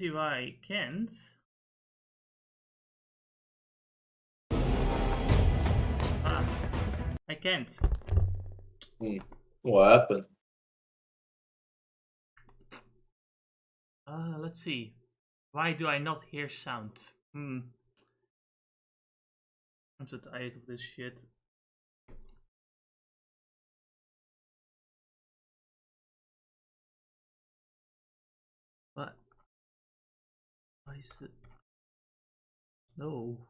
See why I can't. Ah, I can't. What happened? Let's see. Why do I not hear sound? I'm so tired of this shit. What? Why is it? No.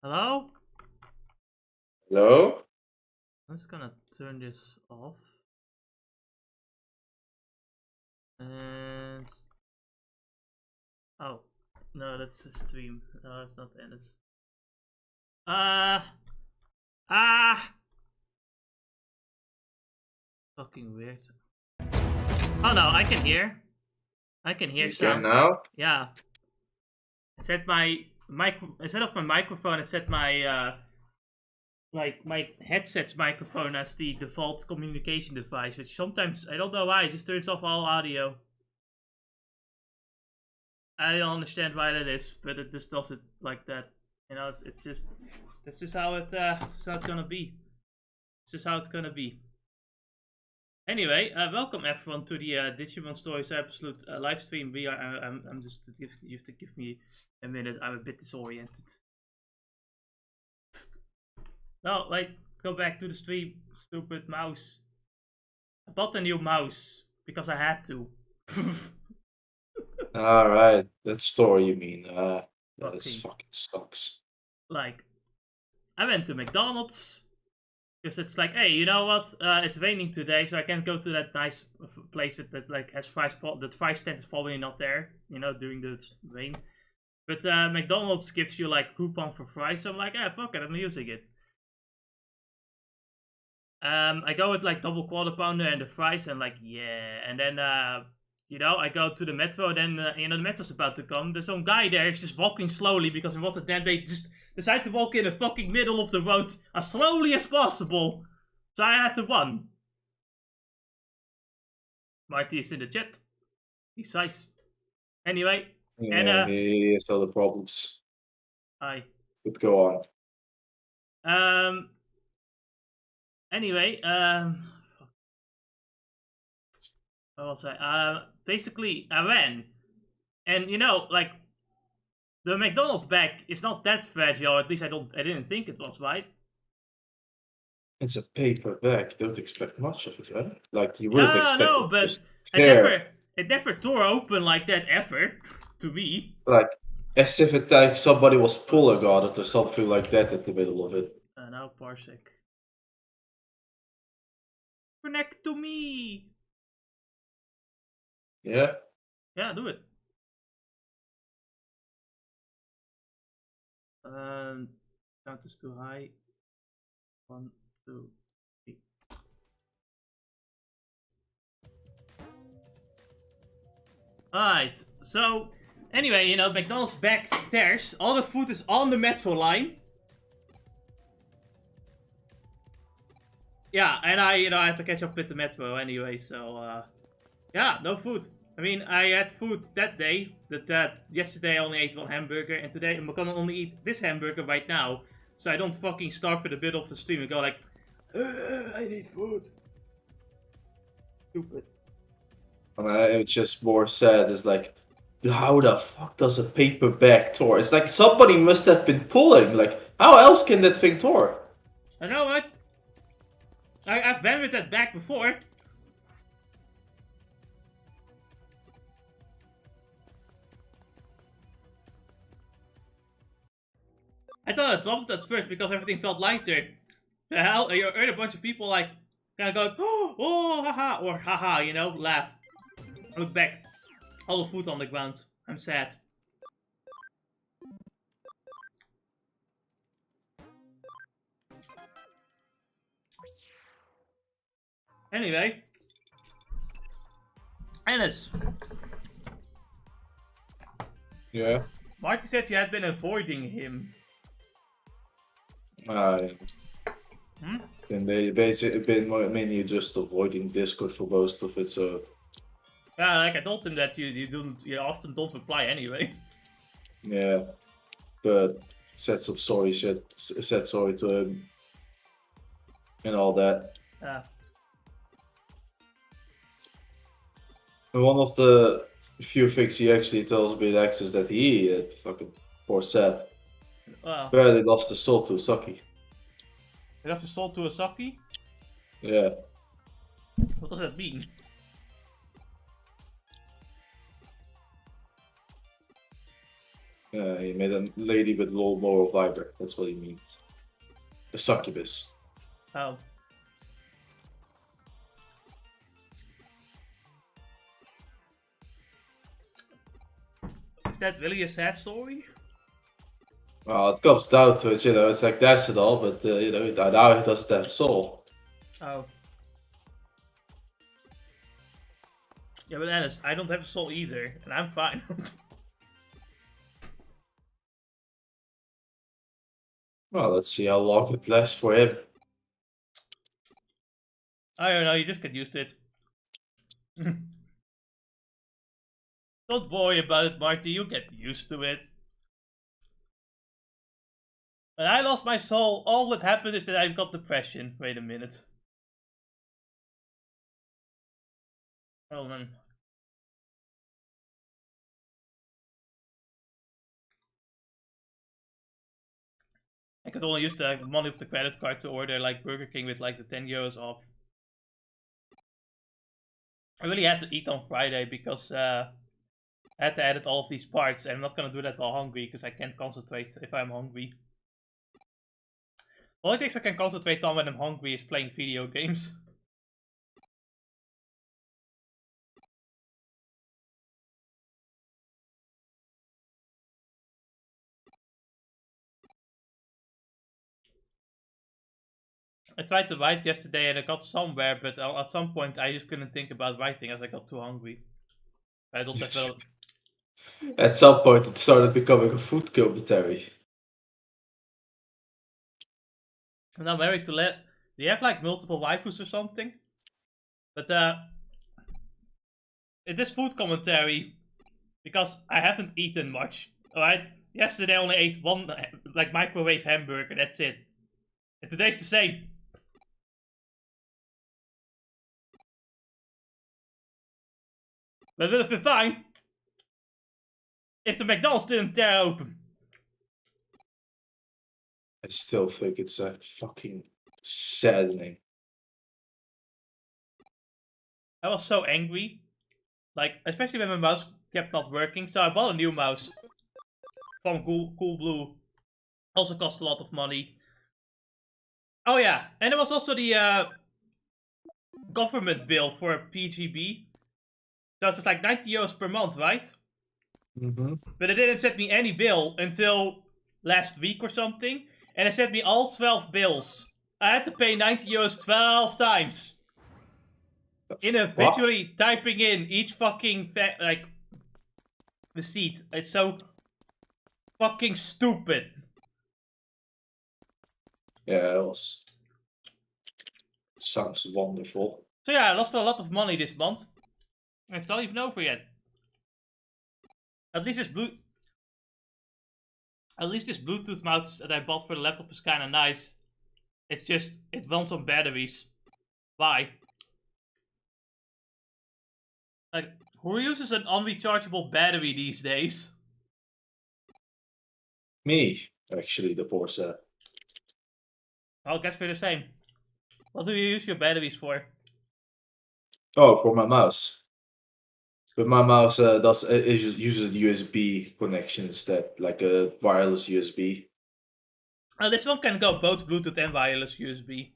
Hello? Hello? I'm just gonna turn this off. And oh no, that's the stream. No, it's not Ennis. Fucking weird. Oh no, I can hear. I can hear You sound. can now? Yeah. I set my instead of my microphone, I set my like my headset's microphone as the default communication device, which sometimes I don't know why it just turns off all audio. I don't understand why that is, but it just does it like that. You know, it's just that's just how it's gonna be. It's just how it's gonna be. Anyway, welcome everyone to the Digimon Stories Absolute live stream. I'm just you have to give me a minute. I'm a bit disoriented. No, wait, go back to the stream, stupid mouse. I bought a new mouse because I had to. Alright, that story you mean. That fucking sucks. Like, I went to McDonald's because it's like, hey, you know what? It's raining today, so I can't go to that nice place with that like has fries. The fries stand is probably not there, you know, during the rain. But McDonald's gives you like coupon for fries, so I'm like, fuck it, I'm using it. I go with like double quarter pounder and the fries, and like, yeah, and then you know, I go to the metro, then you know the metro's about to come. There's some guy there, he's just walking slowly because in Rotterdam they just decide to walk in the fucking middle of the road as slowly as possible. So I had to run. Marty is in the chat. He's nice. Anyway, Yeah, and he has other problems. hi. But go on. Anyway, what was I? Basically, I ran, and you know, like the McDonald's bag is not that fragile. At least I didn't think it was, right? It's a paper bag. Don't expect much of it, right? Like you wouldn't expect No, it but just tear. it never tore open like that ever. To me, Like as if it like somebody was pulling on it or something like that at the middle of it. now Parsec. Connect to me. Yeah. Yeah, do it. Sound is too high. 1, 2, 3. Alright, so anyway, you know, McDonald's back stairs. All the food is on the metro line. Yeah, and I had to catch up with the metro anyway, so yeah, no food. I mean, I had food that day, that yesterday I only ate one hamburger, and today I'm gonna only eat this hamburger right now, so I don't fucking starve in the middle of the stream and go like, I need food. Stupid. It's just more sad. It's like, how the fuck does a paper bag tore? It's like somebody must have been pulling. Like, how else can that thing tore? I know what? I've been with that bag before. I thought I dropped it at first because everything felt lighter. The hell? You heard a bunch of people like kind of going, oh, haha, or haha, you know, laugh. I look back, all the food on the ground. I'm sad. Anyway, Ennis. Yeah. Marty said you had been avoiding him. And they basically been mainly just avoiding Discord for most of it, so Yeah, like I told him that you often don't reply anyway. Yeah, but said some sorry shit. Said sorry to him and all that. Yeah. And one of the few things he actually tells me in X is that he fucking poor Seb Well, barely lost his soul to Saki. he lost his soul to a Saki? Yeah. What does that mean? He made a lady with low moral fiber. That's what he means. A succubus. Oh. Is that really a sad story? Well, it comes down to it, it's like that's it all, but now he doesn't have a soul. Oh. Yeah, but Alice, I don't have a soul either, and I'm fine. Well, let's see how long it lasts for him. I don't know, you just get used to it. Don't worry about it, Marty, you'll get used to it. When I lost my soul, all that happened is that I got depression. Wait a minute. Hold on. I could only use the money of the credit card to order like Burger King with like the 10 euros off. I really had to eat on Friday because I had to edit all of these parts. I'm not gonna do that while hungry because I can't concentrate if I'm hungry. The only things I can concentrate on when I'm hungry is playing video games. I tried to write yesterday and I got somewhere, but at some point I just couldn't think about writing as I got too hungry. I don't have At some point, it started becoming a food commentary. I'm now married to Do you have like multiple waifus or something? But it is food commentary because I haven't eaten much. Alright? Yesterday I only ate one like microwave hamburger, that's it. And today's the same. But it would have been fine if the McDonald's didn't tear open. I still think it's fucking saddening. I was so angry. Like, especially when my mouse kept not working. So I bought a new mouse from Coolblue. Also cost a lot of money. Oh yeah, and there was also the government bill for PGB. So it's like 90 euros per month, right? Mm-hmm. But it didn't send me any bill until last week or something. And it sent me all 12 bills. I had to pay 90 euros 12 times. Individually typing in each fucking like receipt. It's so fucking stupid. Yeah, it was. Sounds wonderful. So yeah, I lost a lot of money this month. It's not even over yet. At least this Bluetooth mouse that I bought for the laptop is kind of nice. It's just, it runs on batteries. Why? Like, who uses an unrechargeable battery these days? Me, actually, the poor set. I guess we're the same. What do you use your batteries for? Oh, for my mouse. But my mouse uses a USB connection instead, like a wireless USB. This one can go both Bluetooth and wireless USB.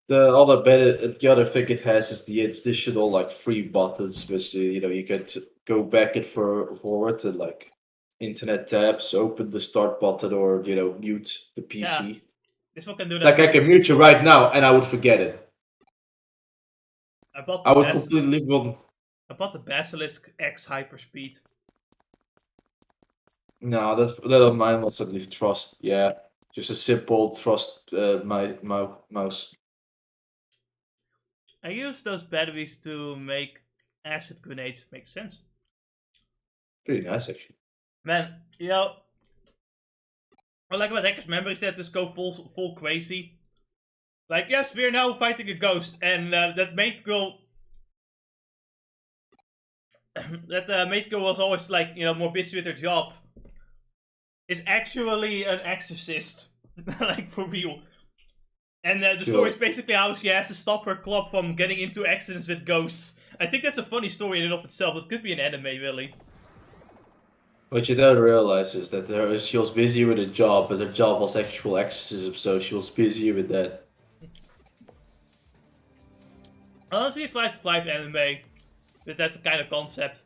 The other thing it has is the additional like 3 buttons, which you can go back and forward to like internet tabs, open the start button, or mute the PC. Yeah, this one can do that. Like I can mute you right now, and I would forget it. I would completely leave one. I bought the Basilisk X Hyperspeed. No, that on mine was at least Trust. Yeah, just a simple Trust my mouse. I use those batteries to make acid grenades. Makes sense. Pretty nice, actually. Man, you know, what I like about Hacker's memory is that just go full crazy. Like, yes, we're now fighting a ghost, and that maid girl. That maid girl was always like, you know, more busy with her job. Is actually an exorcist, like for real. And the story is basically how she has to stop her club from getting into accidents with ghosts. I think that's a funny story in and of itself. It could be an anime, really. What you don't realize is that she was busy with her job, but her job was actual exorcism, so she was busy with that. Honestly, it's Slice of Life anime with that kind of concept.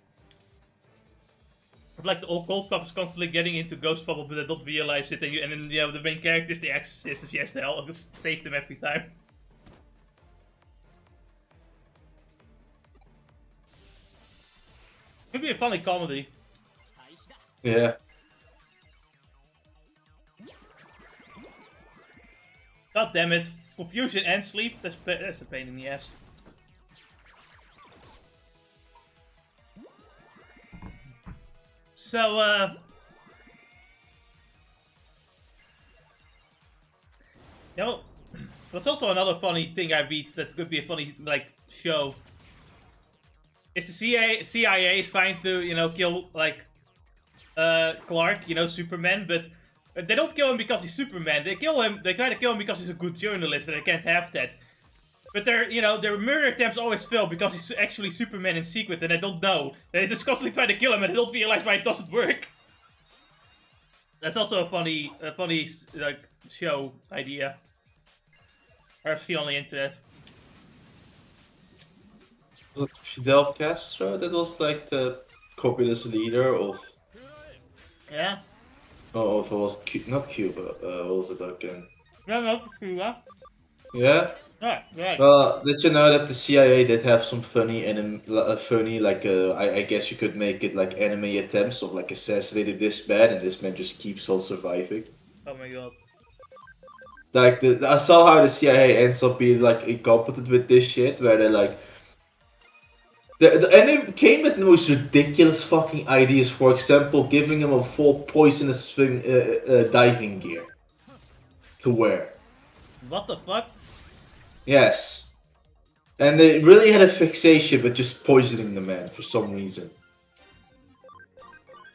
Of like the old Cold Club is constantly getting into ghost trouble, but they don't realize it, and then you know, the main character is the exorcist, and she has to help save them every time. Could be a funny comedy. Yeah. God damn it. Confusion and sleep, that's a pain in the ass. So, you know, what's also another funny thing I read that could be a funny, like, show. Is the CIA is trying to, you know, kill, like, Clark, you know, Superman, but they don't kill him because he's Superman. They try to kill him because he's a good journalist, and they can't have that. But their murder attempts always fail because he's actually Superman in secret, and they don't know. They just constantly try to kill him, and they don't realize why it doesn't work. That's also a funny like show idea I've seen on the internet. Was it Fidel Castro that was like the communist leader of? Yeah. Oh, if it was not Cuba. What was it again? No, Cuba. Yeah. Right. Did you know that the CIA did have some funny I guess you could make it like anime attempts of like assassinating this man, and this man just keeps on surviving. Oh my god. Like I saw how the CIA ends up being like incompetent with this shit, where they're like, and they came with the most ridiculous fucking ideas. For example, giving him a full poisonous diving gear to wear. What the fuck? Yes. And they really had a fixation with just poisoning the man for some reason.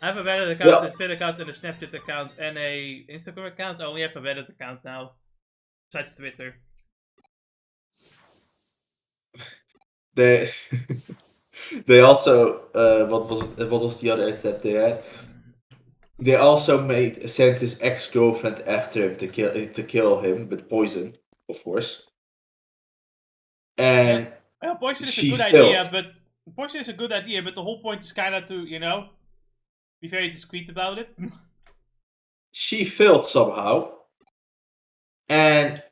I have a Reddit account, a Twitter account, and a Snapchat account, and a Instagram account. I only have a Reddit account now. Besides Twitter. They also what was the other attempt they had? They also sent his ex-girlfriend after him to kill him with poison, of course. And well, poison is a good idea, but the whole point is kind of to, you know, be very discreet about it. She failed somehow. And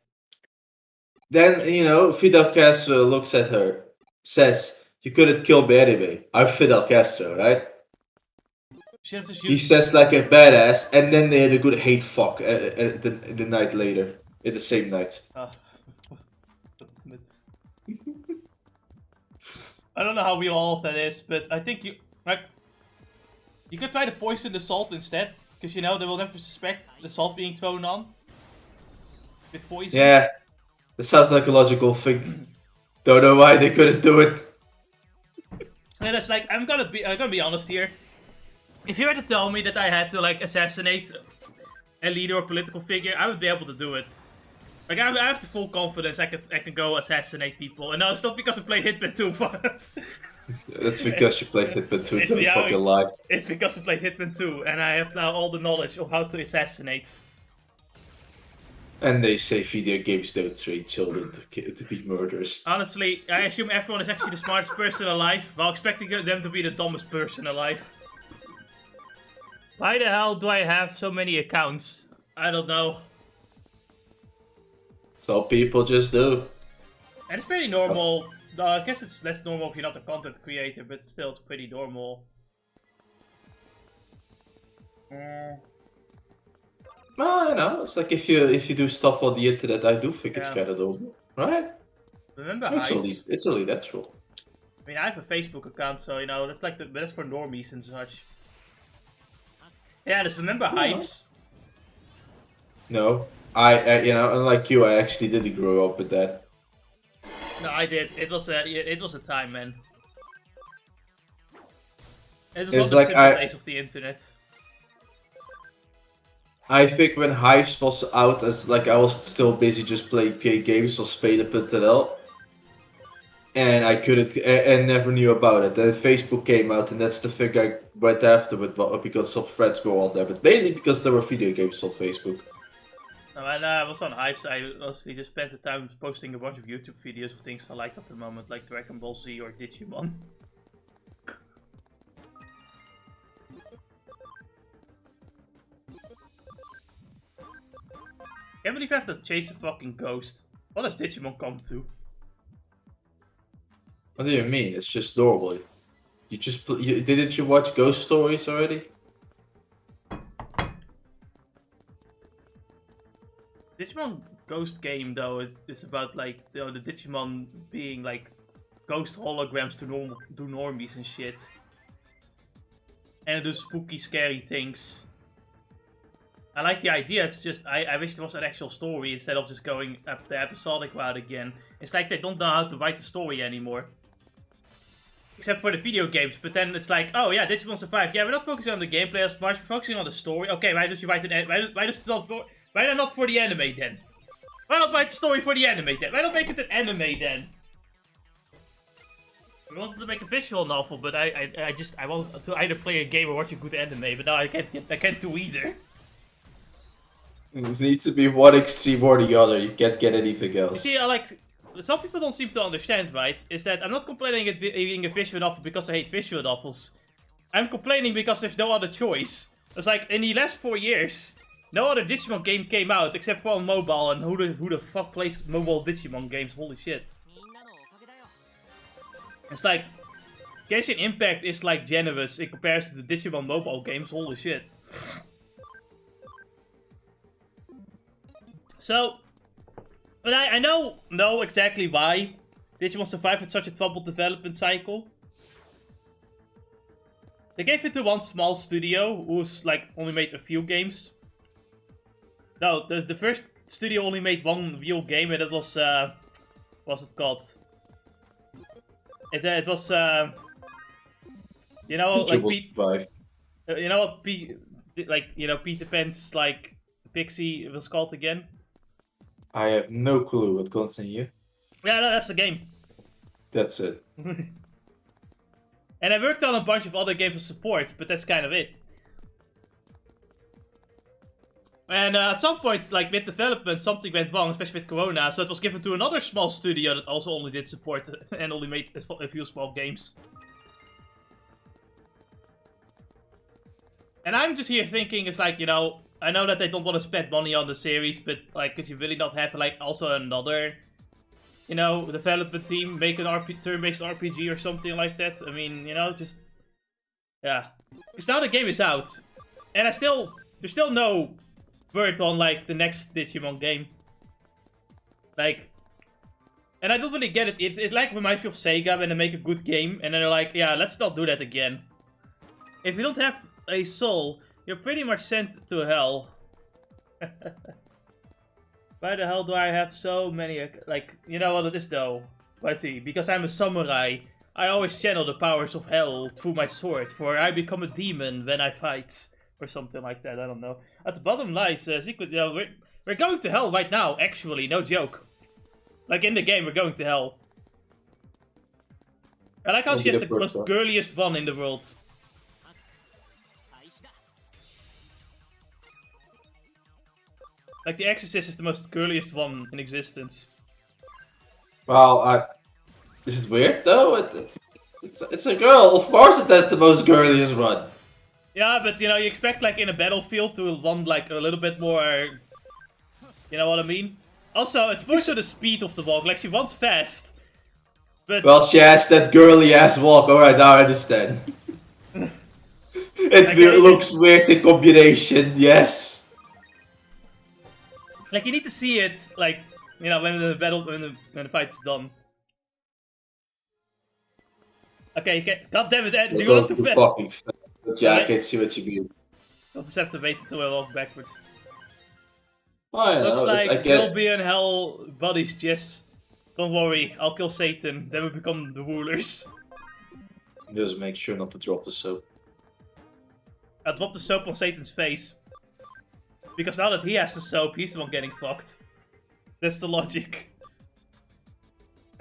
then, you know, Fidel Castro looks at her, says, "You couldn't kill me anyway. I'm Fidel Castro, right?" He says like a badass, and then they had a good hate fuck the night later, in the same night. I don't know how real all of that is, but I think you could try to poison the salt instead, because you know they will never suspect the salt being thrown on with poison. Yeah, that sounds like a logical thing. Don't know why they couldn't do it. And it's like I'm gonna be honest here. If you were to tell me that I had to like assassinate a leader or political figure, I would be able to do it. Like I have the full confidence I can go assassinate people, and no, it's not because I played Hitman 2. That's because you played Hitman 2. Don't fucking lie. It's because I played Hitman 2, and I have now all the knowledge of how to assassinate. And they say video games don't train children to be murderers. Honestly, I assume everyone is actually the smartest person alive, while expecting them to be the dumbest person alive. Why the hell do I have so many accounts? I don't know. Some people just do. And it's pretty normal. I guess it's less normal if you're not a content creator, but still it's pretty normal. Well, you know, it's like if you do stuff on the internet, I do think it's kind of normal, right? Remember It's only natural. I mean, I have a Facebook account, so you know that's like that's for normies and such. Yeah, just remember Hives. No, I you know, unlike you, I actually didn't grow up with that. No, I did. It was a time, man. It was It's one of the like simple days of the internet. I think when Hives was out, as like I was still busy just playing PA games or Spade up until and I couldn't and never knew about it. Then Facebook came out, and that's the thing I went after with because some friends go on there, but mainly because there were video games on Facebook. No, when I was on Hives, I mostly just spent the time posting a bunch of YouTube videos of things I liked at the moment, like Dragon Ball Z or Digimon. I can't believe I have to chase a fucking ghost. What does Digimon come to? What do you mean? It's just normal. You just didn't you watch Ghost Stories already? Digimon Ghost game though is about like the Digimon being like ghost holograms to normies and shit, and it does spooky, scary things. I like the idea. It's just I wish there was an actual story instead of just going up the episodic route again. It's like they don't know how to write the story anymore. Except for the video games, but then it's like, oh yeah, Digimon Survive. Yeah, we're not focusing on the gameplay as much, we're focusing on the story. Okay, why don't you write an why not for the anime then? Why not write the story for the anime then? Why not make it an anime then? We wanted to make a visual novel, but I want to either play a game or watch a good anime, but now I can't do either. It needs to be one extreme or the other. You can't get anything else. You see, some people don't seem to understand, right? Is that I'm not complaining it being a visual novel because I hate visual novels. I'm complaining because there's no other choice. It's like, in the last 4 years, no other Digimon game came out except for on mobile, and who the fuck plays mobile Digimon games? Holy shit. It's like, Genshin Impact is like generous in comparison to the Digimon mobile games, holy shit. So, but I know exactly why Digimon Survive had such a troubled development cycle. They gave it to one small studio who's like only made a few games. No, the first studio only made one real game, and it was what's it called? It was you know, like you know what Peter Pan's like Pixie was called again? I have no clue, but continue. Yeah, no, that's the game. That's it. And I worked on a bunch of other games of support, but that's kind of it. And at some point, like mid development, something went wrong, especially with Corona, so it was given to another small studio that also only did support and only made a few small games. And I'm just here thinking, it's like, you know, I know that they don't want to spend money on the series, but like, could you really not have like also another, you know, development team make an turn-based RPG or something like that? I mean, you know, just yeah. Because now the game is out, and there's still no word on like the next Digimon game. Like, and I don't really get it. It like reminds me of Sega when they make a good game, and then they're like, yeah, let's not do that again. If you don't have a soul, you're pretty much sent to hell. Why the hell do I have so many, like, you know what it is though? Because I'm a samurai, I always channel the powers of hell through my sword, for I become a demon when I fight. Or something like that, I don't know. At the bottom lies, secret, you know, we're going to hell right now, actually, no joke. Like, in the game, we're going to hell. I like how she has the most girliest one in the world. Like, the Exorcist is the most girliest one in existence. Well, is it weird though? It's a girl. Of course, it has the most girliest one. Yeah, but you know, you expect like in a battlefield to want like a little bit more. You know what I mean? Also, it's more so the speed of the walk. Like she wants fast, but well, she has that girly ass walk. All right, now I understand. It looks weird in combination. Yes. Like you need to see it, like you know, when the fight is done. Okay, god damn it, Ed, do you You're want to too fast? fucking fast. But yeah, I Wait. can see what you mean. I'll just have to wait until I walk backwards. Oh, I Looks know. I like get. Kilby and Hell buddies just. Don't worry, I'll kill Satan, then we become the rulers. Just make sure not to drop the soap. I'll drop the soap on Satan's face. Because now that he has the soap, he's the one getting fucked. That's the logic.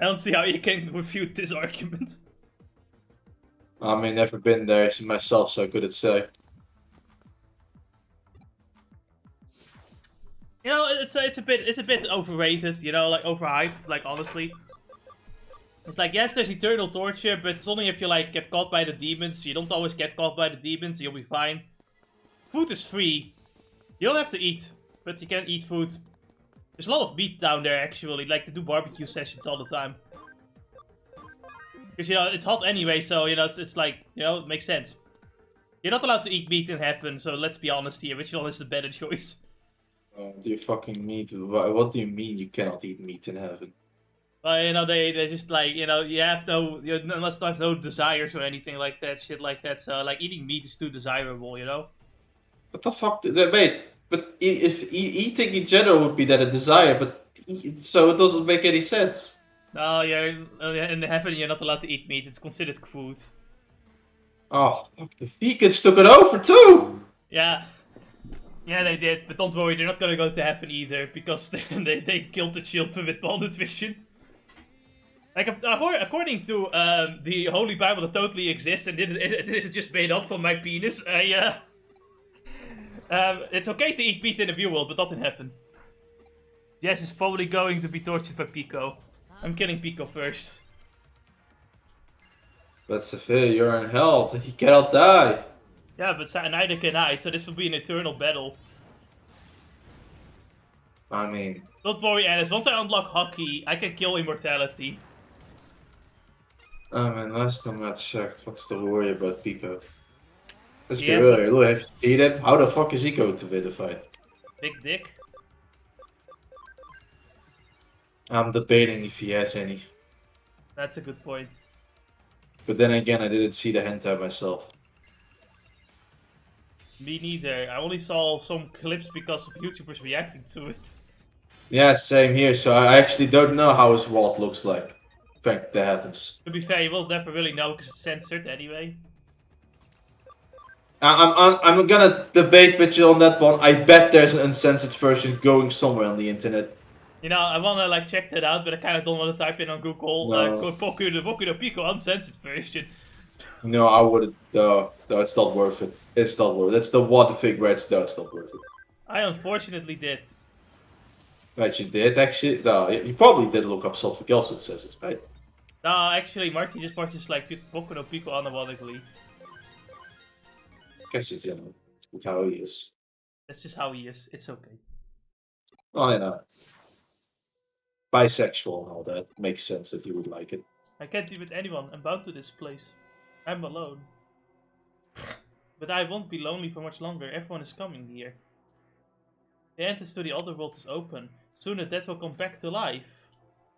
I don't see how you can refute this argument. I mean, never been there myself, so I couldn't say. You know, it's a bit overrated. You know, like overhyped. Like honestly, it's like yes, there's eternal torture, but it's only if you like get caught by the demons. You don't always get caught by the demons. You'll be fine. Food is free. You don't have to eat, but you can eat food. There's a lot of meat down there actually. Like they do barbecue sessions all the time. Because you know it's hot anyway, so you know it's like you know it makes sense. You're not allowed to eat meat in heaven, so let's be honest here. Which one is the better choice? Do you fucking meat? What do you mean you cannot eat meat in heaven? Well, you know, they just like, you know, you have no, you must have no desires or anything like that, shit like that. So, like, eating meat is too desirable, you know? What the fuck? Wait, but if eating in general would be that a desire, but so it doesn't make any sense. No, you're in heaven, you're not allowed to eat meat. It's considered food. Oh, fuck, the vegans took it over too! Yeah. Yeah, they did, but don't worry, they're not gonna go to heaven either, because they killed the children with malnutrition. Like, according to the Holy Bible that totally exists, and it is just made up from my penis, it's okay to eat meat in the real world, but not in heaven. Jess is probably going to be tortured by Pico. I'm killing Pico first. That's the fear, you're in hell, he cannot die. Yeah, but neither can I, so this will be an eternal battle. I mean... Don't worry, Alice, once I unlock Hockey, I can kill Immortality. I mean, last time I checked, what's the worry about Pico? Let's be Yes. real, look, have you seen him? How the fuck is he going to win the fight? Big dick. I'm debating if he has any. That's a good point. But then again, I didn't see the hentai myself. Me neither. I only saw some clips because of YouTubers reacting to it. Yeah, same here, so I actually don't know how his wad looks like. Thank the heavens. To be fair, you will never really know because it's censored anyway. I'm gonna debate with you on that one. I bet there's an uncensored version going somewhere on the internet. You know, I wanna like check that out, but I kinda don't wanna type in on Google Boku no Pico uncensored version. No, I wouldn't. No, it's not worth it. It's not worth it. That's the one thing where it's not worth it. I unfortunately did. Right, you did actually? No, you probably did look up something else that says it, right? No, actually, Marty just watches like Boku no Pico unironically. Guess it's, you know, it's how he is. That's just how he is. It's okay. Oh, you know. Bisexual and all that. Makes sense that he would like it. I can't be with anyone. I'm bound to this place. I'm alone. But I won't be lonely for much longer. Everyone is coming here. The entrance to the other world is open. Soon the dead will come back to life.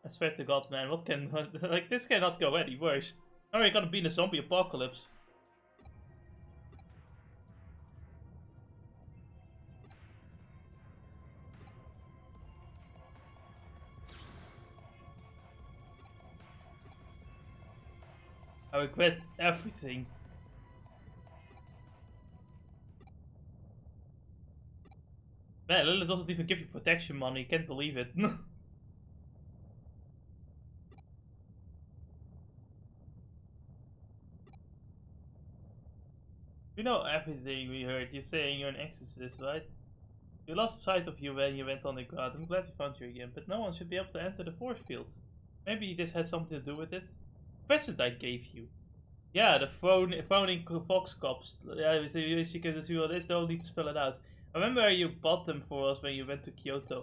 I swear to God, man. What can... like, this cannot go any worse. Now we're gonna be in a zombie apocalypse. I regret everything. Man, Lilith doesn't even give you protection money, can't believe it. You know everything we heard. You're saying you're an exorcist, right? We lost sight of you when you went on the ground. I'm glad we found you again, but no one should be able to enter the force field. Maybe this had something to do with it. Present I gave you. Yeah, the phoning Fox cops. Yeah, so you can see what it is, don't need to spell it out. I remember you bought them for us when you went to Kyoto.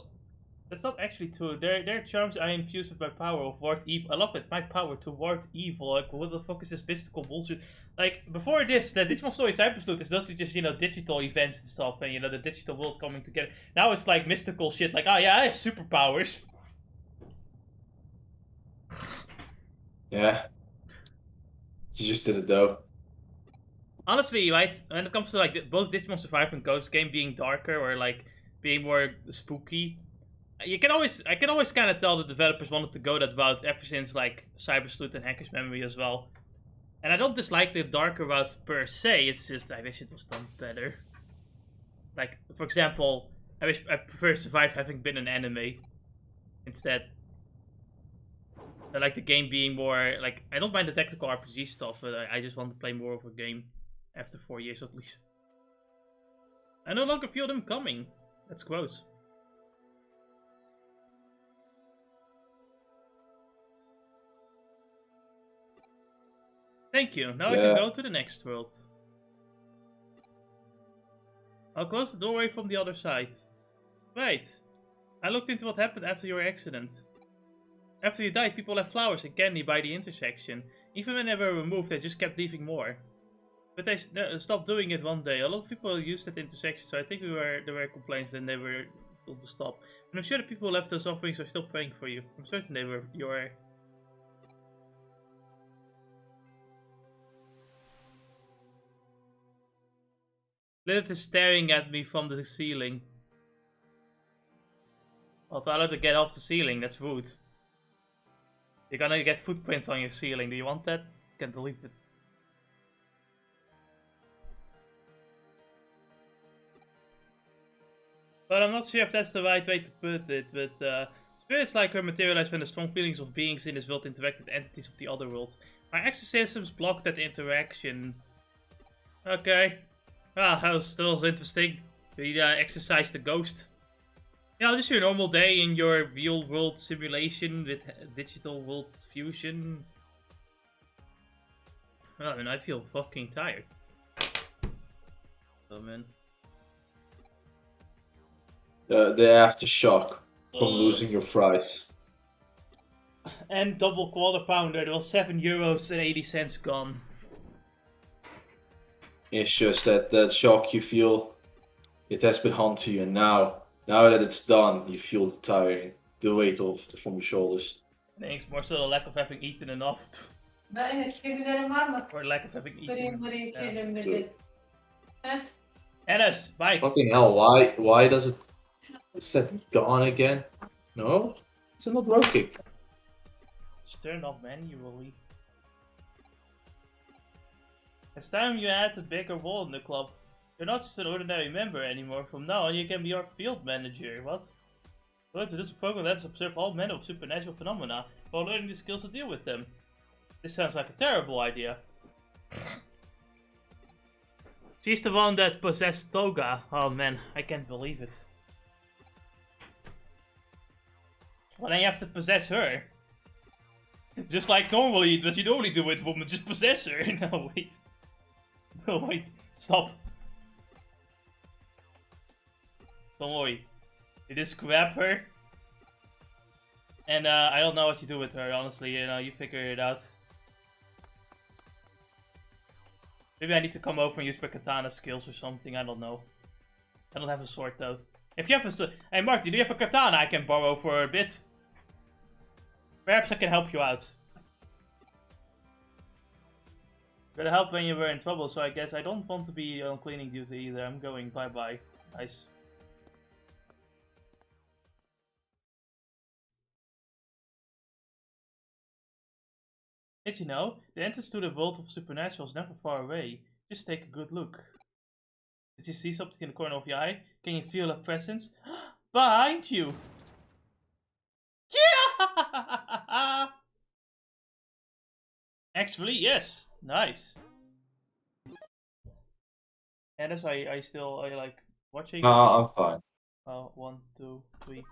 That's not actually true. They're charms I infused with my power of ward evil. I love it, my power to ward evil. Like, what the fuck is this mystical bullshit? Like, before this, the Digimon Story Cybersloot is mostly just, you know, digital events and stuff, and, you know, the digital world coming together. Now it's like mystical shit, like, oh yeah, I have superpowers. Yeah. You just didn't know. Honestly, right, when it comes to like both Digimon Survivor and Ghost Game being darker or like being more spooky, I can always kind of tell the developers wanted to go that route ever since like Cyber Sleuth and Hacker's Memory as well. And I don't dislike the darker route per se. It's just I wish it was done better. Like for example, I prefer Survive having been an anime instead. I like the game being more like I don't mind the technical RPG stuff, but I just want to play more of a game after 4 years at least. I no longer feel them coming. That's gross. Thank you. Now I can go to the next world. I'll close the doorway from the other side. Right. I looked into what happened after your accident. After you died, people left flowers and candy by the intersection. Even when they were removed, they just kept leaving more. But they stopped doing it one day. A lot of people used that intersection, so I think there were complaints and they were told to stop. And I'm sure the people who left those offerings are still praying for you. I'm certain they were your... Lilith is staring at me from the ceiling. I'll tell her to get off the ceiling, that's rude. You're gonna get footprints on your ceiling, do you want that? Can't delete it. But I'm not sure if that's the right way to put it, but spirits like her materialize when the strong feelings of beings in this world interact with entities of the other worlds. My exorcisms block that interaction. Okay. Ah, that was interesting. We exercised the ghost. Yeah, just your normal day in your real world simulation with digital world fusion. I mean, I feel fucking tired. Oh man. The aftershock from losing your fries. And double quarter pounder, there was €7.80 gone. It's just that shock you feel, it has been haunting you, and now that it's done, you feel the tiring, the weight from your shoulders. Thanks, more so the lack of having eaten enough. Or lack of having eaten. Ennis, bye. Fucking hell, why does it... Is that gone again? No? Is it not working? Just turn it off manually. It's time you add a bigger role in the club. You're not just an ordinary member anymore. From now on, you can be our field manager. What? We're going to do a program that observe all manner of supernatural phenomena while learning the skills to deal with them. This sounds like a terrible idea. She's the one that possessed Toga. Oh man, I can't believe it. Well, then you have to possess her. Just like normally, that you normally do with women, just possess her. No, wait. No, wait. Stop. Don't worry. You just grab her. And I don't know what you do with her, honestly. You know, you figure it out. Maybe I need to come over and use my katana skills or something. I don't know. I don't have a sword though. If you have a sword... Hey Marty, do you have a katana I can borrow for a bit? Perhaps I can help you out. Gotta help when you were in trouble, so I guess I don't want to be on cleaning duty either. I'm going. Bye-bye. Nice. Did you know? The entrance to the world of supernatural is never far away. Just take a good look. Did you see something in the corner of your eye? Can you feel a presence? Behind you! Yeah! Actually, yes. Nice. And that's why I like watching. No, I'm fine. Oh, 1, 2, 3.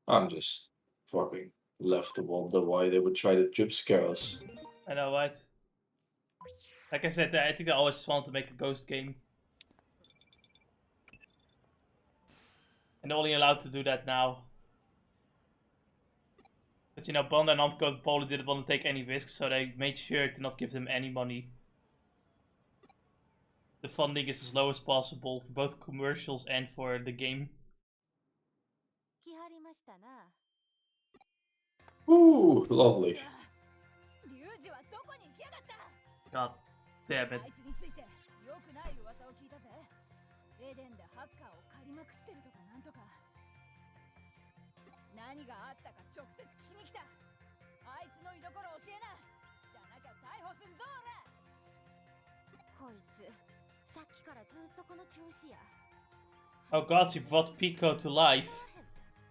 I'm just fucking left to wonder why they would try to jump scare us. I know, right? Like I said, I think I always wanted to make a ghost game. And they're only allowed to do that now. But you know, Bond and Namco and Poly didn't want to take any risks, so they made sure to not give them any money. The funding is as low as possible for both commercials and for the game. Ooh, lovely. God damn it. あいつについて良くない噂を聞いたぜ。エデンでハッカーを借りまくってるとかなんとか。何があったか直接聞きに来た。あいつの居所教えな。じゃなきゃ逮捕すんぞ俺。こいつさっきからずっとこの調子や。 Oh god, she brought Pico to life.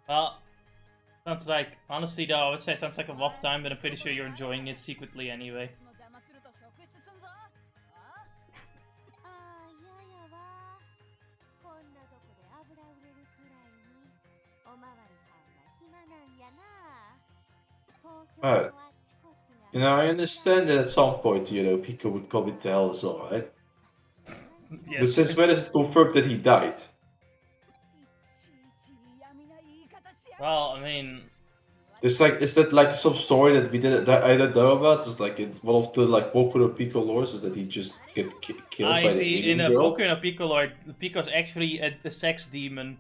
Well, sounds like, honestly though, I would say it sounds like a rough time, but I'm pretty sure you're enjoying it secretly anyway. 'Alright. You know, I understand that at some point, you know, Pico would come into hell as well, right? Yes. But since when is it confirmed that he died? Well, I mean, It's like, is that like some story that we didn't, that I don't know about? It's like it's one of the like popular Pico lores is that he just get killed by the see, alien in a girl. Boku no Pico lore, Pico's actually a sex demon.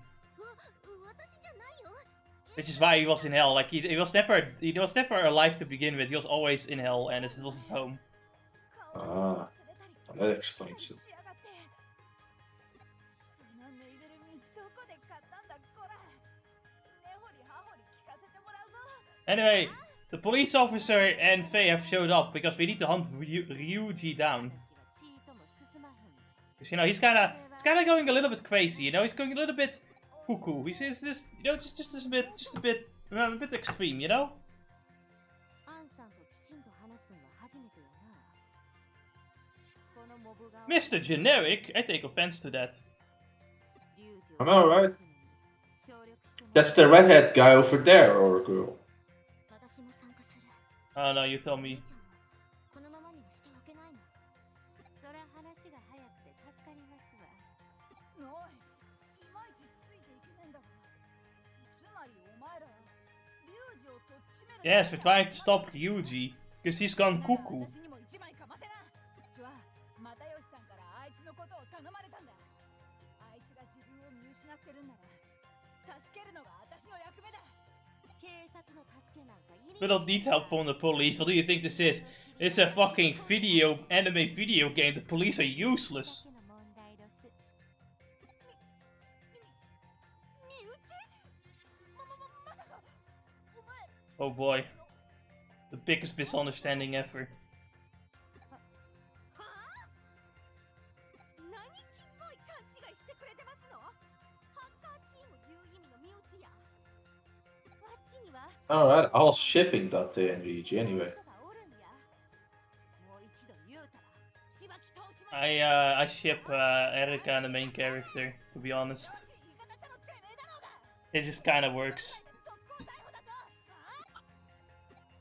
Which is why he was in hell. Like he was never alive to begin with. He was always in hell, and it was his home. Ah, that explains it. Anyway, the police officer and Faye have showed up because we need to hunt Ryuji down. Because you know he's kind of going a little bit crazy. You know he's going a little bit cuckoo. He's just you know just a bit extreme. You know. Mr. Generic, I take offense to that. I know, right? That's the redhead guy over there, or girl. Oh no, you tell me. Yes, we're trying to stop Ryuji, because he's gone cuckoo. We don't need help from the police. What do you think this is? It's a fucking anime video game. The police are useless. Oh boy. The biggest misunderstanding ever. Alright, I was shipping that to Ryuji anyway. I ship Erika and the main character, to be honest. It just kind of works.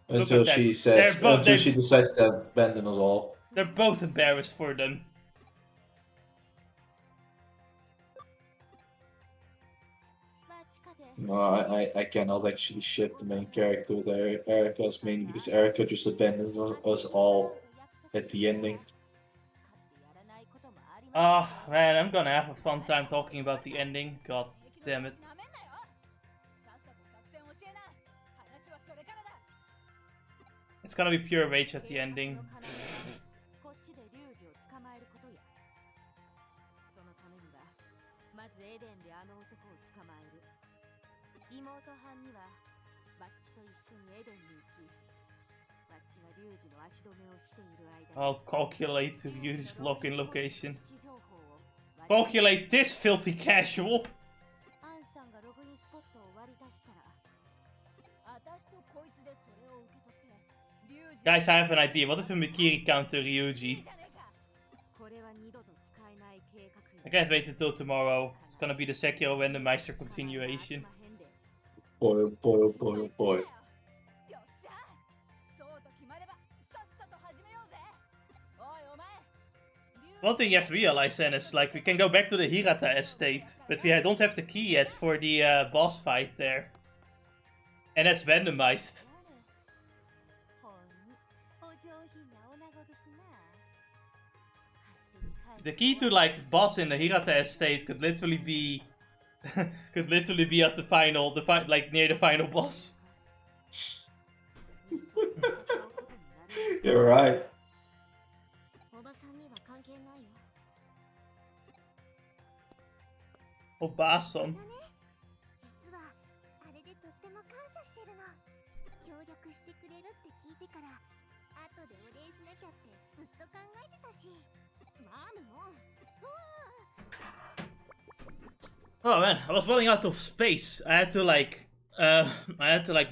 Until she says, until she decides to abandon us all. They're both embarrassed for them. No, I cannot actually ship the main character with Erika's mainly because Erika just abandons us all at the ending. Oh man, I'm gonna have a fun time talking about the ending. God damn it. It's gonna be pure rage at the ending. I'll calculate Ryuji's lock-in location. Calculate this, filthy casual! Guys, I have an idea. What if we Mikiri counter Ryuji? I can't wait until tomorrow. It's gonna be the Sekiro Randomizer continuation. Boy, oh boy, oh boy, oh boy. One thing you have to realize, then, is like we can go back to the Hirata estate, but we don't have the key yet for the boss fight there. And that's randomized. The key to like the boss in the Hirata estate could literally be at the like near the final boss. You're right. Oh, Bason. 実はあれでとっても感謝してるの。協力してくれるって聞いてから後でお礼しなきゃってずっと考えてたし。マムも Oh man, I was running out of space. I had to like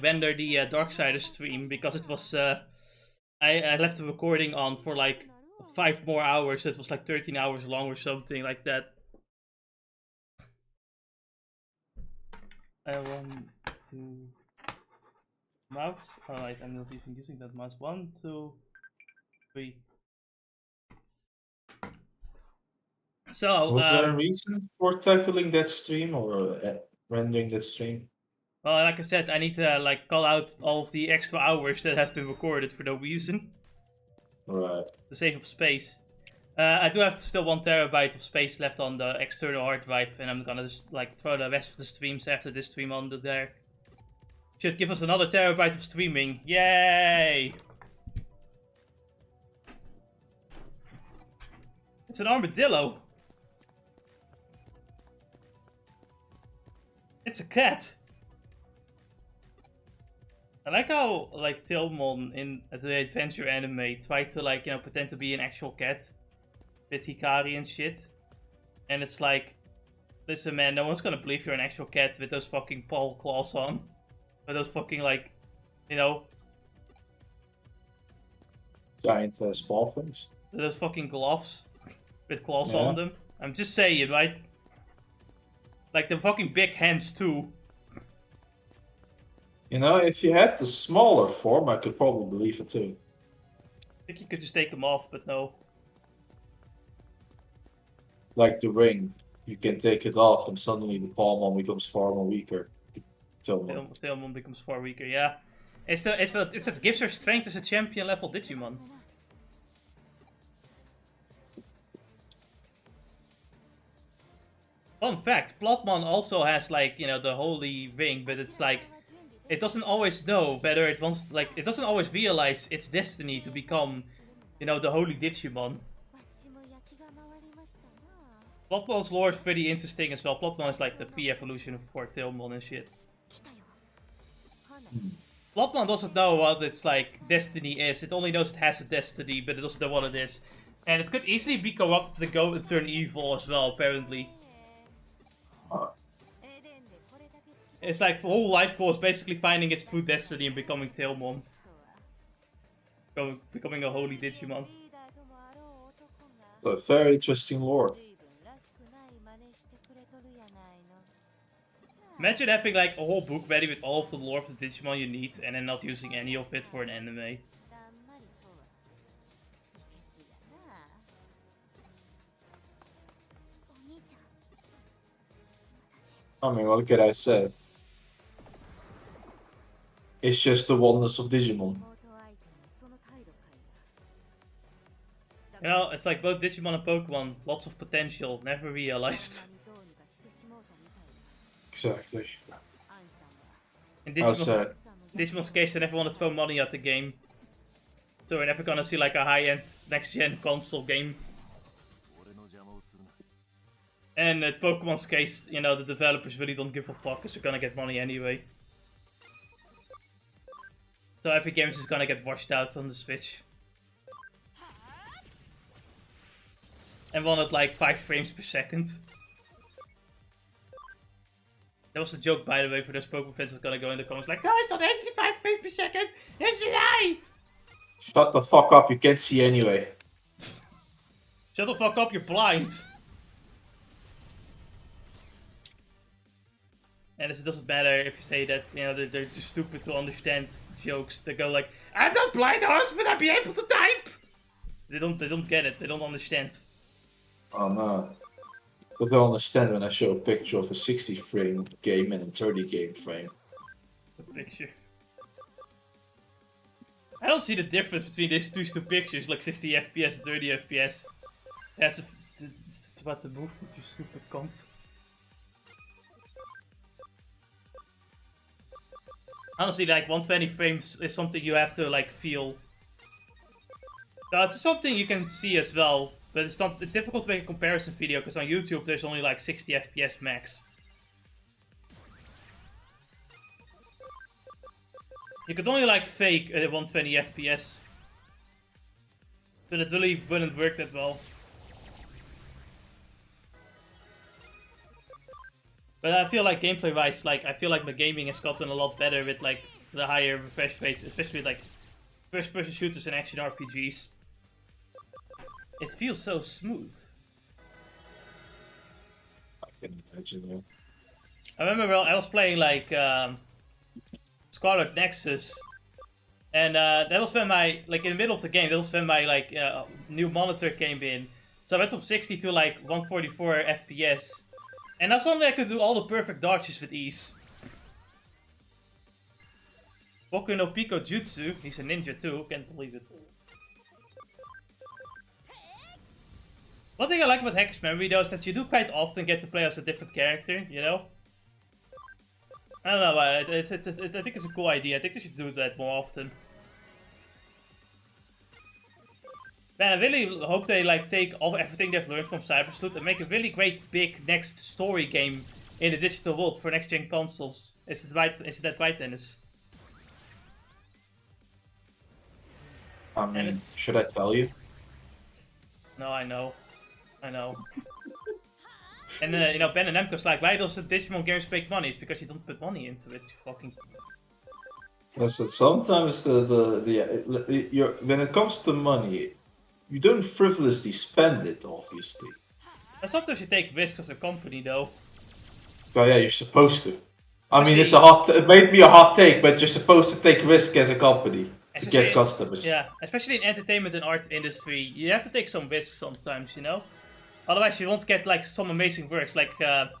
render the Darksider stream because it was I left the recording on for like 5 more hours. So it was like 13 hours long or something like that. I want to mouse. Alright, I'm not even using that mouse. 1, 2, 3. So, Was there a reason for tackling that stream or rendering that stream? well, like I said, I need to like call out all of the extra hours that have been recorded for no reason. Right. To save up space. I do have still 1 terabyte of space left on the external hard drive, and I'm gonna just like throw the rest of the streams after this stream onto there. Should give us another terabyte of streaming. Yay! It's an armadillo. It's a cat. I like how like Tilmon in the adventure anime tried to like, you know, pretend to be an actual cat with Hikari and shit. And it's like, listen man, no one's gonna believe you're an actual cat with those fucking paw claws on. With those fucking like, you know, Giant small things. with those fucking gloves with claws on them. I'm just saying, right? Like the fucking big hands too. You know, if you had the smaller form, I could probably believe it too. I think you could just take them off, but no. Like the ring, you can take it off and suddenly the Palmon becomes far more weaker. Tilmon becomes far weaker, yeah. It's what gives her strength as a champion level Digimon. Fun fact, Bloodmon also has like, you know, the holy ring, but it's like, it doesn't always know whether it wants, like, it doesn't always realize its destiny to become, you know, the holy Digimon. Bloodmon's lore is pretty interesting as well. Bloodmon is like the pre-evolution for Tilmon and shit. Bloodmon doesn't know what its like destiny is. It only knows it has a destiny, but it doesn't know what it is. And it could easily be corrupted to go and turn evil as well, apparently. It's like the whole life goal is basically finding its true destiny and becoming Tilmon. Becoming a holy Digimon. A very interesting lore. Imagine having like a whole book ready with all of the lore of the Digimon you need and then not using any of it for an anime. I mean, what can I say? It's just the wonders of Digimon. You know, it's like both Digimon and Pokemon, lots of potential, never realized. Exactly. In Outside. Digimon's case, they never want to throw money at the game. So we're never gonna see like a high-end next-gen console game. And in Pokemon's case, you know, the developers really don't give a fuck because they're gonna get money anyway. So every game is just gonna get washed out on the Switch. And run at like 5 frames per second. That was a joke, by the way, for those Pokemon fans that's gonna go in the comments like, no, it's not 85 frames per second! It's a lie! Shut the fuck up, you can't see anyway. Shut the fuck up, you're blind! And it doesn't matter if you say that, you know, they're too stupid to understand jokes. They go like, I'm not blind, horse, but I'll be able to type! They don't get it, they don't understand. Oh no. But they'll understand when I show a picture of a 60 frame game and a 30 game frame. The picture. I don't see the difference between these two pictures, like 60 FPS and 30 FPS. That's what the move, you stupid cunt. Honestly, like 120 frames is something you have to like feel. It's something you can see as well but it's not. It's difficult to make a comparison video because on YouTube there's only like 60 FPS max. You could only like fake 120 FPS, but it really wouldn't work that well. But I feel like gameplay-wise, like I feel like my gaming has gotten a lot better with like the higher refresh rate, especially with like first-person shooters and action RPGs. It feels so smooth. I can imagine, yeah. I remember I was playing like Scarlet Nexus, and that was when my in the middle of the game, that was when my new monitor came in. So I went from 60 to like 144 FPS, and now suddenly I could do all the perfect dodges with ease. Boku no Pico Jutsu, he's a ninja too, can't believe it. One thing I like about Hacker's Memory though is that you do quite often get to play as a different character, you know? I don't know, I think it's a cool idea. I think they should do that more often. Man, I really hope they take everything they've learned from Sleuth and make a really great big next story game in the digital world for next gen consoles. Is that right, Dennis? I mean, should I tell you? No, I know. And you know, Ben and Emco's like, why does the Digimon games make money? It's because you don't put money into it, you fucking... Listen, sometimes when it comes to money, you don't frivolously spend it, obviously. And sometimes you take risks as a company, though. Well, yeah, you're supposed to. I mean, it may be a hot take, but you're supposed to take risk as a company to get customers. Yeah, especially in entertainment and art industry, you have to take some risks sometimes, you know? Otherwise you won't get like some amazing works, like the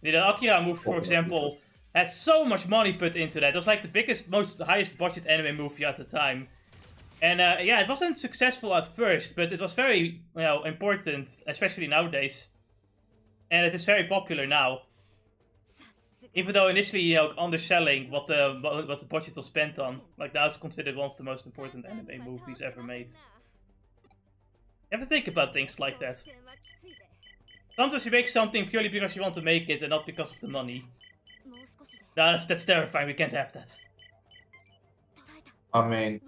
Akira movie, for example, had so much money put into that. It was like the highest budget anime movie at the time. And yeah, it wasn't successful at first, but it was very, important, especially nowadays. And it is very popular now. Even though initially, underselling what the budget was spent on. Like, now it's considered one of the most important anime movies ever made. You have to think about things like that. Sometimes you make something purely because you want to make it and not because of the money. No, that's terrifying, we can't have that. I mean,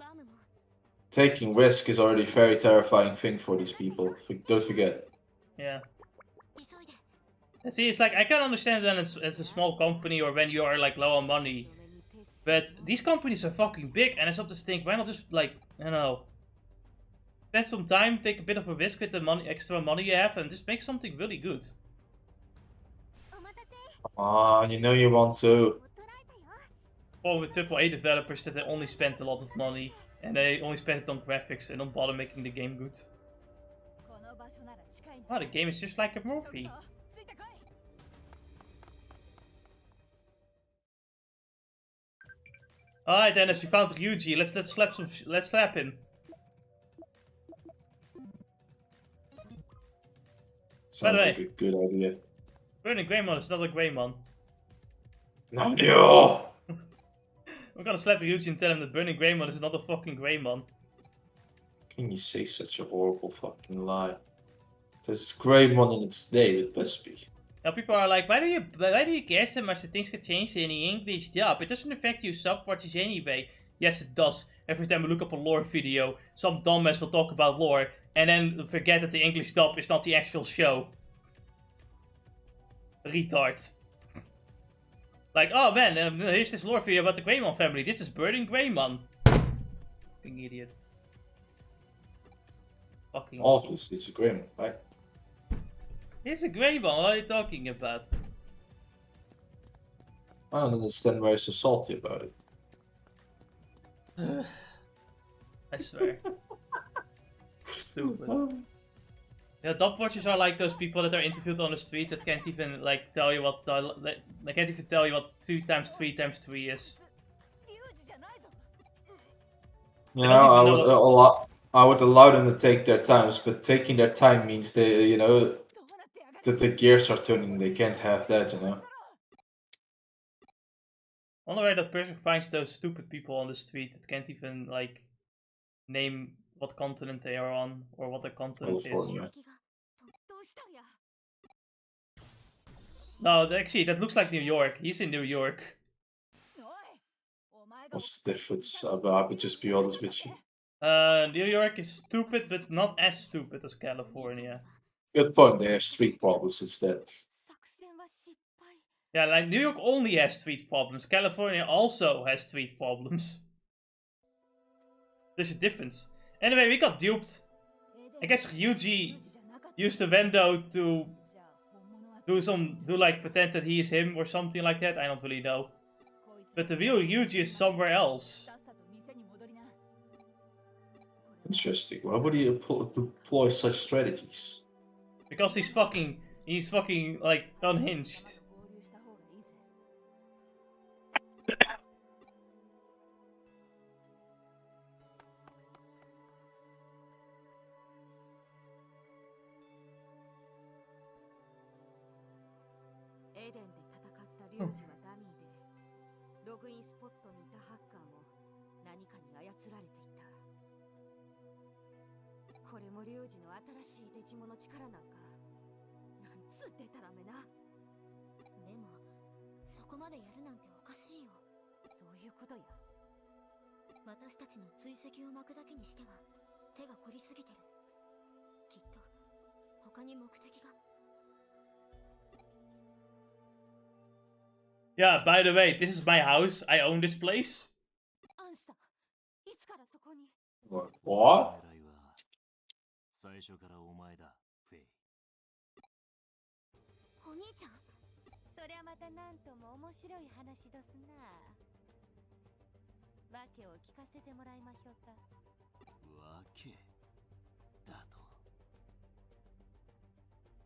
taking risk is already a very terrifying thing for these people. Don't forget. Yeah. And see, it's like, I can understand that it's a small company or when you are like low on money. But these companies are fucking big and I sometimes think, why not just like, spend some time, take a bit of a risk with the extra money you have and just make something really good. You know you want to. Or with AAA developers that they only spend a lot of money and they only spend it on graphics and don't bother making the game good. Oh, the game is just like a movie. Alright Dennis, we found Ryuji. Let's slap him. Sounds like a good idea. BurningGreymon is not a Greymon. No! We're gonna slap Ryuji and tell him that BurningGreymon is not a fucking Greymon. Can you say such a horrible fucking lie? There's Greymon in its day, it must be. Now people are like, why do you care so much that things get changed in the English dub? It doesn't affect you sub-watches anyway. Yes, it does. Every time we look up a lore video, some dumbass will talk about lore and then forget that the English dub is not the actual show. Retard. Like, oh man, here's this lore video about the Greymon family. This is BurningGreymon. Fucking idiot. Fucking. Obviously, it's a Greymon, right? It's a Greymon, what are you talking about? I don't understand why you're so salty about it. I swear. Stupid. Yeah, dub watchers are like those people that are interviewed on the street that can't even like tell you what they can't even tell you what 3 times 3 times 3 is. You know, I would allow them to take their times, but taking their time means they, that the gears are turning. They can't have that, I wonder where that person finds those stupid people on the street that can't even like name what continent they are on or what the continent is. No, actually, that looks like New York. He's in New York. What's the difference? I would just be honest with you. New York is stupid, but not as stupid as California. Good point. They have street problems instead. Yeah, like New York only has street problems. California also has street problems. There's a difference. Anyway, we got duped. I guess Ryuji used the window to pretend that he is him or something like that. I don't really know. But the real Ryuji is somewhere else. Interesting. Why would he deploy such strategies? Because he's fucking like unhinged. Yeah, by the way, this is my house. I own this place. What? 最初からお前だ、フェイ。お兄ちゃん、そりゃまたなんとも面白い話どすな。わけを聞かせてもらいましょうか。わけだと。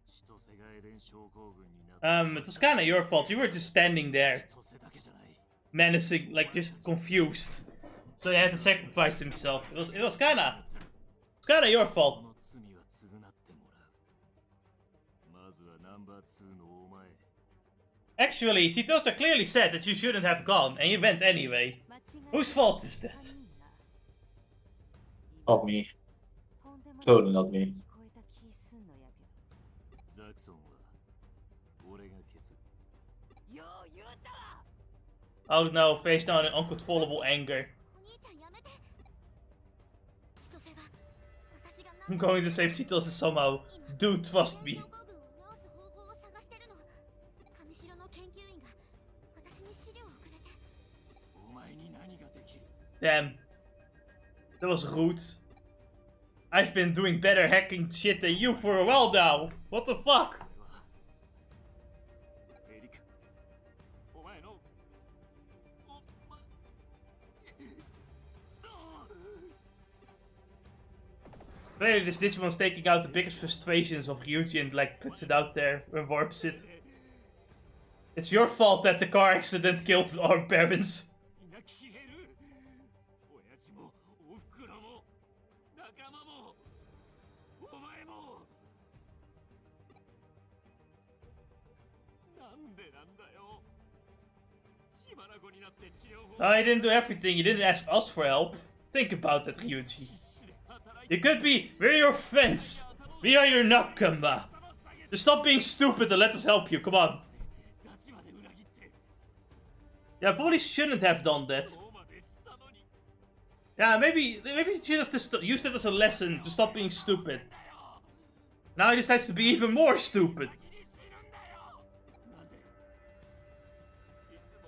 千歳がエデン症候群になった。It was kind of your fault. You were just standing there, menacing, like just confused. So he had to sacrifice himself. It was kind of your fault. Actually, Chitose clearly said that you shouldn't have gone, and you went anyway. Whose fault is that? Not me. Totally not me. Oh no, face down in uncontrollable anger. I'm going to save Chitose somehow. Dude, trust me. Damn. That was rude. I've been doing better hacking shit than you for a while now. What the fuck? Clearly this Digimon's taking out the biggest frustrations of Ryuji and like puts it out there and warps it. It's your fault that the car accident killed our parents. I didn't do everything, you didn't ask us for help. Think about that, Ryuji. You could be, we're your friends. We are your nakama. Just stop being stupid and let us help you, come on. Yeah, probably shouldn't have done that. Yeah, maybe you should have just used it as a lesson to stop being stupid. Now he decides to be even more stupid.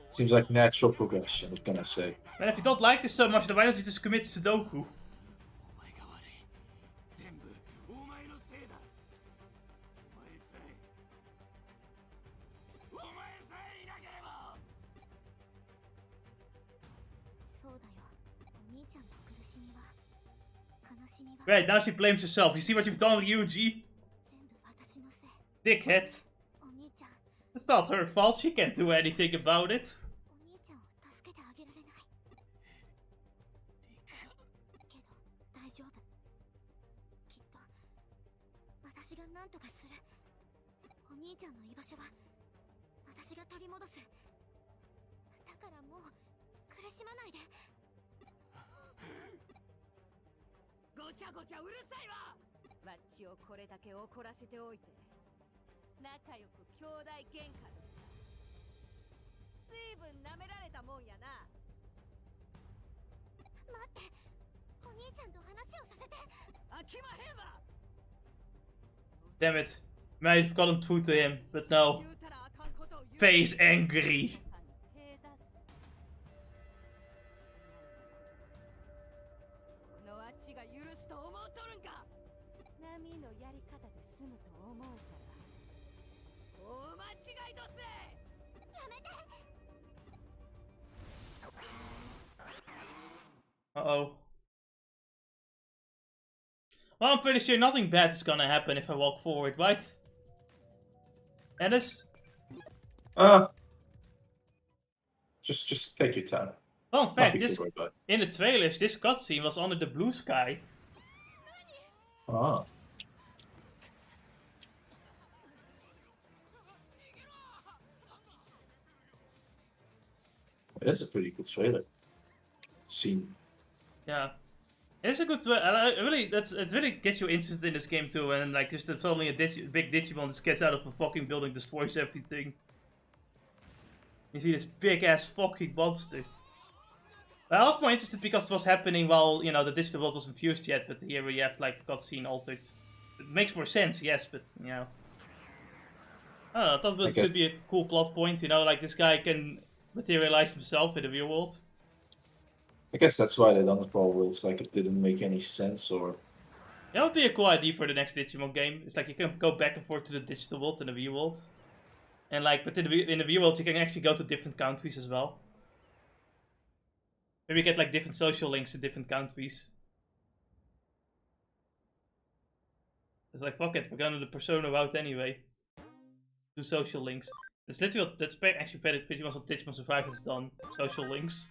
Seems like natural progression, what can I say? Man, if you don't like this so much, then why don't you just commit Sudoku? Right, now she blames herself. You see what you've done, Ryuji? Dickhead. It's not her fault, she can't do anything about it. わっちをこれだけ怒らせておいて仲良く兄弟喧嘩ですか。随分舐められたもんやな。待って、お兄ちゃんと話をさせて。飽きまへんわ。 Damn it. Might have gotten through to him, but no. 言うたらあかんことを言う。 Face angry. 手出す。このあっちが許すと思うとるんか。波のやり方で済むと思うたら大間違いどす。やめて。 Uh-oh. Well, I'm pretty sure nothing bad is gonna happen if I walk forward, right? Ennis? Just take your time. Well, in fact, Nothing this to worry about. in the trailers, this cutscene was under the blue sky. Ah. That's a pretty good trailer. Scene. Yeah. It's a good. It really gets you interested in this game too, and like just suddenly a big Digimon just gets out of a fucking building, destroys everything. You see this big ass fucking monster. Well, I was more interested because it was happening while, you know, the digital world wasn't fused yet, but here we have like cutscene altered. It makes more sense, yes, but you know. I don't know, I thought it could be a cool plot point, you know, like this guy can materialize himself in the real world. I guess that's why they done it probably. It's like it didn't make any sense or... That would be a cool idea for the next Digimon game. It's like you can go back and forth to the digital world and the real world. And like, but in the real world you can actually go to different countries as well. Maybe get like different social links in different countries. It's like, fuck it, we're going to the Persona route anyway. Do social links. That's literally, that's actually pretty much what Digimon Survive has done. Social links.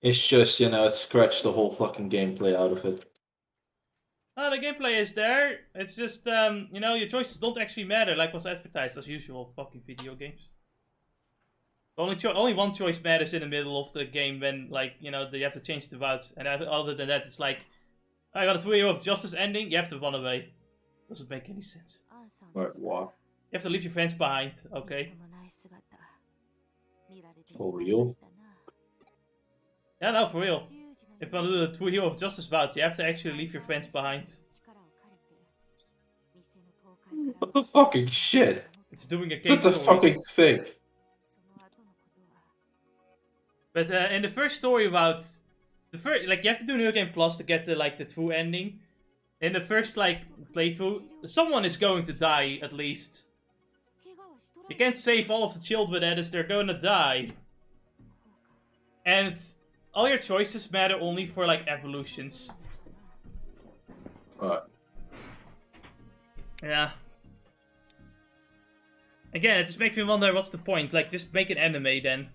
It's just, you know, it scratched the whole fucking gameplay out of it. Oh, the gameplay is there. It's just, you know, your choices don't actually matter, like was advertised as usual. Fucking video games. Only one choice matters in the middle of the game when, like, you know, you have to change the routes. And other than that, it's like, I got a 2 of justice ending, you have to run away. Doesn't make any sense. Right, what? You have to leave your friends behind, okay? For real? Yeah, no, for real. If you want to do the 2 Hero of Justice route, you have to actually leave your friends behind. What the fucking shit? It's doing a case What the story. fucking thing? But in the first story route, like you have to do New Game Plus to get to like the true ending. In the first like playthrough, someone is going to die at least. You can't save all of the children, as they're gonna die. And all your choices matter only for like evolutions. Right. Yeah. Again, it just makes me wonder what's the point. Like, just make an anime then.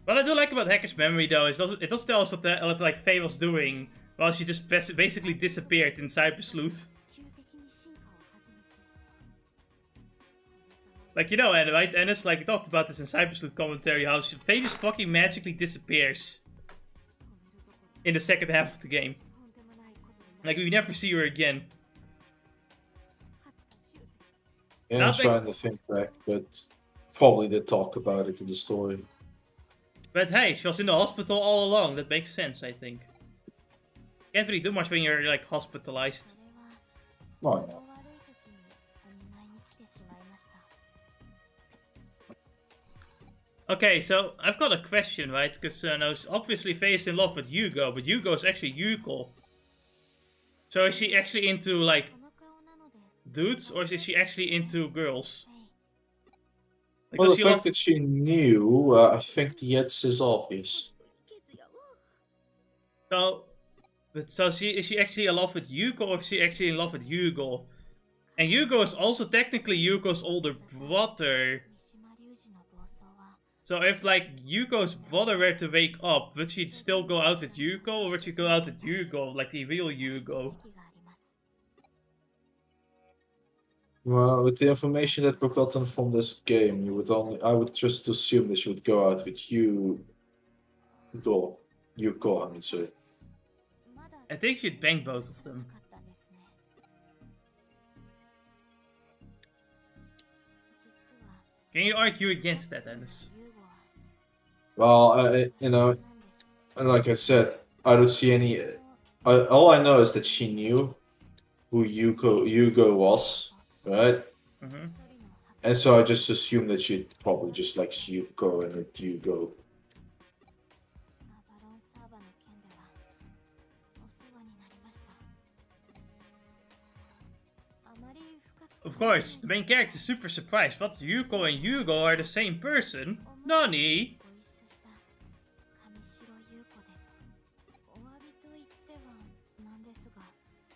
What I do like about Hacker's memory though is it does tell us what like Faye was doing while she just basically disappeared in Cyber Sleuth. Like, you know, and right, and it's like we talked about this in Cyber Sleuth commentary, how Faye just fucking magically disappears in the second half of the game. Like, we never see her again. Yeah, I'm trying to think back, but probably did talk about it in the story. But hey, she was in the hospital all along. That makes sense, I think. Can't really do much when you're like hospitalized. Oh yeah. Okay, so I've got a question, right? Because now obviously Faye is in love with Hugo, but Hugo is actually Yuko. So is she actually into like dudes, or is she actually into girls? Well, the fact that she knew, I think the answer is obvious. So is she actually in love with Yuko, or is she actually in love with Hugo? And Hugo is also technically Yuko's older brother. So if like Yuko's brother were to wake up, would she still go out with Yuko, or would she go out with Yuko, like the real Yuko? Well, with the information that we've gotten from this game, I would just assume that you would go out with Yuko, I mean, sorry. I think she'd bang both of them. Can you argue against that, Alice? Well, you know, and like I said, I don't see any. All I know is that she knew who Yugo was, right? Mm-hmm. And so I just assumed that she probably just likes Yuko and that Yugo. Of course, the main character is super surprised. What? Yuko and Yugo are the same person? Nani?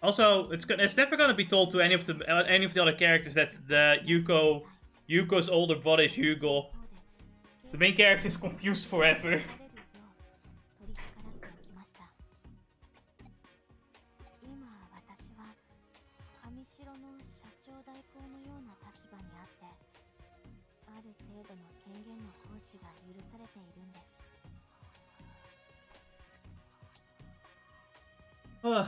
Also, it's never gonna be told to any of the other characters that Yuko's older brother is Yugo. The main character is confused forever. Ugh.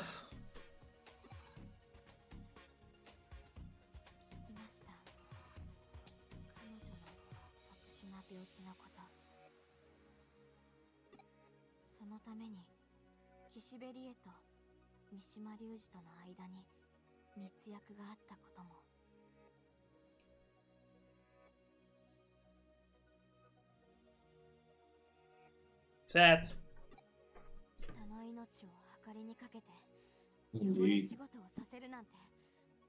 Sad. Indeed.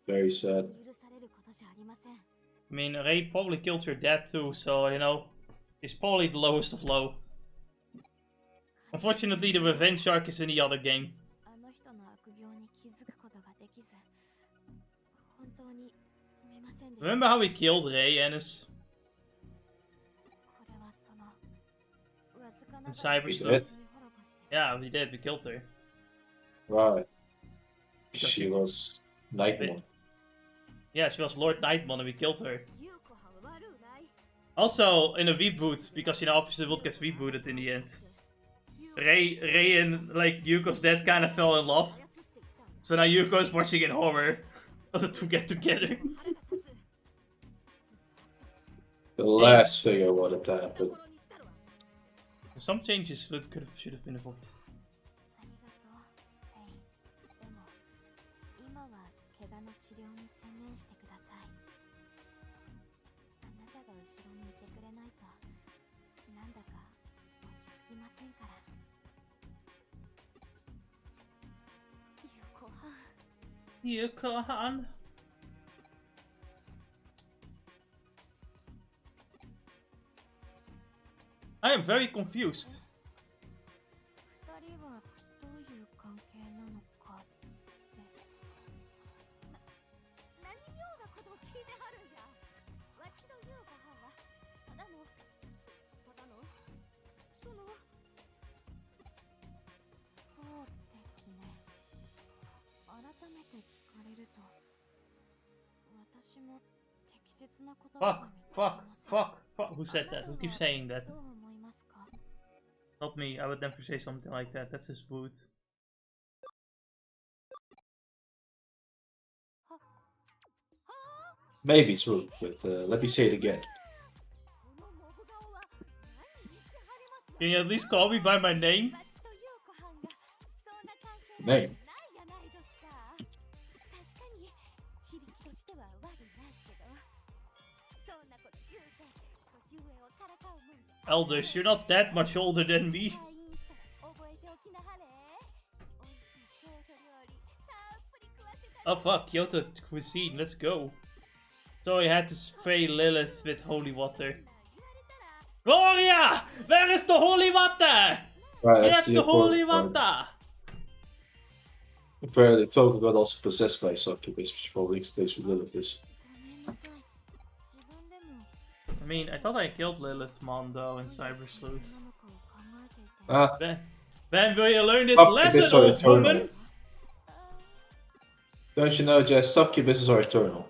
Very sad. I mean, Ray probably killed her dad too, so, you know, he's probably the lowest of low. Unfortunately, the revenge arc is in the other game. Remember how we killed Ray, Ennis? In Cyber Sleuth. Yeah, we did. We killed her. Right. She was Nightmon. Yeah, she was Lord Nightmon and we killed her. Also, in a reboot, because, you know, obviously the world gets rebooted in the end. Ray and, like, Yuko's dad kind of fell in love. So now Yuko is watching in horror. As the two get together. The last figure wanted to happen. Some changes should have been avoided. Yuko-han. I am very confused. Fuck. Who said that? Who keeps saying that? Not me, I would never say something like that. That's just rude. Maybe it's rude, but let me say it again. Can you at least call me by my name? Name? Elders, you're not that much older than me. Oh fuck, Kyoto cuisine, let's go. So I had to spray Lilith with holy water. Gloria! Where is the holy water? Right, Yes, the holy water! Apparently, Toga got also possessed by a succubus, which probably explains who Lilith is. I mean, I thought I killed Lilithmon though in Cyber Sleuth. Ah, Ben, will you learn this Succubus lesson, are old eternal. woman? don't you know, Jess? Succubuses are eternal.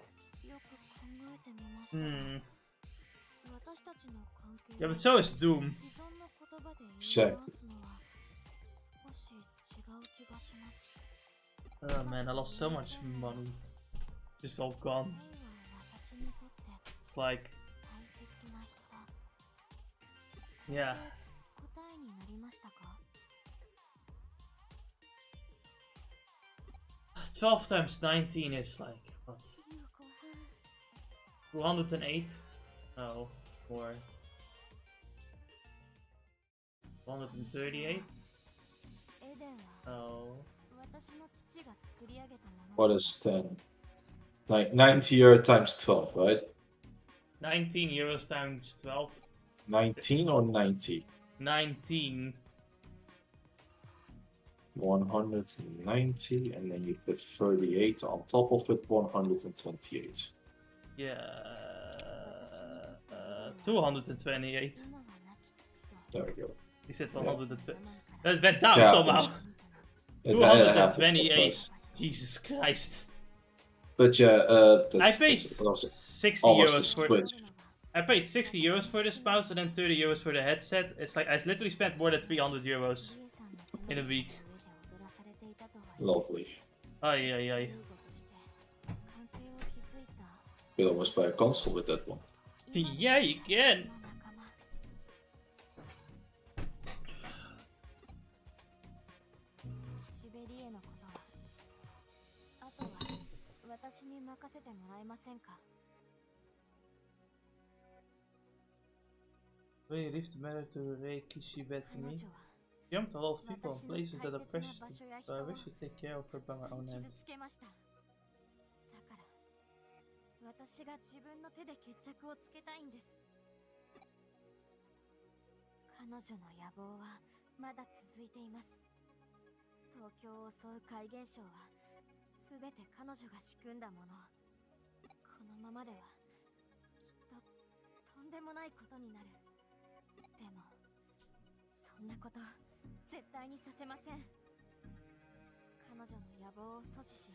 Hmm. Yeah, but so is Doom. Exactly. Oh man, I lost so much money. Just all gone. It's like, yeah. 12 times 19 is like, what? 208? No, it's more. 138? No. What is 10? Like 90 euro times 12, right? 19 euros times 12. 19 or 90? 19. 190, and then you put 38 on top of it, 128. Yeah. 228. There we go. You said 120. That went down Yeah, somehow. it happens 228. sometimes. Jesus Christ. But yeah, I that's paid also 60 almost a euros for. switch. I paid 60 euros for this mouse and then 30 euros for the headset. It's like I literally spent more than 300 euros in a week. Lovely. Ay ay ay. You could almost buy a console with that one. Yeah, you can. Will you leave the matter to Reikishi bet to me? Jumped a lot of people and places that are precious to, so I wish to take care of her by my own hand. 私が自分の手で決着をつけたいんです。彼女の野望はまだ続いています。東京を襲う怪現象はすべて彼女が仕組んだもの。このままではきっととんでもないことになる。でもそんなこと絶対にさせません。彼女の野望を阻止し、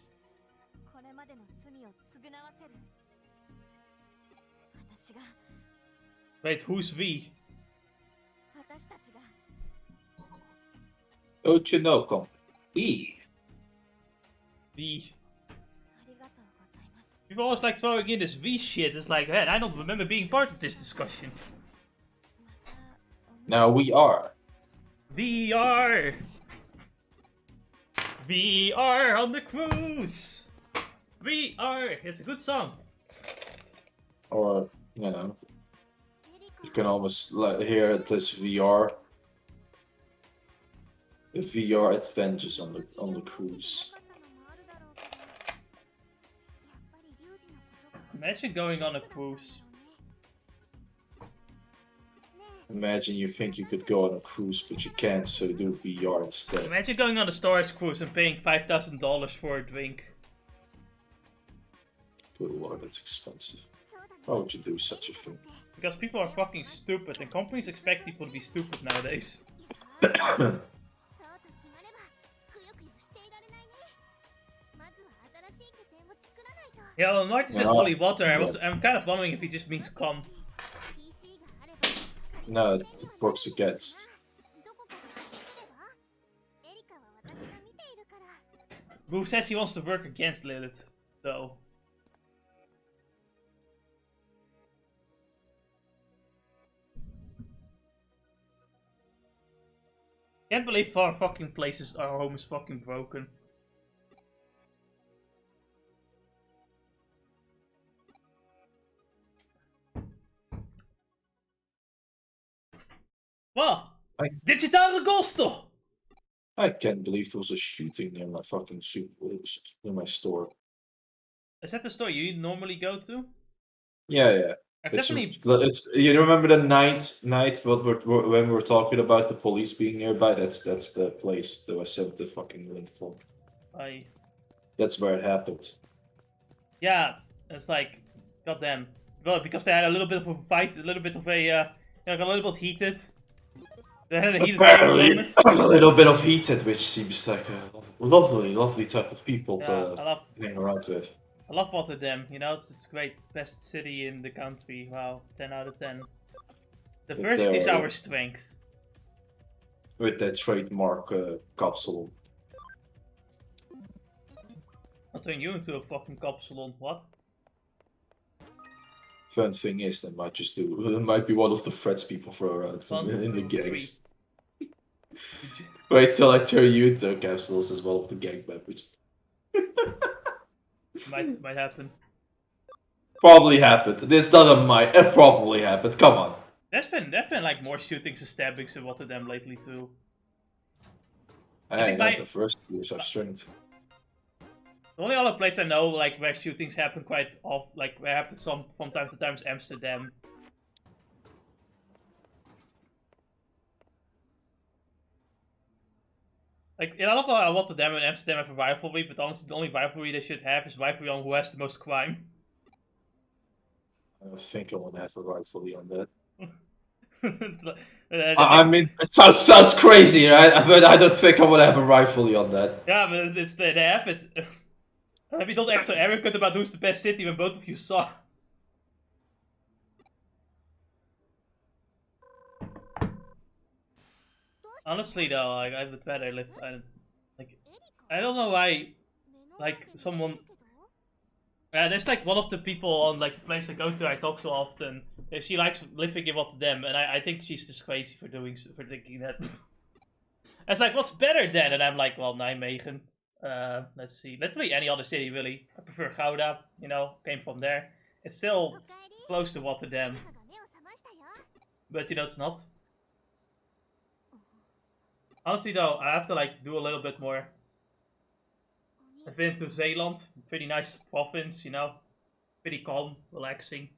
これまでの罪を償わせる。私が Wait, who's V? 私たちが Don't you know, come E. V. ありがとうございます。 People always like throwing in this V shit. It's like, man, I don't remember being part of this discussion. Now we are. VR! VR on the cruise! VR! It's a good song. Or, you know, you can almost hear it as VR. The VR adventures on the cruise. Imagine going on a cruise. Imagine you think you could go on a cruise, but you can't, so you do VR instead. Imagine going on a Star Wars cruise and paying $5,000 for a drink. Good lord, that's expensive. Why would you do such a thing? Because people are fucking stupid and companies expect people to be stupid nowadays. Yeah, well, Marty said holy water. I'm kind of wondering if he just means come. No, it works against. Who says he wants to work against Lilith, though? Can't believe our fucking places, our home is fucking broken. What? Digitale agosto! I can't believe there was a shooting near my fucking near my store. Is that the store you normally go to? Yeah. I've It's definitely. you remember the night when we were talking about the police being nearby? That's the place that I sent the fucking link from. That's where it happened. Yeah, it's like, goddamn. Well, because they had a little bit of a fight, a little bit of a, got a little bit heated. They had a heated Apparently, moment. a little bit of heated, which seems like a lovely type of people Yeah, to hang around with. I love Rotterdam, you know, it's great. Best city in the country. Wow, 10 out of 10. The But first is they're- our strength. With their trademark capsule. I'll turn you into a fucking capsulon, what? Fun thing is, that might be one of the threats people throw around One, in the two, gangs. Wait till I turn you into capsules as one of the gang members. Might happen. Probably happened. This not a might. It probably happened. Come on. There's been like more shootings and stabbings in Rotterdam lately too. I think got my- the first use of strength. The only other place I know like where shootings happen quite often, like where happen from time to time, is Amsterdam. Like, I love how Rotterdam and Amsterdam have a rivalry, but honestly, the only rivalry they should have is rivalry on who has the most crime. I don't think I want to have a rightfully on that. It's like, I mean, it sounds crazy, right? But I don't think I want to have a rightfully on that. yeah, but they have it. Have you told extra arrogant about who's the best city when both of you saw? Honestly, though, like, I would rather live. I don't know why. Like, someone. There's like one of the people on like the place I go to, I talk to often. She likes living in Rotterdam, and I think she's just crazy for thinking that. It's like, what's better then? And I'm like, well, Nijmegen. Let's see. Literally any other city, really. I prefer Gouda. You know, came from there. It's still close to Rotterdam, but you know, it's not. Honestly, though, I have to like do a little bit more. I've been to Zeeland, pretty nice province, you know, pretty calm, relaxing.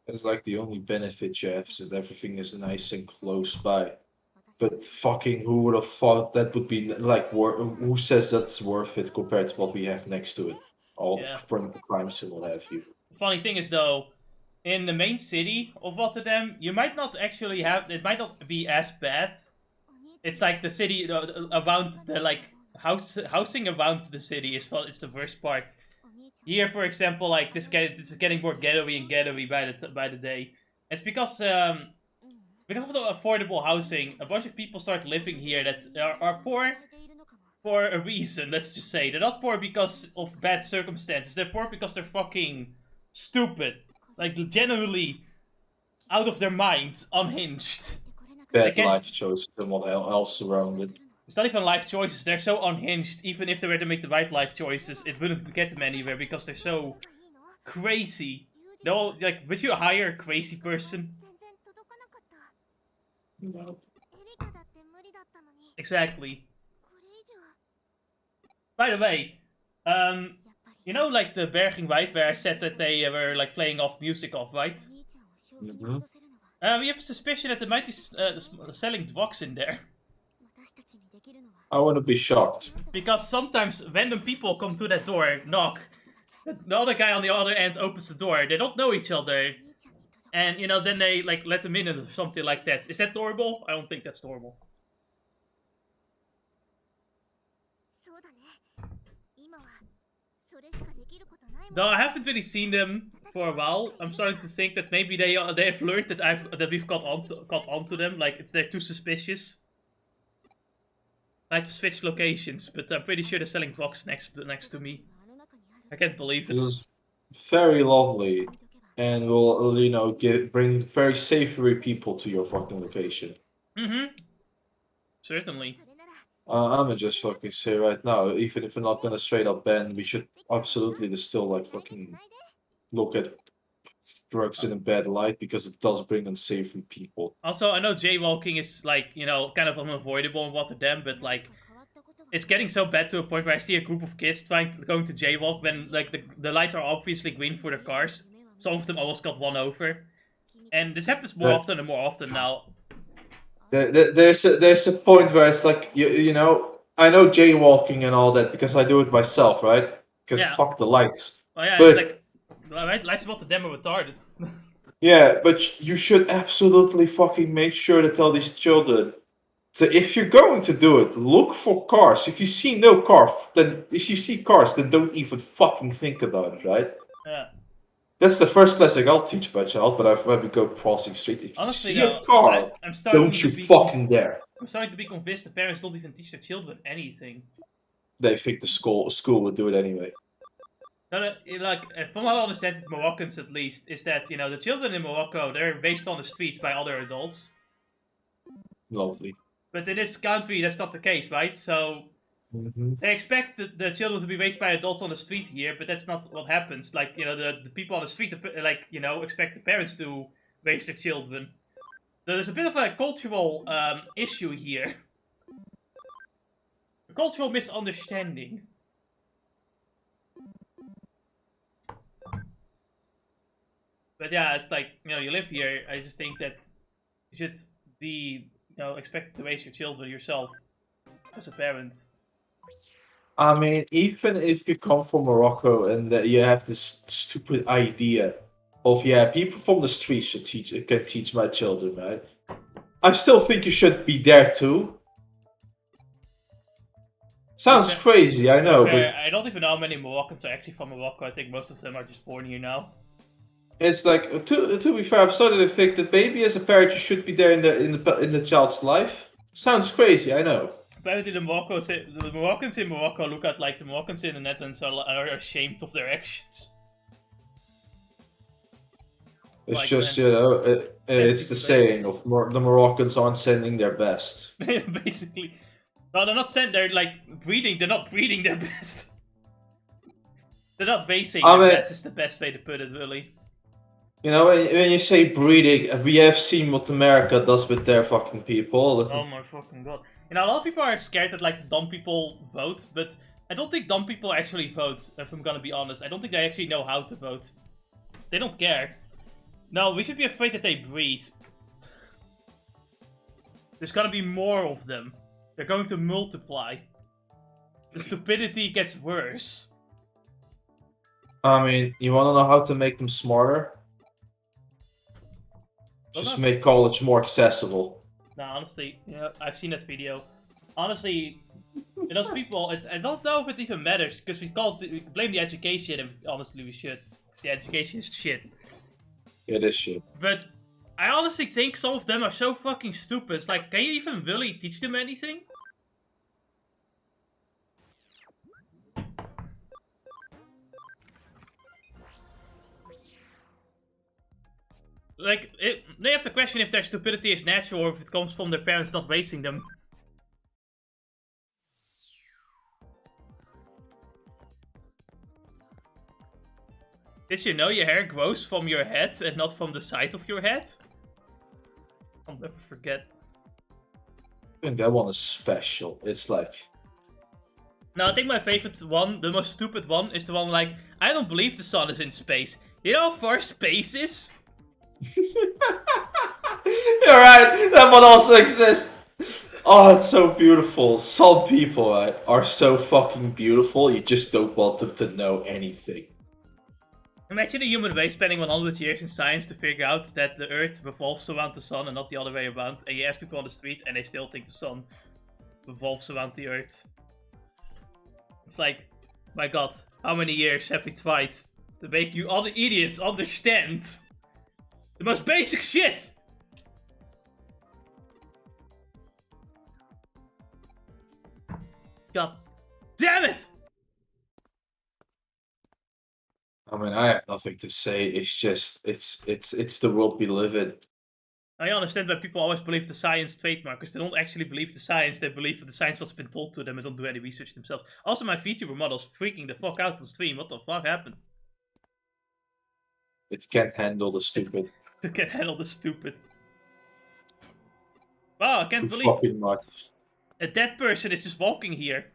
It's like the only benefit you have is that everything is nice and close by. But fucking, who would have thought that would be like? Who says that's worth it compared to what we have next to it? All Yeah. the crimes and what have you. The funny thing is, though, in the main city of Rotterdam, you might not actually have. It might not be as bad. It's like the city around the like housing around the city is it's the worst part. Here, for example, like it's getting more ghetto-y and ghetto-y by the day. It's because of the affordable housing, a bunch of people start living here that are poor for a reason. Let's just say they're not poor because of bad circumstances. They're poor because they're fucking stupid, like genuinely out of their mind, unhinged. Bad life choices and what else around it. It's not even life choices, they're so unhinged. Even if they were to make the right life choices, it wouldn't get them anywhere because they're so crazy. No, like, would you hire a crazy person? No. Exactly. By the way, you know, like the BurningGreymon where I said that they were like playing off music off, right? Mm-hmm. We have a suspicion that there might be selling drugs in there. I want to be shocked. Because sometimes random people come to that door, knock. The other guy on the other end opens the door. They don't know each other. And, you know, then they, like, let them in or something like that. Is that normal? I don't think that's normal. Though I haven't really seen them for a while, I'm starting to think that maybe they have learned that we've caught onto them. Like, they're too suspicious. Might switch locations, but I'm pretty sure they're selling drugs next to me. I can't believe it. This is very lovely, and will, you know, bring very savory people to your fucking location. Mm-hmm. Certainly. I'm gonna just fucking say right now, even if we're not gonna straight up ban, we should absolutely just still like fucking look at drugs in a bad light because it does bring unsavory people. Also, I know jaywalking is like, you know, kind of unavoidable in Rotterdam, but like, it's getting so bad to a point where I see a group of kids going to jaywalk when like the lights are obviously green for their cars. Some of them almost got run over, and this happens more often and more often now. There's a point where it's like you know, I know jaywalking and all that because I do it myself, right? Because Yeah. fuck the lights. Oh yeah, But it's like Let's what the demo retarded. Yeah, but you should absolutely fucking make sure to tell these children. So if you're going to do it, look for cars. If you see no car, then if you see cars, then don't even fucking think about it, right? Yeah. That's the first lesson I'll teach my child when we go crossing street. If Honestly, you see though, a car, I'm starting don't to you be fucking dare. I'm starting to be convinced the parents don't even teach their children anything. They think the school would do it anyway. No, like, from what I understand, with Moroccans at least, is that, you know, the children in Morocco, they're raised on the streets by other adults. Lovely. But in this country, that's not the case, right? So, they expect the children to be raised by adults on the street here, but that's not what happens. Like, you know, the people on the street, like, you know, expect the parents to raise their children. So there's a bit of a cultural issue here. A cultural misunderstanding. But yeah, it's like, you know, you live here, I just think that you should be, you know, expected to raise your children yourself as a parent. I mean, even if you come from Morocco and you have this stupid idea of, yeah, people from the streets can teach my children, right? I still think you should be there too. Sounds crazy, I know, but I don't even know how many Moroccans are actually from Morocco. I think most of them are just born here now. it's like, to be fair, I'm starting to think that maybe as a parent you should be there in the child's life. Sounds crazy, I know. Apparently the Moroccans in Morocco look at like the Moroccans in the Netherlands are ashamed of their actions. It's Like, just, man, you know, it's the saying of the Moroccans aren't sending their best. basically. No, they're not sent, they're like breeding, they're not breeding their best. They're not basing their best is the best way to put it, really. You know, when you say breeding, we have seen what America does with their fucking people. Oh my fucking god. You know, a lot of people are scared that, like, dumb people vote, but I don't think dumb people actually vote, if I'm gonna be honest. I don't think they actually know how to vote. They don't care. No, we should be afraid that they breed. There's gonna be more of them. They're going to multiply. The stupidity gets worse. I mean, you wanna know how to make them smarter? Just make college more accessible. Nah, honestly, yeah, I've seen that video. Honestly, those people, I don't know if it even matters, because we blame the education, and honestly we should. Because the education is shit. It is shit. But I honestly think some of them are so fucking stupid. It's like, can you even really teach them anything? Like, they have to question if their stupidity is natural or if it comes from their parents not raising them. Did you know your hair grows from your head and not from the side of your head? I'll never forget. I think that one is special. It's like... No, I think my favorite one, the most stupid one, is the one like, I don't believe the sun is in space. You know how far space is? You're right, that one also exists. Oh, it's so beautiful. Some people, right, are so fucking beautiful, you just don't want them to know anything. Imagine a human race spending 100 years in science to figure out that the Earth revolves around the sun and not the other way around. And you ask people on the street and they still think the sun revolves around the Earth. It's like, my god, how many years have we tried to make you other idiots understand the most basic shit? God damn it! I mean, I have nothing to say. It's just, it's the world we live in. I understand why people always believe the science trademark, because they don't actually believe the science, they believe the science what's been told to them and don't do any research themselves. Also, my Vtuber model's freaking the fuck out on stream. What the fuck happened? It can't handle the stupid. It can handle the stupid. Wow, I can't Too believe fucking much. a dead person is just walking here.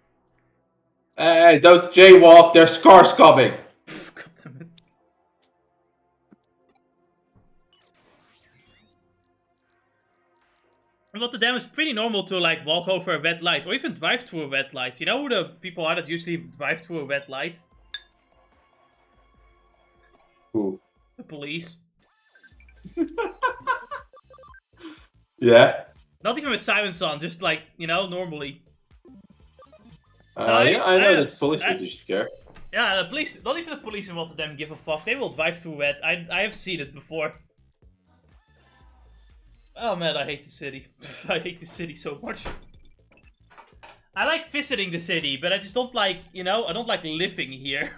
Hey, don't jaywalk, there's cars coming! God damn it. And what the damn is pretty normal to like walk over a red light or even drive through a red light. You know who the people are that usually drive through a red light? Who? The police. Yeah. Not even with sirens on, just like, you know, normally. Yeah, I know that police I- should care. Yeah, the police, not even the police in Rotterdam give a fuck. They will drive through red. I have seen it before. Oh man, I hate the city. I hate the city so much. I like visiting the city, but I just don't like, you know, I don't like living here.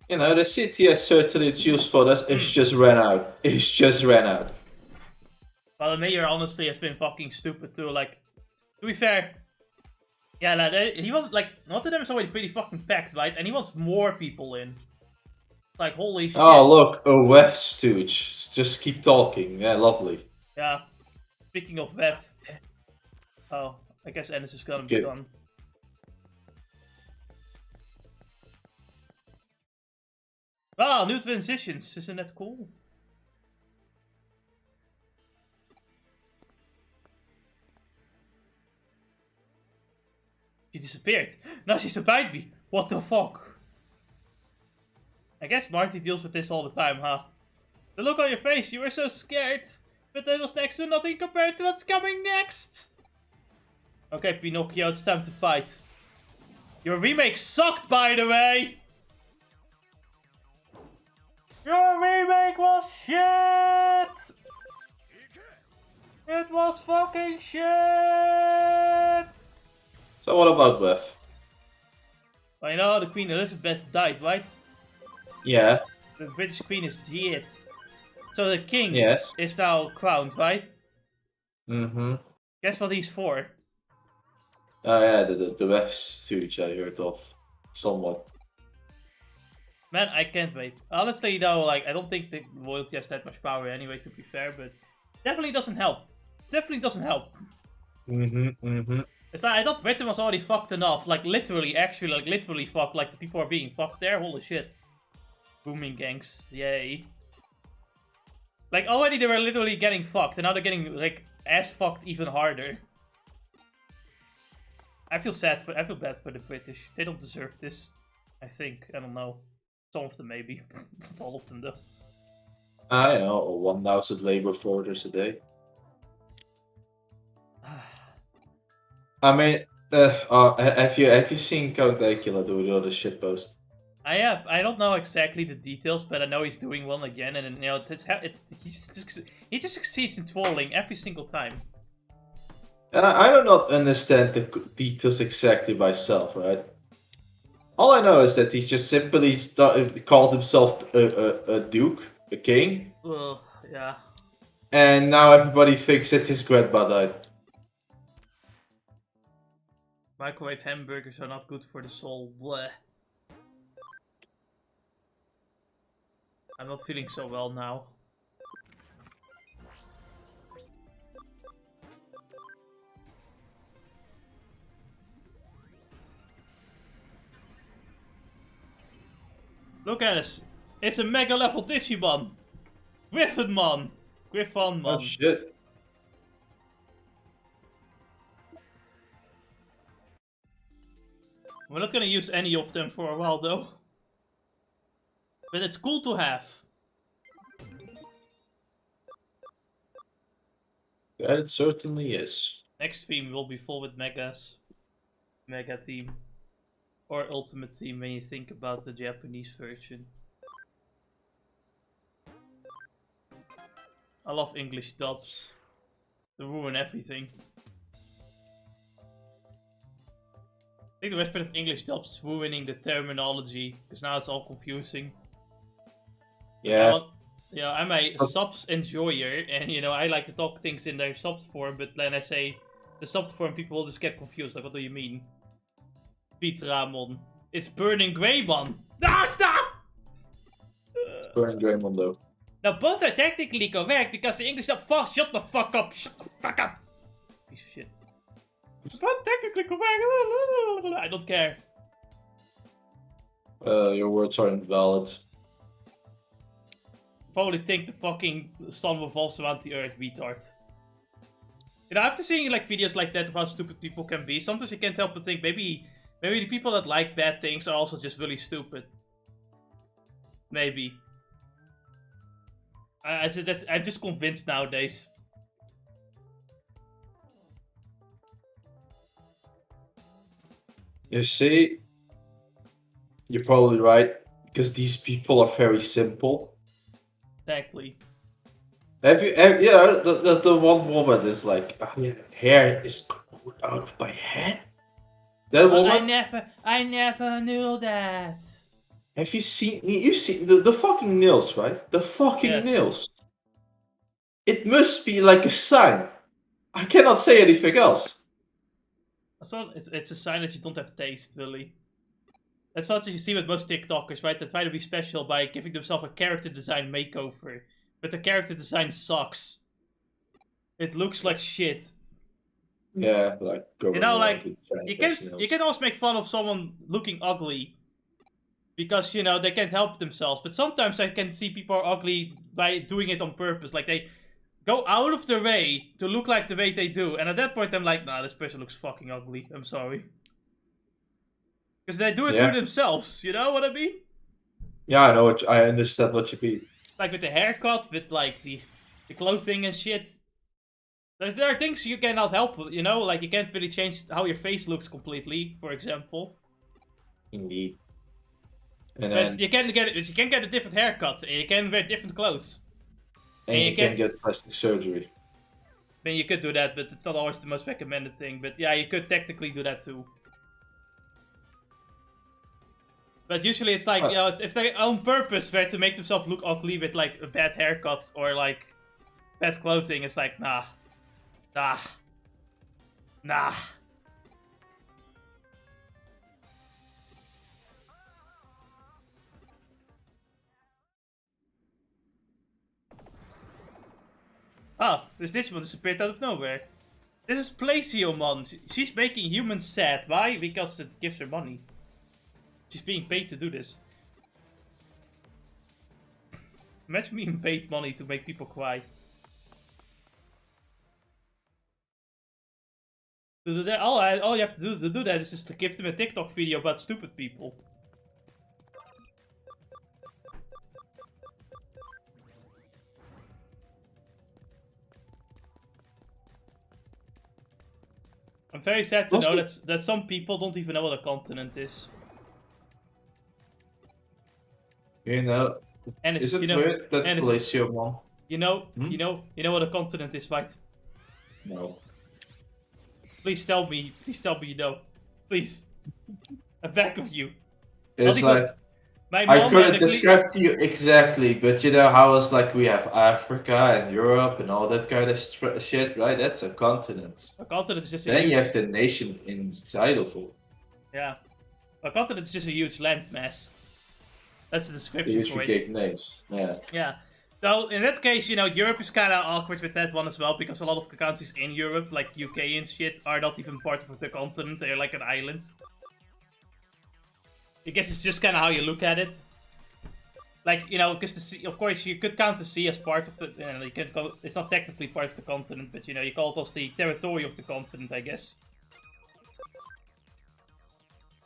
You know, the city has certainly its usefulness. It's just ran out. It's just ran out. Well, the mayor honestly has been fucking stupid too. Like, to be fair, yeah, like, he wants, like, Rotterdam is already pretty fucking packed, right? And he wants more people in. Like, holy shit. Oh, look, a Wef stooge. Just keep talking. Yeah, lovely. Yeah. Speaking of Vev. Oh, I guess Ennis is gonna be Okay. gone. Ah, new transitions. Isn't that cool? She disappeared. Now she's behind me. What the fuck? I guess Marty deals with this all the time, huh? The look on your face, you were so scared. But that was next to nothing compared to what's coming next. Okay, Pinocchio, it's time to fight. Your remake sucked, by the way! Your remake was shit! It was fucking shit! So what about Wef? I know the Queen Elizabeth died, right? Yeah. The British Queen is dead. So the King Yes. is now crowned, right? Mm-hmm. Guess what he's for? Oh yeah, the Wef stooge I heard of. Somewhat. Man, I can't wait. Honestly, though, like, I don't think the royalty has that much power anyway, to be fair, but definitely doesn't help. Definitely doesn't help. Mm-hmm. It's like, I thought Britain was already fucked enough. Like, literally, actually, like, literally fucked. Like, the people are being fucked there. Holy shit. Booming gangs. Yay. Like, already they were literally getting fucked, and now they're getting, like, ass fucked even harder. I feel bad for the British. They don't deserve this. I think. I don't know. Some of them maybe. Not all of them though. I know, 1,000 labor voters a day. I mean, have you seen Count Acula do the other shitpost? I have. I don't know exactly the details, but I know he's doing one again, and you know, he just succeeds in trolling every single time. I do not understand the details exactly myself, right? All I know is that he's just simply called himself a duke, a king, Well, yeah. and now everybody thinks that his grandma died. Microwave hamburgers are not good for the soul. Bleh. I'm not feeling so well now. Look at us. It's a mega level Digimon. Griffinmon. Griffonmon. Oh shit. We're not gonna use any of them for a while though. But it's cool to have. That it certainly is. Next theme will be full with megas. Mega team. Or ultimate team when you think about the Japanese version. I love English dubs. They ruin everything. I think the best part of English dubs is ruining the terminology, because now it's all confusing. Yeah. Yeah, I'm a subs enjoyer, and you know, I like to talk things in their subs form, but then I say the subs form, people will just get confused, like, what do you mean? Vtuber. It's BurningGreymon! No, stop! It's BurningGreymon though. Now, both are technically correct, because the English dub, fuck, shut the fuck up, shut the fuck up! Piece of shit. Both technically correct, I don't care. Your words are invalid. Probably think the fucking sun revolves around the earth, retard. You know, after seeing like videos like that of how stupid people can be, sometimes you can't help but think maybe the people that like bad things are also just really stupid. Maybe. I'm just convinced nowadays. You see, you're probably right, because these people are very simple. Exactly. Yeah, the one woman is like, oh, yeah, hair is growing out of my head. That But woman. I never knew that. Have you seen? You see the fucking nails, right? The fucking Yes. nails. It must be like a sign. I cannot say anything else. So it's a sign that you don't have taste, really. That's what you see with most TikTokers, right? They try to be special by giving themselves a character design makeover. But the character design sucks. It looks like shit. Yeah, like going You know, around like, with giant you nails. can always make fun of someone looking ugly. Because, you know, they can't help themselves. But sometimes I can see people are ugly by doing it on purpose. Like, they go out of their way to look like the way they do. And at that point, I'm like, nah, this person looks fucking ugly. I'm sorry. Because they do it to themselves. You know what I mean? Yeah, I know. I understand what you mean. Like with the haircut, with like the clothing and shit. There are things you cannot help, you know? Like, you can't really change how your face looks completely, for example. Indeed. And But then you can get a different haircut, and you can wear different clothes. and you can get plastic surgery. I mean, you could do that, but it's not always the most recommended thing. But yeah, you could technically do that too. But usually it's like, you know, if they on purpose were to make themselves look ugly with like a bad haircut or like bad clothing, it's like, nah. Nah. Nah. Ah, this Digimon disappeared out of nowhere. This is Placiomon. She's making humans sad. Why? Because it gives her money. She's being paid to do this. Imagine being paid money to make people cry. To do that, all you have to do to do that is just to give them a TikTok video about stupid people. I'm very sad to know that some people don't even know what a continent is. You know, And is it weird that Placiomon? You know what a continent is, right? No. Please tell me you know. Please. I beg of you. It's like, my mom I couldn't describe to you exactly, but you know how it's like we have Africa and Europe and all that kind of shit, right? That's a continent. A continent is just then you have the nation inside of it. Yeah. A continent is just a huge landmass. That's the description They for it. gave names, yeah. Yeah. So, in that case, you know, Europe is kind of awkward with that one as well, because a lot of the countries in Europe, like UK and shit, are not even part of the continent, they're like an island. I guess it's just kind of how you look at it. Like, you know, because the sea, of course, you could count the sea as part of the, you know, you can't go, it's not technically part of the continent, but, you know, you call it also the territory of the continent, I guess.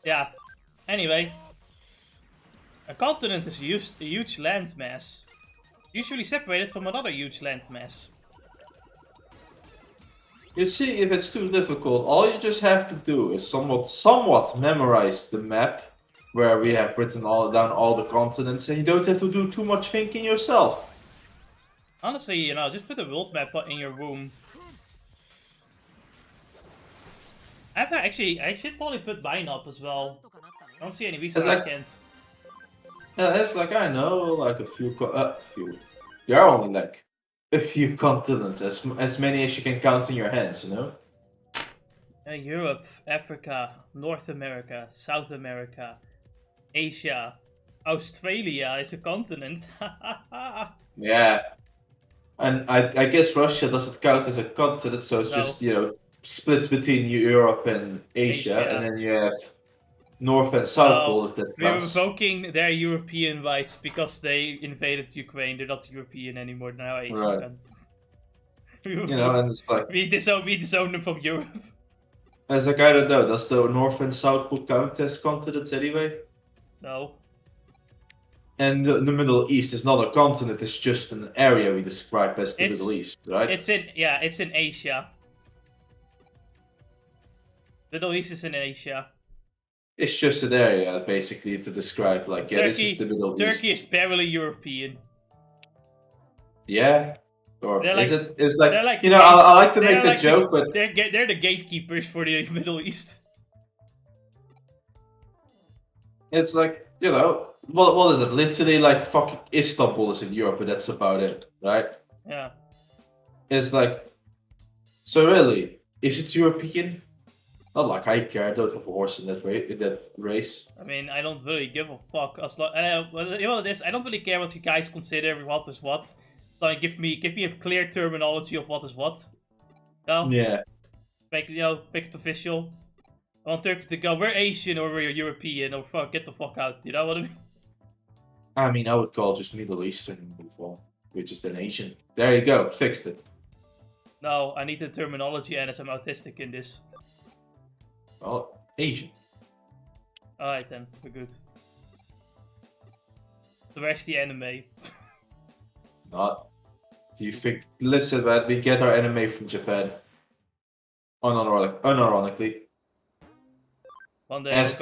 Yeah. Anyway. A continent is a huge landmass. Usually separated from another huge landmass. You see, if it's too difficult, all you just have to do is somewhat memorize the map, where we have written down all the continents, and you don't have to do too much thinking yourself. Honestly, you know, just put a world map in your room. I should probably put mine up as well. I don't see any reason why I can't. Yeah, it's like, I know, like a few. There are only like a few continents, as many as you can count in your hands, you know? Europe, Africa, North America, South America, Asia, Australia is a continent. Yeah. And I guess Russia doesn't count as a continent, so it's just, you know, splits between Europe and Asia. And then you have North and South Pole, if that counts. We're revoking their European rights because they invaded Ukraine. They're not European anymore, now Asian. Right. You know, and it's like... We disown them from Europe. As like, I don't know, does the North and South Pole count as continents anyway? No. And the Middle East is not a continent, it's just an area we describe as the Middle East, right? It's in Asia. Middle East is in Asia. It's just an area, basically, to describe, like, yeah, this is the Middle East. Turkey is barely European. Yeah? Or They're is like- it? It's like, they're like you know, I like to make the like joke, but... they're the gatekeepers for the Middle East. It's like, you know, what is it? Literally, like, fucking Istanbul is in Europe, and that's about it, right? Yeah. It's like, so really, is it European? Not like I care, I don't have a horse in that race. I mean, I don't really give a fuck. As long, well, you know what it is? I don't really care what you guys consider what is what. So give me a clear terminology of what is what. No? Yeah. Make it official. I want Turkey to go, we're Asian or we're European, or fuck, get the fuck out. You know what I mean? I mean, I would call just Middle Eastern and move on, which is an Asian. There you go, fixed it. No, I need the terminology, and I'm autistic in this. Well, Asian. Alright then, we're good. So where's the anime? Not. Do you think? Listen, man, we get our anime from Japan. Unironically. One day, As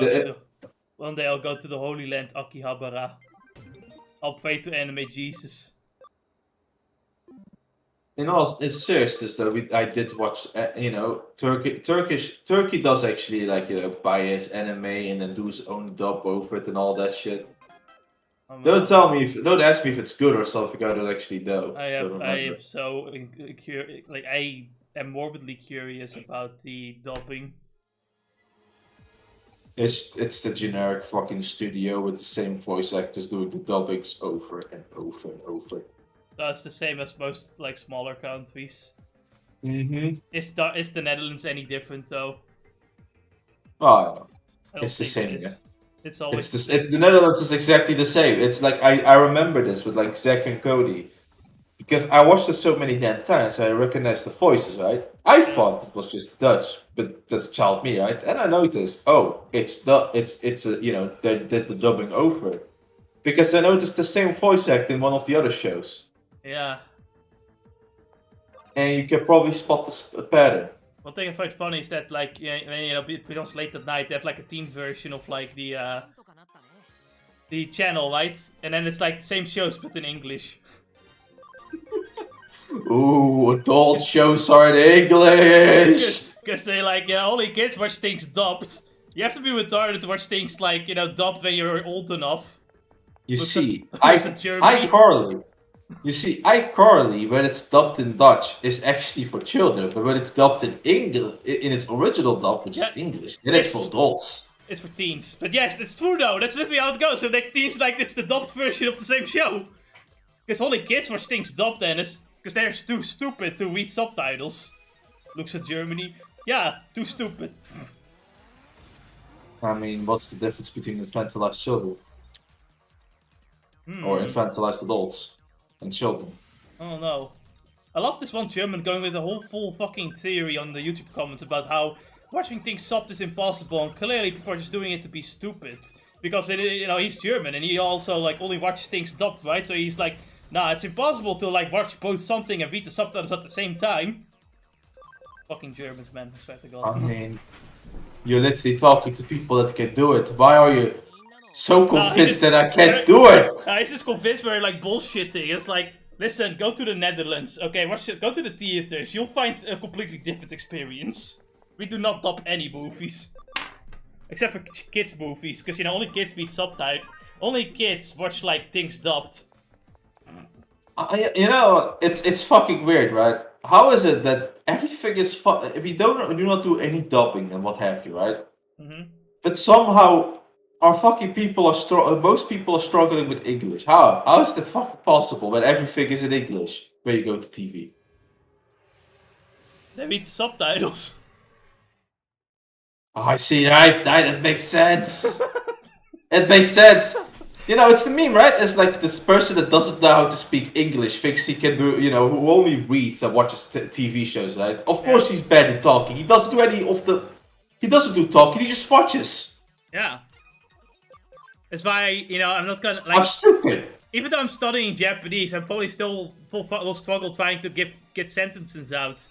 one day I'll go to the Holy Land, Akihabara. I'll pray to anime Jesus. In all seriousness, though, I did watch. You know, Turkey does actually, like, you know, buy his anime and then do his own dub over it and all that shit. Don't ask me if it's good or something. I don't actually know. I am so like I am morbidly curious about the dubbing. It's the generic fucking studio with the same voice actors doing the dubbings over and over and over. That's the same as most like smaller countries. Mm-hmm. Is the Netherlands any different though? Oh, I know. I don't It's the think same, it is. yeah. It's always The Netherlands is exactly the same. It's like I remember this with like Zack and Cody. Because I watched it so many damn times, I recognized the voices, right? I thought it was just Dutch, but that's child me, right? And I noticed, oh, it's you know, they did the dubbing over it. Because I noticed the same voice act in one of the other shows. Yeah. And you can probably spot the pattern. One thing I find funny is that like when you know it becomes late at night, they have like a teen version of like the channel, right? And then it's like the same shows but in English. Ooh, adult shows are in English! Because they like, yeah, only kids watch things dubbed. You have to be retarded to watch things like, you know, dubbed when you're old enough. You Looks see, at Germany. iCarly. You see, iCarly, when it's dubbed in Dutch, is actually for children, but when it's dubbed in English, in its original dub, which is English, then it's for adults. It's for teens. But yes, it's true though. That's literally how it goes. So like teens like it's the dubbed version of the same show. Because only kids watch things dubbed and it's because they're too stupid to read subtitles. Looks at Germany. Yeah, too stupid. I mean, what's the difference between infantilized children? Or infantilized adults and children? Oh no. I love this one German going with a whole full fucking theory on the YouTube comments about how watching things subbed is impossible and clearly people are just doing it to be stupid. Because, you know, he's German and he also like only watches things dubbed, right? So he's like, nah, it's impossible to like watch both something and read the subtitles at the same time. Fucking Germans, man. I swear to God. I mean, you're literally talking to people that can do it. Why are you so convinced that I can't do it? He's just convinced we're like bullshitting. It's like, listen, go to the Netherlands. Okay, go to the theaters. You'll find a completely different experience. We do not dub any movies. Except for kids' movies. Because, you know, only kids read subtitles. Only kids watch like things dubbed. You know, it's fucking weird, right? How is it that everything is if you do not do any dubbing and what have you, right? Mm-hmm. But somehow our fucking people are most people are struggling with English. How is that fucking possible when everything is in English when you go to TV? They read the subtitles. Oh, I see, right? That makes sense. It makes sense. You know, it's the meme, right? It's like this person that doesn't know how to speak English thinks he can do, you know, who only reads and watches TV shows, right? Of course he's bad at talking. He doesn't do any of the... He doesn't do talking, he just watches. Yeah. That's why, you know, I'm not gonna, I'm like, stupid. even though I'm studying Japanese, I'm probably still will struggle trying to get sentences out.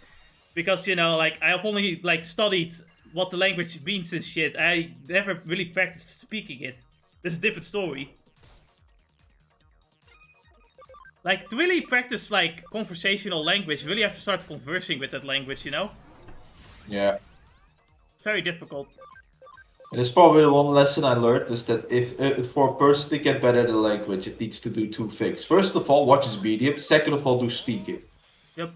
Because, you know, like, I've only, like, studied what the language means and shit. I never really practiced speaking it. This is a different story. Like, to really practice, like, conversational language, you really have to start conversing with that language, you know? Yeah. It's very difficult. And it's probably the one lesson I learned is that if for a person to get better at a language, it needs to do two things. First of all, watch its medium. Second of all, do speaking. Yep.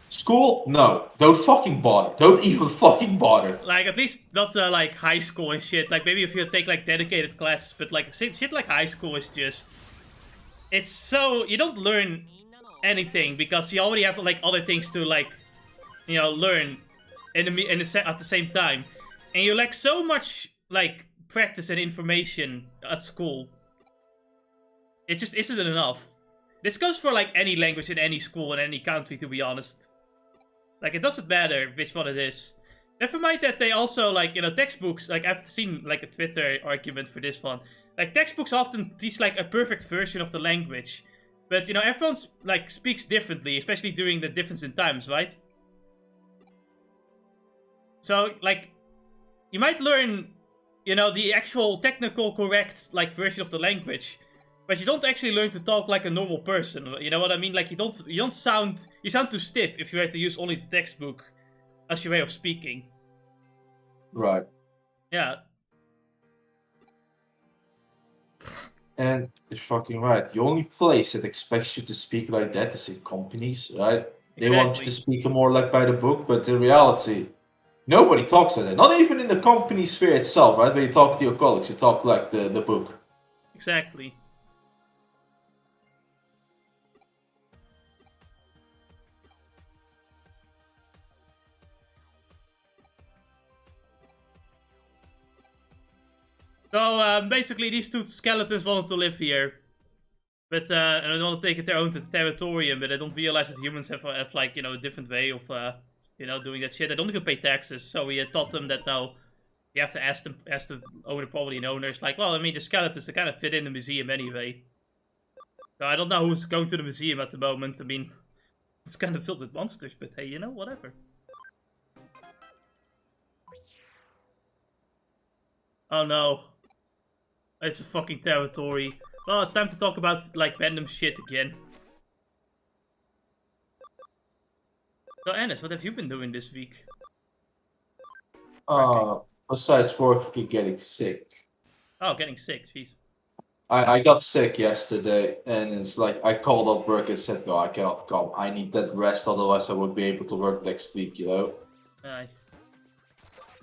School? No. Don't fucking bother. Don't even fucking bother. Like, at least not, like, high school and shit. Like, maybe if you take, like, dedicated classes, but, like, shit like high school is just... It's so... You don't learn anything, because you already have, like, other things to, like, you know, learn at the same time. And you lack so much, like, practice and information at school. It just isn't enough. This goes for, like, any language in any school in any country, to be honest. Like, it doesn't matter which one it is. Never mind that they also, like, you know, textbooks, like, I've seen, like, a Twitter argument for this one. Like, textbooks often teach, like, a perfect version of the language. But, you know, everyone's, like, speaks differently, especially during the difference in times, right? So, like, you might learn, you know, the actual technical correct, like, version of the language. But you don't actually learn to talk like a normal person, you know what I mean? Like, you sound too stiff if you had to use only the textbook as your way of speaking. Right. Yeah. And you're fucking right. The only place that expects you to speak like that is in companies, right? They want you to speak more like by the book, but in reality, nobody talks like that. Not even in the company sphere itself, right? When you talk to your colleagues, you talk like the book. Exactly. So, basically, these two skeletons wanted to live here. But, and they want to take it their own territorium, but they don't realize that humans have like, you know, a different way of, you know, doing that shit. They don't even pay taxes, so we taught them that now you have to ask the owner, property and owners, like, well, I mean, the skeletons, they kind of fit in the museum anyway. So I don't know who's going to the museum at the moment. I mean, it's kind of filled with monsters, but hey, you know, whatever. Oh no. It's a fucking territory. Well, it's time to talk about, like, random shit again. So, Ennis, what have you been doing this week? Besides working and getting sick. Oh, getting sick, jeez. I got sick yesterday, and it's like, I called up work and said, no, I cannot come. I need that rest, otherwise I won't be able to work next week, you know? Aye.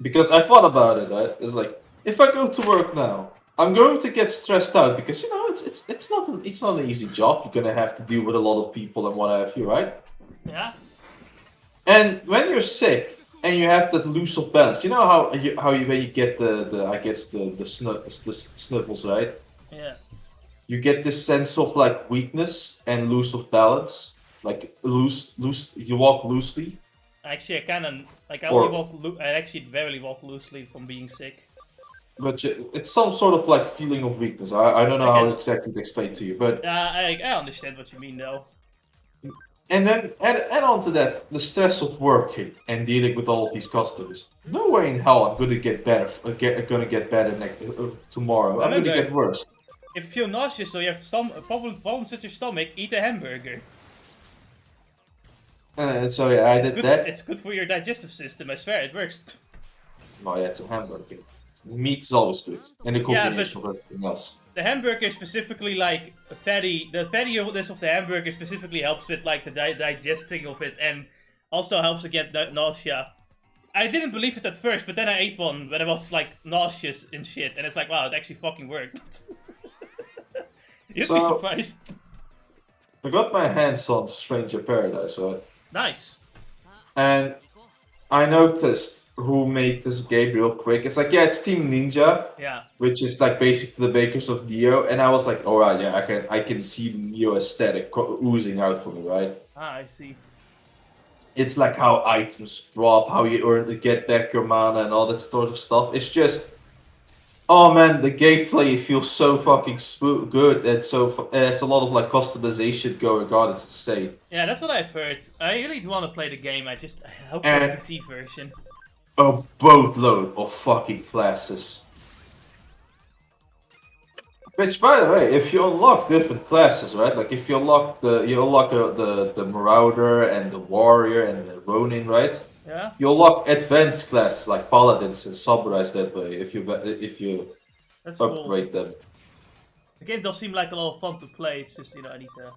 Because I thought about it, right? It's like, if I go to work now, I'm going to get stressed out because, you know, it's not an easy job. You're gonna have to deal with a lot of people and what have you, right? Yeah. And when you're sick and you have that loss of balance, you know how when you get the sniffles, right? Yeah. You get this sense of like weakness and loss of balance, like you walk loosely. Actually, I kind of like I actually barely walk loosely from being sick. But it's some sort of like feeling of weakness. I don't know how exactly to explain to you, but I understand what you mean though. and then add on to that the stress of working and dealing with all of these customers. No way in hell I'm gonna get better. Gonna get better tomorrow. I'm gonna get worse. If you feel nauseous or you have problems with your stomach, eat a hamburger. And so yeah, I did that. It's good for your digestive system. I swear it works. Oh yeah, it's a hamburger. Meat is always good, and a combination of everything else. The hamburger specifically, like the fattiness of the hamburger specifically helps with like the digesting of it, and also helps against nausea. I didn't believe it at first, but then I ate one when I was like nauseous and shit, and it's like, wow, it actually fucking worked. You'd be surprised. I got my hands on Stranger Paradise, right? Nice. And I noticed who made this game real quick. It's like, yeah, it's Team Ninja. Yeah. Which is like basically the makers of Neo, and I was like, alright, yeah, I can see the Neo aesthetic oozing out from it, right? Ah, I see. It's like how items drop, how you get back your mana and all that sort of stuff. It's just Oh man, the gameplay feels so fucking good, and there's a lot of like customization going on. It's insane. Yeah, that's what I've heard. I really do want to play the game. I hope for And a PC version. a boatload of fucking classes. Which, by the way, if you unlock different classes, right? Like if you unlock the Marauder and the Warrior and the Ronin, right? Yeah. You unlock advanced classes like Paladins and Samurais that way if you That's cool. upgrade them. The game does seem like a lot of fun to play. It's just I need to.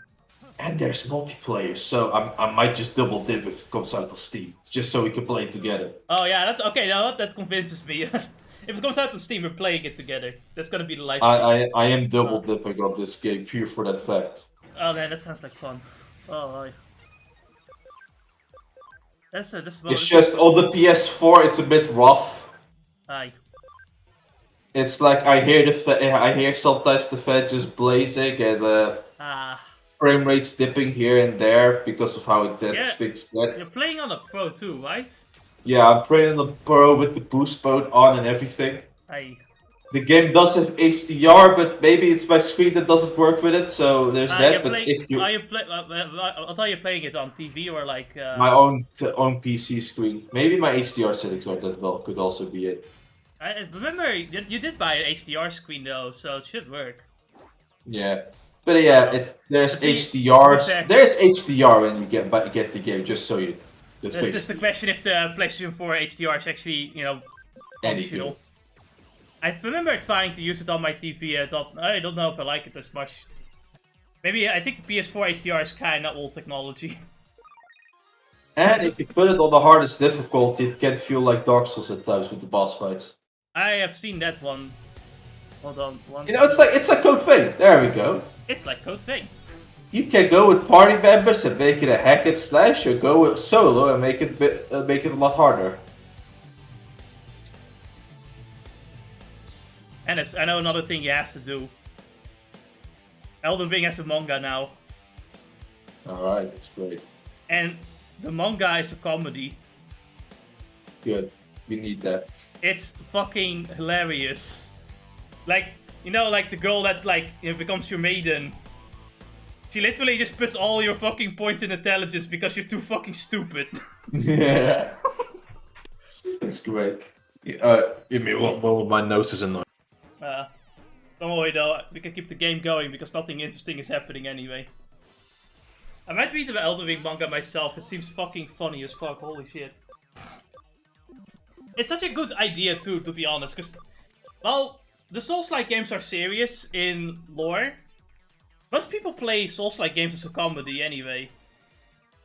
And there's multiplayer, so I might just double dip if it comes out on Steam, just so we can play it together. Oh yeah, that's okay. Now that convinces me. If it comes out on Steam, we're playing it together. That's gonna be the live stream. I am double dipping on this game pure for that fact. Oh man, that sounds like fun. Oh. That's It's just on the PS4, it's a bit rough. Aye. It's like I hear sometimes the fan just blazing and frame rates dipping here and there because of how intense things get. You're playing on a Pro too, right? Yeah, I'm playing on the Pro with the boost mode on and everything. Aye. The game does have HDR, but maybe it's my screen that doesn't work with it, so there's that. But if you... I thought you're playing it on TV or like... My own PC screen. Maybe my HDR settings aren't that well, could also be it. I remember, you did buy an HDR screen though, so it should work. Yeah. But yeah, there's HDR. There's HDR when you get the game, just so you... It's just the question if the PlayStation 4 HDR is actually, functional. I remember trying to use it on my TV. I don't know if I like it as much. Maybe I think the PS4 HDR is kind of old technology. And if you put it on the hardest difficulty, it can feel like Dark Souls at times with the boss fights. I have seen that one. Hold on, one. It's like Code Vein. There we go. It's like Code Vein. You can go with party members and make it a hack and slash, or go with solo and make it a lot harder. And I know another thing you have to do. Elden Ring has a manga now. Alright, that's great. And the manga is a comedy. Good. We need that. It's fucking hilarious. Like, like the girl that becomes your maiden. She literally just puts all your fucking points in intelligence because you're too fucking stupid. Yeah. That's great. Give me one moment, my nose is annoying. Don't worry though, we can keep the game going because nothing interesting is happening anyway. I might read the Elden Ring manga myself, it seems fucking funny as fuck, holy shit. It's such a good idea too, to be honest, because, well, the Souls-like games are serious in lore. Most people play Souls-like games as a comedy anyway.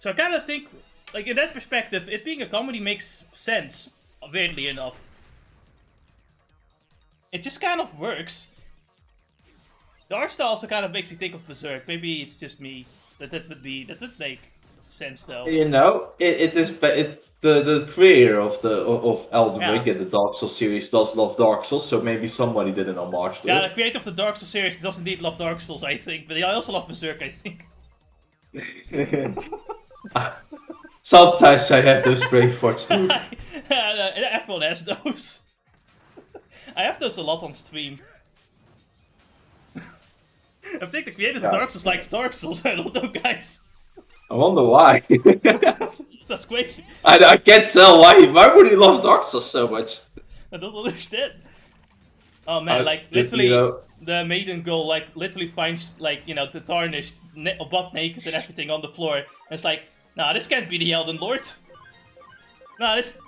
So I kind of think, like in that perspective, it being a comedy makes sense, weirdly enough. It just kind of works. The art style also kind of makes me think of Berserk. Maybe it's just me. That would make sense though. The creator of Elden Ring and the Dark Souls series does love Dark Souls, so maybe somebody did an homage to it. Yeah, the creator of the Dark Souls series does indeed love Dark Souls, I think, but he also loves Berserk, I think. Sometimes I have those brain farts too. Everyone has those. I have those a lot on stream. I think the creator of Dark Souls likes Dark Souls, I don't know, guys. I wonder why. That's crazy. I can't tell why. Why would he love Dark Souls so much? I don't understand. Oh man, literally, the maiden girl, literally finds, the tarnished, butt naked and everything on the floor. And it's like, nah, this can't be the Elden Lord. Nah, he's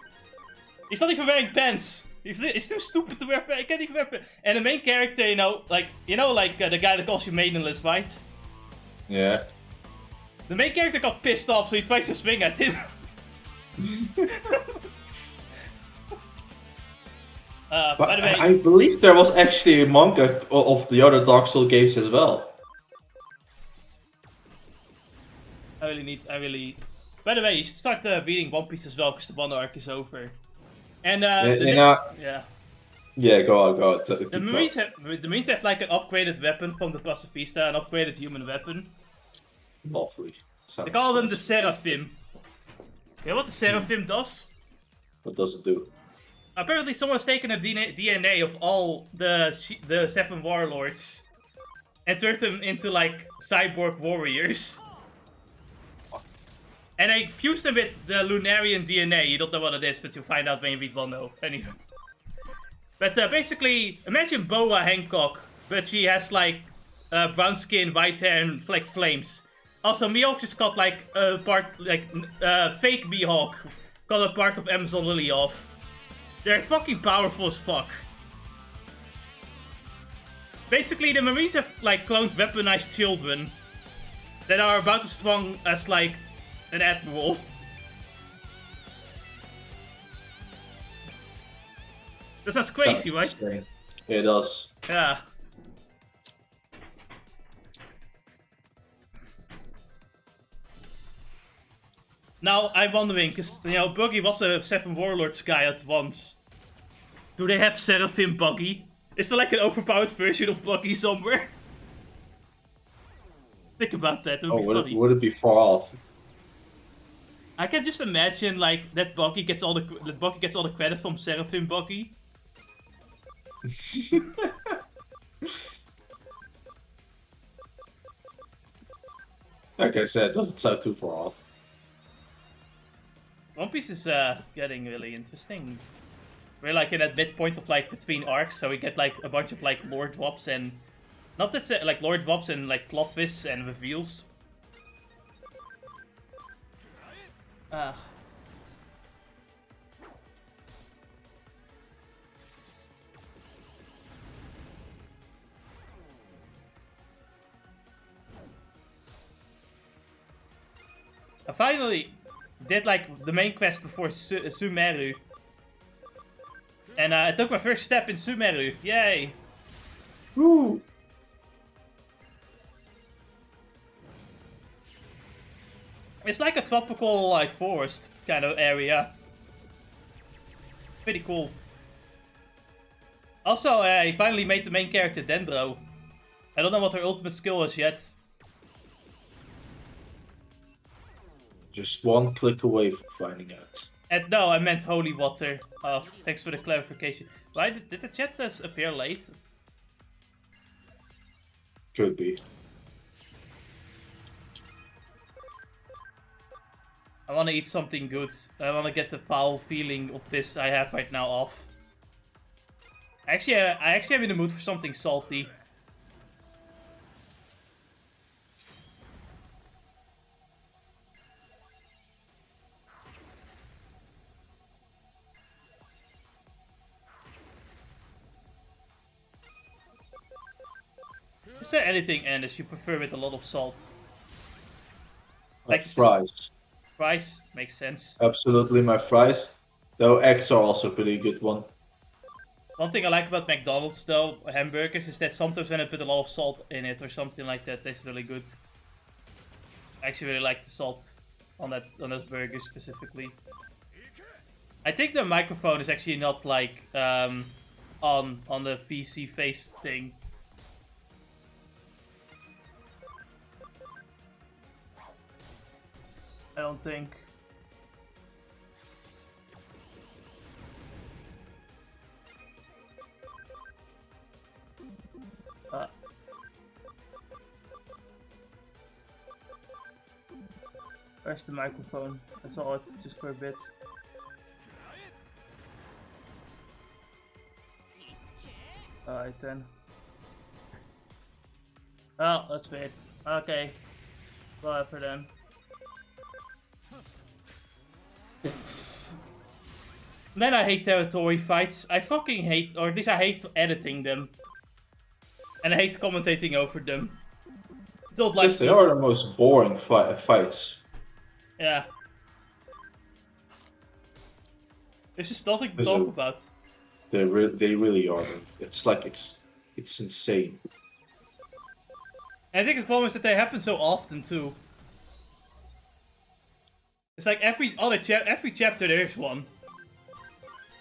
not even wearing pants. He's too stupid to wear pants. He can't even wear pants. And the main character, the guy that calls you maidenless, right? Yeah. The main character got pissed off, so he tries to swing at him. By the way, I believe there was actually a manga of the other Dark Souls games as well. By the way, you should start reading One Piece as well, because the Wano arc is over. And yeah. Yeah, go on. The Marines have like an upgraded weapon from the Pacifista, an upgraded human weapon. Lovely. They call them the Seraphim. You know what the Seraphim does? What does it do? Apparently someone's taken a DNA of all the 7 warlords and turned them into like cyborg warriors. And they fused them with the Lunarian DNA. You don't know what it is, but you'll find out when you read 1.0. Anyway. But basically, imagine Boa Hancock, but she has like brown skin, white hair, and like flames. Also, Mihawk just got like a part, like fake Mihawk, got a part of Amazon Lily off. They're fucking powerful as fuck. Basically, the Marines have like cloned weaponized children that are about as strong as like an admiral. That sounds crazy, right? Insane. It does. Yeah. Now, I'm wondering, because, you know, Buggy was a 7 Warlords guy at once. Do they have Seraphim Buggy? Is there like an overpowered version of Buggy somewhere? Think about that, it would be funny. Would it be far off? I can just imagine, like, that Buggy gets all the credit from Seraphim Buggy. Like I said, it doesn't sound too far off. One Piece is getting really interesting. We're like in that midpoint of like between arcs, so we get like a bunch of like lore drops and not that like lore drops and like plot twists and reveals. I finally did like the main quest before Sumeru. And I took my first step in Sumeru. Yay! Woo! It's like a tropical like forest kind of area. Pretty cool. Also, I finally made the main character Dendro. I don't know what her ultimate skill is yet. Just one click away from finding out. And no, I meant holy water. Oh, thanks for the clarification. Why did the chat just appear late? Could be. I want to eat something good. I want to get the foul feeling of this I have right now off. Actually, I actually am in the mood for something salty. Is there anything, Anders, you prefer with a lot of salt? Like fries. Fries? Makes sense. Absolutely my fries. Though eggs are also a pretty good one. One thing I like about McDonald's, though, hamburgers, is that sometimes when I put a lot of salt in it or something like that, it tastes really good. I actually really like the salt on those burgers specifically. I think the microphone is actually not like on the PC face thing. I don't think. Where's the microphone? I saw it just for a bit. Alright then. Oh, that's weird. Okay. Whatever then. Then I hate territory fights. I fucking hate, or at least I hate editing them. And I hate commentating over them. I don't like yes, they are the most boring fights. Yeah. There's just nothing to talk about. They really are. It's like it's insane. And I think the problem is that they happen so often too. It's like every chapter there's one.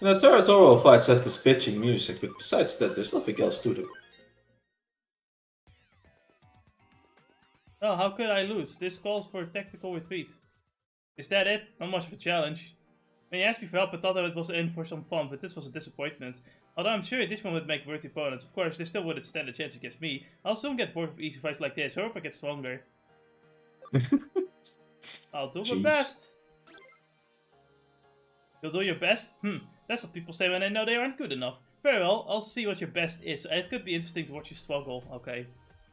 You know, territorial fights have this pitching music, but besides that, there's nothing else to them. Oh, how could I lose? This calls for a tactical retreat. Is that it? Not much of a challenge. When you asked me for help, I thought that it was in for some fun, but this was a disappointment. Although I'm sure Digimon would make worthy opponents. Of course, they still wouldn't stand a chance against me. I'll soon get bored of easy fights like this. I hope I get stronger. I'll do my best. You'll do your best? That's what people say when they know they aren't good enough. Very well, I'll see what your best is. It could be interesting to watch you struggle. Okay.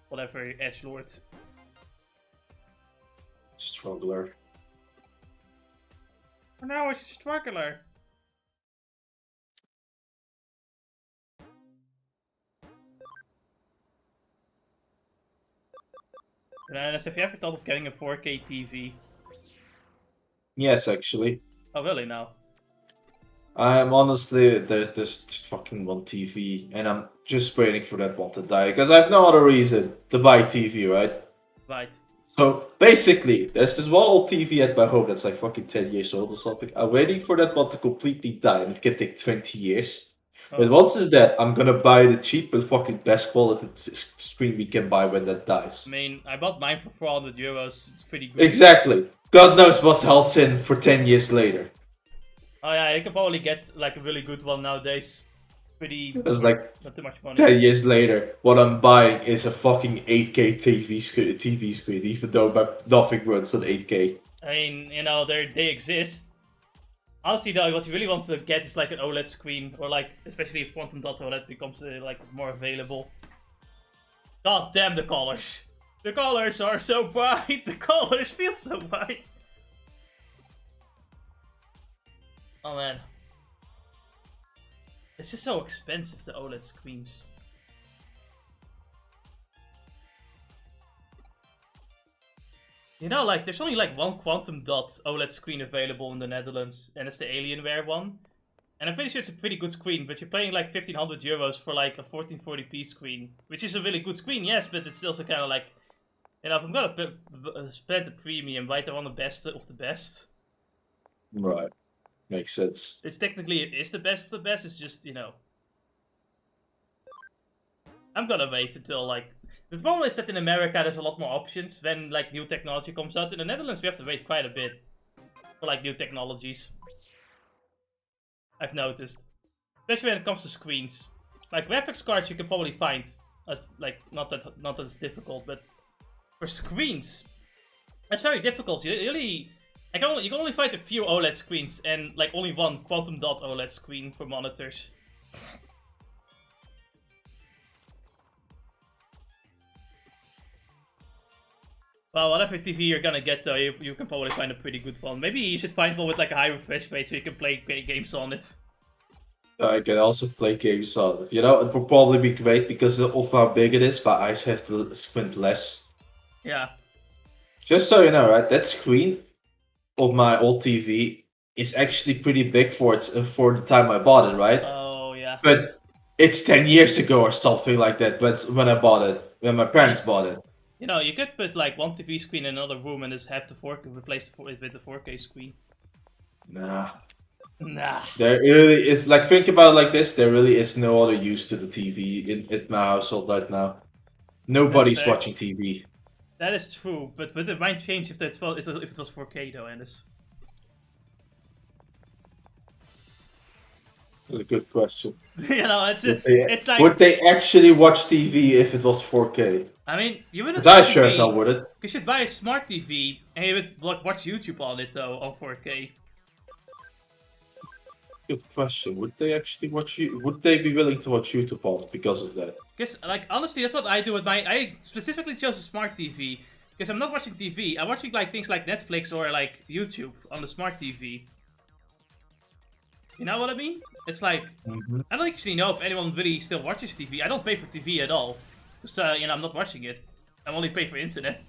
Whatever, edgelord. Struggler. For now, it's a struggler. And have you ever thought of getting a 4K TV? Yes, actually. Oh, really now? I'm honestly, there's this fucking one TV, and I'm just waiting for that one to die, because I have no other reason to buy TV, right? Right. So, basically, there's this one old TV at my home that's like fucking 10 years old or something. I'm waiting for that one to completely die, and it can take 20 years. Oh. But once it's dead, I'm gonna buy the cheap but fucking best quality screen we can buy when that dies. I mean, I bought mine for 400 euros. It's pretty good. Exactly. God knows what else in for 10 years later. Oh yeah, you can probably get like a really good one nowadays. Pretty. It's like not too much money. 10 years later, what I'm buying is a fucking 8K TV screen, even though nothing runs on 8K. I mean, you know, they exist. Honestly though, what you really want to get is like an OLED screen, or like, especially if Quantum Dot OLED becomes like more available. God damn the colors! The colors are so bright! The colors feel so bright! Oh man. It's just so expensive, the OLED screens. You know, like, there's only like one Quantum Dot OLED screen available in the Netherlands, and it's the Alienware one. And I'm pretty sure it's a pretty good screen, but you're paying like 1500 euros for like a 1440p screen. Which is a really good screen, yes, but it's still so kind of like, you know, if I'm gonna spend the premium, right, I want the best of the best. Right. Makes sense. It's technically, it is the best of the best, it's just, you know. I'm gonna wait until like... The problem is that in America there's a lot more options when like new technology comes out. In the Netherlands we have to wait quite a bit for like new technologies. I've noticed. Especially when it comes to screens. Like graphics cards you can probably find as like not as difficult, but for screens it's very difficult. You really you can only find a few OLED screens and like only one Quantum Dot OLED screen for monitors. Well, whatever TV you're gonna get though, you can probably find a pretty good one. Maybe you should find one with like a high refresh rate so you can play games on it. I can also play games on it. You know, it would probably be great because of how big it is, but I have to squint less. Yeah. Just so you know, right, that screen of my old TV is actually pretty big for the time I bought it, right? Oh, yeah. But it's 10 years ago or something like that when I bought it, when my parents bought it. You know, you could put like one TV screen in another room and just have the 4K replaced with the 4K screen. Nah. Nah. There really is, like, think about it like this, there really is no other use to the TV in my household right now. Nobody's watching TV. That is true, but it might change if it was 4K though, Anders. That's a good question. You know, it's like... Would they actually watch TV if it was 4K? I mean, you wouldn't... Because I sure as hell wouldn't. You should buy a smart TV and you would watch YouTube on it though, on 4K. Good question. Would they actually watch you? Would they be willing to watch YouTube on it because of that? Because, like, honestly, that's what I do with my... I specifically chose a smart TV. Because I'm not watching TV. I'm watching, like, things like Netflix or, like, YouTube on the smart TV. You know what I mean? It's like... I don't actually know if anyone really still watches TV. I don't pay for TV at all. Because, you know, I'm not watching it. I'm only paying for internet.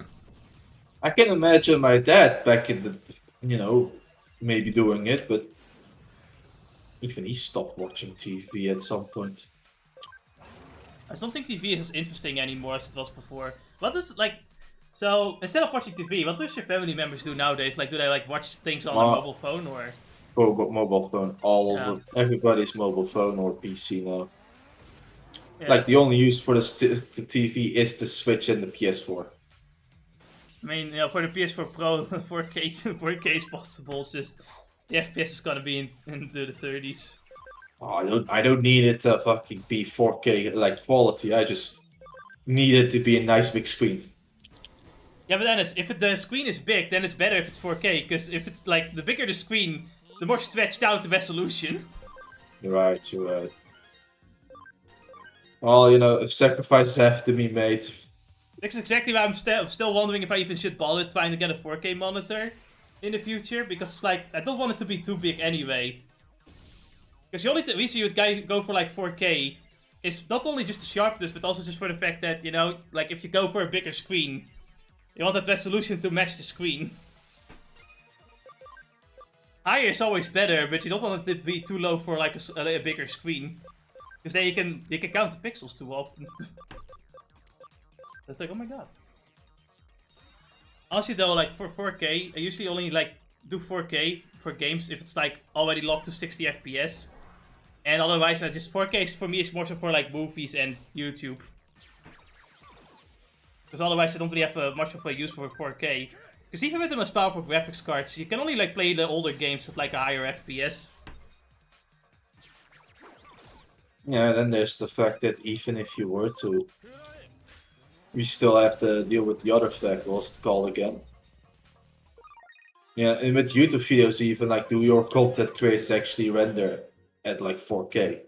I can imagine my dad back in the... You know, maybe doing it, but... Even he stopped watching TV at some point. I don't think TV is as interesting anymore as it was before. What is, like... So, instead of watching TV, what does your family members do nowadays? Like, do they, like, watch things on their mobile phone, or...? Mobile phone, all over. Everybody's mobile phone or PC now. Yeah. Like, the only use for the TV is the Switch and the PS4. I mean, you know, for the PS4 Pro, 4K is possible. It's just The FPS is gonna be into the 30s. Oh, I don't need it to fucking be 4K like quality. I just need it to be a nice big screen. Yeah, but Dennis, if the screen is big, then it's better if it's 4K, because if it's like, the bigger the screen, the more stretched out the resolution. You're right, you're right. Well, you know, if sacrifices have to be made. That's exactly why I'm still wondering if I even should bother trying to get a 4K monitor in the future, because it's like, I don't want it to be too big anyway. Because the only reason you would go for like 4K is not only just the sharpness, but also just for the fact that, you know, like if you go for a bigger screen, you want that resolution to match the screen. Higher is always better, but you don't want it to be too low for like a bigger screen. Because then you can count the pixels too often. That's like, oh my god. Honestly though, like for 4K, I usually only like do 4K for games if it's like already locked to 60 FPS. And otherwise, I just 4K for me is more so for like movies and YouTube. Because otherwise I don't really have much of a use for 4K. Because even with the most powerful graphics cards, you can only like play the older games at like a higher FPS. Yeah, then there's the fact that even if you were to, we still have to deal with the other fact, what's it called again? Yeah, and with YouTube videos even, like, do your content creators actually render at like 4K?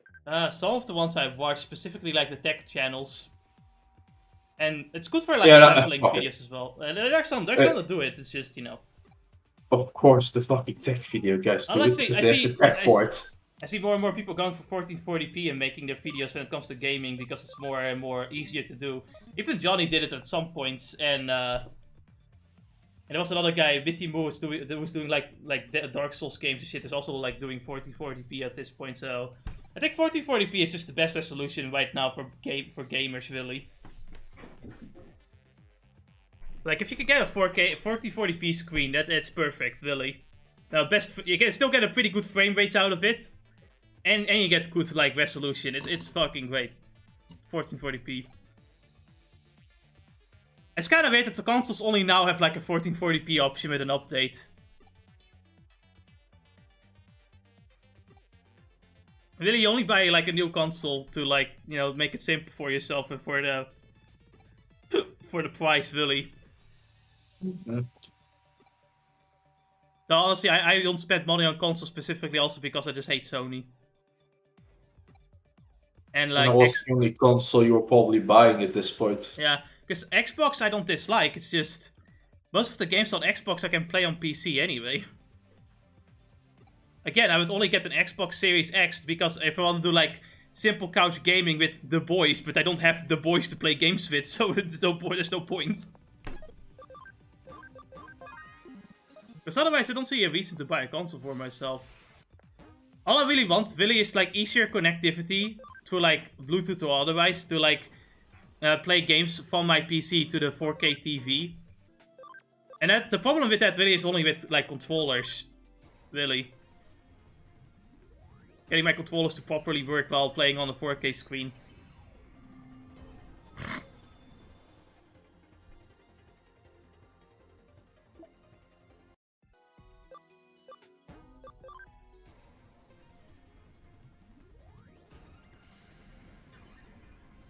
Some of the ones I've watched, specifically like the tech channels. And it's good for like traveling videos as well. There's some that do it, it's just, you know. Of course, the fucking tech video guys do it because they have the tech for it. I see more and more people going for 1440p and making their videos when it comes to gaming because it's more and more easier to do. Even Johnny did it at some points, and there was another guy, Vtuber, that was doing like Dark Souls games and shit. Is also like doing 1440p at this point. So I think 1440p is just the best resolution right now for gamers, really. Like if you can get a 4K 1440p screen, that's perfect, really. Now, you can still get a pretty good frame rates out of it, and you get good like resolution. It's fucking great. 1440p. It's kind of weird that the consoles only now have like a 1440p option with an update. Really, you only buy like a new console to like, you know, make it simple for yourself and for the for the price, really. Mm-hmm. No, honestly, I don't spend money on consoles specifically also because I just hate Sony. And like, that was the only console you were probably buying at this point. Yeah, because Xbox I don't dislike, it's just most of the games on Xbox I can play on PC anyway. Again, I would only get an Xbox Series X because if I want to do like simple couch gaming with the boys, but I don't have the boys to play games with, so there's no point. Because otherwise I don't see a reason to buy a console for myself. All I really want is like easier connectivity to like Bluetooth or otherwise to like play games from my PC to the 4K TV. And the problem with that really is only with like controllers, really. Getting my controllers to properly work while playing on a 4K screen.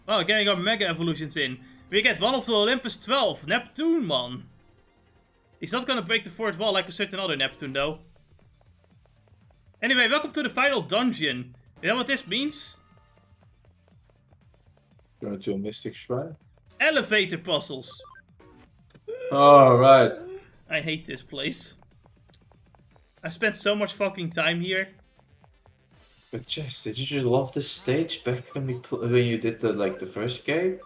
Well, getting our Mega Evolutions in. We get one of the Olympus 12, Neptunemon. He's not gonna break the fourth wall like a certain other Neptune, though. Anyway, welcome to the final dungeon. You know what this means? Going to a Mystic Shrine? Elevator puzzles. Alright. I hate this place. I spent so much fucking time here. But Jess, did you just love this stage back when you did the first game?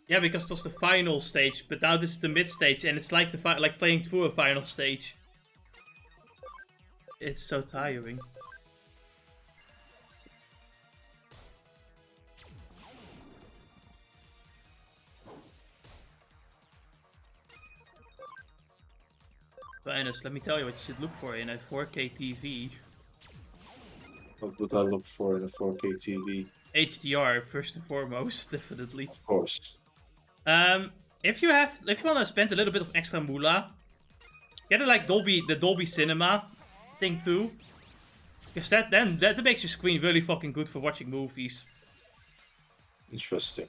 Yeah, because it was the final stage, but now this is the mid stage, and it's like like playing through a final stage. It's so tiring. Linus, let me tell you what you should look for in a 4K TV. What would I look for in a 4K TV? HDR, first and foremost, definitely. Of course. If you want to spend a little bit of extra moolah, get it like the Dolby Cinema, thing too. Because that makes your screen really fucking good for watching movies. Interesting.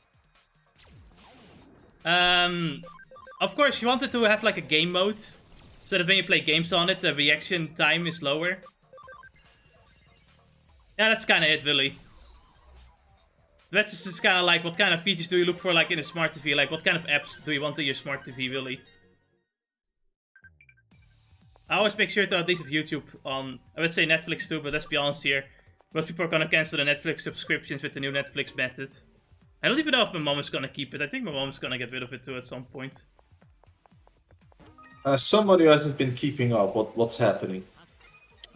Of course, you wanted to have like a game mode, so that when you play games on it, the reaction time is lower. Yeah, that's kind of it, really. The rest is just kind of like, what kind of features do you look for, like in a smart TV? Like, what kind of apps do you want in your smart TV, really? I always make sure to at least have YouTube on. I would say Netflix too, but let's be honest here. Most people are gonna cancel the Netflix subscriptions with the new Netflix method. I don't even know if my mom is gonna keep it. I think my mom is gonna get rid of it too at some point. Somebody who hasn't been keeping up, what's happening?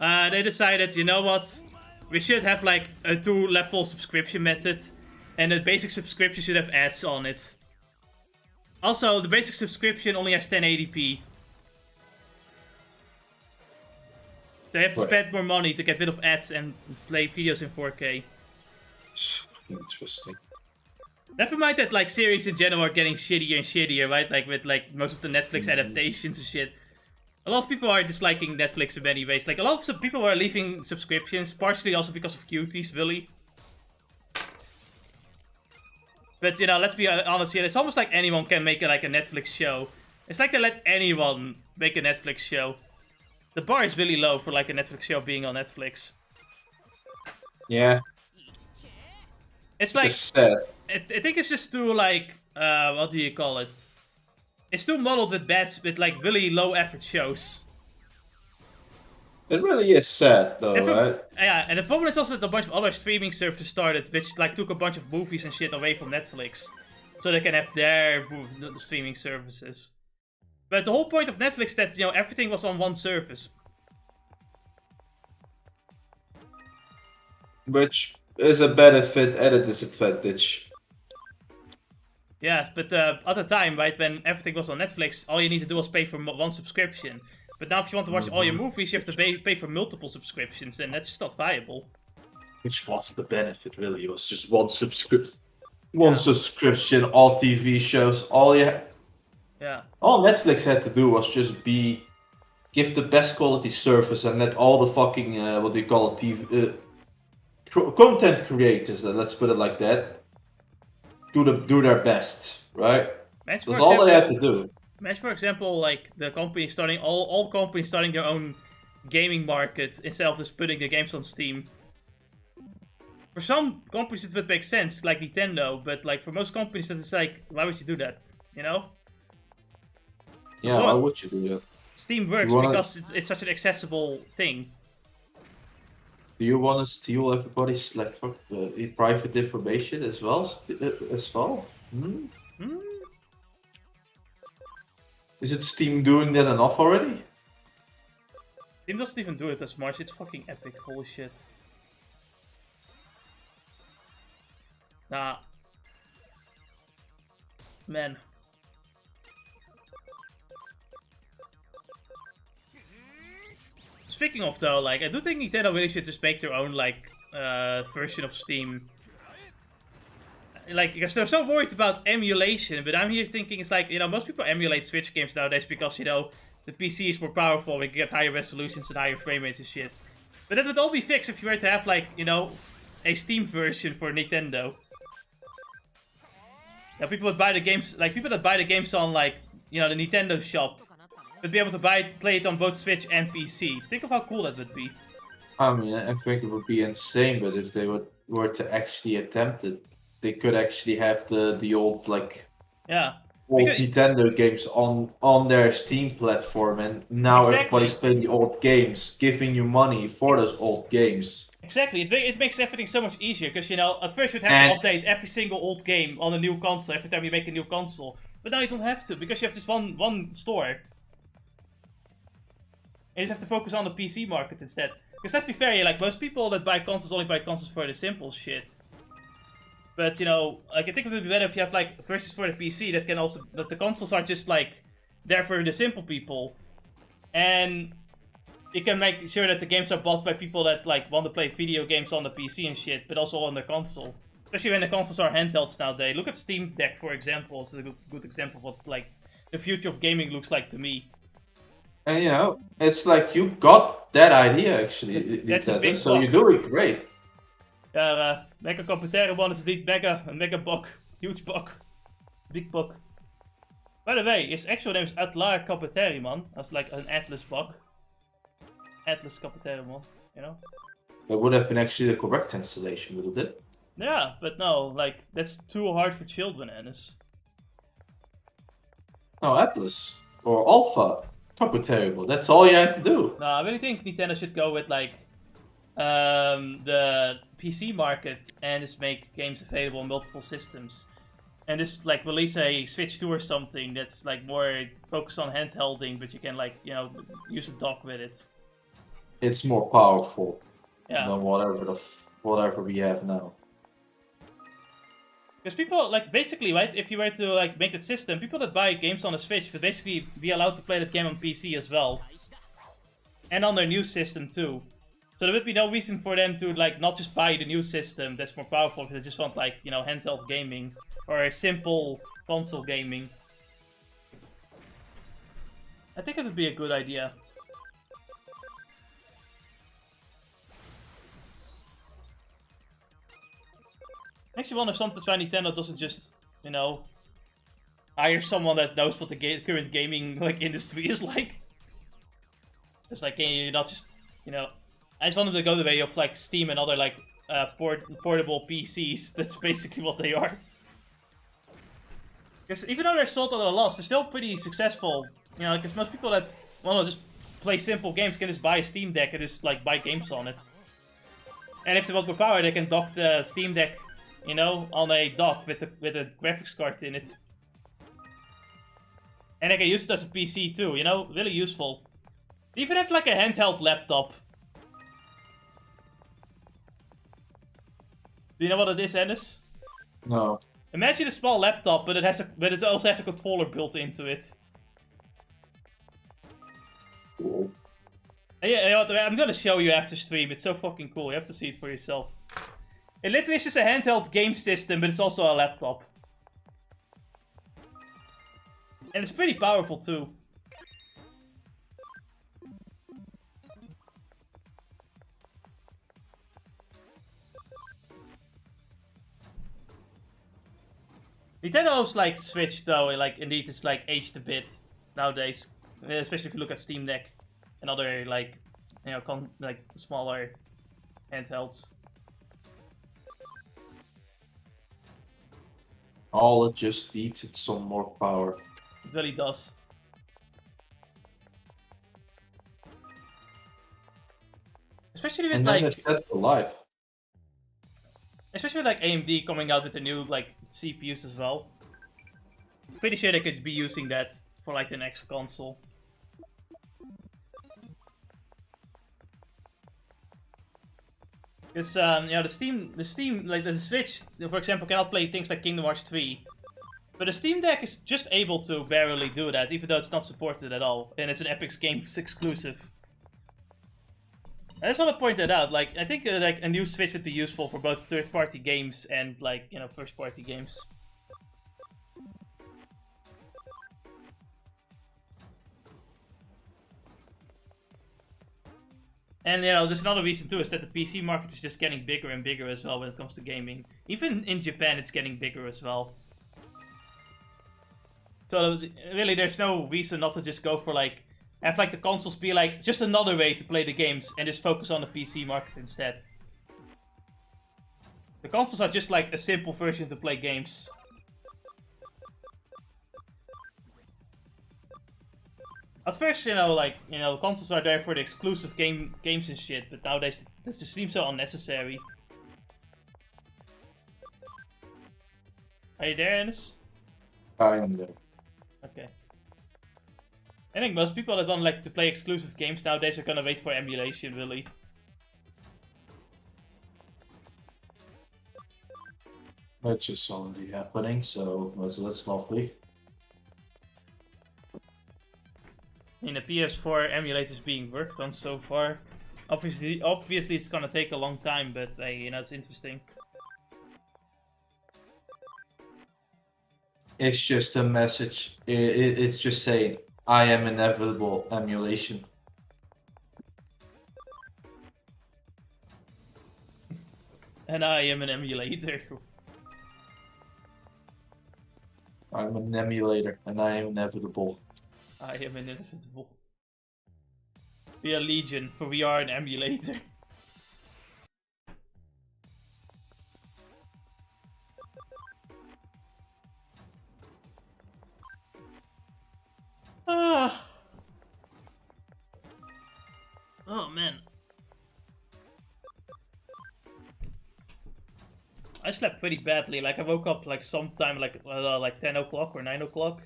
They decided, you know what? We should have like a 2-level subscription method. And the basic subscription should have ads on it. Also, the basic subscription only has 1080p. They have to spend more money to get rid of ads and play videos in 4K. Interesting. Never mind that like series in general are getting shittier and shittier, right? Like with like most of the Netflix adaptations and shit. A lot of people are disliking Netflix in many ways. Like a lot of people are leaving subscriptions, partially also because of cuties, really. But you know, let's be honest here. It's almost like anyone can make like a Netflix show. It's like they let anyone make a Netflix show. The bar is really low for like a Netflix show being on Netflix. Yeah. It's like just sad. I think it's just too like what do you call it? It's too modeled with like really low effort shows. It really is sad though, right? Yeah, and the problem is also that a bunch of other streaming services started, which like took a bunch of movies and shit away from Netflix, so they can have their streaming services. But the whole point of Netflix is that, you know, everything was on one service. Which is a benefit and a disadvantage. Yeah, but at the time, right, when everything was on Netflix, all you need to do was pay for one subscription. But now if you want to watch all your movies, you have to pay for multiple subscriptions, and that's just not viable. Which was the benefit, really. It was just one subscription, all TV shows, all Netflix had to do was just give the best quality service and let all the fucking, what do you call it, TV, content creators, let's put it like that, do their best, right? That's all they had to do. Imagine, for example, like the company starting all companies starting their own gaming market instead of just putting the games on Steam. For some companies it would make sense, like Nintendo, but like for most companies it's like, why would you do that? You know? Yeah, why would you do that? Steam works because it's such an accessible thing. Do you want to steal everybody's like private information as well? Hmm? Hmm? Is it Steam doing that enough already? Steam doesn't even do it as much. It's fucking epic. Holy shit. Nah. Man. Speaking of though, like, I do think Nintendo really should just make their own, like, version of Steam. Like, because they're so worried about emulation, but I'm here thinking it's like, you know, most people emulate Switch games nowadays because, you know, the PC is more powerful, we can get higher resolutions and higher frame rates and shit. But that would all be fixed if you were to have, like, you know, a Steam version for Nintendo. Now, people would buy the games, like, people that buy the games on, like, you know, the Nintendo shop would be able to play it on both Switch and PC. Think of how cool that would be. I mean, I think it would be insane, but if they were to actually attempt it, they could actually have the old, like, old Nintendo games on their Steam platform, and now everybody's playing the old games, giving you money for those old games. Exactly, it makes everything so much easier, because, you know, at first you'd have to update every single old game on a new console every time you make a new console. But now you don't have to, because you have just one store. And you just have to focus on the PC market instead. Because let's be fair, like, most people that buy consoles only buy consoles for the simple shit. But, you know, like, I think it would be better if you have, like, versions for the PC that the consoles are just, like, there for the simple people. And you can make sure that the games are bought by people that, like, want to play video games on the PC and shit, but also on the console. Especially when the consoles are handhelds nowadays. Look at Steam Deck, for example. It's a good example of what, like, the future of gaming looks like to me. And you know, it's like you got that idea actually, That's a Nintendo. big So you're buck. doing great. Ja, mega competeren is niet mega, een mega buck. Huge buck. Big buck. By the way, his actual name is Atlar Capiterimon. That's like an Atlas buck. Atlas Capiterimon, you know? That would have been actually the correct translation, wouldn't it? Yeah, but no, like, that's too hard for children, Ennis. No, Atlas or Alpha. Comparable. That's all you have to do. No, I really think Nintendo should go with, like, the PC market and just make games available on multiple systems. And just, like, release a Switch 2 or something that's, like, more focused on handhelding, but you can, like, you know, use a dock with it. It's more powerful Yeah. than whatever we have now. Because people, like, basically, right, if you were to, like, make that system, people that buy games on the Switch would basically be allowed to play that game on PC as well. And on their new system, too. So there would be no reason for them to, like, not just buy the new system that's more powerful, because they just want, like, you know, handheld gaming. Or simple console gaming. I think it would be a good idea. I actually wonder sometimes why Nintendo doesn't just, you know, hire someone that knows what the current gaming, like, industry is like. It's like, can you not just, you know, I just want them to go the way of, like, Steam and other, like, portable PCs. That's basically what they are. Because even though they're sold at a loss, they're still pretty successful. You know, because most people that want to just play simple games can just buy a Steam Deck and just, like, buy games on it. And if they want more power, they can dock the Steam Deck, you know, on a dock with a graphics card in it. And they can use it as a PC too, you know, really useful. They even have, like, a handheld laptop. Do you know what it is, Ennis? No. Imagine a small laptop, but it also has a controller built into it. Cool. Yeah, you know what, I'm gonna show you after stream. It's so fucking cool. You have to see it for yourself. It literally is just a handheld game system, but it's also a laptop. And it's pretty powerful too. Nintendo's, like, Switch though, like, indeed it's, like, aged a bit nowadays, especially if you look at Steam Deck and other, like, you know, like, smaller handhelds. All it just needs is some more power. It really does. Especially with, And like, then it's set for life. especially with, like, AMD coming out with the new, like, CPUs as well. Pretty sure they could be using that for, like, the next console. Because, you know, the Steam, like, the Switch, for example, cannot play things like Kingdom Hearts 3. But the Steam Deck is just able to barely do that, even though it's not supported at all. And it's an Epic Games exclusive. I just want to point that out. Like, I think like a new Switch would be useful for both third-party games and, like, you know, first-party games. And, you know, there's another reason too, is that the PC market is just getting bigger and bigger as well when it comes to gaming. Even in Japan, it's getting bigger as well. So, really, there's no reason not to just go for, like, have, like, the consoles be, like, just another way to play the games and just focus on the PC market instead. The consoles are just, like, a simple version to play games. At first, you know, like, you know, consoles are there for the exclusive games and shit, but nowadays this just seems so unnecessary. Are you there, Ennis? I am there. Okay. I think most people that want, like, to play exclusive games nowadays are gonna wait for emulation, really. That's just already happening, so that's lovely. I mean, the PS4 emulator is being worked on so far. Obviously it's gonna take a long time, but you know, it's interesting. It's just a message. It's just saying, I am inevitable emulation. And I am an emulator. I'm an emulator, and I am inevitable. I am inevitable. We are Legion, for we are an emulator. Ah. Oh man. I slept pretty badly. Like I woke up like sometime like 10 o'clock or 9 o'clock,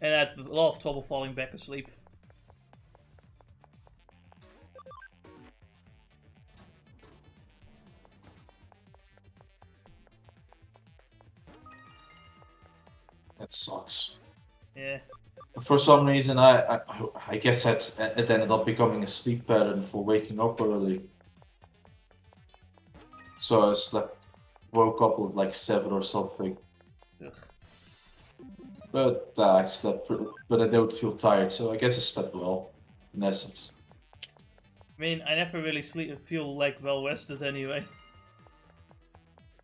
and I had a lot of trouble falling back asleep. That sucks. Yeah. For some reason, I guess it ended up becoming a sleep pattern for waking up early. So I woke up at like 7 or something. Ugh. But I slept, but I don't feel tired, so I guess I slept well, in essence. I mean, I never really feel like well rested anyway.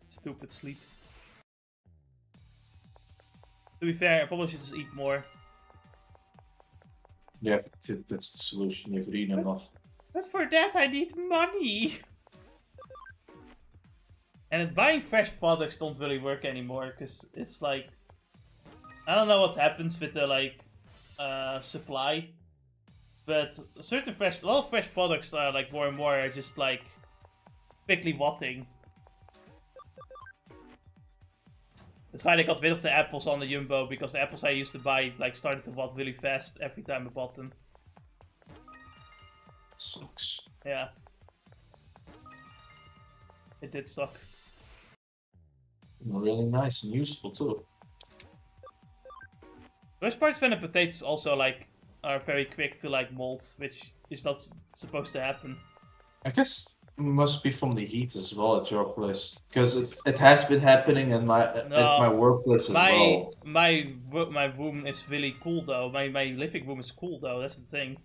Stupid sleep. To be fair, I probably should just eat more. Yeah, that's the solution. You have eaten enough. But for that, I need money. And buying fresh products don't really work anymore, because it's like, I don't know what happens with the like supply, but a lot of fresh products are like more and more are just like quickly rotting. That's why they got rid of the apples on the Jumbo, because the apples I used to buy like started to rot really fast every time I bought them. It sucks. Yeah. It did suck. Really nice and useful too. Worst part is when the potatoes also like are very quick to like mold, which is not supposed to happen. I guess it must be from the heat as well at your place, because it has been happening at my workplace as well. My room is really cool though. My living room is cool though. That's the thing.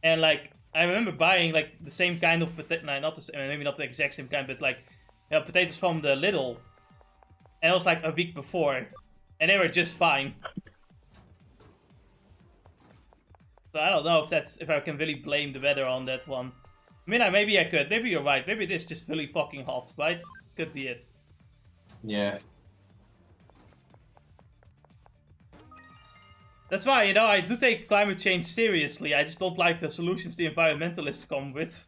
And like I remember buying like the same kind of potato, not the same, maybe not the exact same kind, but like potatoes from the Lidl, and it was like a week before, and they were just fine. So I don't know if I can really blame the weather on that one. I mean, maybe I could. Maybe you're right. Maybe it is just really fucking hot, right? Could be it. Yeah. That's why, I do take climate change seriously. I just don't like the solutions the environmentalists come with.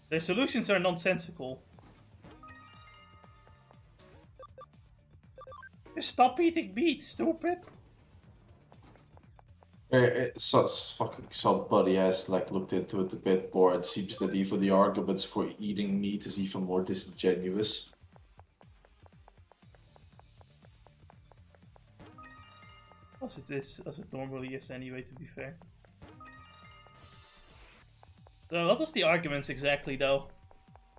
Their solutions are nonsensical. Just stop eating meat, stupid. Somebody has like looked into it a bit more. It seems that even the arguments for eating meat is even more disingenuous. As it normally is anyway, to be fair. So what was the arguments exactly, though?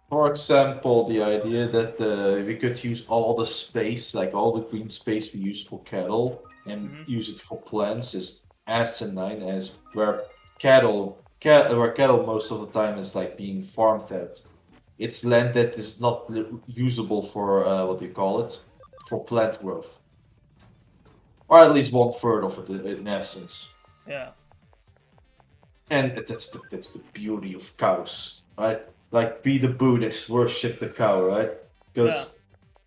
For example, the idea that we could use all the space, like all the green space we use for cattle, and use it for plants is asinine, as where cattle most of the time is like being farmed at. It's land that is not usable for what do you call it, for plant growth. Or at least 1/3 of it, in essence. Yeah. And that's the beauty of cows, right? Like, be the Buddhist, worship the cow, right? Because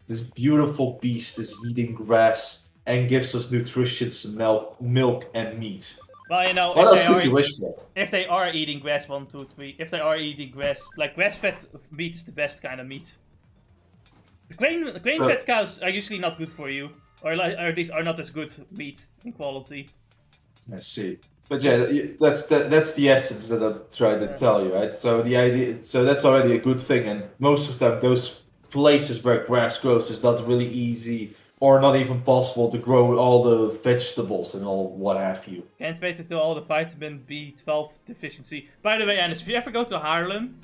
this beautiful beast is eating grass and gives us nutritious milk and meat. Well, what else could you wish for? If they are eating grass, 1, 2, 3. If they are eating grass, like grass-fed meat is the best kind of meat. The grain-fed cows are usually not good for you. Or at least are not as good meat in quality. I see. But yeah, that's the essence that I'm trying to tell you, right? So that's already a good thing, and most of the time those places where grass grows is not really easy or not even possible to grow all the vegetables and all what have you. Can't wait until all the vitamin B12 deficiency. By the way, Anis, if you ever go to Haarlem,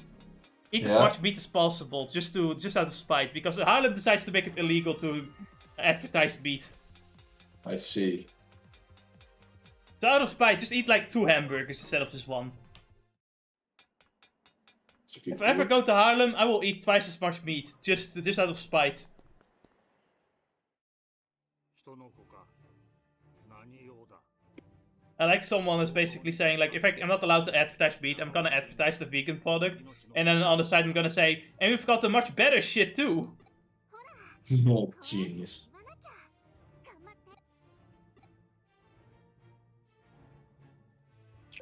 eat as much meat as possible, just out of spite, because Haarlem decides to make it illegal to advertised meat. I see. So out of spite, just eat like 2 hamburgers instead of just 1. It's a good If I ever deal. go to Harlem, I will eat twice as much meat, just out of spite. 人の子か何用だ I like someone is basically saying like, if I'm not allowed to advertise meat, I'm gonna advertise the vegan product, and then on the side I'm gonna say, and we've got the much better shit too. Genius. 言わなきゃ頑張って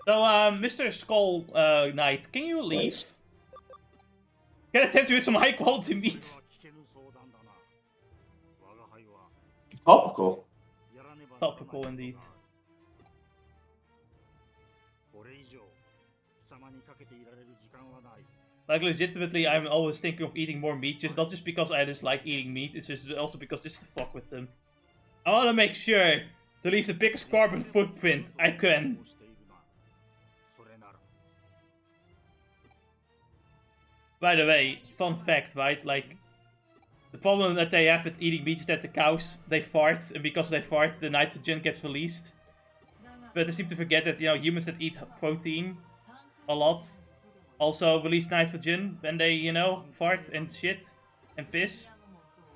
So, Mr. Skull Knight, can you leave? Nice. Can I tempt you with some high quality これ meat? は危険相談だな我が輩は Topical. やらねばならない Topical indeed. これ以上貴様にかけていられる時間はない Like, legitimately, I'm always thinking of eating more meat, just not just because I just like eating meat, it's just also because just to fuck with them. I wanna make sure to leave the biggest carbon footprint I can. しているなそれなら By the way, fun fact, right? Like, the problem that they have with eating meat is that the cows, they fart, and because they fart, the nitrogen gets released. But they seem to forget that, you know, humans that eat protein a lot also release nitrogen when they, you know, fart and shit and piss.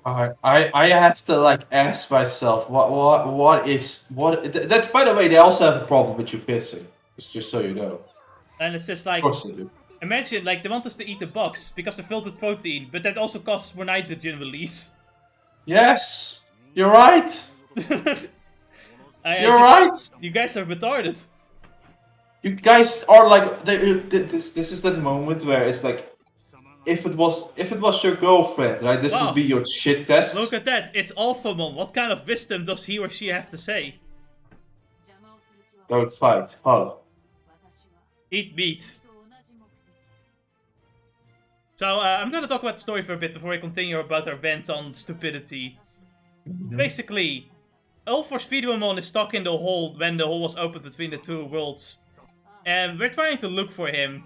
I have to like ask myself that's by the way they also have a problem with you pissing. It's just so you know. And it's just Of like, course they do. imagine, like, they want us to eat the bugs because they're filled with protein, but that also causes more nitrogen release. Yes, you're right. You're right. You guys are retarded. You guys are like this is that moment where it's like if it was your girlfriend, right? This Wow. would be your shit test. Look at that, it's Alphamon. What kind of wisdom does he or she have to say? Don't fight. Hug. Eat meat. So, I'm gonna talk about the story for a bit before we continue about our rant on stupidity. Basically, Ulfor's Vtuber is stuck in the hole when the hole was opened between the two worlds. And we're trying to look for him.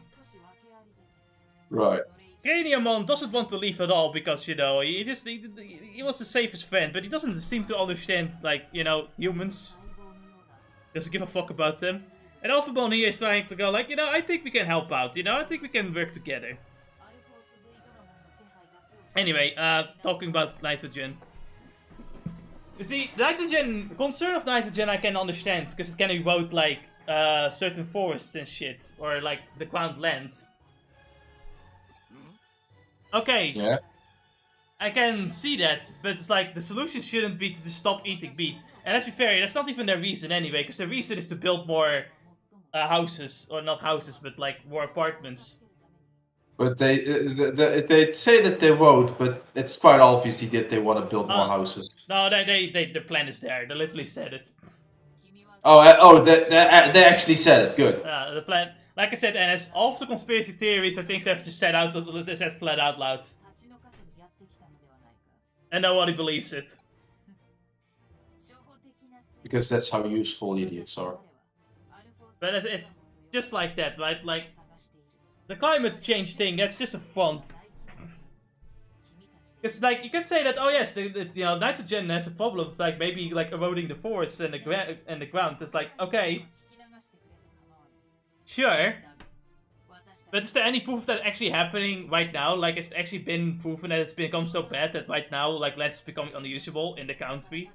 Right. Greymon doesn't want to leave at all because, you know, he was the safest friend, but he doesn't seem to understand, like, you know, humans. Doesn't give a fuck about them. And Alphamon here is trying to go like, you know, I think we can help out, you know, I think we can work together. Anyway, talking about nitrogen. You see, nitrogen, concern of nitrogen I can understand, because it can erode, like, certain forests and shit, or, like, the ground land. Okay, Yeah. I can see that, but it's like, the solution shouldn't be to just stop eating meat. And let's be fair, that's not even their reason anyway, because their reason is to build more houses, or not houses, but like, more apartments. But they say that they won't, but it's quite obvious that they want to build more houses. No, the plan is there, they literally said it. They actually said it. Good. The plan, like I said, and as all of the conspiracy theories are things they've just said flat out loud. And nobody believes it. Because that's how useful idiots are. But it's just like that, right? Like, the climate change thing, that's just a front. It's like, you can say that, oh yes, you know, nitrogen has a problem with, like, maybe, like, eroding the forests and the ground. It's like, okay. Sure. But is there any proof that actually happening right now? Like, it's actually been proven that it's become so bad that right now, like, land's becoming unusable in the country?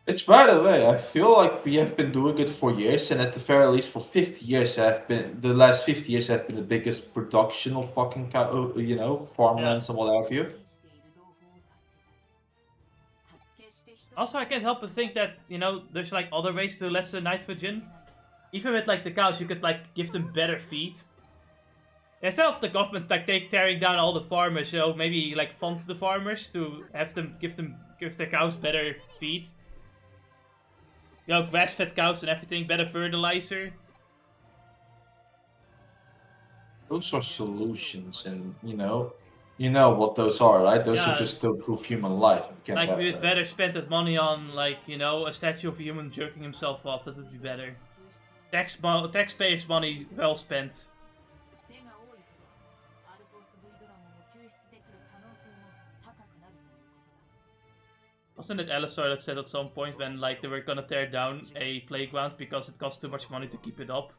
Which, by the way, I feel like we have been doing it for years, and at the very least for 50 years the last 50 years have been the biggest production of fucking, you know, farmlands and what have you. Also, I can't help but think that, you know, there's, like, other ways to lessen nitrogen. Even with, like, the cows, you could, like, give them better feed. Instead of the government, like, tearing down all the farmers, you know, maybe, like, fund the farmers to have them, give their cows better feed. You know, grass-fed cows and everything, better fertilizer. Those are solutions, and you know what those are, right? Those Yeah. are just to improve human life. You can't Like, have we'd that. better spend that money on, like, you know, a statue of a human jerking himself off. That would be better. Taxpayers' money well spent. Wasn't it Alisar that said at some point when like they were gonna tear down a playground because it cost too much money to keep it up?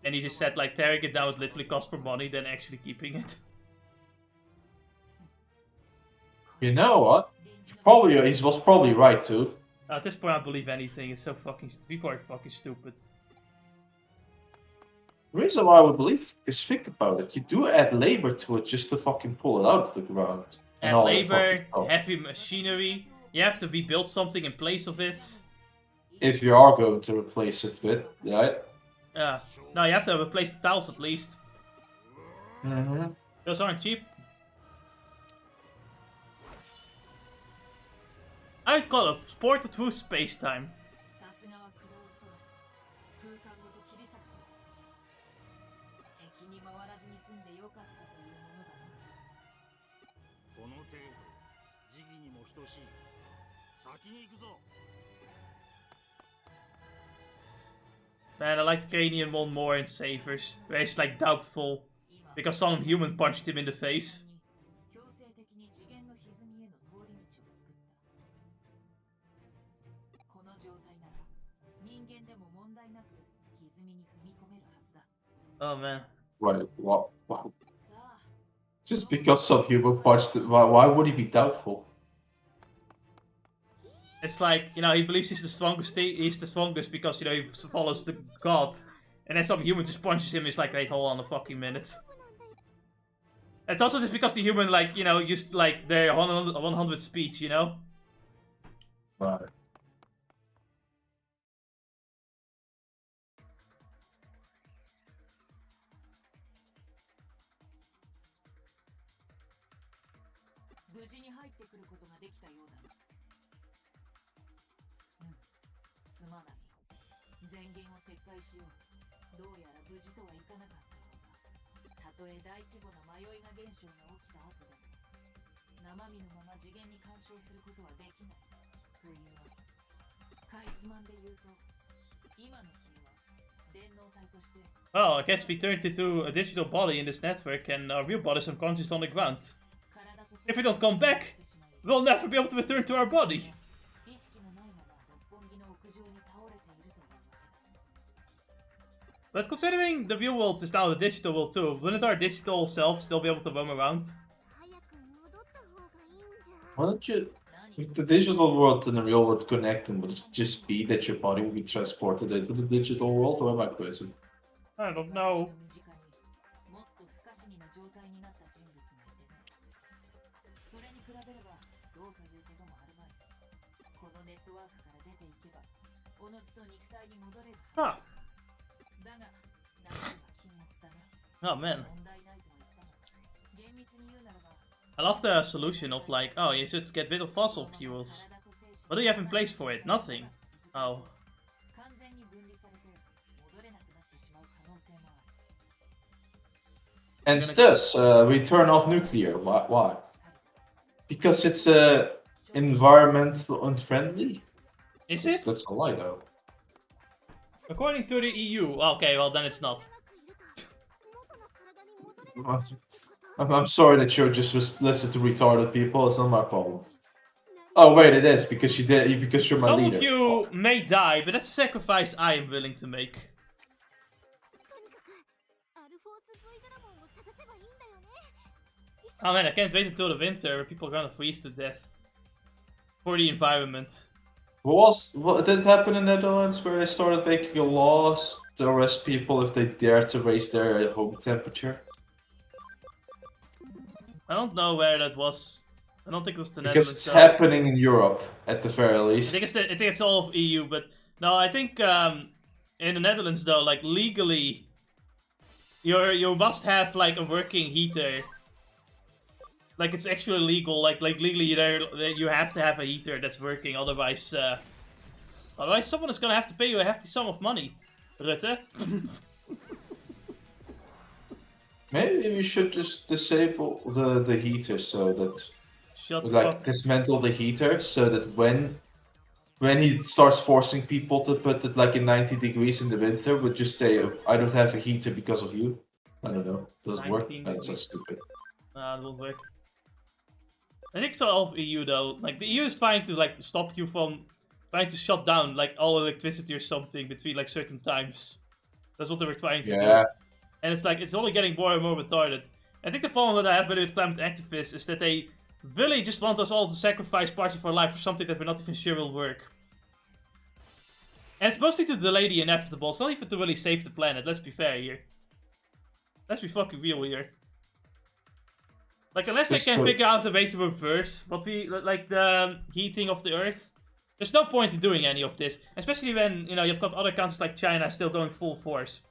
And he just said like tearing it down would literally cost more money than actually keeping it. You know what? Probably he was probably right too. At this point I believe anything, it's so fucking people are fucking stupid. The reason why I would believe is think about it. You do add labor to it just to fucking pull it out of the ground. And all labor, that fucking stuff. heavy machinery, you have to rebuild something in place of it. If you are going to replace it with, right? Yeah. No, you have to replace the tiles at least. Mm-hmm. Those aren't cheap. I would call it sport through space time. さすがはクロウソース空間ごと切り裂くと敵に回らずに済んでよかったというものだなこの程度時期にも等しい先に行くぞ Man, I liked Greymon more in Savers, where he's like doubtful because some human punched him in the face. 強制的に次元の歪みへの通り道を作ったこの状態なら人間でも問題なく歪みに踏み込めるはずだ Oh man. Right, what? さあ Just because some human punched it, why would he be doubtful? It's like, you know, he believes he's the strongest because, you know, he follows the god. And then some human just punches him, he's like, wait, hold on a fucking minute. It's also just because the human, like, you know, used, like, their 100 speech, you know? Right. Well, I guess we turned into a digital body in this network and our real body is unconscious on the ground. If we don't come back, we'll never be able to return to our body. But considering the real world is now the digital world too, wouldn't our digital self still be able to roam around? Why don't you... If the digital world and the real world connecting, would it just be that your body will be transported into the digital world, or am I crazy? I don't know. Huh. Oh man. I love the solution of like, oh, you should get rid of fossil fuels. What do you have in place for it? Nothing. Oh. And thus, we turn off nuclear. Why? Because it's environmental unfriendly. Is it? That's a lie, though. According to the EU. Okay, well then it's not. I'm sorry that you just listen to retarded people. It's not my problem. Oh wait, it is because you did because you're my Some leader. of you may die, but that's a sacrifice I am willing to make. Oh man, I can't wait until the winter where people are gonna freeze to death. For the environment. What did happen in the Netherlands where they started making laws to arrest people if they dare to raise their home temperature? I don't know where that was. I don't think it was the Because Netherlands. it's happening in Europe, at the very least. I think it's all of EU, but no, I think in the Netherlands though, like legally, you must have like a working heater. Like it's actually legal. Like legally, you have to have a heater that's working. Otherwise, someone is gonna have to pay you a hefty sum of money, Rutte. Maybe we should just disable the heater so that, dismantle the heater so that when he starts forcing people to put it like in 90 degrees in the winter, we'll just say, oh, I don't have a heater because of you. I don't know. Does it work? That's so stupid. Nah, it won't work. I think it's all of EU though. Like the EU is trying to like stop you from trying to shut down like all electricity or something between like certain times. That's what they were trying to do. And it's like it's only getting more and more retarded. I think the problem that I have with climate activists is that they really just want us all to sacrifice parts of our life for something that we're not even sure will work. And it's mostly to delay the inevitable. It's not even to really save the planet. Let's be fair here. Let's be fucking real here. Like, unless they can figure out a way to reverse what we, like, the heating of the Earth, there's no point in doing any of this. Especially when, you know, you've got other countries like China still going full force.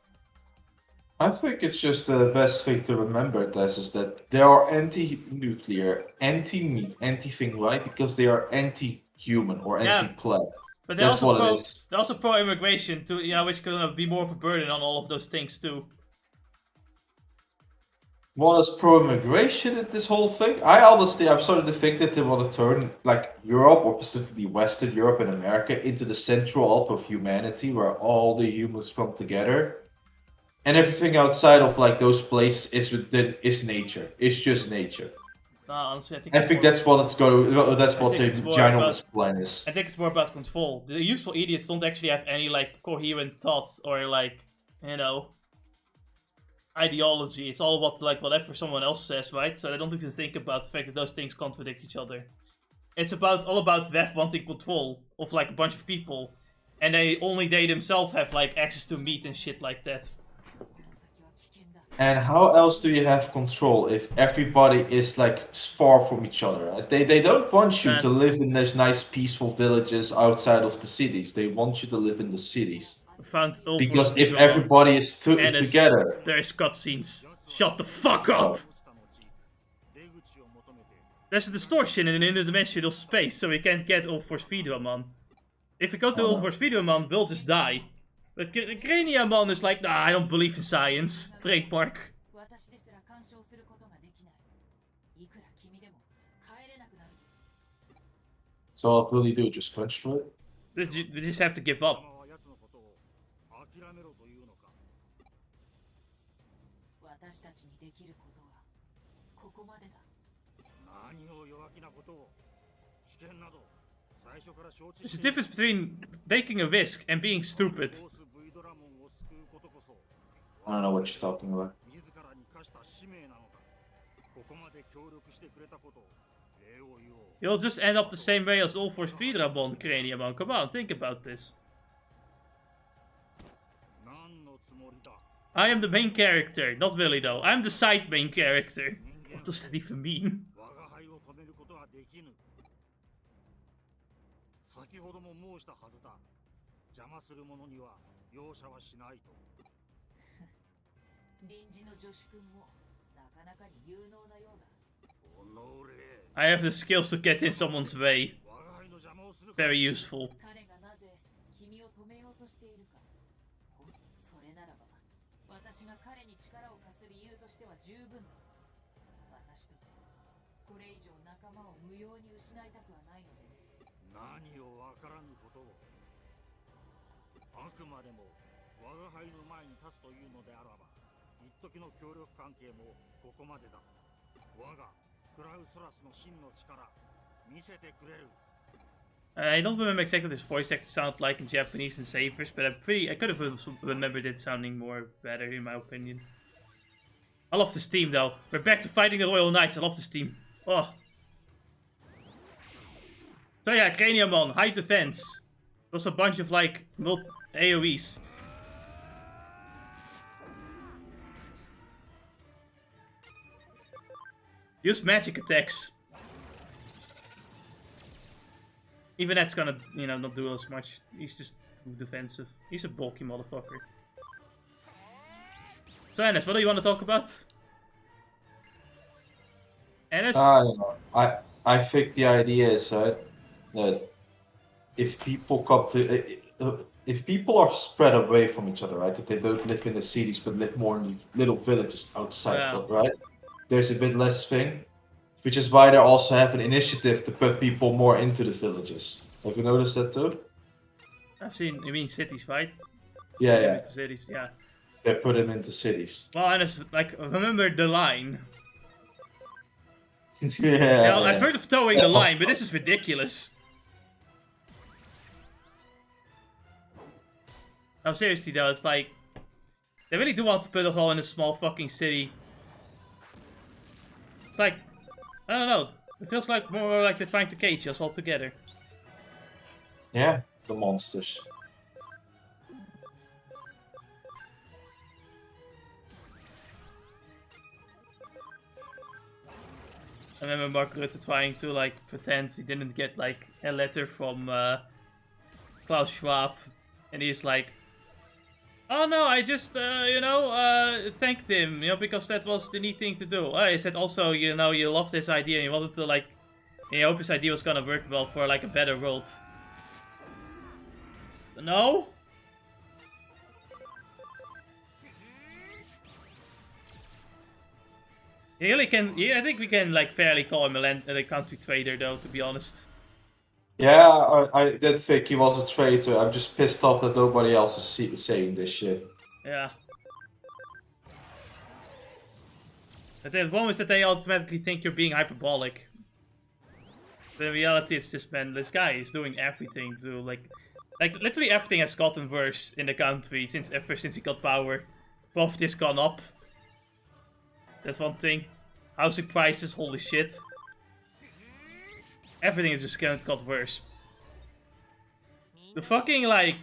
I think it's just the best thing to remember, Tess, is that they are anti-nuclear, anti-meat, anti-thing, right? Because they are anti-human or anti-plant. But they're also what it is. They're also pro-immigration, too, you know, which could be more of a burden on all of those things, too. What is pro-immigration in this whole thing? I'm starting to think that they want to turn like Europe, or specifically Western Europe and America, into the central hub of humanity, where all the humans come together, and everything outside of like those places is nature. It's just nature. Honestly, I think that's what it's going. That's what the ginormous plan is. I think it's more about control. The useful idiots don't actually have any like coherent thoughts or like, you know, ideology. It's all about like whatever someone else says, right? So they don't even think about the fact that those things contradict each other. It's all about Rev wanting control of like a bunch of people, and they themselves have like access to meat and shit like that. And how else do you have control if everybody is like far from each other? Right? They don't want you to live in those nice peaceful villages outside of the cities. They want you to live in the cities. Because if everybody is together... There's cutscenes. Shut the fuck up! There's a distortion in an interdimensional space, so we can't get All Force Vtuber. If we go to All Force Vtuber, we'll just die. But Greymon is like, nah, I don't believe in science. Trademark. So what will you do? Just punch through it? We just have to give up. There's a difference between taking a risk and being stupid. I don't know what you're talking about. You'll just end up the same way as All Force Vtuber, Greymon. Come on, think about this. I am the main character, not really though. I'm the side main character. What does that even mean? I have the skills to get in someone's way. Very useful. I don't remember exactly what his voice actor sounded like in Japanese and Savers, but I could have remembered it sounding more better in my opinion. I love this team though. We're back to fighting the Royal Knights. I love this team. Oh. So yeah, Greymon, high defense. There's a bunch of like AoEs. Use magic attacks. Even that's gonna, you know, not do as much. He's just too defensive. He's a bulky motherfucker. So Ennis, what do you want to talk about? Ennis? I think the idea is that if people come to... if people are spread away from each other, right? If they don't live in the cities but live more in little villages outside, right? There's a bit less thing. Which is why they also have an initiative to put people more into the villages. Have you noticed that too? I've seen, you mean cities, right? Yeah. Into cities, yeah. They put them into cities. Well, and it's like, remember the line. Yeah, I've heard of towing the That was line, but this is ridiculous. No, seriously though, it's like... They really do want to put us all in a small fucking city. It's like... I don't know. It feels like more like they're trying to cage us all together. Yeah, the monsters. I remember Mark Rutte trying to like pretend he didn't get like a letter from Klaus Schwab, and he's like, "Oh no, I just thanked him, because that was the neat thing to do." He said also, you loved his idea and you wanted to like, you hope his idea was gonna work well for like a better world. No. He really can. Yeah, I think we can like fairly call him a country trader, though. To be honest. Yeah, I did think he was a traitor. I'm just pissed off that nobody else is saying this shit. Yeah. But the problem is that they automatically think you're being hyperbolic. But in reality, it's just, man, this guy is doing everything to like literally everything has gotten worse in the country ever since he got power. Poverty's gone up. That's one thing. Housing prices, holy shit. Everything is just got worse. The fucking, like...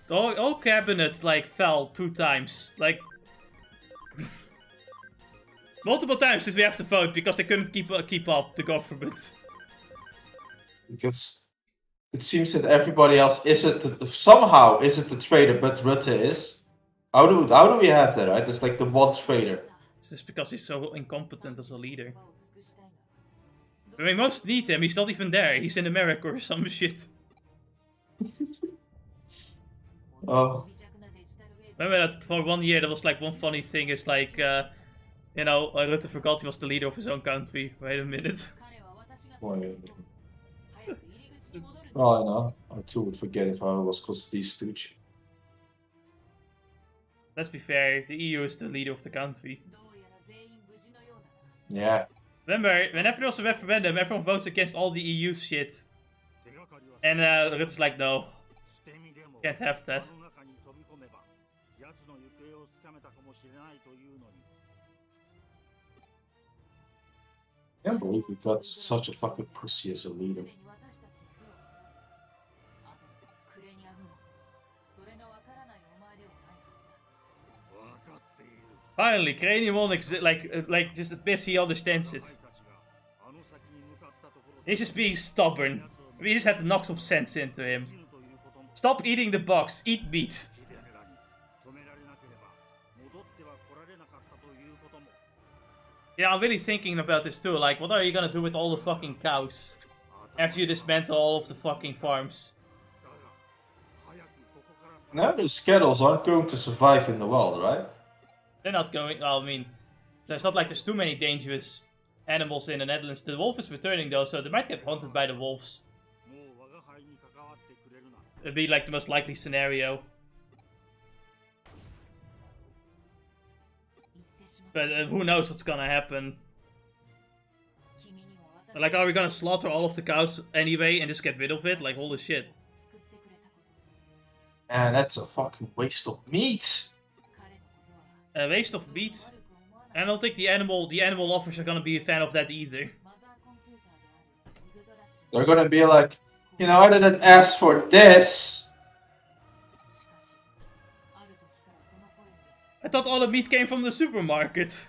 The whole cabinet, like, fell 2 times. Like... multiple times did we have to vote because they couldn't keep up the government. Because it seems that everybody else somehow isn't the traitor, but Rutte is. How do we have that, right? It's like the one traitor. It's just because he's so incompetent as a leader. When we most need him, he's not even there. He's in America or some shit. Oh. Remember that for 1 year there was like one funny thing is like, Rutte forgot he was the leader of his own country. Wait a minute. Well, I know. I too would forget if I was custody stooge. Let's be fair, the EU is the leader of the country. Yeah. Remember, whenever there's a referendum, everyone votes against all the EU shit. And Rutte's like, no. Can't have that. I can't believe we got such a fucking pussy as a leader. Finally, Greymon like just admits he understands it. He's just being stubborn. We just had to knock some sense into him. Stop eating the box, eat meat. Yeah, I'm really thinking about this too. Like, what are you gonna do with all the fucking cows after you dismantle all of the fucking farms? Now those cattle aren't going to survive in the wild, right? They're not going. Well, I mean, there's not like there's too many dangerous animals in the Netherlands. The wolf is returning though, so they might get hunted by the wolves. It'd be like the most likely scenario. But who knows what's gonna happen? Like, are we gonna slaughter all of the cows anyway and just get rid of it? Like, holy shit. And that's a fucking waste of meat. A waste of meat. I don't think the animal lovers are gonna be a fan of that either. They're gonna be like, I didn't ask for this. I thought all the meat came from the supermarket.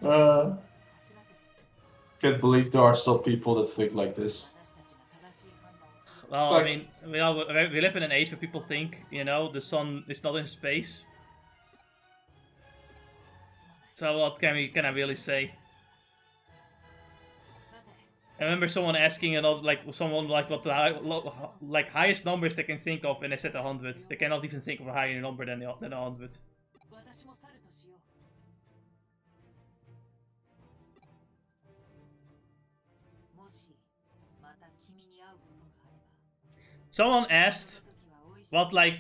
Can't believe there are still people that think like this. Well, like... I mean, we live in an age where people think, the sun is not in space. So what can I really say? I remember someone asking what the highest numbers they can think of, and they said 100. They cannot even think of a higher number than 100. Someone asked what, the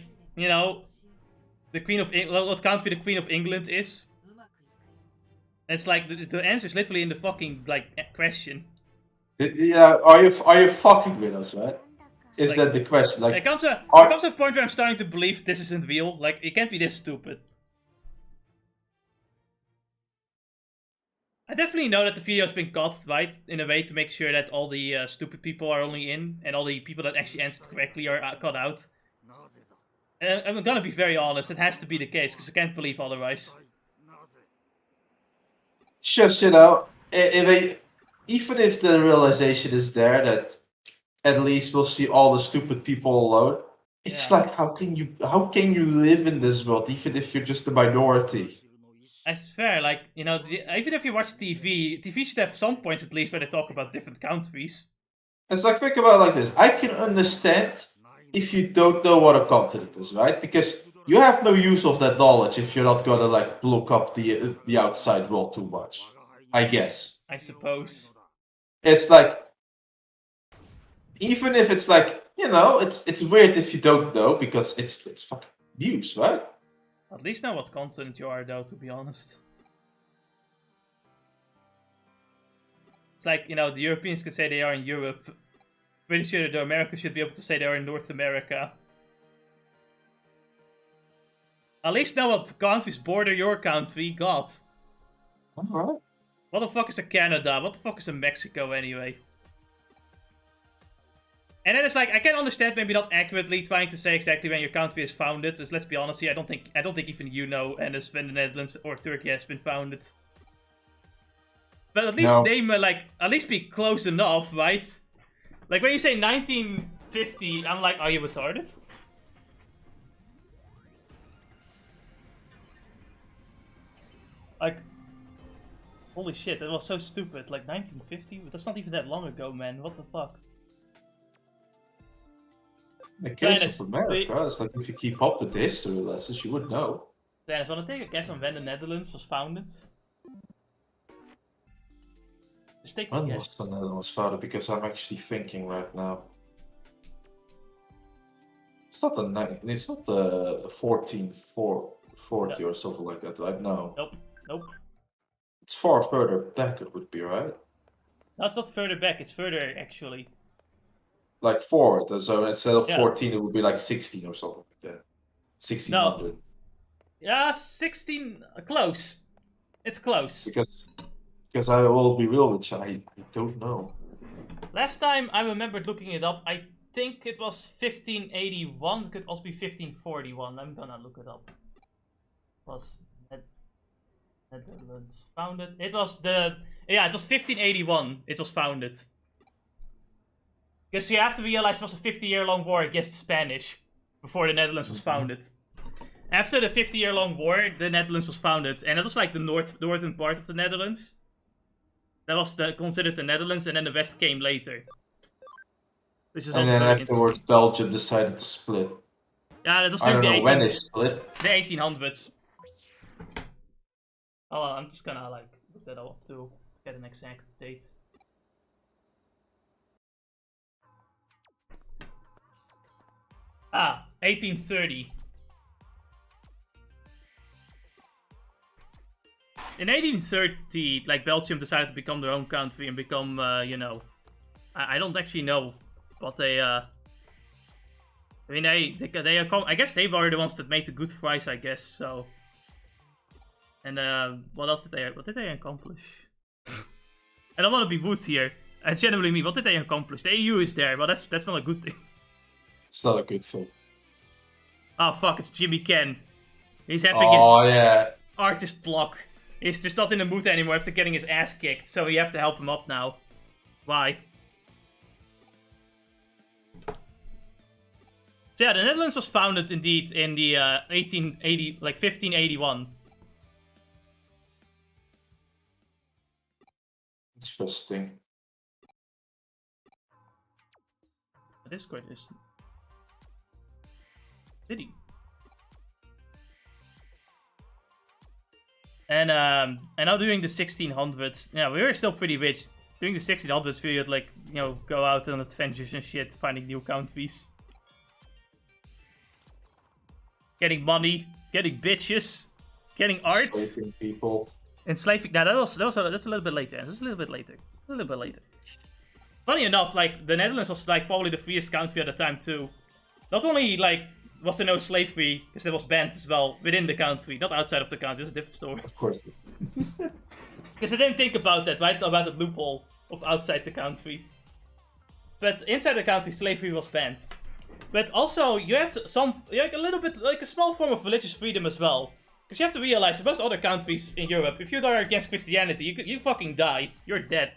Queen of what country the Queen of England is. It's like the answer is literally in the fucking like question. Yeah, are you fucking with us, right? Is Like, that the question? Like, There comes a point where I'm starting to believe this isn't real. Like, it can't be this stupid. I definitely know that the video's been cut, right? In a way to make sure that all the stupid people are only in, and all the people that actually answered correctly are cut out. なぜだ And I'm gonna be very honest, it has to be the case, because I can't believe otherwise. なぜ just even if the realization is there that at least we'll see all the stupid people alone, it's Yeah. like how can you live in this world even if you're just a minority? I swear, like, you know, even if you watch TV should have some points at least where they talk about different countries. It's like, think about it like this. I can understand if you don't know what a continent is, right? Because you have no use of that knowledge if you're not gonna like look up the outside world too much. I guess. I suppose. It's like, even if it's like, you know, it's weird if you don't know because it's fucking news, right? At least know what continent you are, though, to be honest. It's like, you know, the Europeans can say they are in Europe. Pretty sure that the Americans should be able to say they are in North America. At least know what countries border your country. God. Alright. What the fuck is a Canada? What the fuck is a Mexico, anyway? And then it's like, I can understand maybe not accurately trying to say exactly when your country is founded. Because let's be honest here, I don't think even you know, and it's when the Netherlands or Turkey has been founded. But at least name like, at least be close enough, right? Like when you say 1950, I'm like, are you retarded? Like, holy shit, that was so stupid. Like 1950? That's not even that long ago, man. What the fuck? The case of America, it's like if you keep up with the history lessons, you would know. Dennis, want to take a guess on when the Netherlands was founded? Just take a When guess. was the Netherlands founded? Because I'm actually thinking right now. It's not the 1440 or something like that, right? No. Nope. It's far further back, it would be, right? That's not further back, it's further actually. Like forward, so instead of Yeah. 14, it would be like 16 or something like that. 1600. No. Yeah, 16. Close. It's close. Because I will be real with you, I don't know. Last time I remembered looking it up, I think it was 1581. It could also be 1541. I'm gonna look it up. Was Netherlands founded? It was 1581. It was founded. Because you have to realize it was a 50-year-long war against the Spanish before the Netherlands was founded. After the 50-year-long war, the Netherlands was founded, and it was like the northern part of the Netherlands. That was considered the Netherlands, and then the West came later. Which is And then afterwards, Belgium decided to split. Yeah, that was I during don't the know when it split. The 1800s. Oh, well, I'm just gonna like look that up to get an exact date. Ah, 1830. In 1830, like, Belgium decided to become their own country and become, you know... I don't actually know what they, I mean, I guess they were the ones that made the good fries, I guess, so... And, what else did they accomplish? I don't want to be rude here. I genuinely mean, what did they accomplish? The EU is there, but that's not a good thing. It's not a good thing. Oh fuck, it's Jimmy Ken. He's having his artist block. He's just not in the mood anymore after getting his ass kicked, so you have to help him up now. Why? So yeah, the Netherlands was founded indeed in the 1581. Interesting. Discord is... Did he? And now during the 1600s, yeah, we were still pretty rich. During the 1600s, we would, like, you know, go out on adventures and shit, finding new countries. Getting money, getting bitches, getting art. Slaving people. Enslaving. Nah, that's a little bit later. That's a little bit later. A little bit later. Funny enough, like the Netherlands was like probably the freest country at the time too. Not only like was there no slavery because that was banned as well within the country, not outside of the country. It's a different story. Of course. Because I didn't think about that, right? About the loophole of outside the country. But inside the country, slavery was banned. But also, you had like a little bit, like a small form of religious freedom as well. Because you have to realize that most other countries in Europe, if you are against Christianity, you fucking die. You're dead.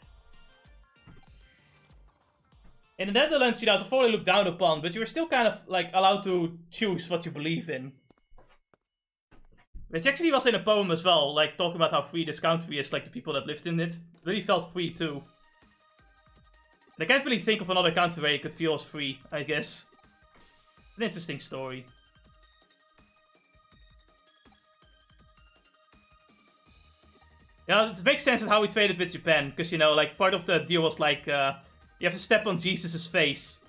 In the Netherlands, you know, it's probably looked down upon, but you were still kind of, like, allowed to choose what you believe in. Which actually was in a poem as well, like, talking about how free this country is, like, the people that lived in it. It really felt free, too. And I can't really think of another country where you could feel as free, I guess. An interesting story. Yeah, it makes sense of how we traded with Japan, because, you know, like, part of the deal was, like, you have to step on Jesus' face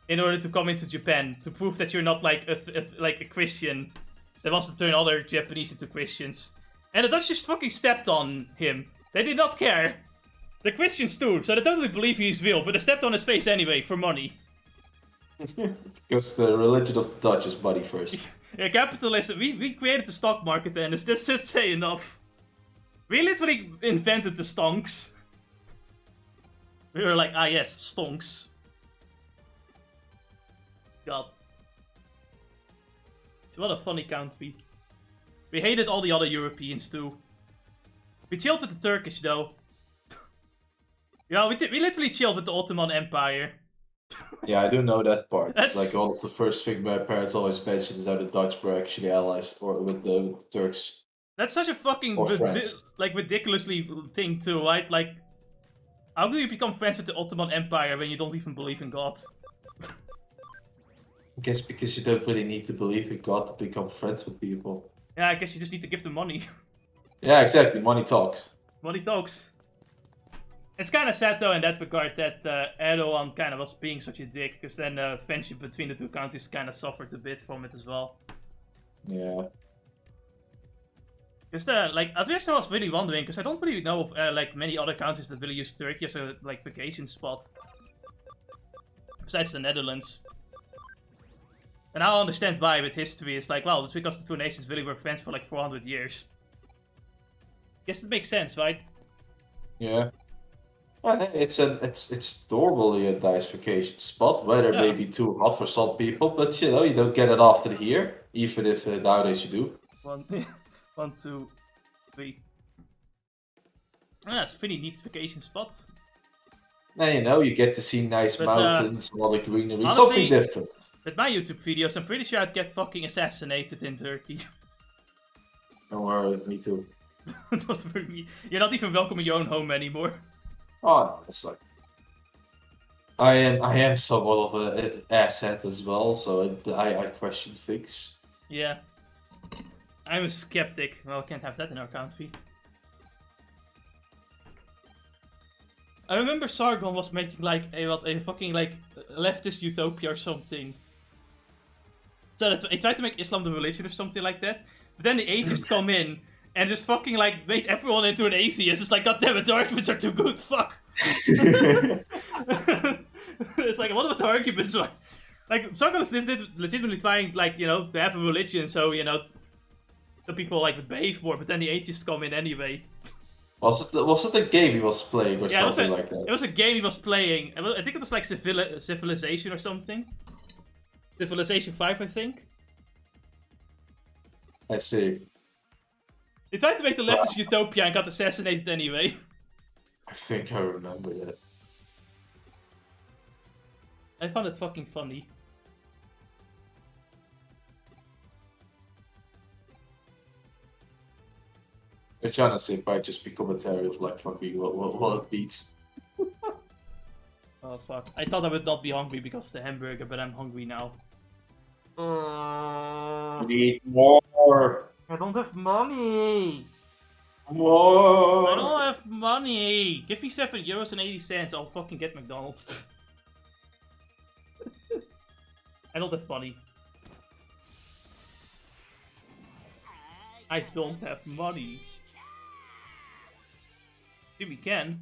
in order to come into Japan, to prove that you're not, like a Christian that wants to turn other Japanese into Christians. And the Dutch just fucking stepped on him. They did not care. The Christians too, so they totally believe he's real, but they stepped on his face anyway, for money. Because the religion of the Dutch is money first. Yeah, capitalism, we created the stock market and this should say enough. We literally invented the stonks. We were like, ah yes, stonks. God. What a funny country. We hated all the other Europeans too. We chilled with the Turkish though. Yeah, we literally chilled with the Ottoman Empire. Yeah, I do know that part. That's... It's like all of the first thing my parents always mentioned is how the Dutch were actually allies or with the Turks. That's such a fucking ridiculously thing too, right? Like, how do you become friends with the Ottoman Empire when you don't even believe in God? I guess because you don't really need to believe in God to become friends with people. Yeah, I guess you just need to give them money. Yeah, exactly. Money talks. Money talks. It's kind of sad though in that regard that Erdogan kind of was being such a dick, because then the friendship between the two countries kind of suffered a bit from it as well. Yeah. Because like, at first I was really wondering, because I don't really know of like many other countries that really use Turkey as a like vacation spot. Besides the Netherlands. And now I understand why with history. It's like, well, it's because the two nations really were friends for like 400 years. Guess it makes sense, right? Yeah. It's normally a nice vacation spot. Weather may be too hot for some people, but you know, you don't get it often here, even if nowadays you do. 1, 2, 3. Ah, it's a pretty neat vacation spot. Now you know, you get to see nice mountains, all the greenery, honestly, something different. With my YouTube videos, I'm pretty sure I'd get fucking assassinated in Turkey. Don't worry, me too. Not for me. You're not even welcome in your own home anymore. Oh, no, it's like I am somewhat of an asshat as well, so I question things. Yeah. I'm a skeptic. Well, can't have that in our country. I remember Sargon was making like a fucking like leftist utopia or something. So that he tried to make Islam the religion or something like that. But then the atheists come in and just fucking like made everyone into an atheist. It's like, god damn it, the arguments are too good, fuck. It's like, what about the arguments? Like, Sargon is legitimately trying, like, you know, to have a religion, so, you know, the people like would behave more, but then the atheists come in anyway. Was it a game he was playing or something like that? It was a game he was playing. I think it was like Civilization or something. Civilization 5, I think. I see. He tried to make the leftist utopia and got assassinated anyway. I think I remember that. I found it fucking funny. Which honestly might just be commentary of like fucking what it beats. Oh fuck. I thought I would not be hungry because of the hamburger, but I'm hungry now. Need more! I don't have money! More! I don't have money! Give me €7.80, I'll fucking get McDonald's. I don't have money. I don't have money. Jimmy can.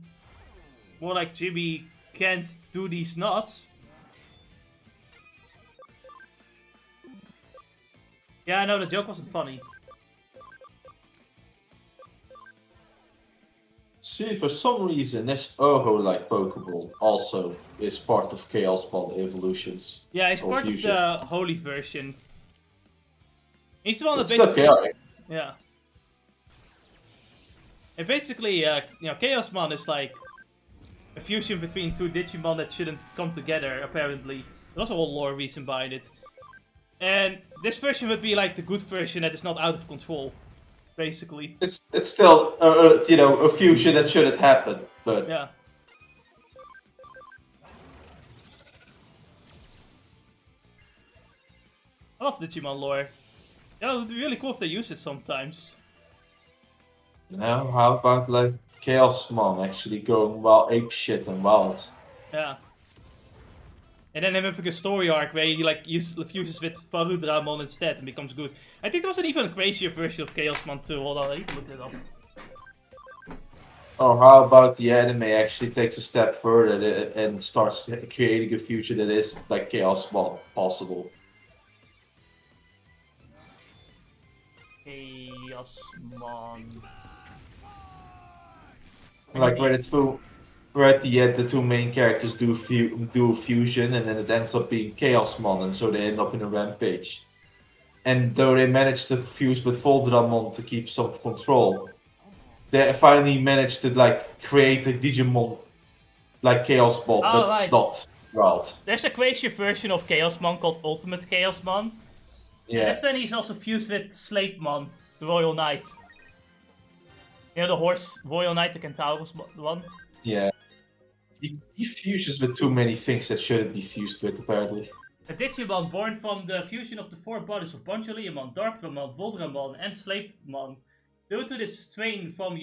More like Jimmy can't do these knots. Yeah, I know, the joke wasn't funny. See, for some reason, this Oho-like Pokeball also is part of Chaos Ball evolutions. Yeah, he's or part fusion. of the holy version. He's the one that It's still basically... chaotic. Yeah. And basically, you know, Chaosmon is like a fusion between two Digimon that shouldn't come together, apparently. There's a whole lore reason behind it. And this version would be like the good version that is not out of control, basically. It's still you know, a fusion that shouldn't happen, but Yeah. I love Digimon lore. Yeah, it would be really cool if they use it sometimes. now how about like Chaosmon actually going wild ape shit and wild? Yeah. And then him having a story arc where he like fuses with Varudramon instead and becomes good. I think there was an even crazier version of Chaosmon too. Hold on, I need to look it up. Or how about the anime actually takes a step further and starts creating a future that is like Chaosmon possible? Chaosmon. Like where at the end the two main characters do a fusion and then it ends up being Chaosmon and so they end up in a rampage. And though they managed to fuse with Voltramon to keep some control, they finally managed to like create a Digimon like Chaos Ball, but right. not wild. There's a crazier version of Chaosmon called Ultimate Chaosmon. Yeah. And that's when he's also fused with Slapemon, the Royal Knight. You know the horse Royal Knight, the Kentaurus one? Yeah. He fuses with too many things that shouldn't be fused with, apparently. A Digimon born from the fusion of the four bodies of Bonjoliamon, Darkramon, Voldramon, and Slapemon. Due to this strain from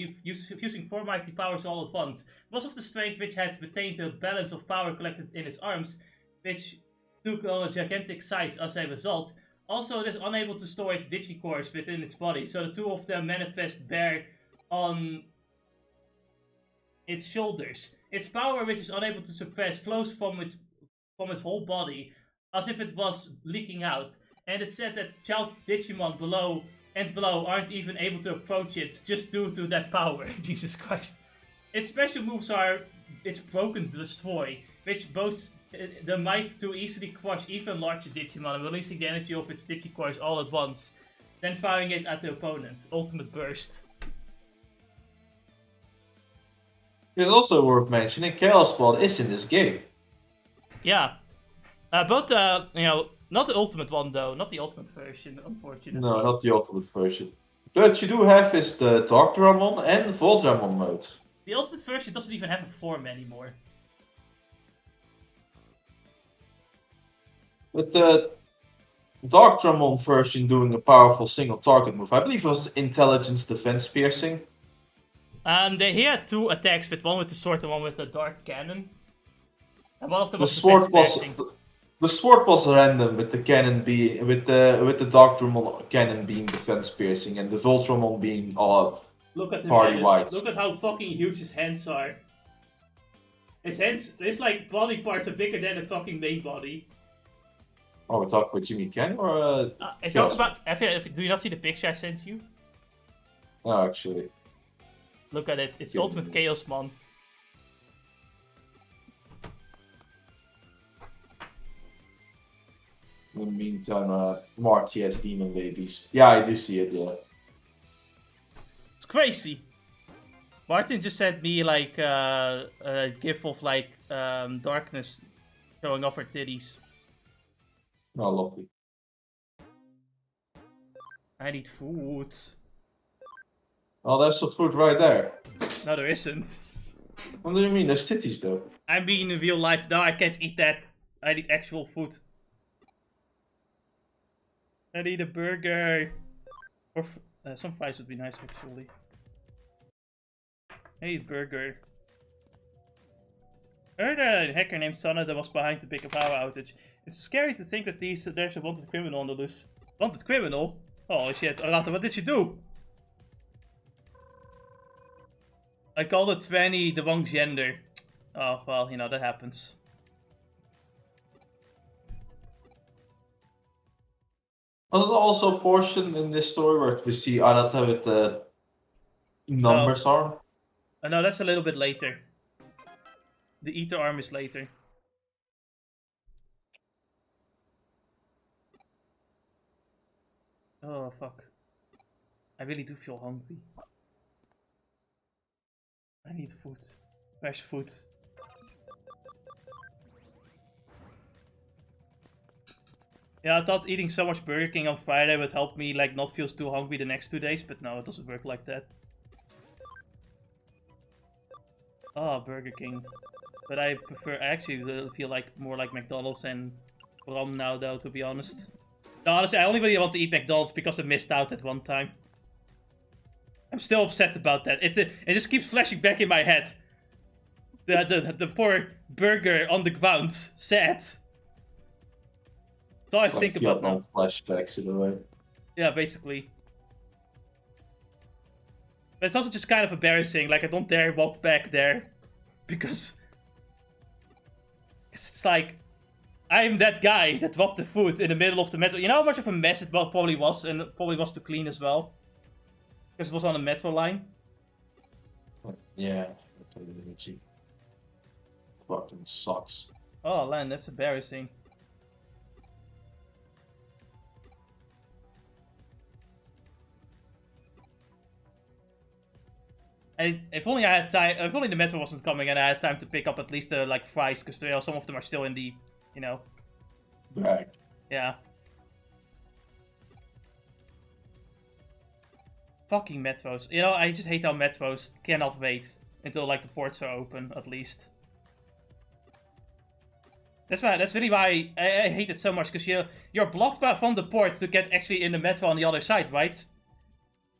fusing four mighty powers all at once, most of the strength which had retained the balance of power collected in his arms, which took on a gigantic size as a result. Also, it is unable to store its Digicores within its body, so the two of them manifest bare on its shoulders. Its power, which is unable to suppress, flows from its whole body, as if it was leaking out. And it's said that child Digimon below aren't even able to approach it, just due to that power. Jesus Christ. Its special moves are its Broken Destroy, which boasts the might to easily crush even larger Digimon, releasing the energy of its Digicores all at once, then firing it at the opponent. Ultimate Burst. It's also worth mentioning Chaos Ball is in this game. Yeah. Both, you know, not the ultimate one though, not the ultimate version, unfortunately. No, not the ultimate version. But you do have is the Darkramon and Voltramon mode. The ultimate version doesn't even have a form anymore. With the Darkramon version doing a powerful single target move, I believe it was Intelligence Defense Piercing. He had two attacks, with one with the sword and one with the dark cannon. And one of them The was sword defense was piercing. the sword was random with the cannon being with the Darkramon cannon being defense piercing and the Voltramon being Look at him, party Dennis. white. Look at how fucking huge his hands are. His hands, his like body parts are bigger than the fucking main body. Oh, we're talking about Jimmy Ken or Talk about. Do you not see the picture I sent you? No, actually. Look at it. It's Yeah. Ultimate Chaosmon. In the meantime, Marty has demon babies. Yeah, I do see it. Yeah. It's crazy. Martin just sent me like a gif of like darkness showing off her titties. Oh, lovely. I need food. Oh, there's some food right there. No, there isn't. What do you mean? There's titties though. I mean, in real life, no, I can't eat that. I need actual food. I need a burger. Or some fries would be nice, actually. I need a burger. I heard a hacker named Sana that was behind the big power outage. It's scary to think that there's a wanted criminal on the loose. Wanted criminal? Oh shit, Arata, what did you do? I called it 20 the wrong gender. Oh, well, you know, that happens. Was there also a portion in this story where we see Arata with the numbers arm? No, that's a little bit later. The Eater arm is later. Oh, fuck. I really do feel hungry. I need food. Fresh food. Yeah, I thought eating so much Burger King on Friday would help me like not feel too hungry the next 2 days, but no, it doesn't work like that. Oh, Burger King. But I actually feel like more like McDonald's and prom now though, to be honest. No, honestly, I only really want to eat McDonald's because I missed out at one time. I'm still upset about that. It just keeps flashing back in my head. The poor burger on the ground. Sad. That's all I think about now. Flashbacks in a way. Yeah, basically. But it's also just kind of embarrassing. Like, I don't dare walk back there. Because... it's like... I'm that guy that dropped the food in the middle of the metro. You know how much of a mess it probably was? And it probably was to clean as well. Because it was on a metro line. Yeah. Fucking sucks. Oh, Lan, that's embarrassing. If only I had time. If only the metro wasn't coming and I had time to pick up at least the like fries, because some of them are still in the, you know. Right. Yeah. Fucking metros. You know, I just hate how metros cannot wait until like the ports are open at least. That's really why I hate it so much, because you're blocked from the ports to get actually in the metro on the other side, right?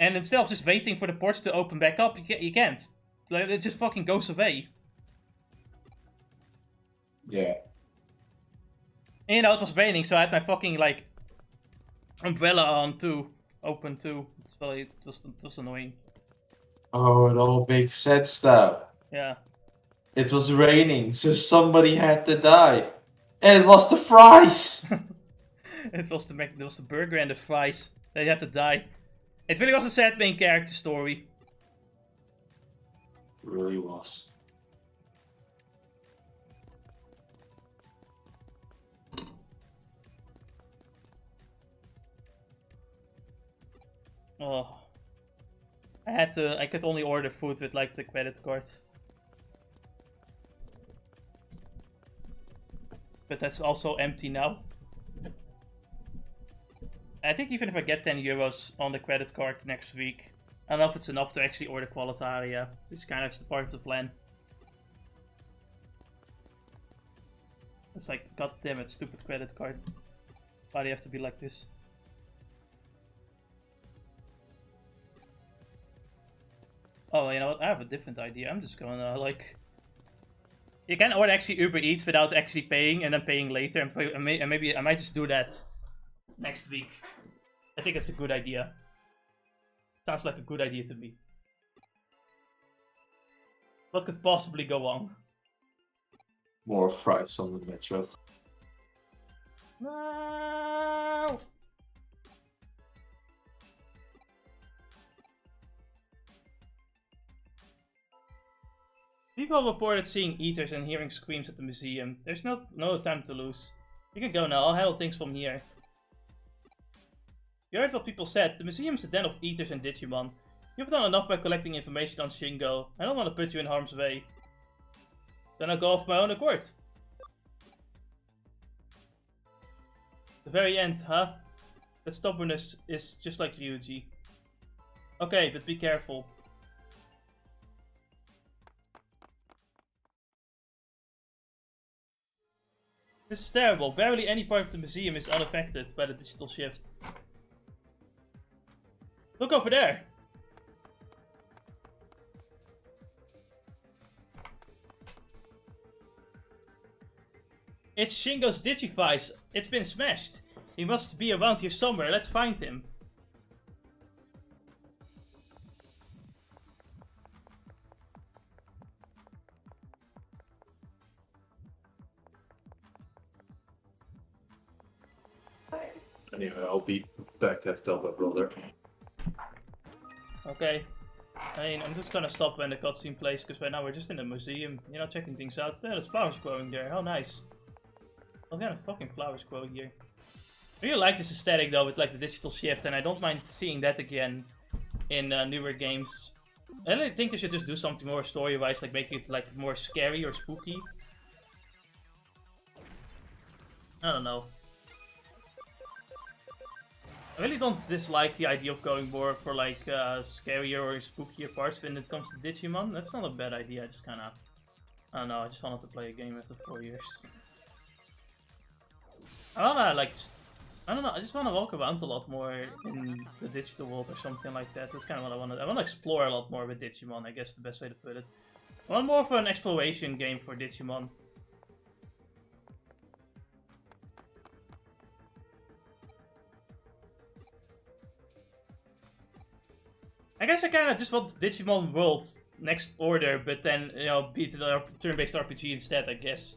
And instead of just waiting for the ports to open back up, you can't. Like, it just fucking goes away. Yeah. And, you know, it was raining, so I had my fucking, like, umbrella on too. Open too. It was annoying. Oh, it all makes sense now. Yeah. It was raining, so somebody had to die. And it was the fries! It was the burger and the fries. They had to die. It really was a sad main character story. It really was. Oh. I could only order food with like the credit card. But that's also empty now. I think even if I get 10 euros on the credit card next week, I don't know if it's enough to actually order Qualitaria. It's kind of just part of the plan. It's like, god damn it, stupid credit card. Why do you have to be like this? Oh, you know what? I have a different idea. I'm just gonna, like... You can order actually Uber Eats without actually paying, and then paying later, and maybe I might just do that next week. I think it's a good idea. Sounds like a good idea to me. What could possibly go wrong? More fries on the metro. No! People reported seeing eaters and hearing screams at the museum. There's no time to lose. You can go now, I'll handle things from here. You heard what people said. The museum is a den of eaters and Digimon. You've done enough by collecting information on Shingo. I don't want to put you in harm's way. Then I'll go off my own accord. The very end, huh? That stubbornness is just like Ryuji. Okay, but be careful. This is terrible. Barely any part of the museum is unaffected by the digital shift. Look over there! It's Shingo's Digivice. It's been smashed. He must be around here somewhere. Let's find him. Anyway, I'll be back after my brother. Okay. I mean, I'm just gonna stop when the cutscene plays, because right now we're just in the museum, you know, checking things out. Yeah, there's flowers growing there. How nice. What kind of fucking flowers growing here? I really like this aesthetic though, with like the digital shift, and I don't mind seeing that again in newer games. I really think they should just do something more story-wise, like make it like more scary or spooky. I don't know. I really don't dislike the idea of going more for like scarier or spookier parts when it comes to Digimon. That's not a bad idea. I just kind of, I don't know. I just wanted to play a game after 4 years. I wanna like, I don't know. I just wanna walk around a lot more in the digital world or something like that. That's kind of what I want to. I want to explore a lot more with Digimon. I guess the best way to put it. I want more of an exploration game for Digimon. I guess I kind of just want Digimon World Next Order, but then, you know, beat the turn-based RPG instead, I guess.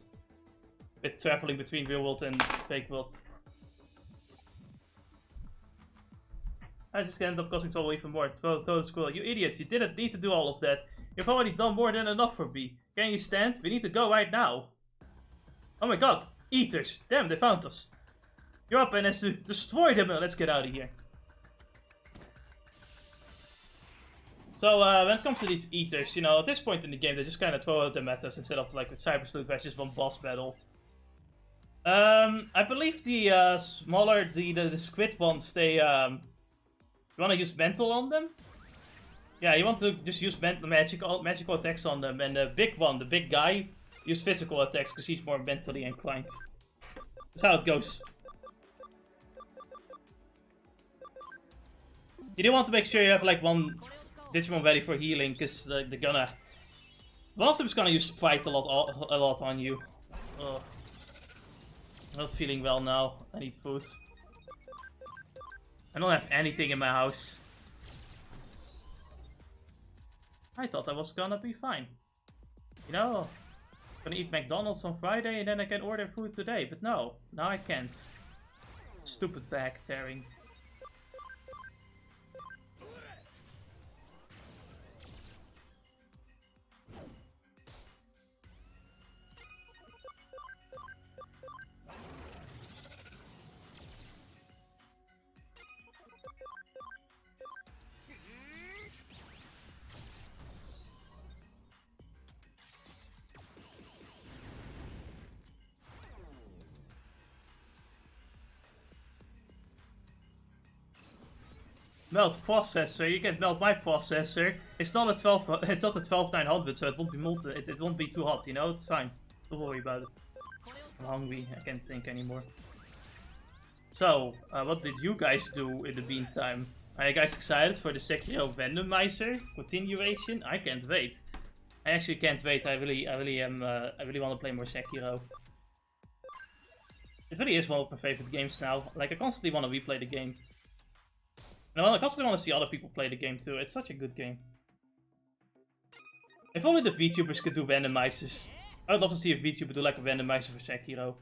With traveling between real world and fake world. I just ended up causing trouble even more. Total Squirrel, you idiot, you didn't need to do all of that. You've already done more than enough for me. Can you stand? We need to go right now. Oh my god, Eaters! Damn, they found us. You're up, NSU. Destroy them and let's get out of here. So, when it comes to these Eaters, you know, at this point in the game, they just kind of throw out them at us instead of, like, with Cyber Sleuth, where it's just one boss battle. I believe the smaller, the squid ones, they, you want to use mental on them? Yeah, you want to just use magical attacks on them, and the big one, the big guy, use physical attacks, because he's more mentally inclined. That's how it goes. You do want to make sure you have, like, one Digimon ready for healing, because they're gonna... One of them is gonna use Fight a lot on you. Ugh. I'm not feeling well now. I need food. I don't have anything in my house. I thought I was gonna be fine. You know, I'm gonna eat McDonald's on Friday and then I can order food today, but no, now I can't. Stupid back tearing. Melt processor, you can melt my processor. It's not a 12900, so it won't be it won't be too hot, you know? It's fine. Don't worry about it. I'm hungry, I can't think anymore. So, what did you guys do in the meantime? Are you guys excited for the Sekiro Randomizer continuation? I can't wait. I actually can't wait. I really want to play more Sekiro. It really is one of my favorite games now. Like, I constantly want to replay the game. And I constantly want to see other people play the game too. It's such a good game. If only the VTubers could do randomizers. I would love to see a VTuber do like a randomizer for Sekiro.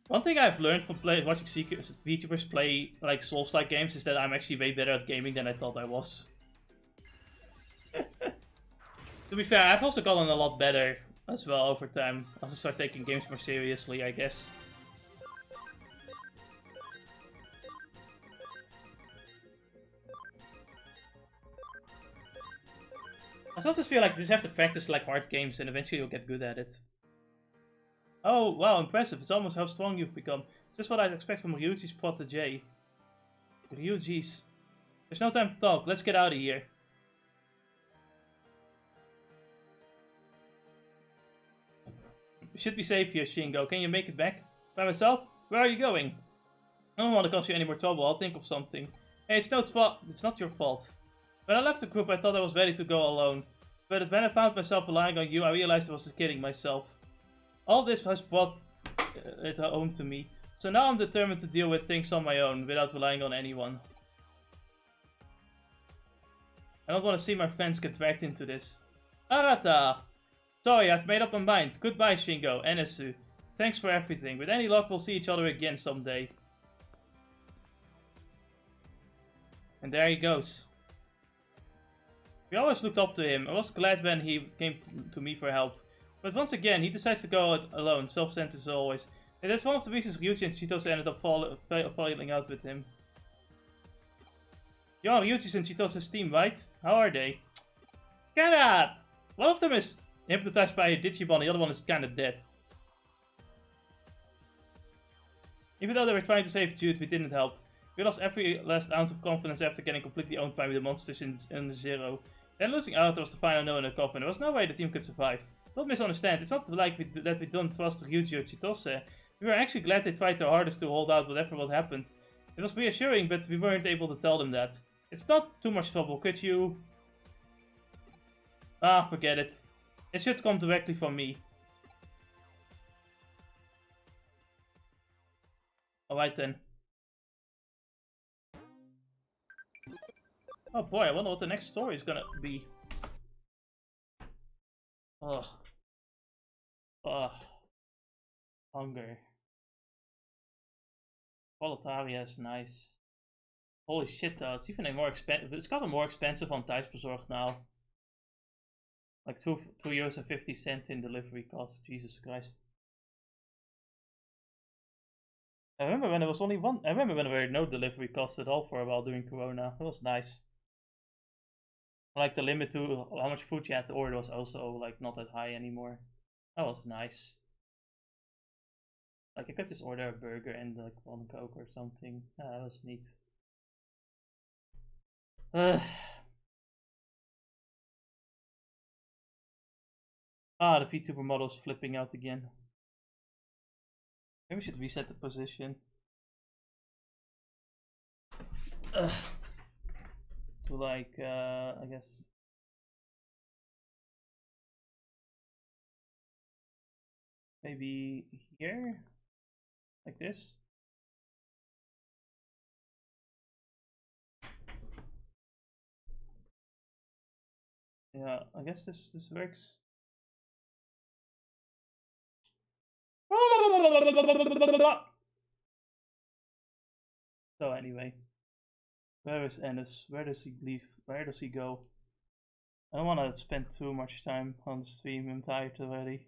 One thing I've learned from watching VTubers play like Souls-like games is that I'm actually way better at gaming than I thought I was. To be fair, I've also gotten a lot better as well over time. I also start taking games more seriously, I guess. I sometimes feel like you just have to practice like hard games and eventually you'll get good at it. Oh, wow, impressive. It's almost how strong you've become. Just what I'd expect from Ryuji's protege. Ryuji's. There's no time to talk. Let's get out of here. You should be safe here, Shingo. Can you make it back? By myself? Where are you going? I don't want to cause you any more trouble. I'll think of something. Hey, it's not your fault. When I left the group, I thought I was ready to go alone. But when I found myself relying on you, I realized I was kidding myself. All this has brought it home to me. So now I'm determined to deal with things on my own, without relying on anyone. I don't want to see my friends get dragged into this. Arata! Sorry, I've made up my mind. Goodbye, Shingo. Enesu. Thanks for everything. With any luck, we'll see each other again someday. And there he goes. We always looked up to him. I was glad when he came to me for help. But once again, he decides to go out alone. Self-centered as always. And that's one of the reasons Ryuji and Chitose ended up falling out with him. Yo, Ryuji's in Chitose's team, right? How are they? Kinda! One of them is hypnotized by a Digimon, the other one is kinda dead. Even though they were trying to save Jude, we didn't help. We lost every last ounce of confidence after getting completely owned by the monsters in Zero. Then losing Arata was the final nail in the coffin. There was no way the team could survive. Don't misunderstand, it's not like that we don't trust Ryuji or Chitose. We were actually glad they tried their hardest to hold out whatever happened. It was reassuring, but we weren't able to tell them that. It's not too much trouble, could you? Ah, forget it. It should come directly from me. Alright then. Oh boy, I wonder what the next story is gonna be. Ugh. Ugh. Hunger. Volataria is nice. Holy shit though, it's even a more expensive. It's gotten more expensive on Thuisbezorgd now. Like €2.50 in delivery cost. Jesus Christ. I remember when there was only one. I remember when there were no delivery costs at all for a while during Corona. It was nice. Like the limit to how much food you had to order was also like not that high anymore. That was nice. Like I could just order a burger and like one Coke or something. Yeah, that was neat. Ah, the Vtuber model's flipping out again. Maybe we should reset the position. To like, I guess. Maybe here? Like this? Yeah, I guess this works. So anyway, where is Ennis? Where does he leave? Where does he go? I don't want to spend too much time on the stream. I'm tired already.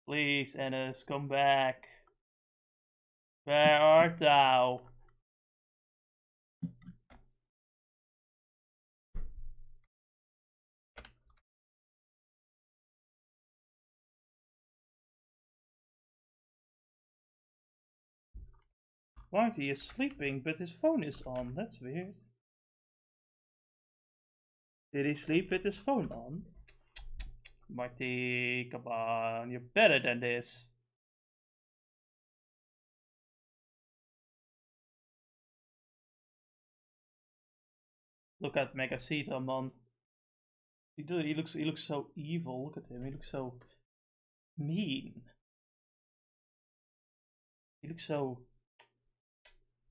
Please, Ennis, come back. Where art thou? Right, he is sleeping, but his phone is on. That's weird. Did he sleep with his phone on? Marty, come on, you're better than this. Look at Megacetamon. He looks so evil. Look at him. He looks so mean. He looks so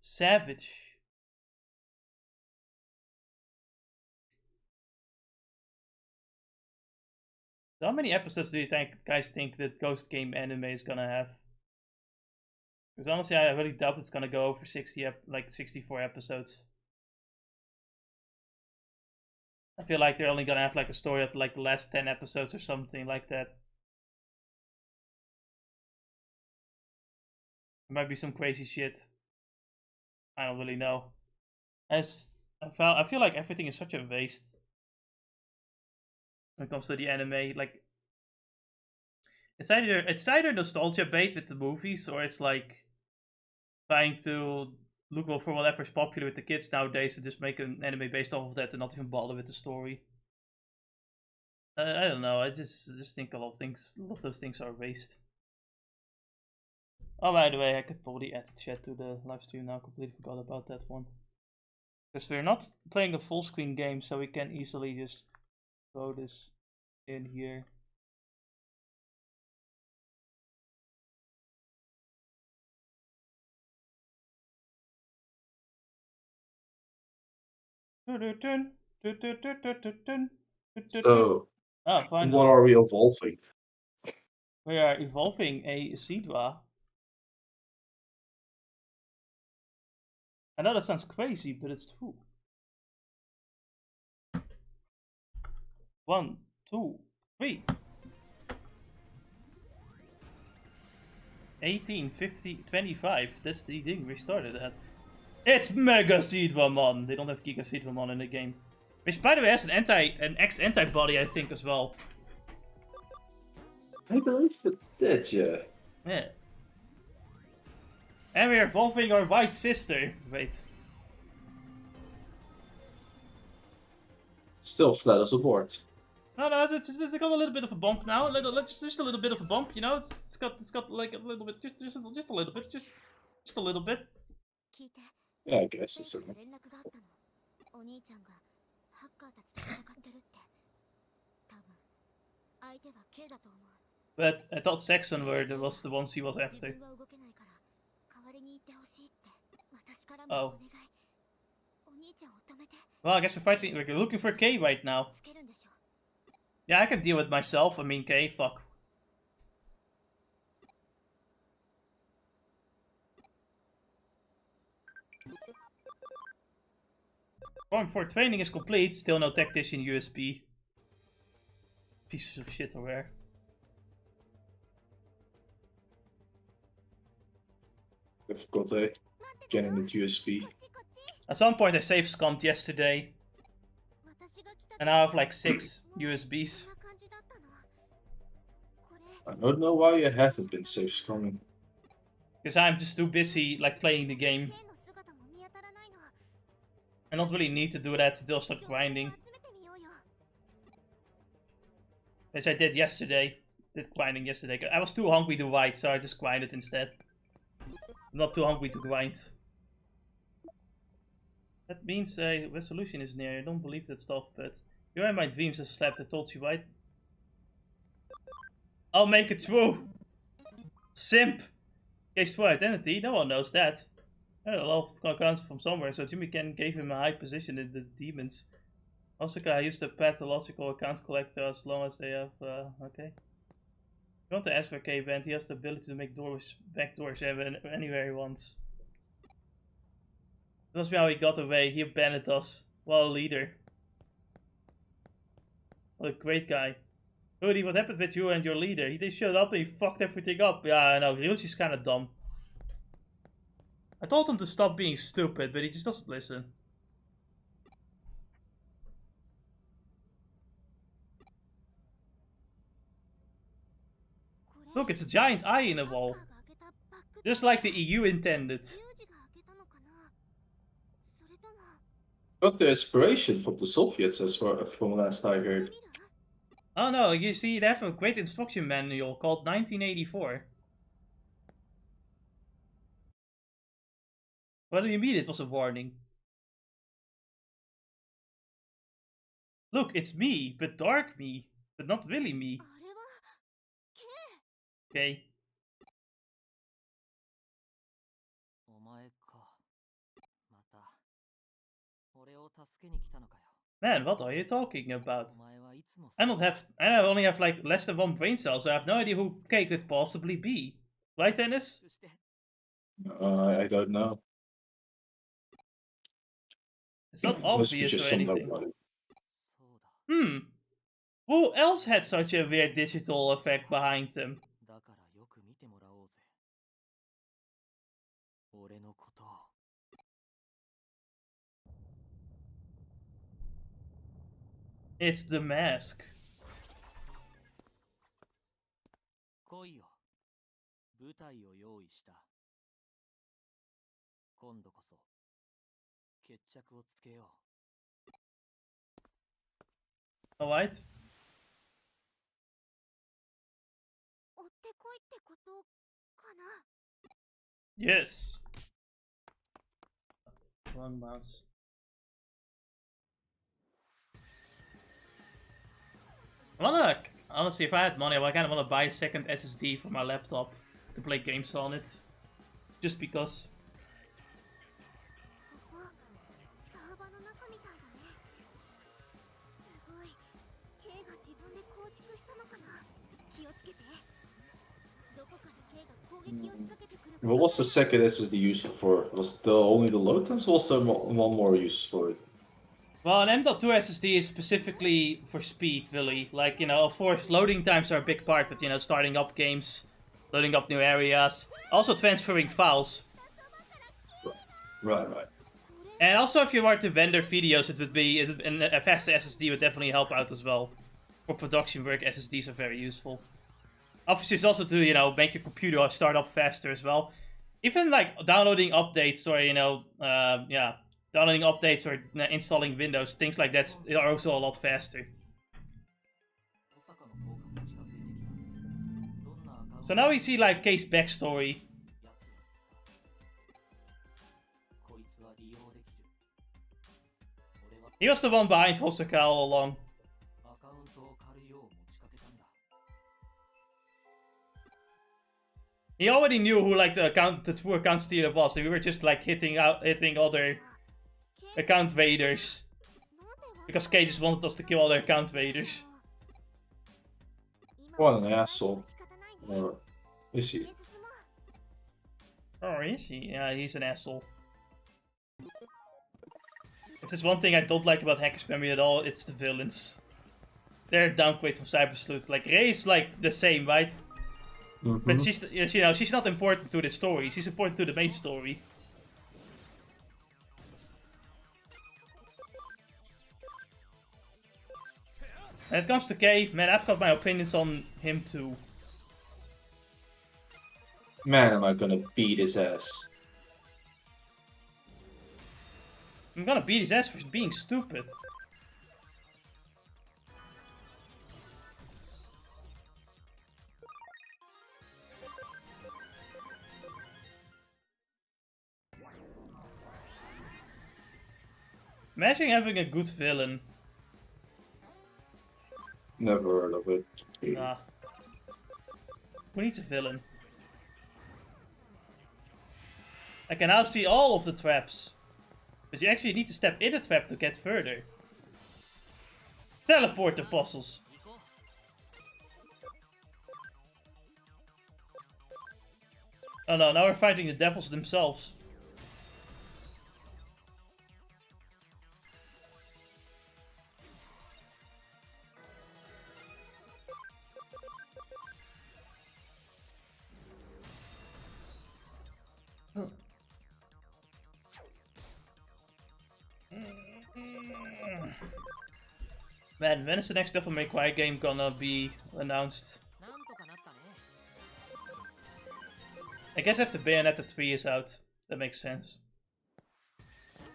savage. So how many episodes do you guys think that Ghost Game anime is gonna have? Because honestly, I really doubt it's gonna go over 64 episodes. I feel like they're only gonna have like a story of like the last 10 episodes or something like that. There might be some crazy shit. I don't really know. I feel like everything is such a waste when it comes to the anime. Like it's either nostalgia bait with the movies, or it's like trying to look for whatever's popular with the kids nowadays and just make an anime based off of that and not even bother with the story. I don't know. I just think a lot of those things are a waste. Oh, by the way, I could probably add the chat to the live stream now. Completely forgot about that one. Because we're not playing a full screen game, so we can easily just throw this in here. So, Ah, what finally. are we evolving? We are evolving a Sidra. I know that sounds crazy, but it's true. 1, 2, 3. 18, 50, 25. That's the thing we started at. It's Mega Sidramon! They don't have Giga Sidramon in the game. Which, by the way, has an X-antibody, I think, as well. I believe it did, yeah. Yeah. And we're evolving our white sister. Wait. Still flat as a board. No, it's got a little bit of a bump now. Just a little bit of a bump, you know. It's got like a little bit, just a little bit, just a little bit. 聞いて Yeah, I guess it's a 連絡があったの。お兄ちゃんがハッカーたちと戦ってるって。多分相手は K だと思う。 But I thought Saxon was the ones he was 自 after. 分は動けないから代わりに行ってほしいって私からもお願い。お兄ちゃんを止めて。 Well, I guess we're looking for K right now. つけるんでしょ。 Yeah, I can deal with myself. I mean, K, fuck. Form 4 training is complete. Still no tactician USB. Pieces of shit are rare. difficult, eh? Getting the USB. At some point I save scummed yesterday. And now I have like 6 USBs. I don't know why you haven't been safe scrumming. Because I'm just too busy like playing the game. I don't really need to do that until I start grinding. Which I did yesterday. Did grinding yesterday. I was too hungry to white, so I just grinded instead. I'm not too hungry to grind. That means a resolution is near. I don't believe that stuff, but you're in my dreams as slept. I told you, right? I'll make it through! Simp! Case for identity, no one knows that. A lot of accounts from somewhere, so Jimmy Ken gave him a high position in the demons. Osaka used a pathological account collector as long as they have, okay. If you want to ask for K band, he has the ability to make doors, back doors anywhere he wants. That must be how he got away. He abandoned us. What a leader. What a great guy. Rudy, what happened with you and your leader? He just showed up and he fucked everything up. Yeah, I know. Ryuji's kind of dumb. I told him to stop being stupid, but he just doesn't listen. Look, it's a giant eye in a wall. Just like the EU intended. Got the inspiration from the Soviets as well, from last I heard. Oh no, you see, they have a great instruction manual called 1984. What do you mean it was a warning? Look, it's me, but dark me, but not really me. Okay. Man, what are you talking about? I only have like less than 1 brain cell, so I have no idea who K could possibly be. Right, Dennis? I don't know. It's not Must be obvious just or some anything. nobody. Who else had such a weird digital effect behind them? It's the mask. Alright. Yes. Wrong mouse. Honestly, if I had money, I kind of want to buy a second SSD for my laptop to play games on it. Just because. 築したのかな。気をつけて。どこかで K が攻撃を仕掛けてくる。 What was the second SSD used for? Was it only the load times, or also one more use for it? Well, an M.2 SSD is specifically for speed, really. Like, you know, of course, loading times are a big part, but, you know, starting up games, loading up new areas, also transferring files. Right. And also, if you were to render videos, it would be, and a faster SSD would definitely help out as well. For production work, SSDs are very useful. Obviously, it's also to, you know, make your computer start up faster as well. Even, like, downloading updates or, you know, downloading updates or installing Windows, things like that are also a lot faster. So now we see like Kei's backstory. He was the one behind Hosaka all along. He already knew who like the true account stealer was, and we were just like hitting other account raiders. Because Kei just wanted us to kill other account raiders. What an asshole. Or is he? Oh, is he? Yeah, he's an asshole. If there's one thing I don't like about Hackers Memory at all, it's the villains. They're a downgrade from Cyber Sleuth. Like, Ray's like the same, right? But she's, you know, she's not important to the story. She's important to the main story. When it comes to Kei, man, I've got my opinions on him too. Man, am I gonna beat his ass. I'm gonna beat his ass for being stupid. Imagine having a good villain. Never heard of it. Nah. Who needs a villain? I can now see all of the traps. But you actually need to step in a trap to get further. Teleporter puzzles. Oh no, now we're fighting the devils themselves. Man, when is the next Devil May Cry game gonna be announced? I guess after Bayonetta 3 is out. That makes sense.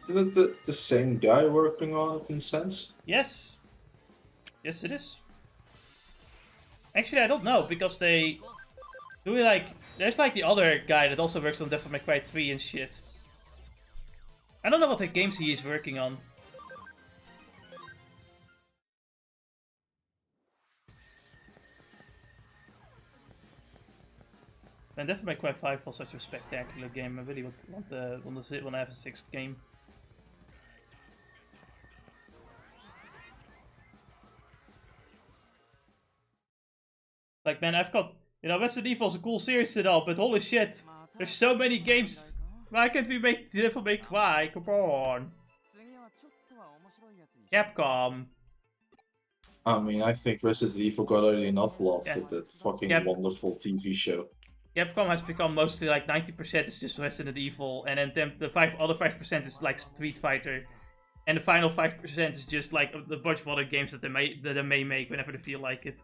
Isn't it the same guy working on it in sense? Yes. Yes, it is. Actually, I don't know, because they do like... There's like the other guy that also works on Devil May Cry 3 and shit. I don't know what the games he is working on. And Devil May Cry 5 was such a spectacular game. I really want to have a sixth game. Like, man, I've got, you know, Resident Evil is a cool series and all, but holy shit, there's so many games. Why can't we make Devil May Cry? Come on. Capcom. I mean, I think Resident Evil got already enough love with that fucking wonderful TV show. Capcom has become mostly like 90% is just Resident Evil, and then the other 5% is like Street Fighter, and the final 5% is just like a bunch of other games that they may make whenever they feel like it.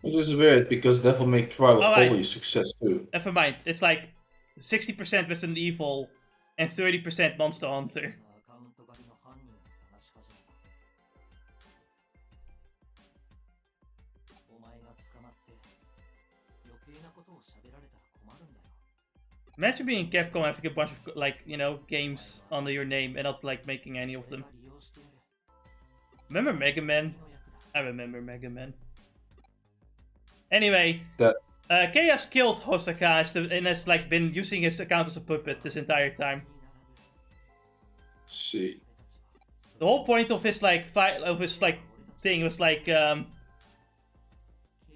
Which is weird because Devil May Cry was probably a success too. Never mind, it's like 60% Resident Evil and 30% Monster Hunter. Imagine being Capcom having a bunch of, like, you know, games under your name and not, like, making any of them. Remember Mega Man? I remember Mega Man. Anyway, Kei has killed Hosaka and has, like, been using his account as a puppet this entire time. See. The whole point of his, like, thing was, like,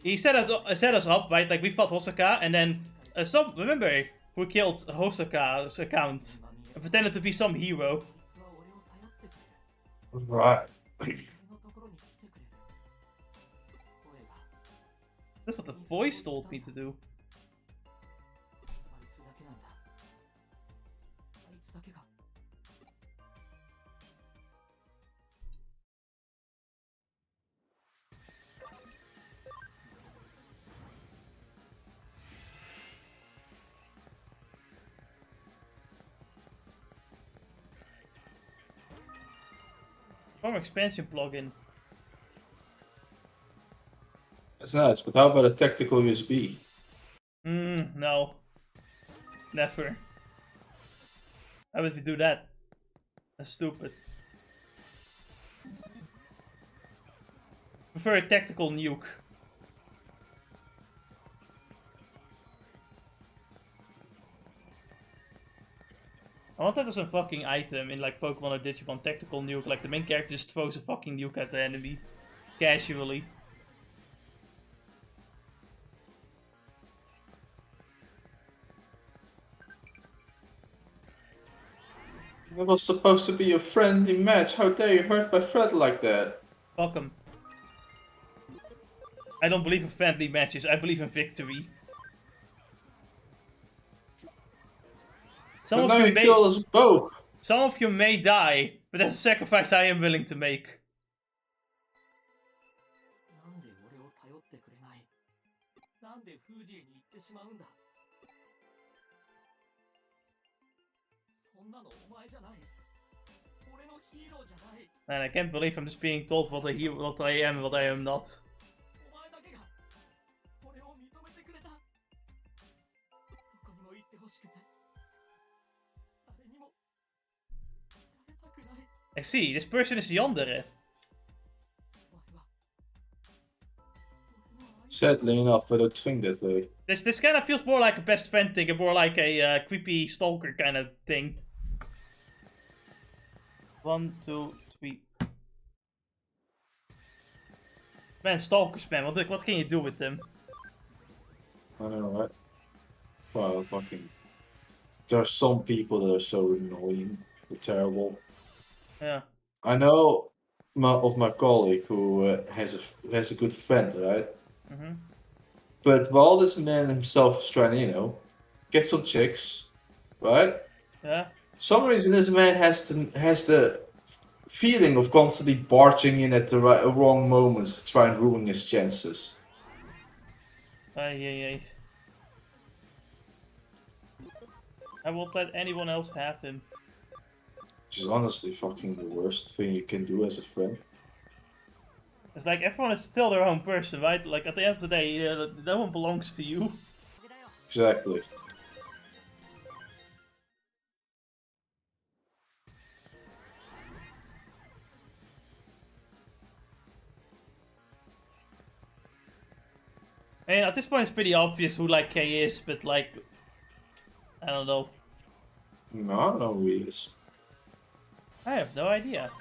he set us up, right? Like we fought Hosaka, and then remember who killed Hosaka's account and pretended to be some hero. Right. That's what the voice told me to do. Prom expansion plugin. That's nice, but how about a tactical USB? No. Never. Why would we do that? That's stupid. Prefer a tactical nuke. I want that as a fucking item in like Pokemon or Digimon, tactical nuke. Like the main character just throws a fucking nuke at the enemy. Casually. It was supposed to be a friendly match. How dare you hurt my friend like that? Fuck 'em. I don't believe in friendly matches, I believe in victory. But now you killed us both. Some of you may die, but that's a sacrifice I am willing to make. Man, I can't believe I'm just being told what I am and what I am not. I see, this person is Yandere. Sadly enough, I don't think that way. This kind of feels more like a best friend thing and more like a creepy stalker kind of thing. 1, 2, 3. Man, stalkers, man. What can you do with them? I know, right? Well, fucking. There are some people that are so annoying, or terrible. Yeah. I know of my colleague who has a good friend, right? Mm-hmm. But while this man himself is trying to, get some chicks, right? Yeah. For some reason, this man has the feeling of constantly barging in at the wrong moments to try and ruin his chances. Ay. I won't let anyone else have him. Which is honestly fucking the worst thing you can do as a friend. It's like everyone is still their own person, right? Like at the end of the day, no one belongs to you. Exactly. I mean, at this point it's pretty obvious who like K is, but like, I don't know. No, I don't know who he is. I have no idea.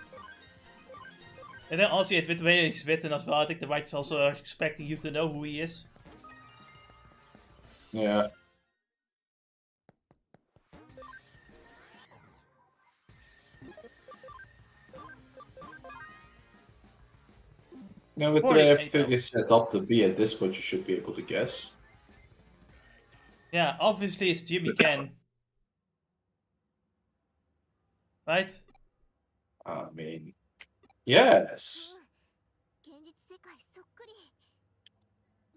En dan als hij het weet is witten as well, I think the writers also are expecting you to know who he is. Yeah. No, but everything is set up to be at this point, you should be able to guess. Yeah, obviously it's Jimmy Ken. Right? I mean, yes. 現実世界そっくり。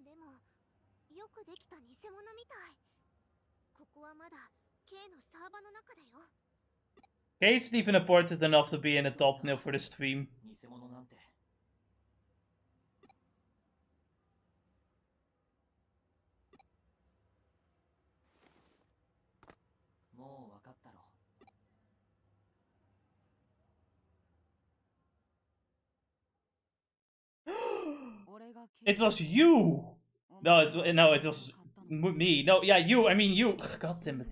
でも、よくできた偽物みたい。ここはまだ K のサーバの中だよ。K isn't even important enough to be in the thumbnail for the stream. 偽物なんて もう分かったろ It was you! No, it was me. No, yeah, you. I mean you. God damn it.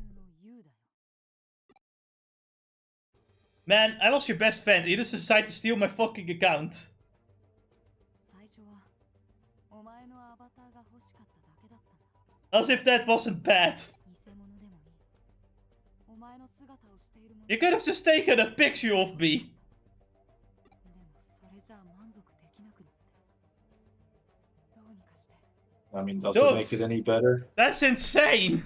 Man, I was your best friend. You just decided to steal my fucking account. お前のアバターが欲しかっただけだったんだ。 As if that wasn't bad. 偽物でもいい。お前の姿をしているもの。 You could have just taken a picture of me. でもそれじゃ満足できなくなって。どうにかして。 I mean, does it make it any better? That's insane.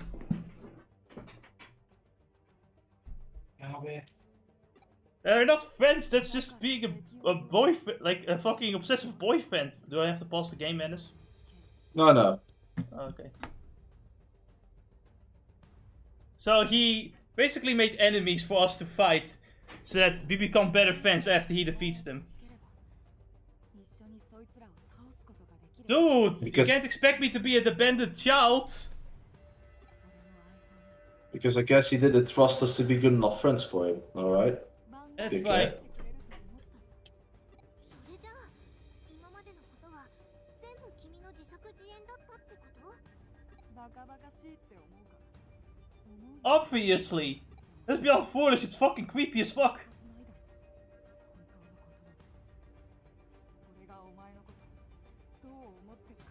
They're not friends, that's just being a boyfriend, like a fucking obsessive boyfriend. Do I have to pause the game, Menace? No, no. Okay. So he basically made enemies for us to fight, so that we become better friends after he defeats them. Dude, Because- you can't expect me to be a dependent child. Because I guess he didn't trust us to be good enough friends for him, alright? It's Dickhead. like, それじゃあ今までのことは全部君の自作自演だったってこと？バカバカしいって思うか。 obviously. Let's be honest, foolish, it's fucking creepy as fuck. 俺がお前のことどう思ってるか。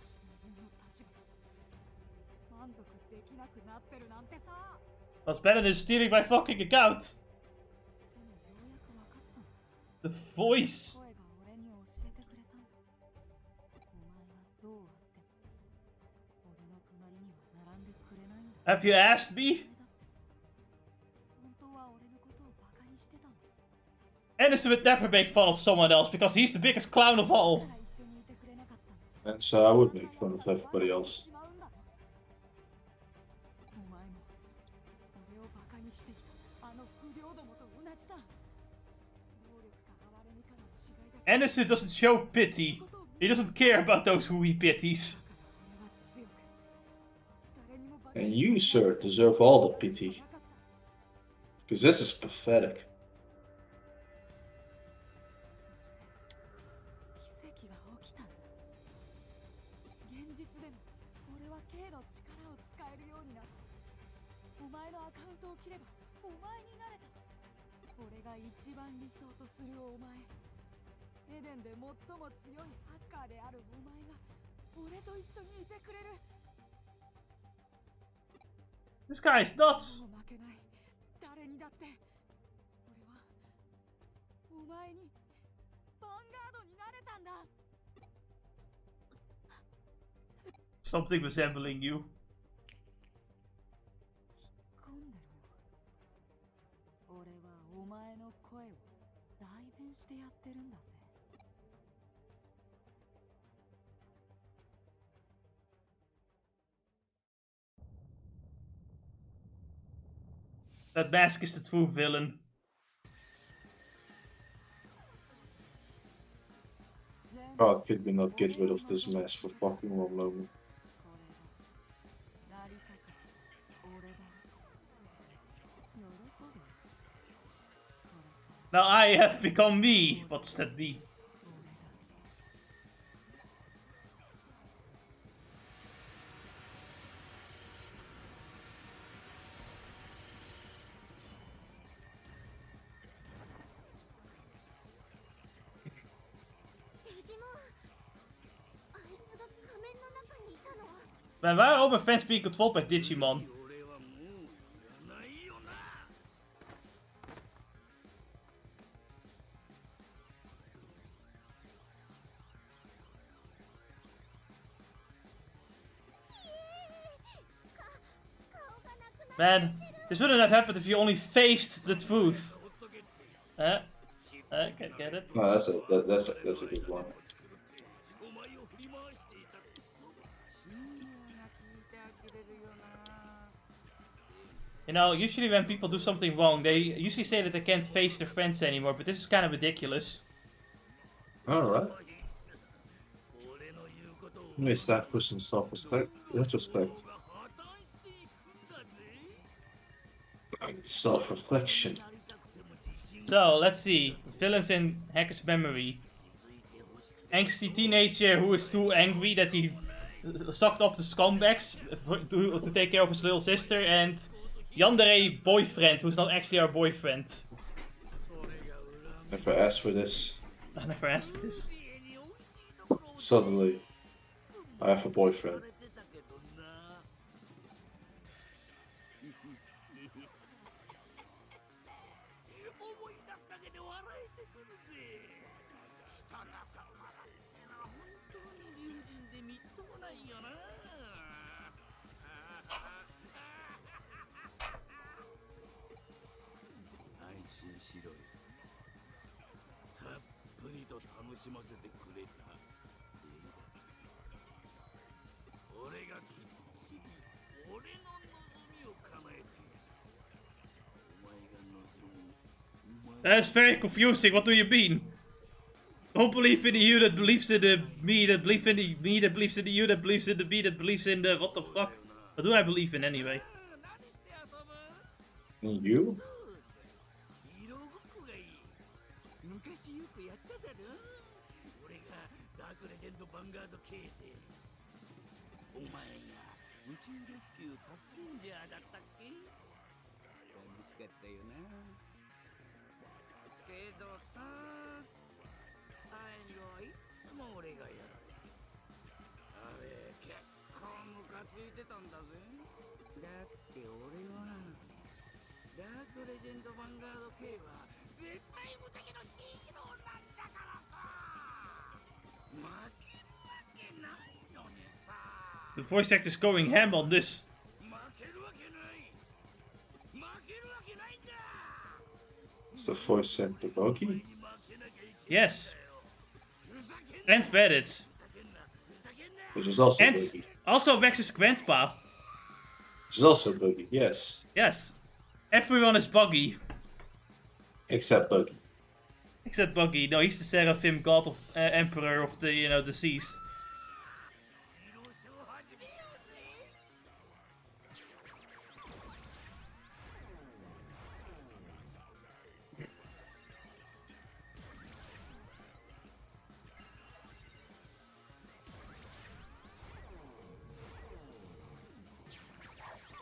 自分の立場じゃ満足できなくなってるなんてさ。 What's better than stealing my fucking account? でもようやく分かったの。 The voice. 声が俺に教えてくれたんだ。お前はどうあっても俺の隣には並んでくれないんだ。 Have you asked me? 本当は俺のことをバカにしてたんだ。 Anderson would never make fun of someone else because he's the biggest clown of all. だから一緒にいてくれなかったんだ。 And so I would make fun of everybody else. お前も俺をバカにしてきたあの不良どもと同じだ。能力か哀れみかの違いだ。 Anderson doesn't show pity. He doesn't care about those who he pities. だから俺は強く誰にもバカ And に you, sir, deserve all the pity. Because this is pathetic. そして奇跡が起きたんだ。現実でも俺は K の力を使えるようになった。お前のアカウントを切ればお前になれた。俺が一番理想とするお前。エデンで最も強いハッカーであるお前が俺と一緒にいてくれる。 This guy is nuts. もう負けない。誰にだって俺はお前にヴァンガードになれたんだ。 Something resembling you. 引っ込んでろよ。俺はお前の声を代弁してやってるんだぜ。 That mask is the true villain. God, could we not get rid of this mess for fucking one moment? Now I have become me. What does that mean? Man, why are all my friends being controlled by Digimon? Man, this wouldn't have happened if you only faced the truth. Get it? No, that's a good one. You know, usually when people do something wrong, they usually say that they can't face their friends anymore, but this is kind of ridiculous. Alright. May stand for some self-respect. Retrospect. Self-reflection. So, let's see. Villains in Hacker's memory. Angsty teenager who is too angry that he sucked up the scumbags to take care of his little sister, and Yandere boyfriend who's not actually our boyfriend. Never asked for this. I never asked for this. Suddenly, I have a boyfriend. That's very confusing. What do you mean? Don't believe in the you that believes in the me that believes in the me that believes in the you that believes in the me that believes in the what the fuck? What do I believe in anyway? You? 昔よくやっただろ。俺がダークレジェンドヴァンガード系で。お前が宇宙レスキュータスケンジャーだったっけ？楽しかったよな。けどさ、最後はいつも俺がやられる。あれ結構ムカついてたんだぜ。だって俺はダークレジェンドヴァンガード系は絶対無敵のヒーローなんだからさ。負けるわけないのにさ。The voice actor's going ham on this. 負けるわけない。負けるわけないんだ。 Is the voice actor Bogey? Yes. And Vedit. Which is also And Bogey. also Max's grandpa. Which is also Bogey, yes. Yes. Everyone is buggy. Except Bogey. Except Buggy. No, he's the Seraphim god of emperor of the, you know, the seas.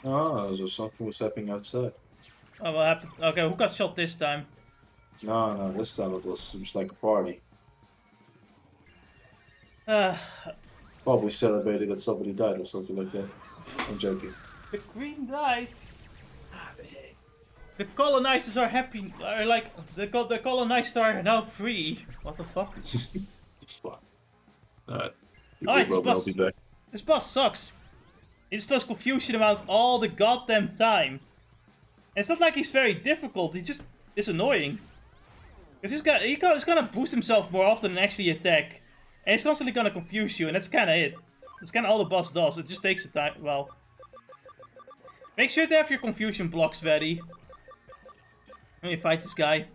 Ah, so something was happening outside. Oh, what happened? Okay, who got shot this time? No, this time it was like a party. Probably celebrating that somebody died or something like that. I'm joking. The queen died. The colonizers are happy. Are like the colonized are now free. What the fuck? Fuck. Alright. Alright, I'll boss. be back. This boss sucks. He just does confusion about all the goddamn time. And it's not like he's very difficult. He just is annoying. Because he's gonna boost himself more often than actually attack. And he's constantly gonna confuse you, and that's kinda it. That's kinda all the boss does. It just takes the time. Well. Make sure to have your confusion blocks ready. When you fight this guy.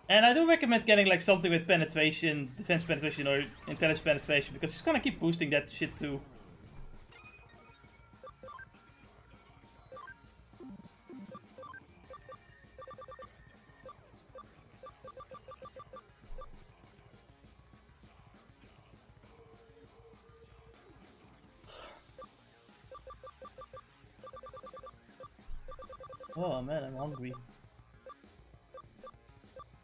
And I do recommend getting like something with penetration, defense penetration, or intelligence penetration, because he's gonna keep boosting that shit too. Oh man, I'm hungry.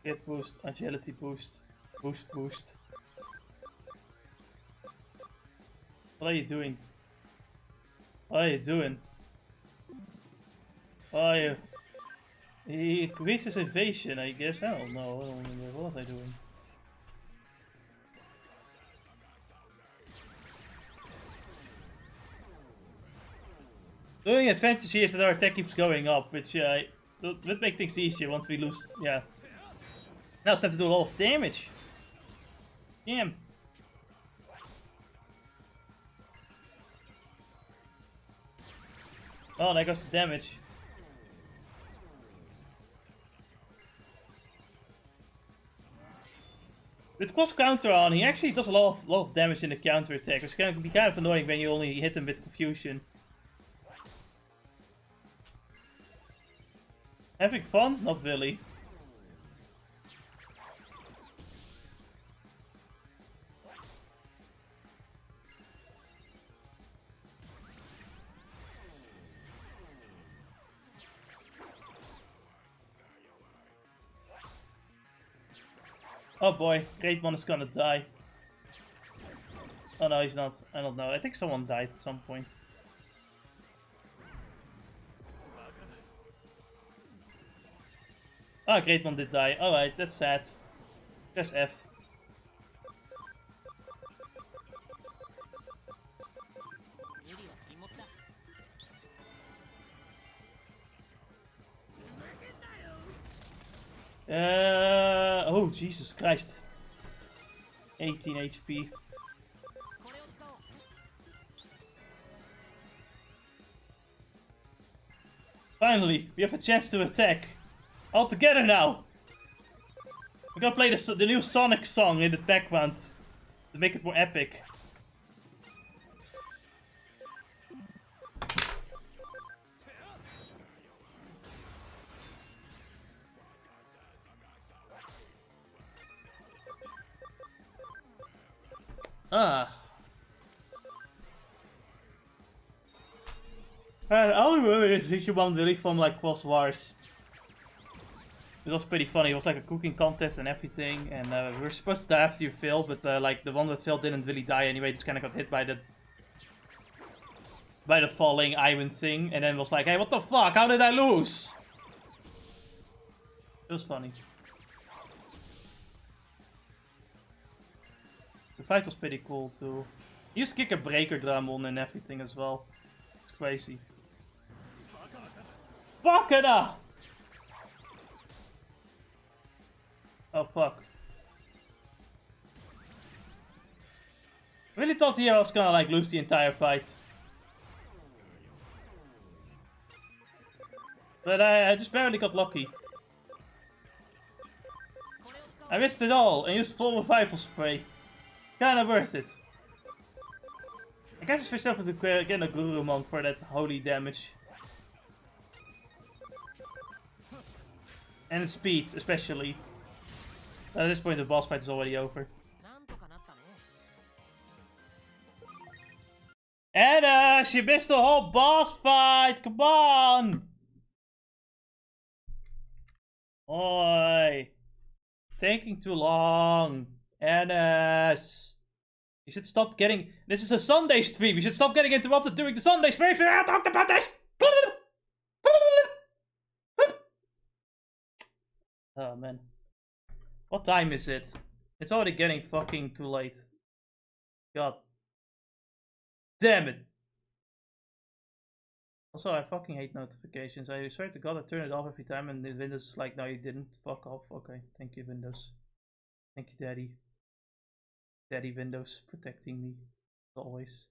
Hit boost, agility boost, boost. What are you doing? What are you doing? What are you? He increases evasion, I guess. I don't know. I don't remember. What was I doing? Doing advantage here is that our attack keeps going up, which will make things easier once we lose. Yeah. Now it's time to do a lot of damage. Damn. Oh, there goes the damage. With cross counter on, he actually does a lot of damage in the counter attack, which can be kind of annoying when you only hit him with confusion. Having fun? Not really. Oh boy, Greymon is gonna die. Oh no, he's not. I don't know. I think someone died at some point. Oh, Greymon did die. Alright, that's sad. Press F. Oh, Jesus Christ. 18 HP. Finally, we have a chance to attack. All together now. We're gonna play the new Sonic song in the background to make it more epic. I only remember this Digimon really from like Cross Wars. It was pretty funny. It was like a cooking contest and everything, and we were supposed to die after you failed, but like the one that failed didn't really die anyway. Just kind of got hit by the falling iron thing, and then was like, "Hey, what the fuck? How did I lose?" It was funny. The fight was pretty cool too. You just kick a breaker drum on and everything as well. It's crazy. Bakana! Oh fuck. I really thought here I was gonna like lose the entire fight. But I just barely got lucky. I risked it all and used full revival spray. Kinda worth it. I guess I switched over to get a Gurumon for that holy damage. And speed, especially. At this point the boss fight is already over. Anna, she missed the whole boss fight! Come on! Oi! Taking too long. Annas! You should stop getting... This is a Sunday stream! You should stop getting interrupted during the Sunday stream! I talked about this! Oh man. What time is it? It's already getting fucking too late. God. Damn it! Also, I fucking hate notifications. I swear to God I turn it off every time and Windows is like, no you didn't. Fuck off. Okay, thank you Windows. Thank you Daddy. Daddy Windows protecting me. As always.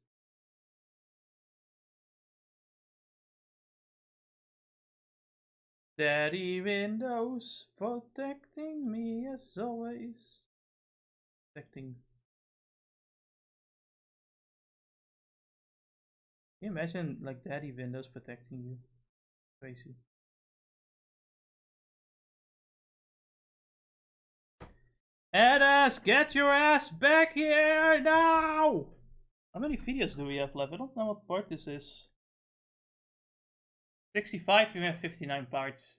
Daddy Windows protecting me as always. Protecting. Can you imagine like Daddy Windows protecting you? Crazy. Edas, get your ass back here now! How many videos do we have left? I don't know what part this is. 65, we have 59 parts.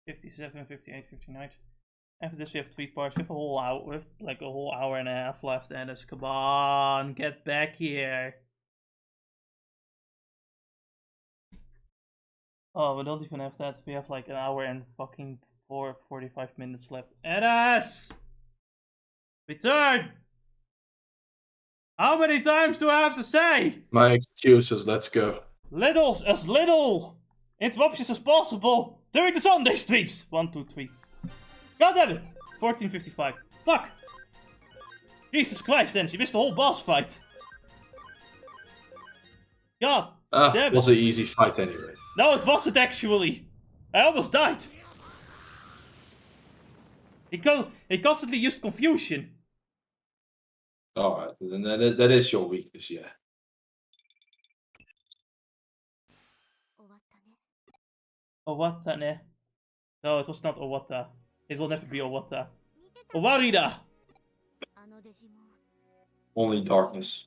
57, 58, 59. After this we have 3 parts. We have a whole hour, we have like a whole hour and a half left. Edas, come on, get back here. Oh, we don't even have that. We have like an hour and fucking 45 minutes left. Edas! Return! How many times do I have to say? My excuses, let's go. As little interruptions as possible during the Sunday streams. 1, 2, 3. God damn it! 14:55. Fuck! Jesus Christ, then she missed the whole boss fight. God damn it. It was an easy fight anyway. No, it wasn't actually. I almost died. He constantly used confusion. Alright, then that is your weakness, yeah. Owata ne. No, it was not Owata. It will never be Owata. Owarida! Only darkness.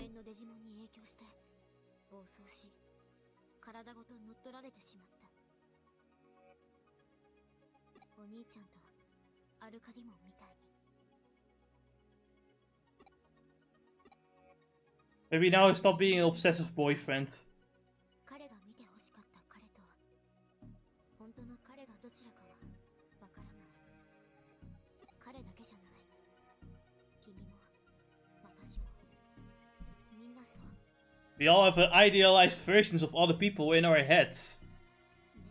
面のデジモンに影響して暴走し体ごと乗っ取られてしまった。お兄ちゃんとアルカディモンみたいに。 Maybe now stop being an obsessive boyfriend. 彼が見て欲しかった彼と本当の彼がどちらかはわからない。彼だけじゃない。君も私もみんなそう。 We all have idealized versions of other people in our heads.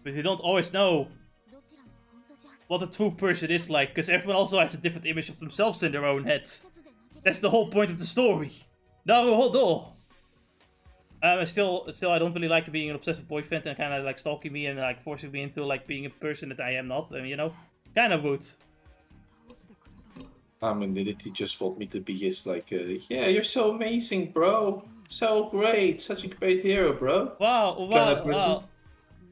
But we don't always know どちらも本当じゃ。 what a true person is like, because everyone also has a different image of themselves in their own heads. 一つでなければ That's the whole point of the story. Naruhodo! Still, I don't really like being an obsessive boyfriend and kind of like stalking me and like forcing me into like being a person that I am not. And you know, kind of would. 倒してくれたの。 I mean, did he just want me to be his like, yeah, you're so amazing, bro. So great, such a great hero, bro. Wow, Kind of wow, person. wow.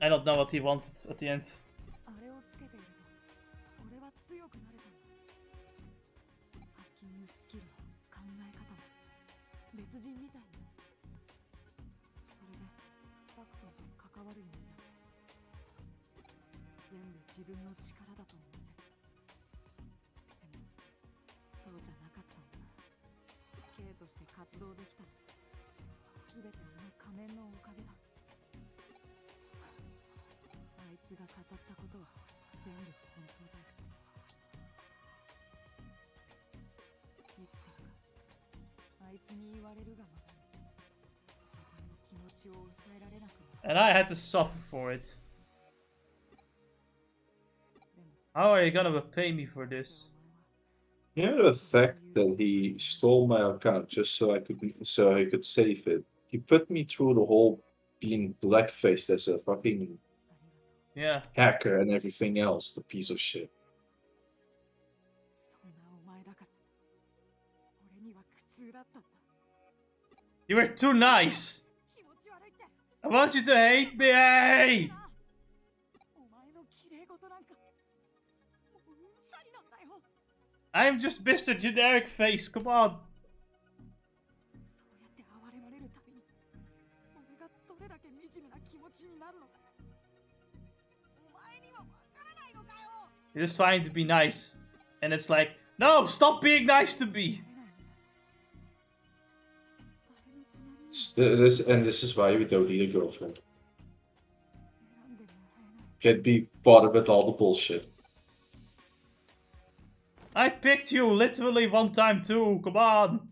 I don't know what he wanted at the end. あれをつけていると俺は強くなれたの。ハッキングスキルも考え方も別人みたいに。それでサクソンと関わるようになって全部自分の力だと思って。でもそうじゃなかったんだ。Kとして活動できたの全てあの仮面のおかげだ。あいつが語ったことは全部本当だよ。いつからかあいつに言われるがままに自分の気持ちを抑えられなくなった。 And I had to suffer for it. でも How are you gonna repay me for this? お前は You know the fact that he stole my account just so he could save it. He put me through the whole being blackfaced as a fucking Yeah. hacker and everything else. The piece of shit. そんなお前だから俺には苦痛だったんだ。 You were too nice. 気持ち悪いって。 I want you to hate me. Hey! お前の綺麗事なんかもううんざりなんだよ。 I'm just Mr. Generic Face. Come on. そうやって哀れまれるたびに俺がどれだけ惨めな気持ちになるのかお前にはわからないのかよ。 You're just trying to be nice. And it's like, no, stop being nice to me. This is why we don't need a girlfriend. 選んでもらえない。 Can't be bothered with all the bullshit. I picked you literally one time too. Come on.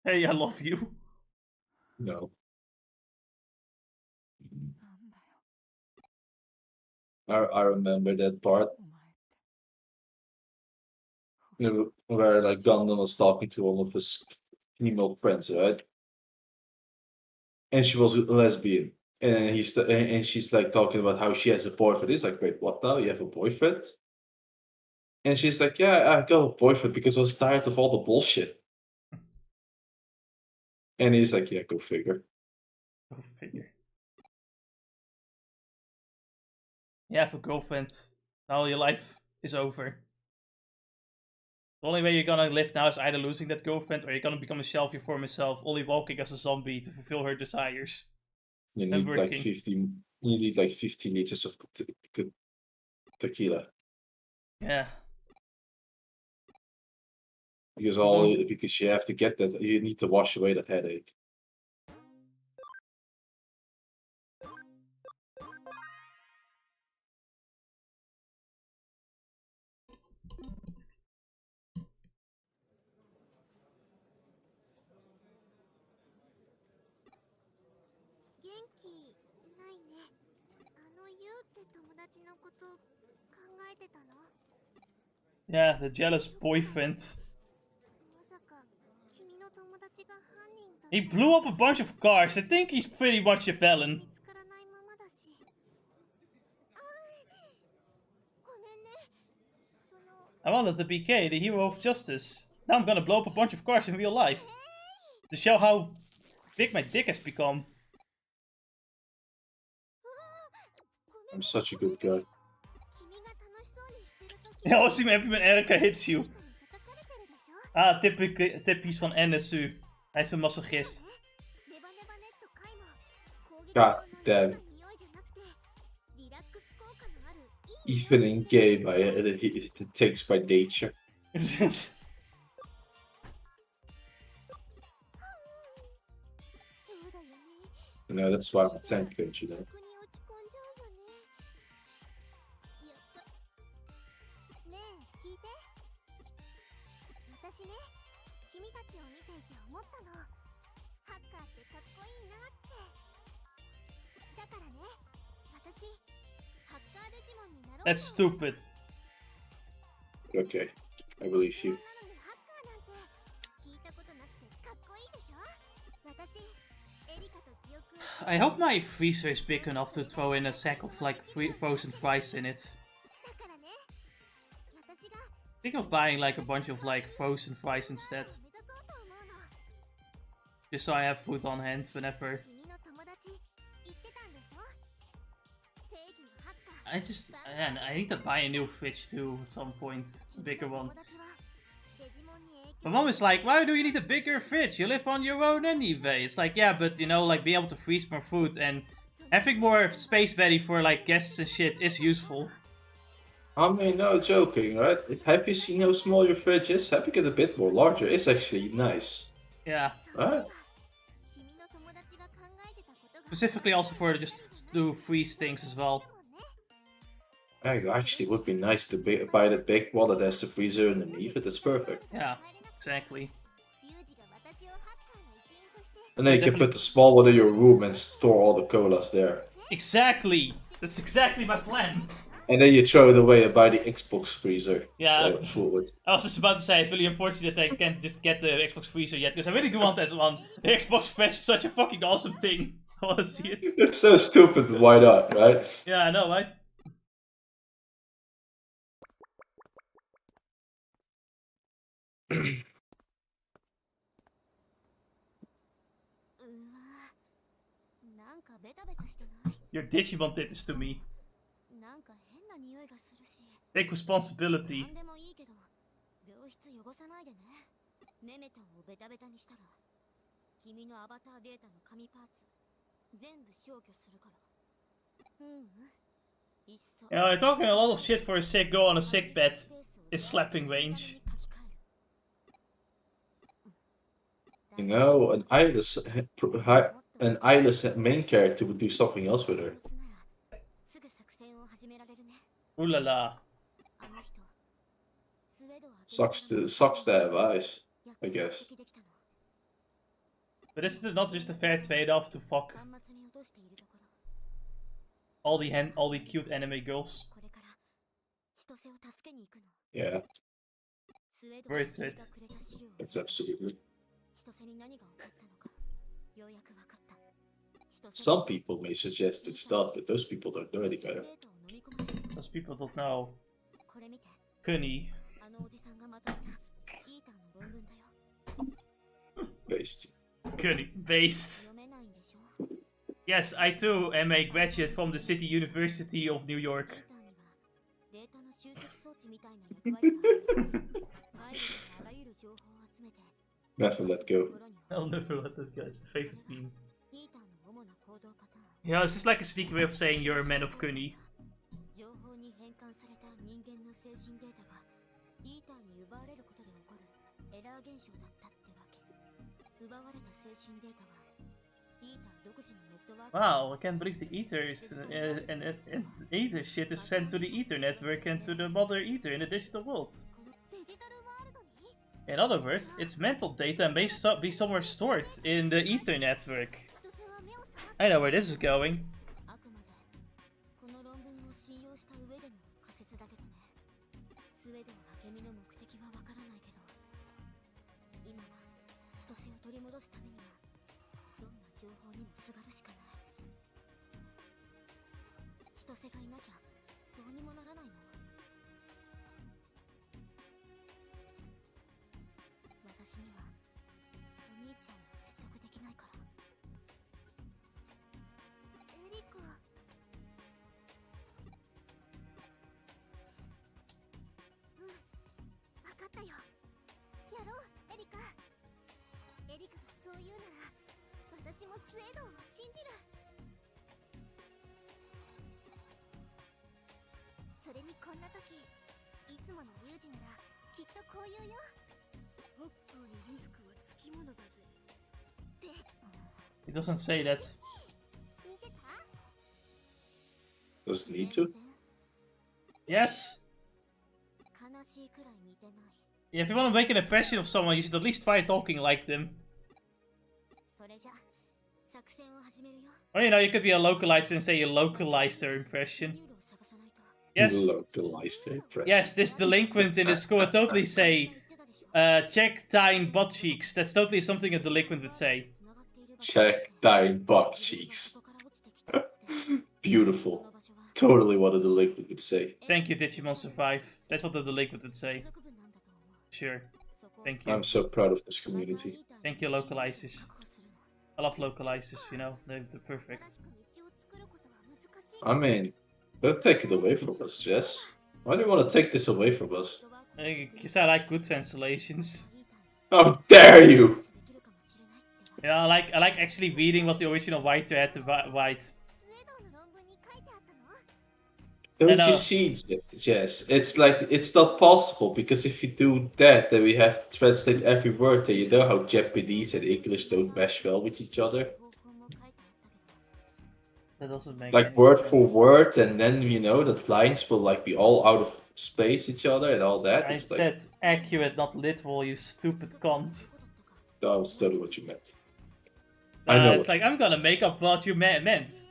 Hey, I love you. No. なんだよ I remember that part お前って。 where like Gundam was talking to one of his female friends, right? And she was a lesbian. And and she's like talking about how she has a boyfriend. He's like, wait, what now? You have a boyfriend? And she's like, yeah, I got a boyfriend because I was tired of all the bullshit. And he's like, yeah, go figure. Go figure. You have a girlfriend. Now your life is over. The only way you're gonna live now is either losing that girlfriend or you're gonna become a shell of your former self, only walking as a zombie to fulfill her desires. You And need like working. 50 liters of tequila. Yeah. Because you have to get that, you need to wash away that headache. Yeah, the jealous boyfriend. He blew up a bunch of cars. I think he's pretty much a villain. I wanted to be Kay, the hero of justice. Now I'm gonna blow up a bunch of cars in real life. To show how big my dick has become. I'm such a good guy. Ja, als hij me happy when Erica hits you. Ah, tippies van NSU. Hij is een masochist. ネバネバネット回も攻撃 God 用の damn. 匂いじゃなくてリラックス効果のあるいい Even in game, it takes by nature. そうだよね You know, that's why I'm a tank coach, you know. 逆に落ち込んじゃうよねやったねえ聞いて私ね君たちを見ていて思ったのハッカーってかっこいいなってだからね私ハッカーデジモンになろうと That's stupid. Okay, I believe そん you. なのにハッカーなんて聞いたことなくてかっこいいでしょ私エリカと記憶を I hope my freezer is big enough to throw in a sack of like frozen fries in it. だからね私が Think of buying like a bunch of like frozen fries instead. 目指そうと思うの Just so I have food on hand whenever. 君の友達言ってたんでしょ正義のハッカー I just, man, I need to buy a new fridge too at some point. A bigger one. 友達はデジモンに影 My 響 mom is like, why do you need a bigger fridge? You live on your own anyway. It's like, yeah, but you know, like being able to freeze more food and having more space ready for like guests and shit is useful. I mean, no joking, right? Have you seen how small your fridge is? Having it a bit more larger is actually nice. Yeah. そういえ Right? ば君の友達が考えてたことが Specifically also for just to freeze things as well. だもんね Actually, it would be nice to buy the big one that has the freezer underneath it. That's perfect. Yeah, exactly. リュウジが私をハッカーの一員として And then you can Definitely. put the small one in your room and store all the colas there. Exactly! That's exactly my plan. And then you throw it away and buy the Xbox freezer. Yeah. Forward. I was just about to say, it's really unfortunate that I can't just get the Xbox freezer yet, because I really do want that one. The Xbox fridge is such a fucking awesome thing. I want to see it. It's so stupid, but why not, right? Yeah, I know, right? うわなんかベタベタしてない Your Digimon did this to me. なんか変な匂いがするし Take responsibility. なんでもいいけど病室汚さないでねネメタンをベタベタにしたら君のアバターデータの紙パーツ全部消去するからいっそ Yeah, you're talking a lot of shit for a sick girl on a sick bed. It's slapping range. You know, an eyeless main character would do something else with her. すぐ作戦を始められるね Ooh la la. あの人スウェードを開け Sucks to have eyes, やっ I と guess. 目的できたの But this is not just a fair trade-off to fuck 端末に落としているところ all the cute anime girls. これから千歳を助けに行くの Yeah, スウェードの Worth 君 it. がくれた資料を it's absolutely. 千歳に何が起こったのかようやく分かった千歳 Some people may suggest it's not, but those people don't know any デー better. タを飲み込ませる Those people don't know. これ見て Kunny. あのおじさんがまとめたイーターの論文だよ Based. Kunny. Based. 読めないんでしょ Yes, I too am a graduate from the City University of New イー York. ターにはデータの集積装置みたいな役割がある外部からあらゆる情報を集めて Never let go. 心に I'll never let that guy's favorite meme. イーターの主な行動パターン Yeah, it's just like a sneaky way of saying you're a man of Kunny. 情報に変換された人間の精神データがイーターに奪われることで起こるエラー現象だったってわけ奪われた精神データはイーター独自のネットワーク Wow, I can't believe the ether is, and ether shit is sent to the ether network and to the mother ether in the digital world. このデジタルワールドに In other words, it's mental data and may be somewhere stored in the ether network. 千歳は目を覚ます I know where this is going. あくまでこの論文を信用した上での仮説だけどねスウェーデン明美の目的はわからないけど今は千歳を取り戻すためにはどんな情報にもすがるしかない千歳がいなきゃどうにもならないもん私にはお兄ちゃんを説得できないからエリカ分かったよやろうエリカがそう言うなら私もスエドンを信じる。それにこんな時いつものリュウジならきっとこう言うよ。本当にリスクはつきものだぜって。 He doesn't say that. 似てた？ Does it need to? Yes. 悲しいくらい似てない。 Yeah, if you want to make an impression of someone, you should at least try talking like them. それじゃ作戦を始めるよ。 Or you know, you could be a localizer and say you localized their impression. ルールを探さないと。 Yes. Localized the impression. Yes, this delinquent in the school would totally say, check thine butt cheeks. That's totally something a delinquent would say. Check thine butt cheeks. Beautiful. Totally what a delinquent would say. Thank you, Digimon Survive. That's what the delinquent would say. Sure. Thank you. I'm so proud of this community. Thank you, localizers. I love localizers, you know, they're perfect. I mean, don't take it away from us, Jess. Why do you want to take this away from us? Because I like good translations. How dare you! You know, I like actually reading what the original writer had to write. Don't you see, Jess? It's like, it's not possible, because if you do that, then we have to translate every word, and you know how Japanese and English don't mesh well with each other. That doesn't make Like any word sense. for word, and then, you know, that lines will like be all out of space each other and all that. I It's said like, accurate, not literal, you stupid cunt. that was totally what you meant. I know It's what like, I'm gonna make up what you meant.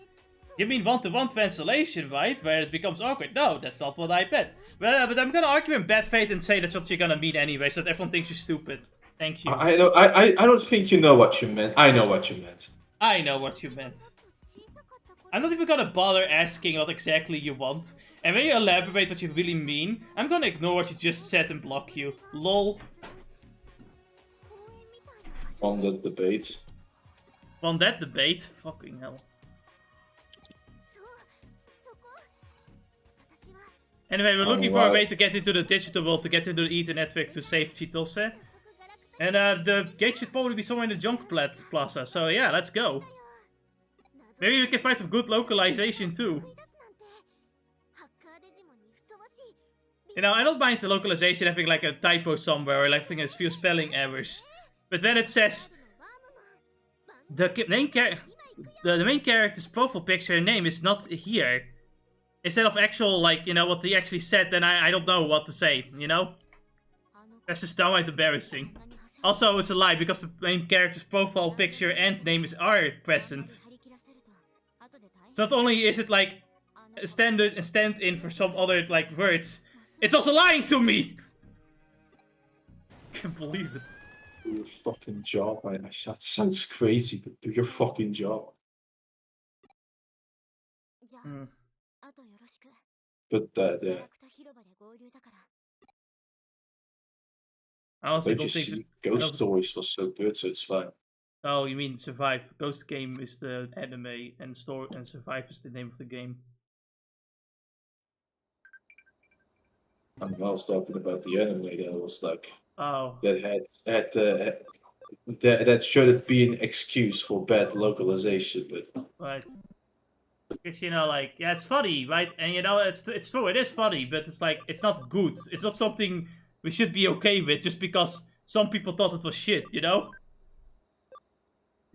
You mean one-to-one translation, right? Where it becomes awkward. No, that's not what I meant. Well, but I'm gonna argue in bad faith and say that's what you're gonna mean anyway, so that everyone thinks you're stupid. Thank you. I don't think you know what you meant. I know what you meant. I know what you meant. I'm not even gonna bother asking what exactly you want. And when you elaborate what you really mean, I'm gonna ignore what you just said and block you. LOL. On the debate. On that debate? Fucking hell. Anyway, we're looking for a way to get into the digital world, to get into the ether network to save Chitose. And the gate should probably be somewhere in the junk plaza, so yeah, let's go. Maybe we can find some good localization too. You know, I don't mind the localization having like a typo somewhere or like having a few spelling errors. But when it says the main character's profile picture name is not here, instead of actual, like, you know, what he actually said, then I don't know what to say, you know? That's just downright embarrassing. Also, it's a lie, because the main character's profile picture and name are present. So not only is it, like, a stand-in for some other, like, words, it's also lying to me! I can't believe it. Do your fucking job. That sounds crazy, but do your fucking job. But yeah. I also Don't don't you think see, Ghost Stories was so good, so it's fine. Oh, you mean Survive. Ghost Game is the anime, and Survive is the name of the game. I was talking about the anime that was like... Oh. That shouldn't be an excuse for bad localization, but... Right. Because, you know, like, yeah, it's funny, right? And, you know, it's true, it is funny, but it's like, it's not good. It's not something we should be okay with just because some people thought it was shit, you know?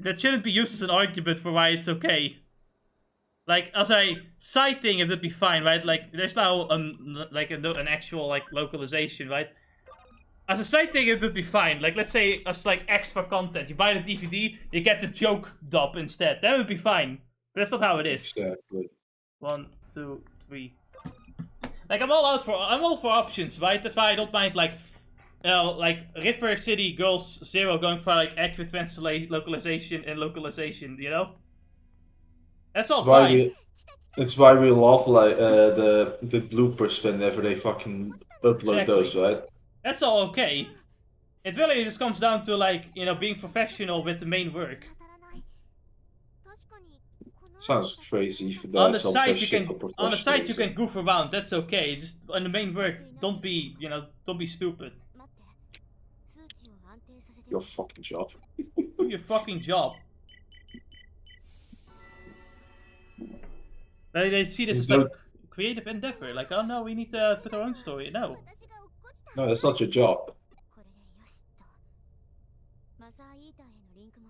That shouldn't be used as an argument for why it's okay. Like, as a side thing, it would be fine, right? Like, there's now, like, an actual, like, localization, right? As a side thing, it would be fine. Like, let's say, as, like, extra content. You buy the DVD, you get the joke dub instead. That would be fine. But that's not how it is. Exactly. 1, 2, 3. Like, I'm all for options, right? That's why I don't mind, like, you know, like River City Girls 0 going for like accurate localization and localization, you know? That's all fine. That's why we love like the bloopers whenever they fucking upload those, right? That's all okay. It really just comes down to like, you know, being professional with the main work. Sounds crazy. On the side you can goof around. That's okay. Just on the main work, don't be, you know, don't be stupid. Your fucking job. Do your fucking job. They see this You as like don't- creative endeavor. Like, oh no, we need to put our own story. No. 私が落っこちた No, that's not your job. これでよしとマザーイーターへのリンクも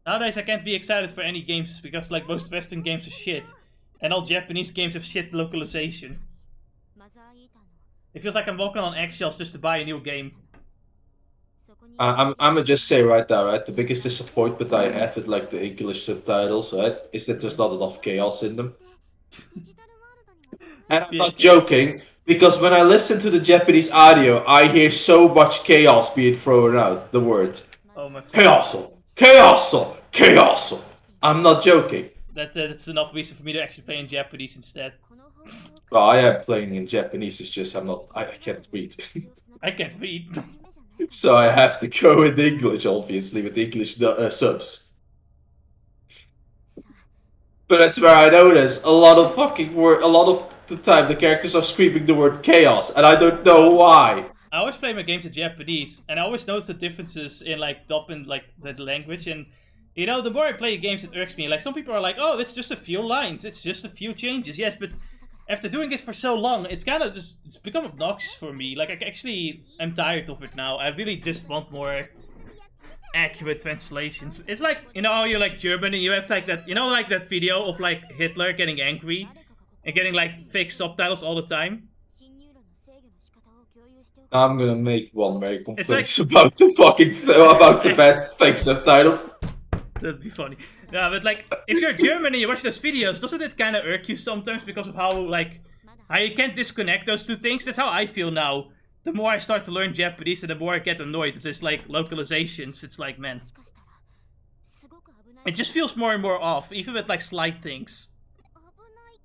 Nowadays I can't be excited for any games because like most Western games are shit. And all Japanese games have shit localization. マザーイーターの It feels like I'm walking on eggshells just to buy a new game. そこに I'm gonna just say right now, right? The biggest disappointment I have with like the English subtitles, right, is that there's not enough chaos in them. デジタルワールドにも And I'm not joking, because when I listen to the Japanese audio, I hear so much chaos being thrown out. The word Oh my. chaos, chaos, chaos. I'm not joking. That's enough reason for me to actually play in Japanese instead. この放送を Well, I am playing in Japanese. It's just I can't read, I can't read. 夢じゃない so I have to go in English, obviously, with English subs. But that's where I notice a lot of the time the characters are screaming the word chaos, and I don't know why. I always play my games in Japanese, and I always notice the differences in like dub and like the language. And you know, the more I play games, it irks me. Like some people are like, "Oh, it's just a few lines, it's just a few changes." Yes, but after doing it for so long, it's kind of just it's become obnoxious for me. Like I'm tired of it now. I really just want more accurate translations. It's like, you know, you like German and you have like that, you know, like that video of like Hitler getting angry and getting like fake subtitles all the time. 新ニューロンの制御の仕方を共有しておく I'm gonna make one where he complains about the bad fake subtitles. That'd be funny. Yeah, but like, if you're German and you watch those videos, doesn't it kind of irk you sometimes because of how like how you can't disconnect those two things? That's how I feel now. The more I start to learn Japanese, and the more I get annoyed with this like localizations. It's like, man, もしかしたらすごく危ない it just feels more and more off, even with like slight things. 危ない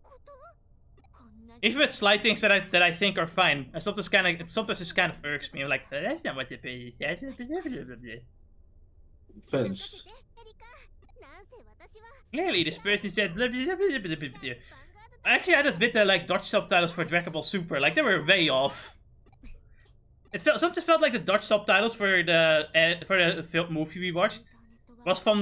ことこんな Even with slight things that I think are fine, and sometimes it kind of irks me. I'm like, that's not what the page says. Convinced. エリカなんせ私は Clearly, this person said. I actually had it with the like Dutch subtitles for Dragon Ball Super. Like they were way off. Sometimes felt like the Dutch subtitles for the film movie we watched was for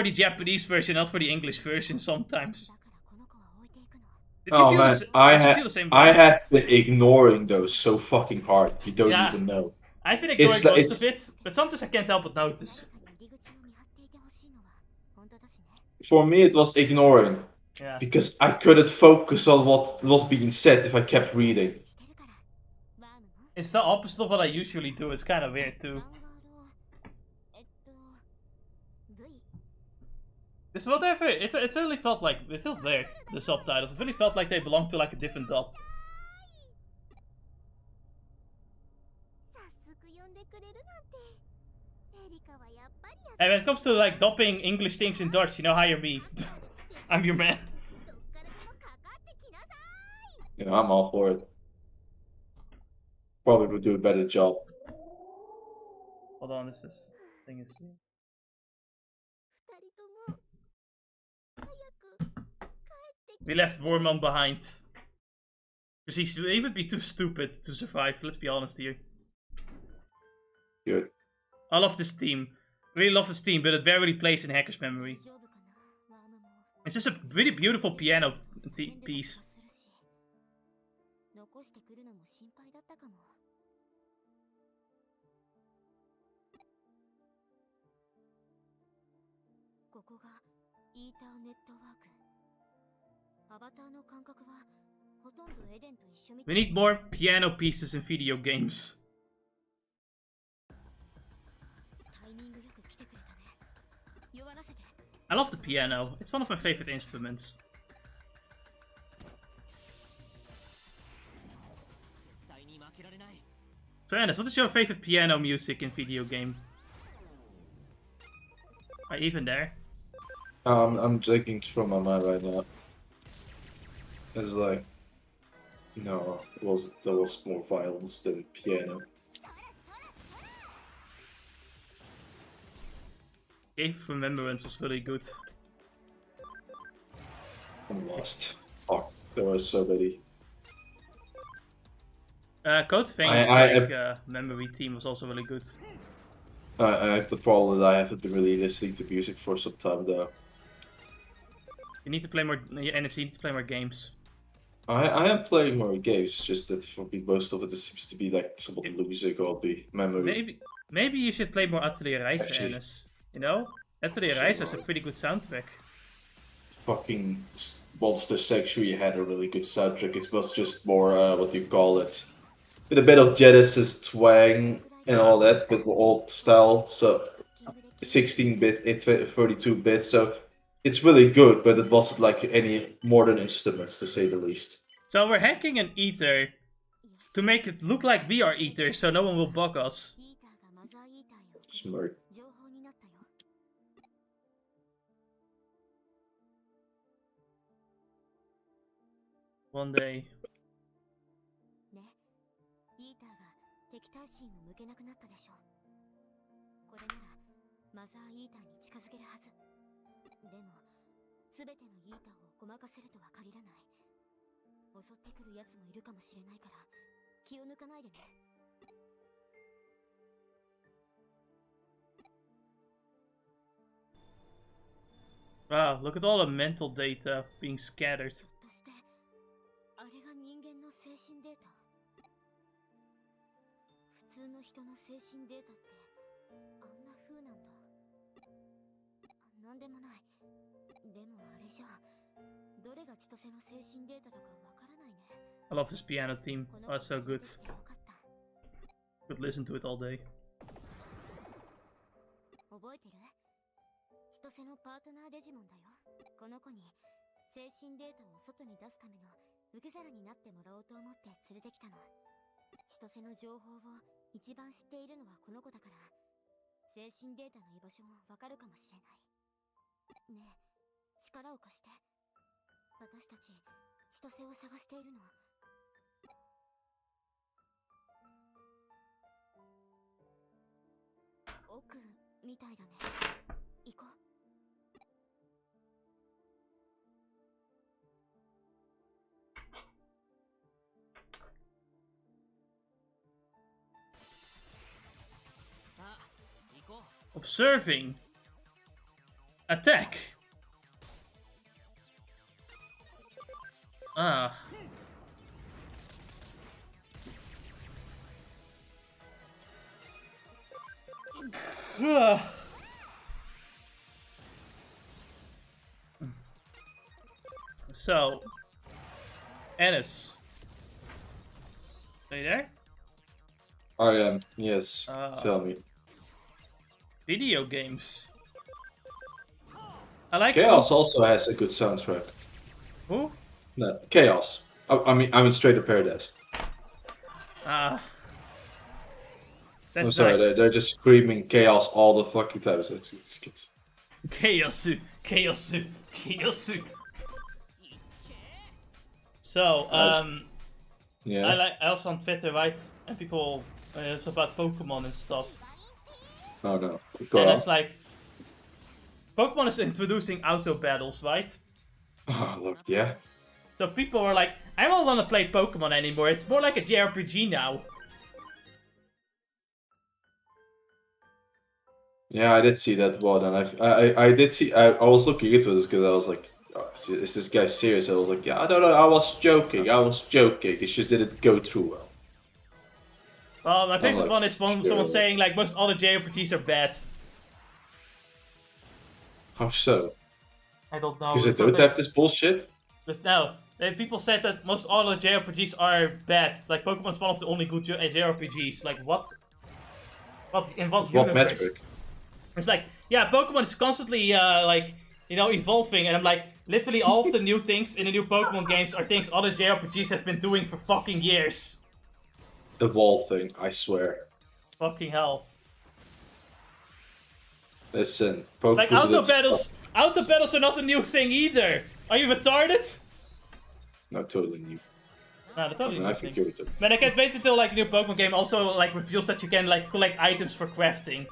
the Japanese version, not for the English version. Sometimes. だからこの子は置いていくの Did you Oh man, did you feel the same I way? have been ignoring those so fucking hard. You don't Yeah. even know. I've been ignoring It's the- most of it, but sometimes I can't help but notice. 中に入り口を見張っていてほしいのは本当だしね For me, it was ignoring Yeah. because I couldn't focus on what was being said if I kept reading. してるからワームも It's the opposite of what I usually do. It's kind of weird バ too. ンガード V This whatever. It really felt like it felt weird. The subtitles. It really felt like they belonged to like a different dub. 早速呼んでくれるなんてエリカはやっぱり And when it comes to like dubbing English things in Dutch, you know, hire me. I'm your man. どっからでもかかってきなさい You know, I'm all for it. Probably would do a better job. Hold on, this thing is. 二人とも早く帰ってき We left Wormon behind. Because he would be too stupid to survive. Let's be honest here. Good. I love this team. Really love this team, but it rarely plays in Hacker's memory. 大丈夫かなワームも It's just a really beautiful piano piece. するし残してくるのも心配だったかもここがイーターネットワークアバターの感覚はほとんどエデンと一緒みた We い need more piano pieces in video games. タイミングよく来てくれたね弱らせて I love the piano. It's one of my favorite instruments. 絶対に負けられない So, Ennis, what is your favorite piano music in video game? Are you even there? I'm taking through my mind right now. It's like, no, there was more violence than piano. Cave of Remembrance was really good. I'm lost. Fuck, there were so many. Code Veins I- memory team was also really good. I have the problem that I haven't been really listening to music for some time though. You need to play more. You need to play more games. I am playing more games, just that for me most of it seems to be like somewhat losing all the memory. Maybe you should play more Atelier Reiser, Actually- Ennis. You know, Atelier Actually, Reiser is a right. pretty good soundtrack. Fucking Monster Sanctuary had a really good soundtrack. It was just more, what do you call it? With a bit of Genesis twang and all that, but old style. So 16-bit, 32-bit. So it's really good, but it wasn't like any modern instruments to say the least. So we're hacking an ether to make it look like we are eaters, so no one will bug us. イーターがマザーイーターよ Smart. 情報になったよ One day. ねイーターが敵対心を向けなくなったでしょこれならマザーイーターに近づけるはずでも全てのイーターをごまかせるとは限らない襲ってくる奴もいるかもしれないから気を抜かないでね Wow, look at all the mental data being scattered. ひょっとしてあれが人間の精神データ普通の人の精神データってあんな風なんだなんでもないでもあれじゃどれが千歳の精神データだかわからないね I love this piano theme. こ Oh, の it's so 子 good. 連れてきてよかった Could listen to it all day. 覚えてる千歳のパートナーデジモンだよこの子に精神データを外に出すための受け皿になってもらおうと思って連れてきたの千歳の情報を一番知っているのはこの子だから精神データの居場所もわかるかもしれないねえ力を貸して私たち千歳を探しているの奥みたいだね行こう Observing. Attack. Ah. So, Ennis. Are you there? I am, yes. Tell me. Video games. I like Chaos also has a good soundtrack. Who? No, Chaos. I mean Straight Up Paradise. Ah. That's I'm sorry, nice. they're just screaming Chaos all the fucking time. So it's Chaos. Chaos. Chaos. So, yeah. I also on Twitter, right? And people, it's about Pokemon and stuff. Oh no. Go And on. it's like, Pokemon is introducing auto battles, right? Oh, look, yeah. So people are like, I don't want to play Pokemon anymore. It's more like a JRPG now. Yeah, I did see that one, and I did see. I was looking into this because I was like, oh, is this guy serious? I was like, yeah, I don't know. I was joking. It just didn't go through well. Well, my favorite like, one is someone sure. saying like most other JRPGs are bad. How so? I don't know. Because they It's don't something- have this bullshit. But no, people said that most other JRPGs are bad. Like Pokemon's one of the only good JRPGs. Like what? In what What universe? metric? It's like, yeah, Pokemon is constantly like, you know, evolving, and I'm like, literally all of the new things in the new Pokemon games are things other JRPGs have been doing for fucking years. Evolving, I swear. Fucking hell. Listen, Pokemon. Like auto battles are not a new thing either. Are you retarded? No, totally new. No, they're totally I new think thing. you're retarded. Man, I can't wait until like the new Pokemon game also like reveals that you can like collect items for crafting.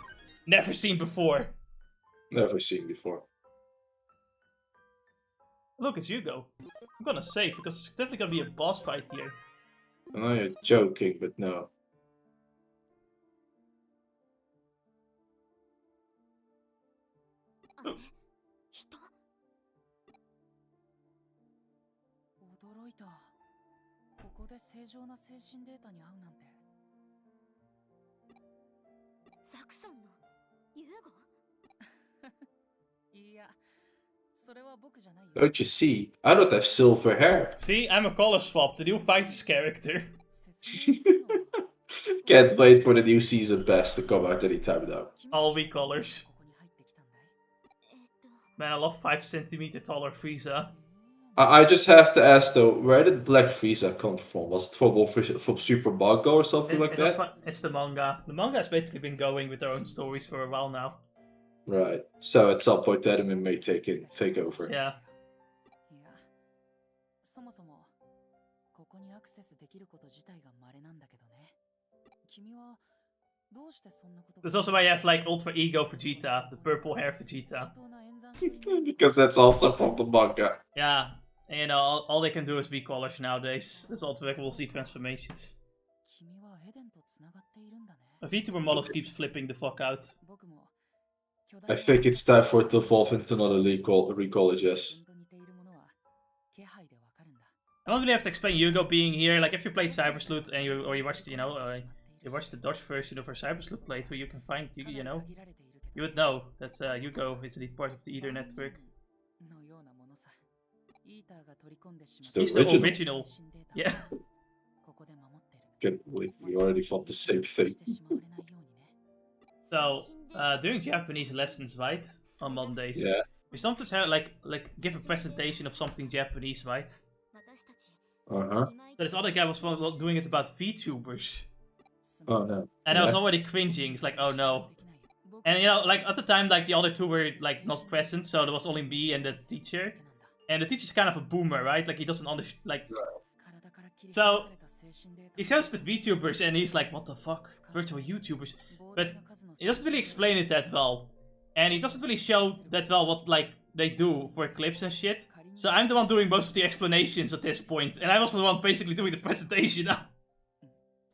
Never seen before. Never seen before. Look, it's Hugo. I'm gonna save because it's definitely gonna be a boss fight here. I know you're joking, but no. 人驚いた。ここで正常な精神データに会うなんて。ザクソンのユーゴ？いや、それは僕じゃないよ。 Don't you see? I don't have silver hair. See, I'm a color swap, the new fighters character. 説明するのは Can't wait for the new season pass to come out anytime now. All wee colors. ここに入ってきたんだい。Man, I love 5 centimeter taller Frieza. I just have to ask though, where did Black Frieza come from? Was it from Super Manga or something like that? It's the manga. The manga has basically been going with their own stories for a while now. Right. So at some point, the anime may take over. Yeah. いや、そもそもここにアクセスできること自体が稀なんだけどね。君はどうしてそんなことが。 That's also why you have like Ultra Ego Vegeta, the purple hair Vegeta. 正当な演算書に Because that's also from the manga. Yeah, and you know, all they can do is be colors nowadays. That's all we'll see transformations. 君はエデンとつながっているんだね。 A Vtuber model keeps flipping the fuck out. 僕も I think it's time for it to evolve into another recall, yes. 自分と似ているものは気配でわかるんだ。 I don't really have to explain Yugo being here. Like if you played Cyber Sleuth and you watched, you know, you watched the Dutch version of our Cyber Sleuth playthrough, you can find, you know, you would know that Yugo is indeed part of the Ether network. のようなものさ。イーターが取り込んでし It's ま theった He's the original. original. Yeah. ここで守ってる。 Can't believe we already thought the same して thing. しまわれないようにね。 So, during Japanese lessons, right, on Mondays, Yeah. we sometimes have like give a presentation of something Japanese, right? 私たち Uh-huh. So this other guy was doing it about VTubers, Oh no. and I was Yeah. already cringing. It's like, oh no. And you know, like at the time, like the other two were like not present, so there was only me and the teacher. And the teacher's kind of a boomer, right? Like he doesn't understand. Like So, he shows the VTubers, and he's like, "What the fuck, virtual YouTubers?" But he doesn't really explain it that well, and he doesn't really show that well what like they do for clips and shit. So I'm the one doing most of the explanations at this point, and I was the one basically doing the presentation now.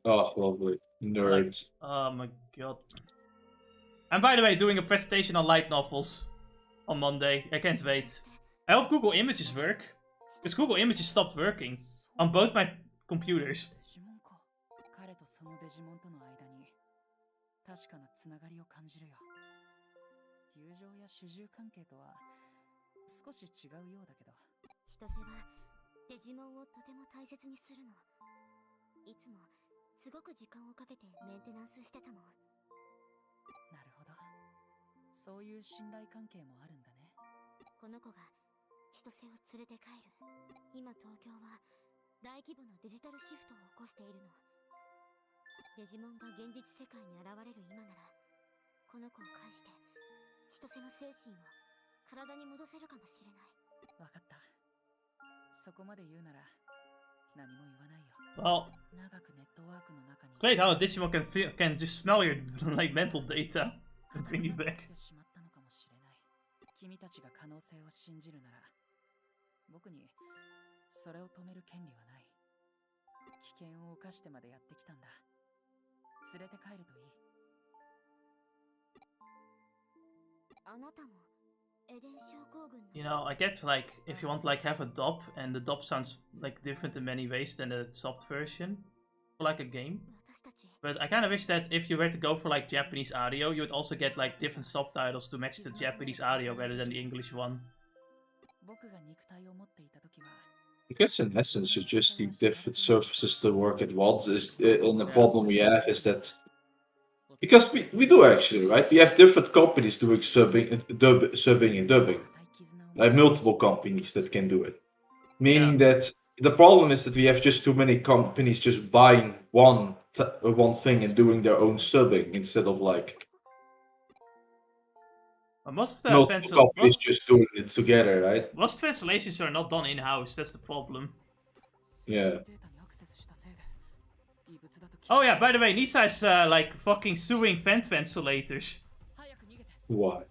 Oh, lovely. Nerds. Oh my god. I'm, by the way, doing a presentation on light novels on Monday. I can't wait. I hope Google Images work, because Google Images stopped working on both my computers. デジモンか。彼とそのデジモンとの間に確かなつながりを感じるよ。友情や主従関係とは少し違うようだけど。千歳はデジモンをとても大切にするの。いつもすごく時間をかけてメンテナンスしてたもん。なるほど。そういう信頼関係もあるんだね。この子が千歳を連れて帰る。今東京は大規模なデジタルシフトを起こしているの。デジモンが現実世界に現れる今なら、この子を介して千歳の精神を体に戻せるかもしれない。わかった。そこまで言うなら何も言わないよ。 Well, 長くネットワークの中に it's great how a Digimon can just smell your like mental data and bring you back. てしまったのかもしれない。君たちが可能性を信じるなら、僕にそれを止める権利はない。危険を冒してまでやってきたんだ。連れて帰るといい。あなたもエデン症候群の You know, I get like if you want to like have a dub and the dub sounds like different in many ways than the subbed version for like a game. 私たち But I kind of wish that if you were to go for like Japanese audio, you would also get like different subtitles to match the Japanese audio rather than the English one. 僕が肉体を持っていた時は、 I guess in essence, you just need different services to work at once. And the problem we have is that because we do actually, right? We have different companies doing subbing and dubbing, like multiple companies that can do it. Meaning that the problem is that we have just too many companies just buying one thing and doing their own subbing instead of like But most of the multiple companies just doing it together, right? most translations are not done in house. That's the problem. Yeah. データにアクセスしたせいで異物だと気づい Oh yeah, by the way, Nisa is like fucking suing fan translators. 早く逃げて。 Why?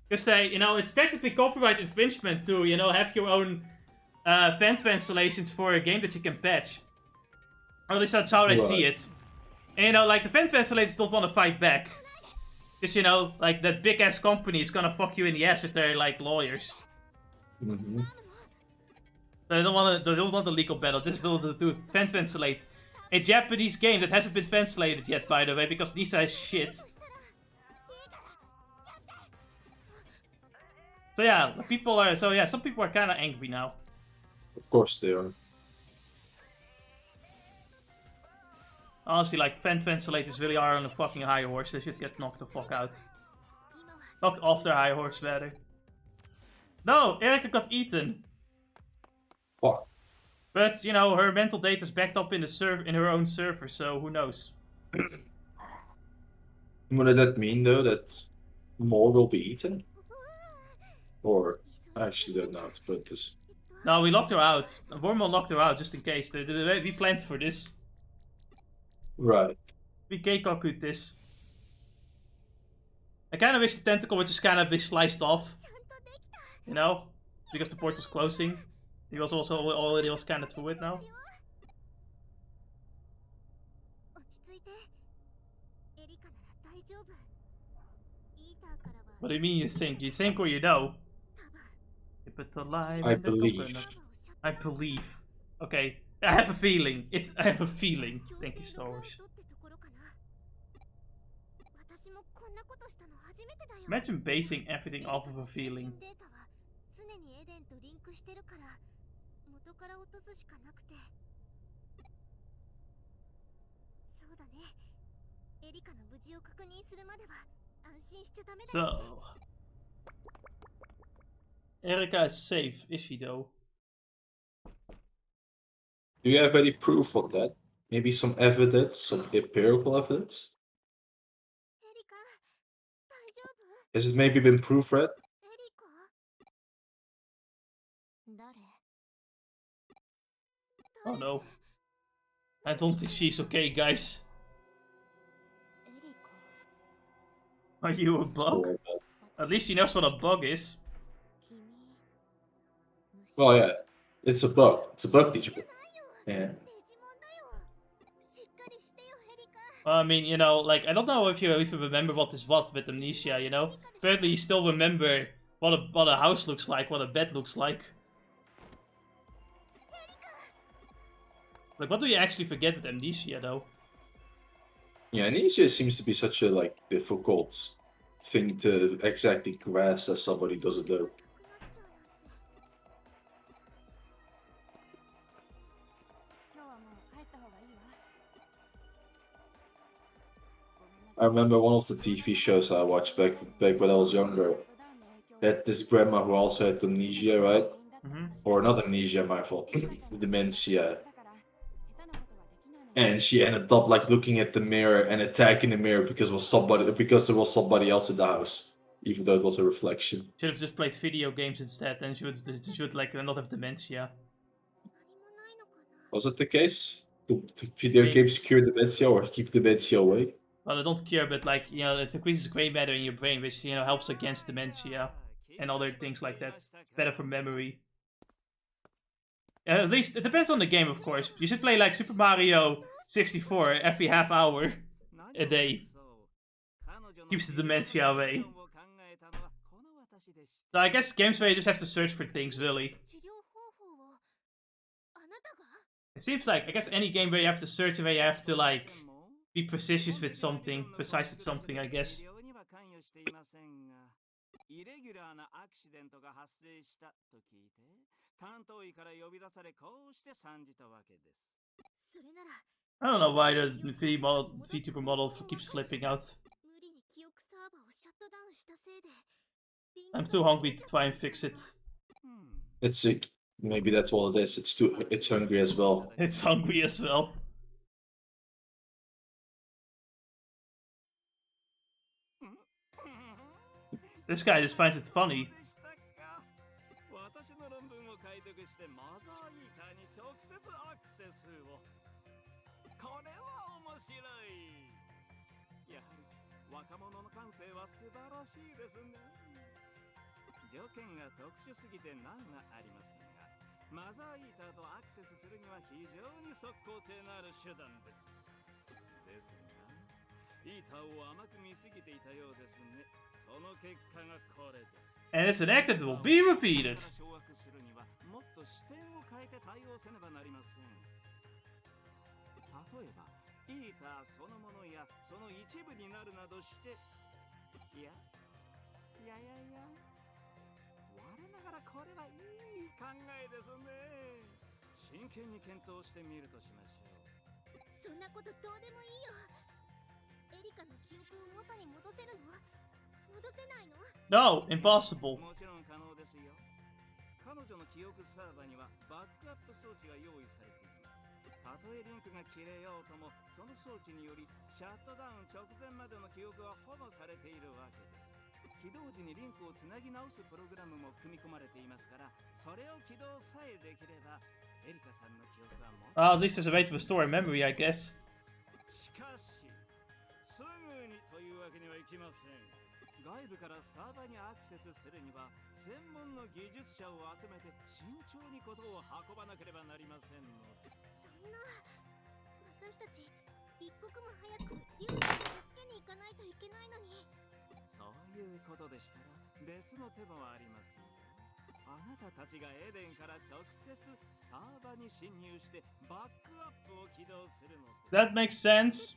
Because they, you know, it's technically copyright infringement to, you know, have your own fan translations for a game that you can patch. Or at least that's how they see it. And, you know, like, the fan translators don't want to fight back. Because, you know, like, that big-ass company is gonna fuck you in the ass with their, like, lawyers. Mm-hmm. They don't want a legal battle, just will do translate. A Japanese game that hasn't been translated yet, by the way, because Nisa is shit. So yeah, some people are kinda angry now. Of course they are. Honestly, like, fan translators really are on a fucking high horse. They should get knocked the fuck out. Knocked off their high horse, rather. No! Erika got eaten. Fuck. But, you know, her mental data is backed up in her own server, so who knows? Would that mean, though, that more will be eaten? Or, I actually don't know, but this... No, we locked her out. Wormhole locked her out, just in case. We planned for this. Right. We keikoku'd this. I kinda wish the tentacle would just kinda be sliced off. You know? Because the portal's closing. He was also already kinda through it now. What do you mean you think? You think or you know? Put the lime I in the believe. coconut. I believe. Okay. I have a feeling. I have a feeling. Thank you, Star Wars. Imagine basing everything off of a feeling. So... Erika is safe, is she though? Do you have any proof of that? Maybe some evidence, some empirical evidence? Has it maybe been proofread? Oh no. I don't think she's okay, guys. Are you a bug? At least she knows what a bug is. Well, yeah. It's a bug. It's a bug Digimon. Yeah. I mean, you know, like, I don't know if you remember what this was with amnesia, you know? Apparently you still remember what a house looks like, what a bed looks like. Like, what do you actually forget with amnesia, though? Yeah, amnesia seems to be such a, like, difficult thing to exactly grasp as somebody doesn't know. I remember one of the TV shows I watched back when I was younger. Had this grandma who also had amnesia, right? Mm-hmm. Or not amnesia, my fault. Dementia. And she ended up like looking at the mirror and attacking the mirror because there was somebody else in the house, even though it was a reflection. Should have just played video games instead, and she would like not have dementia. Was it the case? Do video games cure dementia or keep dementia away? Well, they don't cure, but like, you know, it increases gray matter in your brain, which, you know, helps against dementia and other things like that. It's better for memory. At least, it depends on the game, of course. You should play like Super Mario 64 every half hour a day. Keeps the dementia away. So I guess games where you just have to search for things, really. It seems like, I guess any game where you have to search and where you have to like be precise with something, I guess. I don't know why the Vtuber model keeps flipping out. I'm too hungry to try and fix it. It's sick. Maybe that's what it is. It's hungry as well. It's hungry as well. This guy just finds it funny. And it's an act that will be repeated. もっと視点を変えて対応せねばなりません。例えば、イーターそのものやその一部になるなどして、いや、我ながらこれはいい考えですね。真剣に検討してみるとしましょう。そんなことどうでもいいよ。エリカの記憶を元に戻せるの？戻せないの？ No, impossible. もちろん可能ですよ。彼女の記憶サーバーにはバックアップ装置が用意されています。たとえリンクが切れようとも、その装置によりシャットダウン直前までの記憶は保護されているわけです。起動時にリンクをつなぎ直すプログラムも組み込まれていますから、それを起動さえできれば、エリカさんの記憶はもう。Well, at least there's a way to restore memory, I guess. しかし、すぐにというわけにはいきません。外部からサーバーにアクセスするには、専門の技術者を集めて慎重にことを運ばなければなりませんので。そんな、私たち一刻も早くリュウジを助けに行かないといけないのに。そういうことでしたら別の手もありますよ。あなたたちがエデンから直接サーバーに侵入してバックアップを起動するのです。 That makes sense.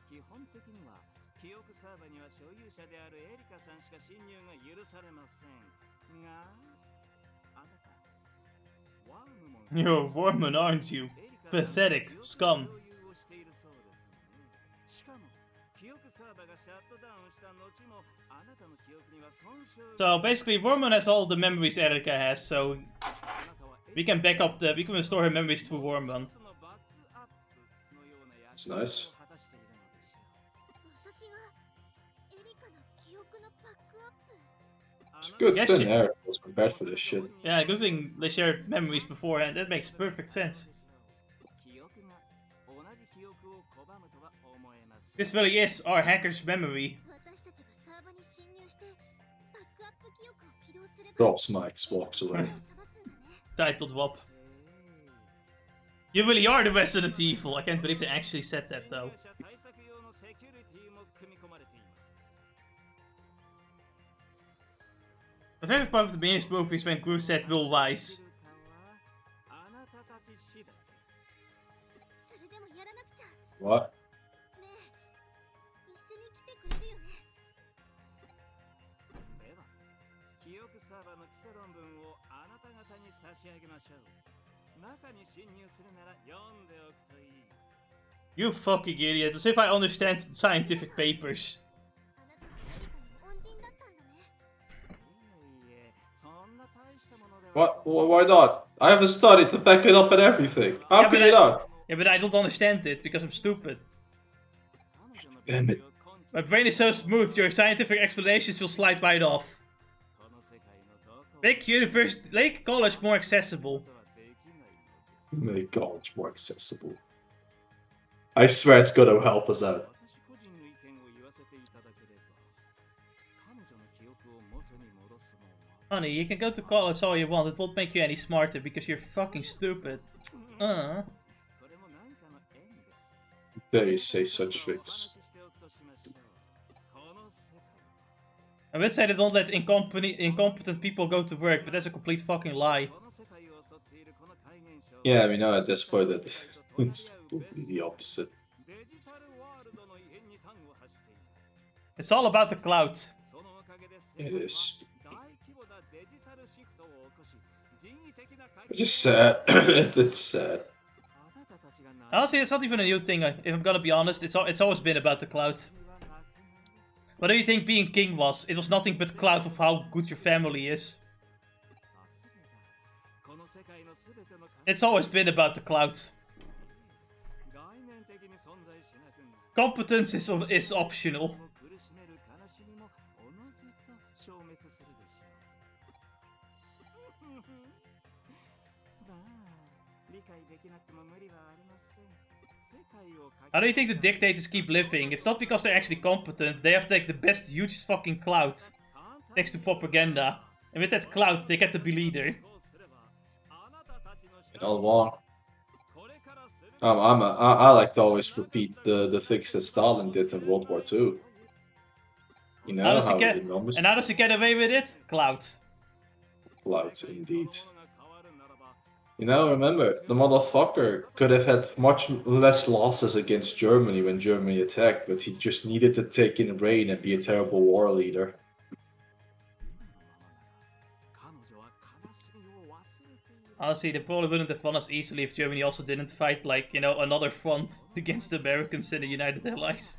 基本的には記憶サーバーには所有者であるエリカさんしか侵入が許されませんが、あなたワームモン You're a Wormman, aren't you? Pathetic scum. しかも記憶サーバーがシャットダウンした後もあなたの記憶には損傷。 So basically, Wormman has all the memories Erika has, so we can restore her memories through Wormman. It's nice. 私がエリカの記憶のバックアップ。 It's a good Yes, thin she- hair was prepared for this shit. Yeah, good thing they shared memories beforehand. That makes perfect sense. 記憶が同じ記憶を拒むとは思えます。 This really is our hacker's memory. 私たちがサーバーに侵入してバックアップ記憶を起動すれば。 Drops mics, walks away. を探すんだね。 Titled WAP. You really are the Resident Evil. I can't believe they actually said that though. My favorite part of the beginning movie is when Gru said "Will wise." それでもやらなくちゃ。 What? ねえ、一緒に来てくれるよね。では、記憶サーバーの基礎論文をあなた方に差し上げましょう。中に侵入するなら読んでおくといい。 You fucking idiot. As if I understand scientific papers. あなたはエリカの恩人だったんだね。いえいえ、そんな大したものでは。 What? Why not? I have a study to back it up and everything. How Yeah, can but you not? Yeah, but I don't understand it because I'm stupid. Damn it. My brain is so smooth, your scientific explanations will slide right off. Make college more accessible. Make college more accessible. I swear it's gonna help us out. Honey, you can go to college all you want, it won't make you any smarter because you're fucking stupid. Dare you say such things? I would say they don't let incompetent people go to work, but that's a complete fucking lie. Yeah, we know at this point that it's completely the opposite. It's all about the cloud. It is. It's just sad. It's sad. Honestly, it's not even a new thing, if I'm gonna be honest. It's always been about the cloud. What do you think being king was? It was nothing but cloud of how good your family is. It's always been about the cloud. Competence is optional. How do you think the dictators keep living? It's not because they're actually competent. They have like the best huge fucking cloud next to propaganda. And with that cloud, they get to be leader. In all war. I like to always repeat the things that Stalin did in World War II. You How know does he how get? the numbers And how does he get away with it? Clouds. clouds indeed. You know, remember, the motherfucker could have had much less losses against Germany when Germany attacked, but he just needed to take in rain and be a terrible war leader. Honestly, they probably wouldn't have won as easily if Germany also didn't fight, like, you know, another front against the Americans and the United Allies.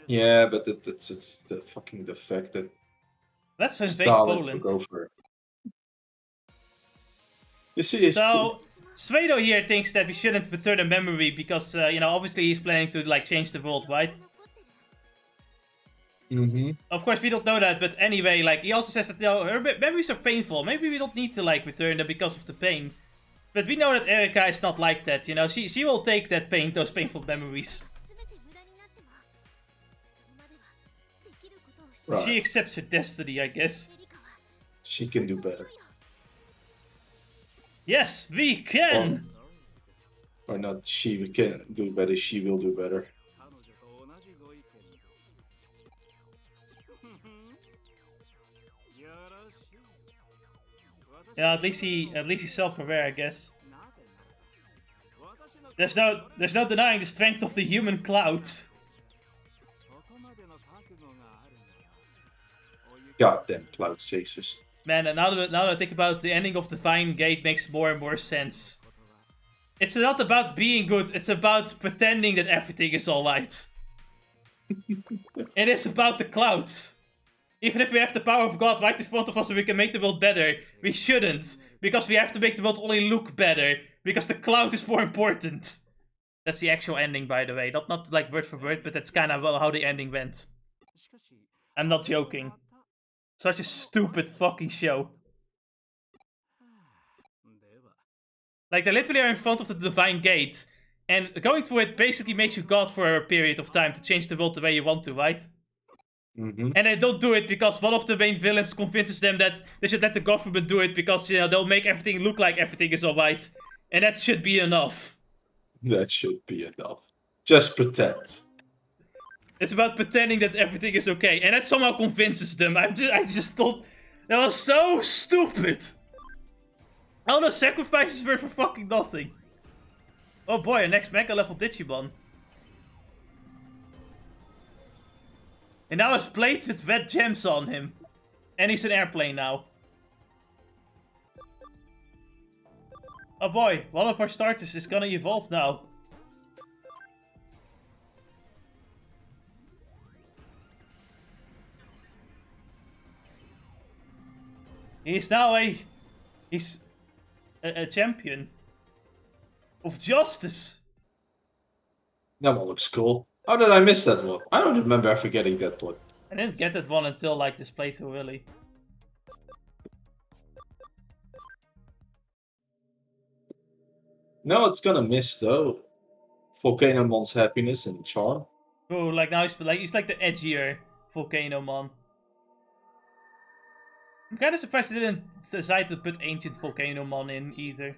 Yeah, but it's the fucking the fact that Let's invade Stalin Poland. took over. You see, it's So, Svedo here thinks that we shouldn't return the memory because, you know, obviously he's planning to, like, change the world, right? Of course, we don't know that, but anyway, like, he also says that, you know, her memories are painful. Maybe we don't need to, like, return them because of the pain. But we know that Erika is not like that, you know? She will take that pain, those painful memories. Right. She accepts her destiny, I guess. She can do better. Yes, we can! Or not, she can do better, she will do better. Yeah, at least he's self-aware, I guess. There's no denying the strength of the human cloud. Goddamn cloud chasers. Man, and now that I think about it, the ending of Divine Gate makes more and more sense. It's not about being good, it's about pretending that everything is alright. It is about the clouds. Even if we have the power of God right in front of us and we can make the world better, we shouldn't. Because we have to make the world only look better. Because the cloud is more important. That's the actual ending, by the way. Not like word for word, but that's kind of how the ending went. I'm not joking. Such a stupid fucking show. Like, they literally are in front of the Divine Gate. And going through it basically makes you God for a period of time to change the world the way you want to, right? And they don't do it because one of the main villains convinces them that they should let the government do it because, you know, they'll make everything look like everything is alright. And that should be enough. That should be enough. Just pretend. It's about pretending that everything is okay. And that somehow convinces them. I just thought that was so stupid. All those sacrifices were for fucking nothing. Oh boy, a next Mega level Digimon. And now his plates with red gems on him. And he's an airplane now. Oh boy, one of our starters is gonna evolve now. He's now he's a champion of justice. That one looks cool. How did I miss that one? I don't remember ever getting that one. I didn't get that one until like this playthrough, really. No, it's gonna miss though. Volcanomon's happiness and charm. Oh, like now he's like the edgier Volcanomon. I'm kind of surprised they didn't decide to put ancient Volcanomon in either.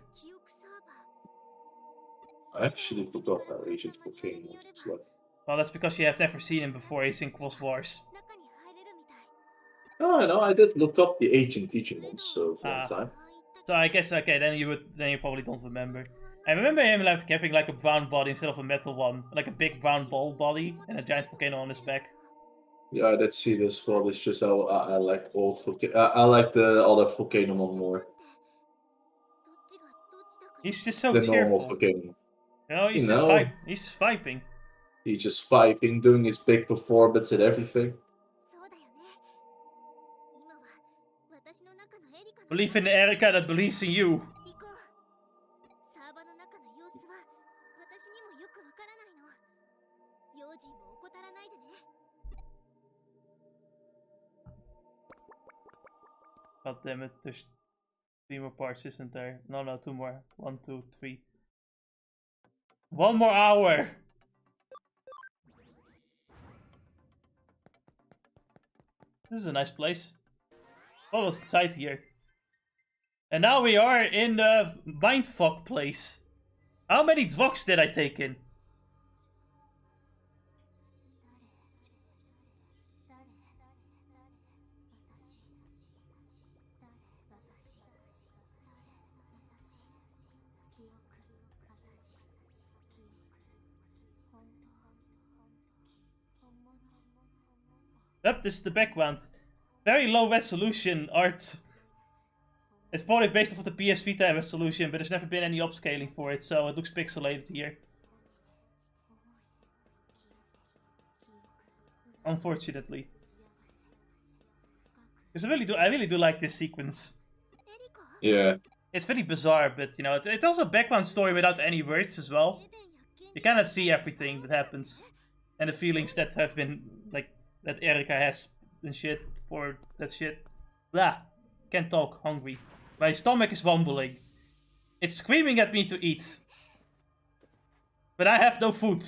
I actually forgot how ancient Volcanomon looks like. Well, that's because you have never seen him before. He's in Cross Wars. Oh, no, I did look up the ancient Digimon so for one time. So I guess okay, then you probably don't remember. I remember him like having like a brown body instead of a metal one, like a big brown ball body and a giant volcano on his back. Yeah, I did see this one. It's just how I like old volcano. I like the other Volcanomon more. He's just so The cheerful. normal Volcanomon. He's just vibing. He's just vibing, doing his big performance and everything. Believe in Erika that believes in you. God damn it, there's 3 more parts, isn't there? No, 2 more. 1, 2, 3. 1 more hour! This is a nice place. What was the site here? And now we are in the mindfuck place. How many Dvoks did I take in? Yep, this is the background. Very low resolution art. It's probably based off the PS Vita resolution, but there's never been any upscaling for it, so it looks pixelated here. Unfortunately. Because I really do like this sequence. Yeah. It's very bizarre, but you know, it tells a background story without any words as well. You cannot see everything that happens. And the feelings that have been, like, that Erika has and shit for that shit. Blah. Can't talk, hungry. My stomach is rumbling. It's screaming at me to eat. But I have no food.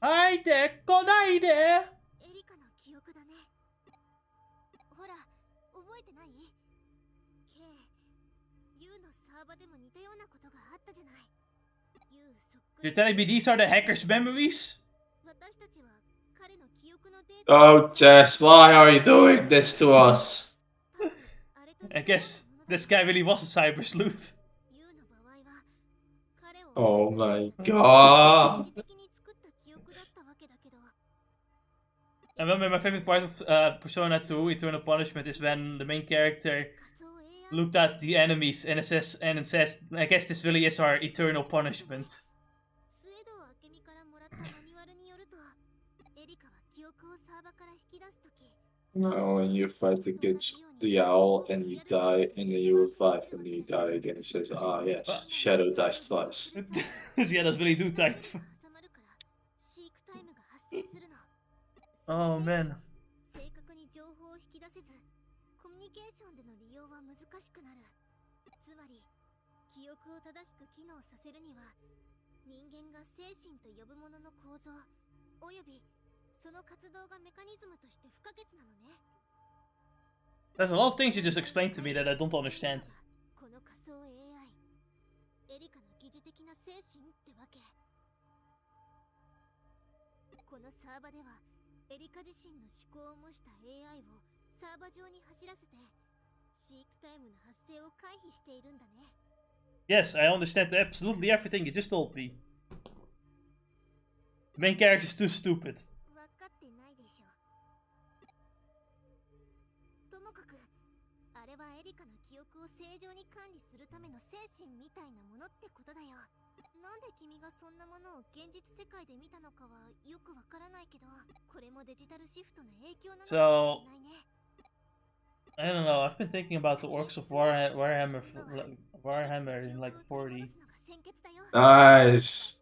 Haide, konaide! エリカの記憶だね。ほら、覚えてない？ K、ユウのサーバでも似たようなことがあったじゃない。ユウそっくり。 You're telling me these are the hackers' memories? 私たちは彼の記憶のデータ。 Oh, Jess, why are you doing this to us? I guess this guy really was a cyber sleuth. ユウの場合は彼を。 Oh my god. I remember my favorite part of Persona 2 Eternal Punishment is when the main character looked at the enemies and it says, I guess this really is our eternal punishment. No, when you fight against the owl and you die and then you revive and then you die again, it says, ah yes, Shadow dies twice. Yeah, that's really do tight. Oh man. 正確に情報を引き出せず、コミュニケーションでの利用は難しくなる。つまり、記憶を正しく機能させるには、人間が精神と呼ぶものの構造、およびその活動がメカニズムとして不可欠なのね。There's a lot of things you just explained to me that I don't understand. この仮想 AI、エリカの疑似的な精神ってわけ。このサーバでは、エリカ自身の思考を模した AI をサーバ上に走らせて飼育タイムの発生を回避しているんだね。Yes, I understand absolutely everything you just told me. The main character is too stupid. 分かってないでしょ。ともかく、あれはエリカの記憶を正常に管理するための精神みたいなものってことだよ。なんで君がそんなものを現実世界で見たのかはよくわからないけど、これもデジタルシフトの影響なのかもしれないね。I don't know, I've been thinking about the orcs of Warhammer in like 40. Nice.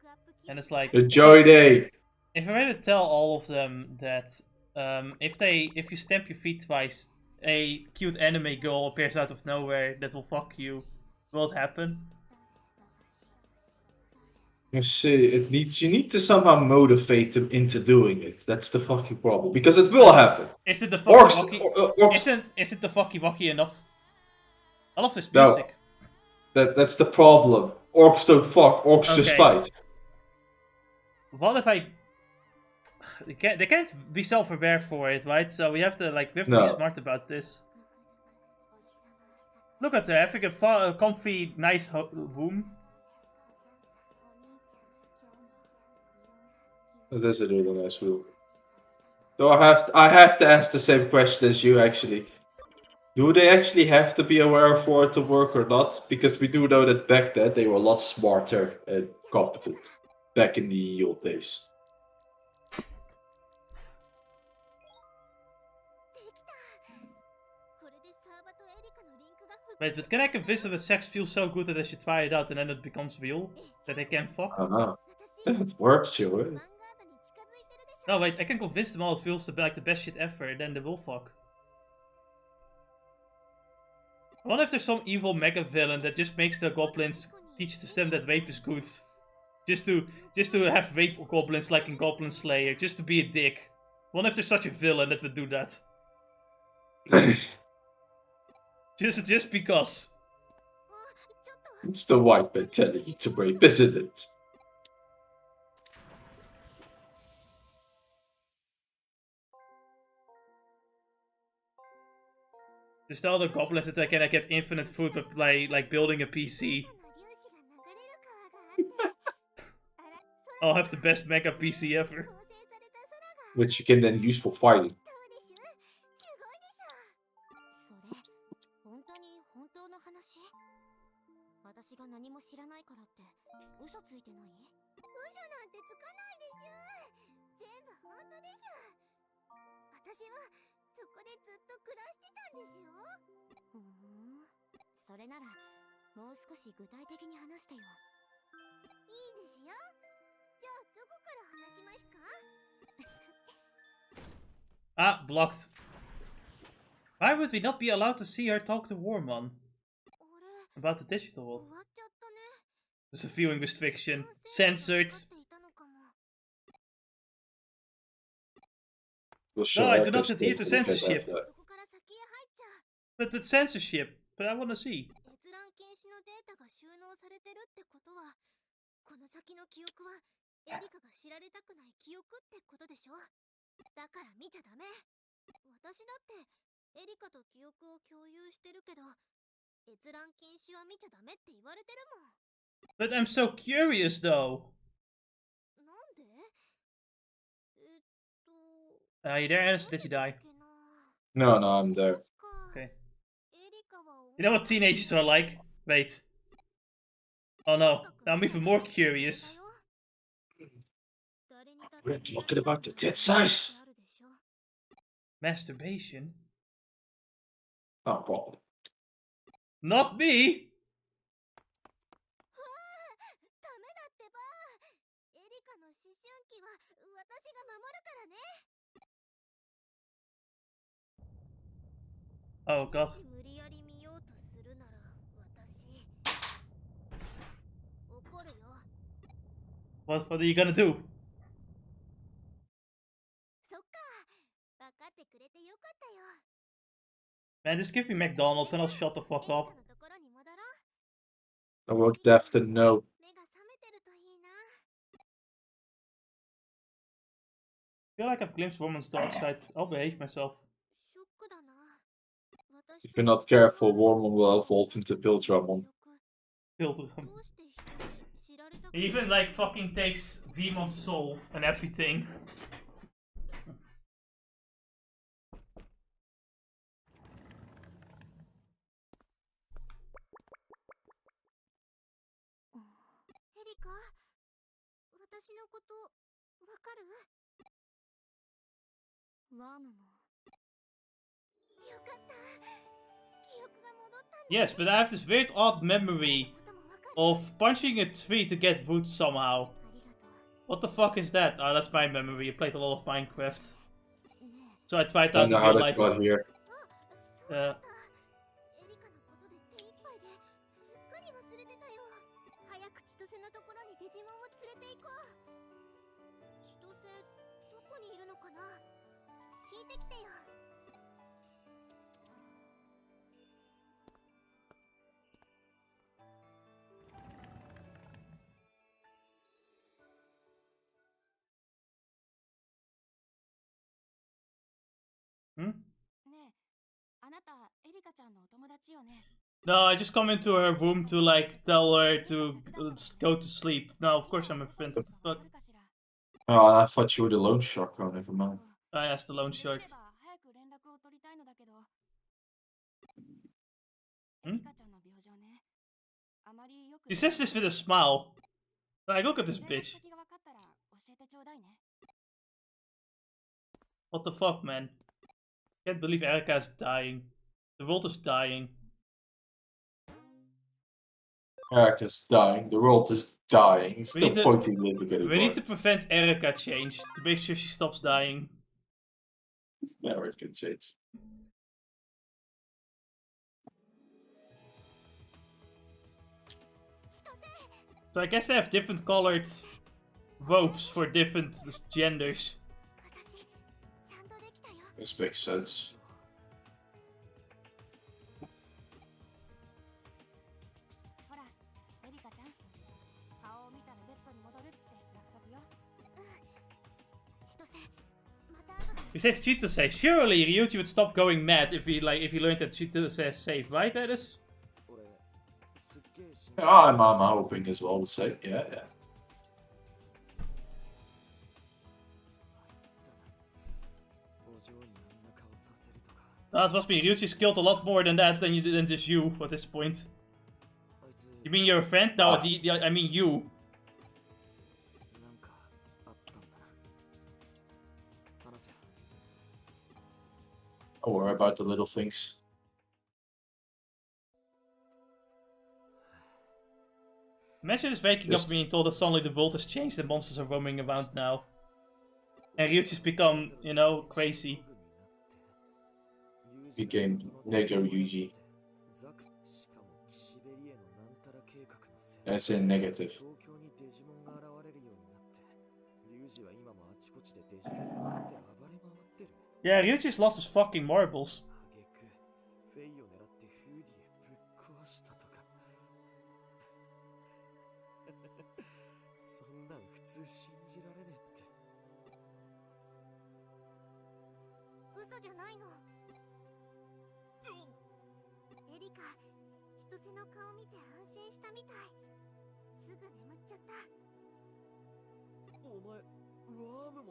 And it's like, Enjoy day. if I were to tell all of them that if you stamp your feet twice, a cute anime girl appears out of nowhere that will fuck you, will it happen? You see, you need to somehow motivate them into doing it. That's the fucking problem. Because it will happen. Is it the Orcs, fucky orcs. Is it the fucky wucky enough? I love this No. music. That's the problem. Orcs don't fuck. Orcs just Okay. fight. What if I... They can't be self-aware for it, right? So we have to be No. smart about this. Look at her, having a comfy, nice room. That is a really nice room. So I have to ask the same question as you actually. Do they actually have to be aware for it to work or not? Because we do know that back then they were a lot smarter and competent. Back in the old days. Wait, but can I convince them that sex feels so good that they should try it out and then it becomes real? That they can fuck? I don't know. If it works, you will. No, wait, I can convince them all it feels like the best shit ever, and then they will fuck. I wonder if there's some evil mega villain that just makes the goblins teach them that rape is good. Just to have rape goblins like in Goblin Slayer, just to be a dick. I wonder if there's such a villain that would do that. Just because. ちょっと It's the white man telling you to rape, isn't it? Just tell the goblins that they can get infinite food by like building a PC. の粒子が流れる川があって、 I'll have the best mega PC ever. 構成された空が Which you can then use for fighting. どうでしゅ？すごいでしょ。それ、本当に本当の話？私が何も知らないからって嘘ついてない？嘘なんてつかないでしゅ。全部本当でしゅ。私はそこでずっと暮らしてたんですよ。それならもう少し具体的に話してよ。いいですよ。じゃあどこから話しますか？ Ah, blocked. Why would we not be allowed to see her talk to Wormmon あれ about the digital world? 終わっちゃったね。 There's a viewing restriction. Censored. We'll show No, I her do not this adhere to thing when we get censorship. after that. そこから先へ入っちゃう。 But with censorship. But I wanna see. 閲覧禁止のデータが収納されてるってことは、この先の記憶はエリカが知られたくない記憶ってことでしょ。だから見ちゃダメ。私だってエリカと記憶を共有してるけど、閲覧禁止は見ちゃダメって言われてるもん。 But I'm so curious though. なんで？Are you there, Alice? Did you die? No, no, I'm there. Okay. You know what teenagers are like? Wait. Oh no, now I'm even more curious. We're talking about the tit size. Masturbation? Oh, probably. Not me! ダメだってば。エリカの思春期は私が守るからね。 Oh god. もし無理やり見ようとするなら私怒るよ。 What are you gonna do? そっか、分かってくれてよかったよ。 Man, just give me McDonald's and I'll shut the fuck エリ up. カのところに戻ろう。 I want Death to know. 目が覚めてるといいな。 I feel like I've glimpsed Woman's dark side. I'll behave myself. ショックだな。 If you're not careful, Wormmon will evolve into Piltramon. Filter him. どうして人に知られたく He even like fucking takes Vmon's soul and everything. エリカ、私のことわかる？ワームも。よかった。記憶が戻ったんだ。 Yes, but I have this weird odd memory of punching a tree to get wood somehow. What the fuck is that? Oh, that's my memory. I played a lot of Minecraft. So I tried I out don't know in how real that life. got here. エリカのことで手一杯ですっかり忘れてたよ。早く千歳のところにデジモンを連れて行こう。千歳、どこにいるのかな？聞いてきてよ。 Hmm? ねえ、あなたエリカちゃんのお友達よね。 No, I just come into her room to like tell her to go to sleep. No, of course I'm a friend. What the fuck? あるかしら。 Oh, I thought you were the loan shark. Oh, never mind. I asked the loan shark. できれば早く連絡を取りたいのだけど。ん？エリカちゃんの病状ね。あまりよく。 She says this with a smile. Like, look at this 連絡 bitch. 先が分かったら教えてちょうだいね。 What the fuck, man? Can't believe Erica is dying. The world is dying. Erica's dying. The world is dying. It's We no need to- point in living anymore. We need to prevent Erica change to make sure she stops dying. Never it can change. So I guess they have different colored robes for different genders. 私、ちゃんとできたよ。 This makes sense. You saved Chitose. Surely Ryuji would stop going mad if he learned that Chitose is safe, right, Edis? I'm hoping as well the same. Yeah. That must be Ryuji's killed a lot more than that than just you at this point. You mean you're a friend? No, I mean you. Don't worry about the little things. Imagine just waking up being told that suddenly the world has changed and monsters are roaming around now. And Ryuji's become, you know, crazy. Became Nega Ryuji. As in negative. Yeah, Ryuji's lost his fucking marbles.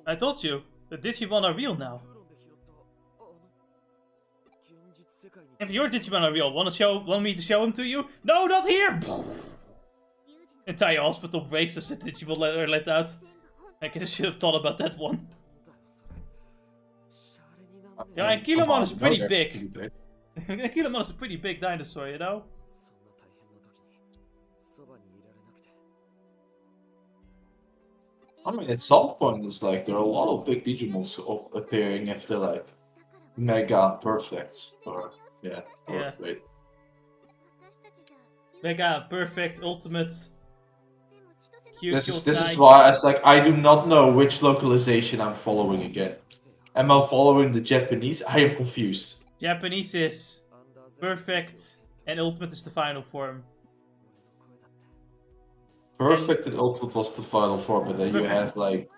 I told you, the Digimon are real now. If your Digimon are real, want me to show them to you? No, not here! Entire hospital breaks as the Digimon are let out. I guess I should have thought about that one. Yeah, and Kilomon is pretty big. Kilomon is a pretty big dinosaur, you know? I mean, at some point, it's like there are a lot of big Digimons appearing after like Mega Perfect, or yeah. Wait. Mega Perfect Ultimate. This is why it's like I do not know which localization I'm following again. Am I following the Japanese? I am confused. Japanese is Perfect and Ultimate is the final form. Perfect and Ultimate was the final form, but then you have like...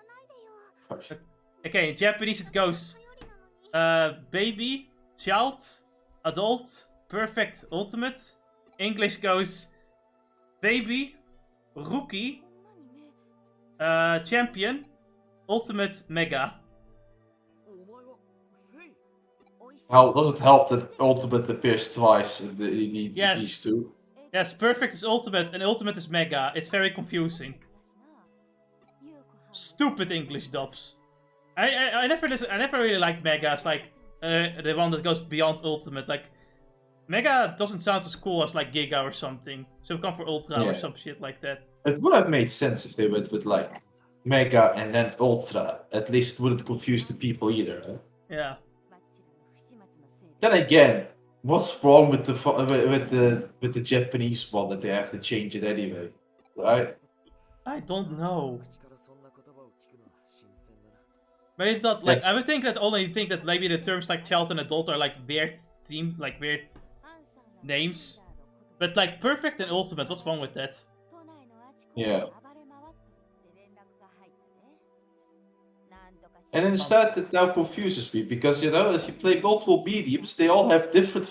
Okay, in Japanese it goes baby, child, adult, perfect, ultimate. English goes baby, rookie, champion, ultimate, mega. How does it help that Ultimate appears twice in these two? Yes, perfect is ultimate and ultimate is mega. It's very confusing. Stupid English dubs. I never really liked megas, like the one that goes beyond ultimate. Like mega doesn't sound as cool as like giga or something. So come for ultra or some shit like that. It would have made sense if they went with like mega and then ultra. At least it wouldn't confuse the people either. Huh? Yeah. Then again, what's wrong with the Japanese one that they have to change it anyway, right? I don't know. Maybe not like I would think that maybe the terms like child and adult are like weird weird names. But like perfect and ultimate, what's wrong with that? Yeah. And instead, it now confuses me because, you know, if you play multiple mediums, they all have different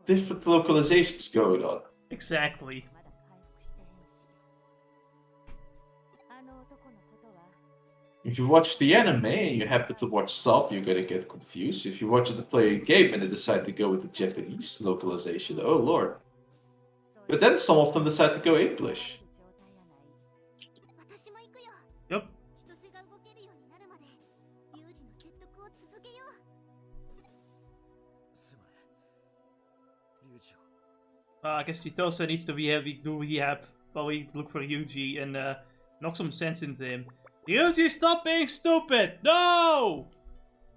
localizations going on. Exactly. If you watch the anime and you happen to watch sub, you're gonna get confused. If you watch the play a game and they decide to go with the Japanese localization, oh lord. But then some of them decide to go English. Yep. I guess Chitose needs to do rehab while we look for Ryuji and knock some sense into him. Ryuji, stop being stupid! No!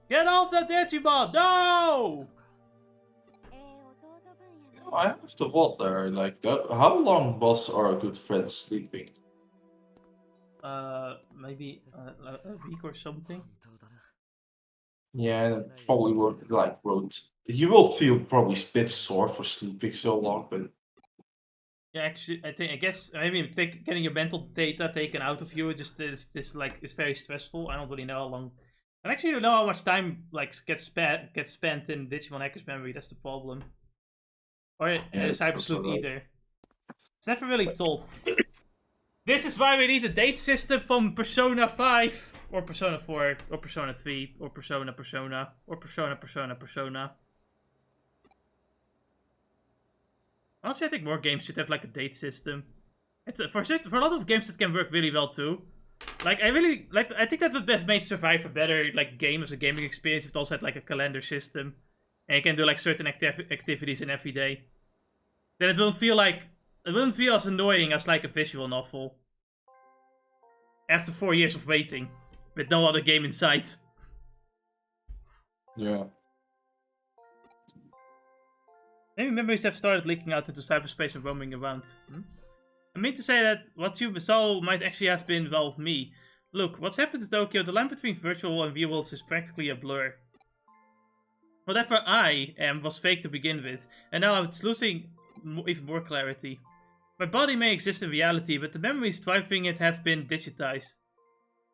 Get off that Digimon! No! I have to wonder, like, how long was our good friend sleeping? Maybe a week or something. Yeah, probably won't. You will feel probably a bit sore for sleeping so long, but yeah, actually, I guess maybe getting your mental data taken out of you it's very stressful. I don't really know how long I actually don't know how much time like gets spent in Digimon Echo's memory. That's the problem. Or Cyber Sleuth either. It's never really told. This is why we need a date system from Persona 5, or Persona 4, or Persona 3, or Persona, or Persona. Honestly, I think more games should have like a date system. It's for a lot of games it can work really well too. Like I think that would have made Survive a better like game as a gaming experience if it also had like a calendar system, and you can do like certain activities in every day. Then it wouldn't feel as annoying as like a visual novel. After 4 years of waiting, with no other game in sight. Yeah. Maybe memories have started leaking out into cyberspace and roaming around. I mean to say that what you saw might actually have been, well, me. Look, what's happened to Tokyo, the line between virtual and real worlds is practically a blur. Whatever I am was fake to begin with, and now it's losing even more clarity. My body may exist in reality, but the memories driving it have been digitized.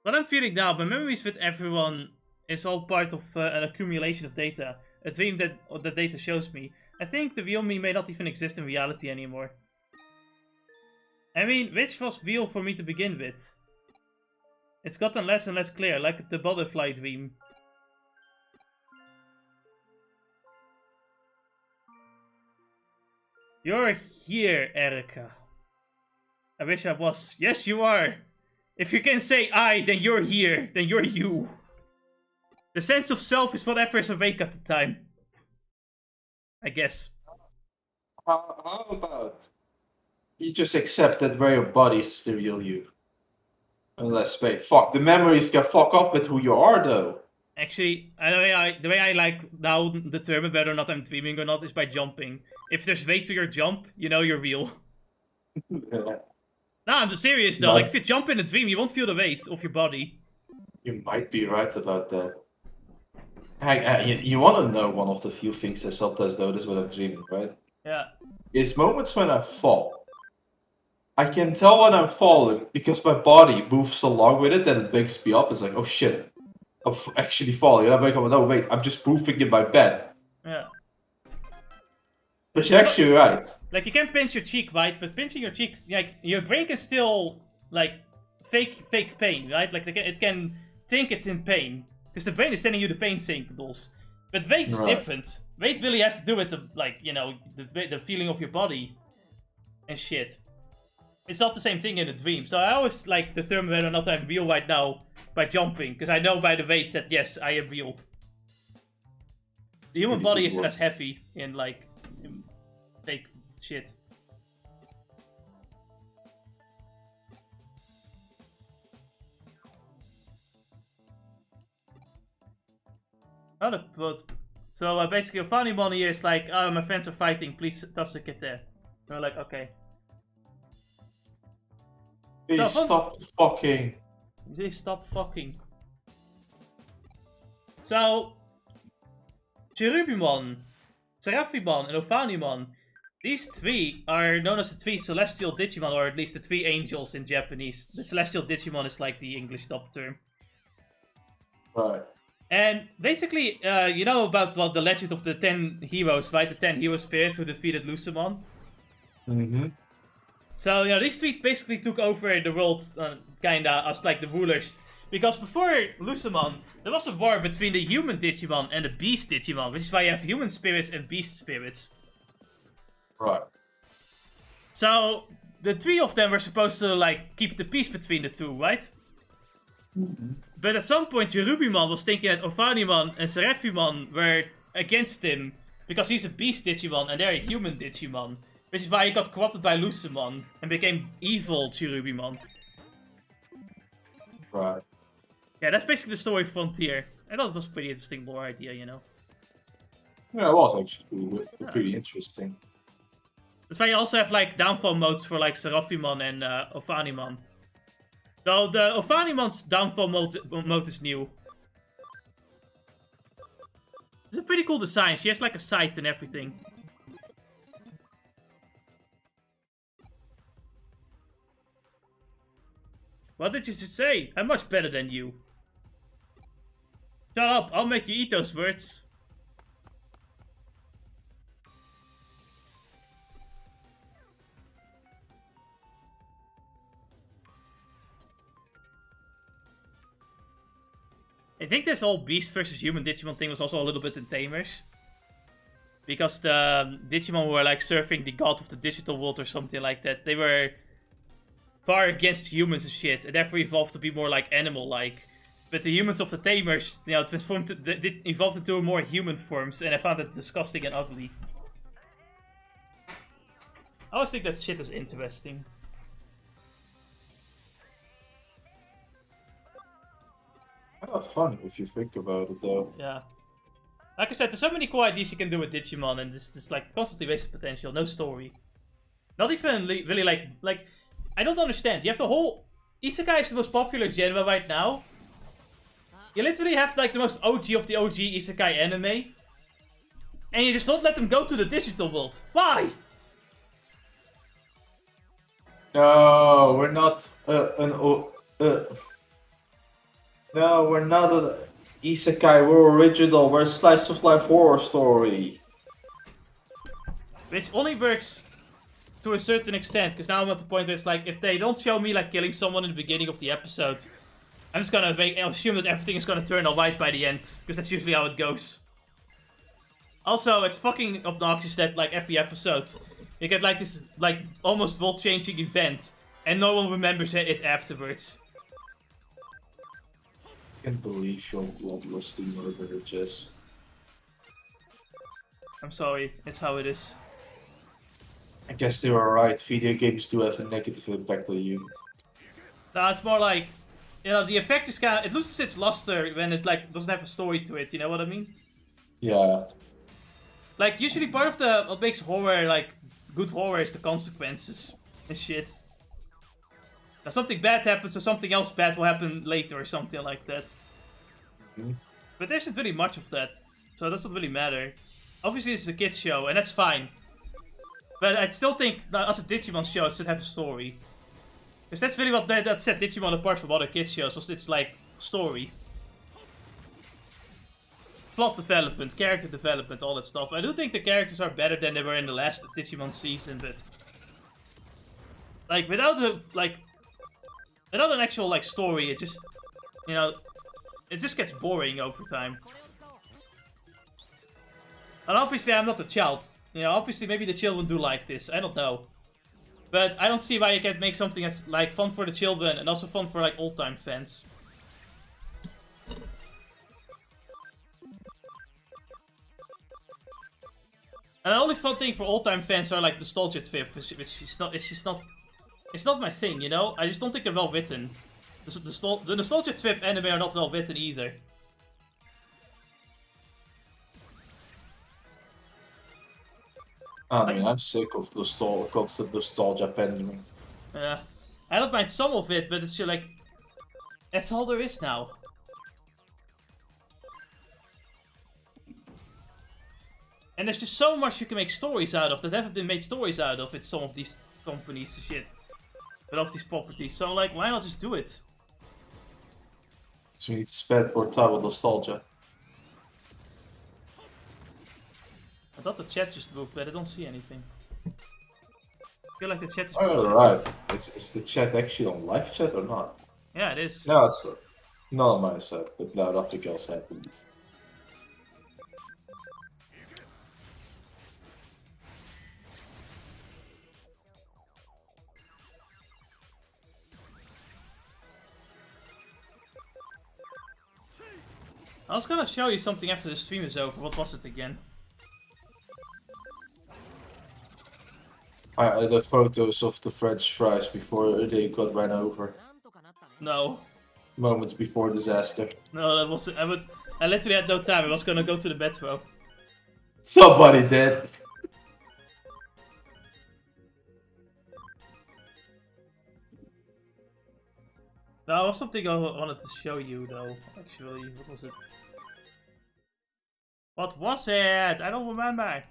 What I'm feeling now, my memories with everyone is all part of an accumulation of data, a dream that the data shows me. I think the real me may not even exist in reality anymore. I mean, which was real for me to begin with? It's gotten less and less clear, like the butterfly dream. You're here, Erica. I wish I was. Yes, you are! If you can say I, then you're here. Then you're you. The sense of self is whatever is awake at the time. I guess. How about you just accept that where your body is the real you? Unless, wait, fuck, the memories can fuck up with who you are, though. Actually, the way I like now determine whether or not I'm dreaming or not is by jumping. If there's weight to your jump, you know you're real. Yeah. Nah, I'm serious though. Like if you jump in a dream, you won't feel the weight of your body. You might be right about that. You want to know one of the few things I sometimes notice when I'm dreaming, right? Yeah. It's moments when I fall. I can tell when I'm falling because my body moves along with it, then it wakes me up. It's like, oh shit, I'm actually falling. And I wake up, no wait, I'm just moving in my bed. Yeah. But you're actually right. Like you can pinch your cheek, right? But pinching your cheek, like your brain can still like fake pain, right? Like it can think it's in pain because the brain is sending you the pain signals. But weight is different. Weight really has to do with the like the feeling of your body and shit. It's not the same thing in a dream. So I always like determine whether or not I'm real right now by jumping because I know by the weight that yes, I am real. The human body isn't as heavy in like fake shit. Another quote. So basically, a funny one here is like, "Oh, my friends are fighting. Please toss the kid there." And we're like, okay. Please stop fucking. Please stop fucking. So, Cherubimon, Seraphimon, and Ophanimon. These three are known as the three celestial Digimon, or at least the three angels in Japanese. The celestial Digimon is like the English dub term. Right. And basically, you know about the legend of the 10 heroes, right? The 10 hero spirits who defeated Lucemon. Mm-hmm. So, you know, these three basically took over the world, kinda, as like the rulers. Because before Lucemon, there was a war between the human Digimon and the beast Digimon, which is why you have human spirits and beast spirits. Right. So, the three of them were supposed to, like, keep the peace between the two, right? Mm-hmm. But at some point, Cherubimon was thinking that Ophanimon and Seraphimon were against him, because he's a beast Digimon and they're a human Digimon. Which is why he got corrupted by Lucemon and became evil Cherubimon. Right. Yeah, that's basically the story of Frontier. I thought it was a pretty interesting lore idea, you know. Yeah, it was actually pretty interesting. That's why you also have like downfall modes for like Seraphimon and Ophanimon. Though the Ophanimon's downfall mode is new. It's a pretty cool design. She has like a scythe and everything. What did you say? I'm much better than you. Shut up, I'll make you eat those words. I think this whole beast versus human Digimon thing was also a little bit in Tamers. Because the Digimon were like surfing the god of the digital world or something like that. They were far against humans and shit, and therefore evolved to be more like animal-like. But the humans of the Tamers, you know, evolved into more human forms, and I found it disgusting and ugly. I always think that shit is interesting. Kind of fun if you think about it, though. Yeah. Like I said, there's so many cool ideas you can do with Digimon, and just like constantly wasted potential, no story. Not even really like I don't understand. You have the whole Isekai is the most popular genre right now. You literally have like the most OG of the OG Isekai anime, and you just don't let them go to the digital world. Why? No, we're not No, we're not an Isekai. We're original. We're a slice of life horror story. Which only works to a certain extent, because now I'm at the point where it's like, if they don't show me like killing someone in the beginning of the episode, I'm just gonna assume that everything is gonna turn alright by the end, because that's usually how it goes. Also, it's fucking obnoxious that like every episode, you get like this like almost world-changing event, and no one remembers it afterwards. I can't believe your bloodlusty murderer, Jess. I'm sorry, it's how it is. I guess they were right. Video games do have a negative impact on you. No, it's more like, you know, the effect is kind of, it loses its luster when it like doesn't have a story to it, you know what I mean? Yeah. Like, usually part of the, what makes horror, like, good horror is the consequences and shit. Now something bad happens, or something else bad will happen later or something like that. Mm-hmm. But there isn't really much of that, so it doesn't really matter. Obviously this is a kids show, and that's fine. But I still think, as a Digimon show, it should have a story. Because that's really what that set Digimon apart from other kids shows, was its, like, story. Plot development, character development, all that stuff. I do think the characters are better than they were in the last Digimon season, but... like, without an actual, like, story, it just... you know... it just gets boring over time. And obviously I'm not a child. You know, obviously maybe the children do like this, I don't know. But I don't see why you can't make something that's, like, fun for the children and also fun for, like, old-time fans. And the only fun thing for old-time fans are, like, nostalgia trip, which is not, it's not my thing, you know? I just don't think they're well written. The nostalgia trip anime are not well written either. I mean, I'm sick of constant nostalgia pendulum. Yeah. I don't mind some of it, but it's just like... that's all there is now. And there's just so much you can make stories out of that haven't been made stories out of with some of these companies and shit. With all these properties. So, like, why not just do it? So we need to spend more time on nostalgia. I thought the chat just moved, but I don't see anything. I feel like the chat is... Oh, right. Is the chat actually on live chat or not? Yeah, it is. No, it's not on my side, but no, nothing else happened. I was gonna show you something after the stream is over. What was it again? The photos of the French fries before they got ran over. No. Moments before disaster. No, that was... I literally had no time. I was gonna go to the bathroom. Somebody did. No, there was something I wanted to show you though, actually. What was it? What was it? I don't remember.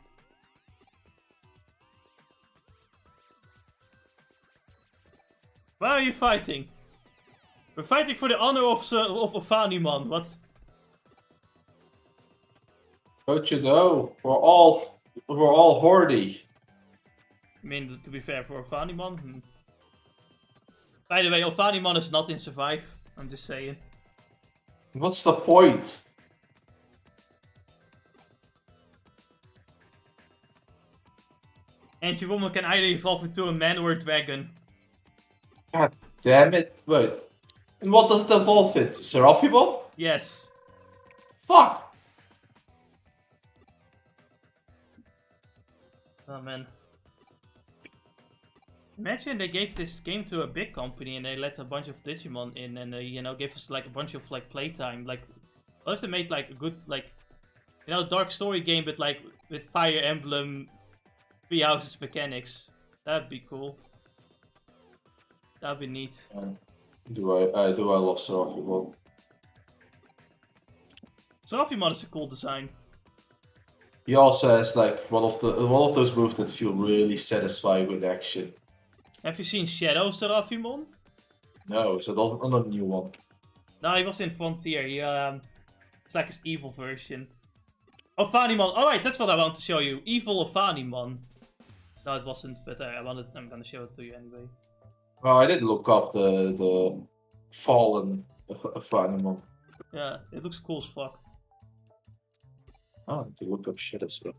Why are you fighting? We're fighting for the honor of Vanimon. What? Don't you know? We're all horny. I mean, to be fair, for Ophanimon. By the way, Ophanimon is not in Survive. I'm just saying. What's the point? And your woman can either evolve into a man or a dragon. God damn it! Wait. And what does it evolve into? Seraphimon? Yes. Fuck! Oh man. Imagine they gave this game to a big company and they let a bunch of Digimon in and they, you know, gave us like a bunch of like playtime. Like, what if they made like a good, like, you know, dark story game but like with Fire Emblem, Three Houses mechanics? That'd be cool. That'd be neat. Do I love Seraphimon? Seraphimon is a cool design. He also has like one of those moves that feel really satisfying with action. Have you seen Shadow Seraphimon? No, so that's another new one. No, he was in Frontier. He, it's like his evil version. Ophanimon. Alright, that's what I want to show you. Evil Ophanimon. No, it wasn't, but I'm gonna show it to you anyway. Well, I did look up the fallen Ophanimon. Yeah, it looks cool as fuck. Oh, I need to look up shit as well.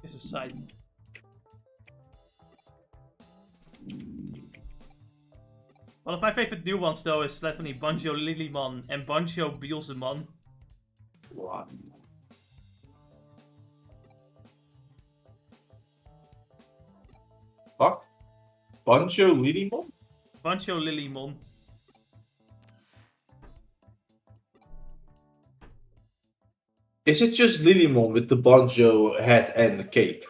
It's a site. One of my favorite new ones though is definitely Banjo Lilymon and Banjo Beelzemon. What? Fuck? Banjo Lilymon? Banjo Lilymon. Is it just Lilymon with the banjo hat and the cape?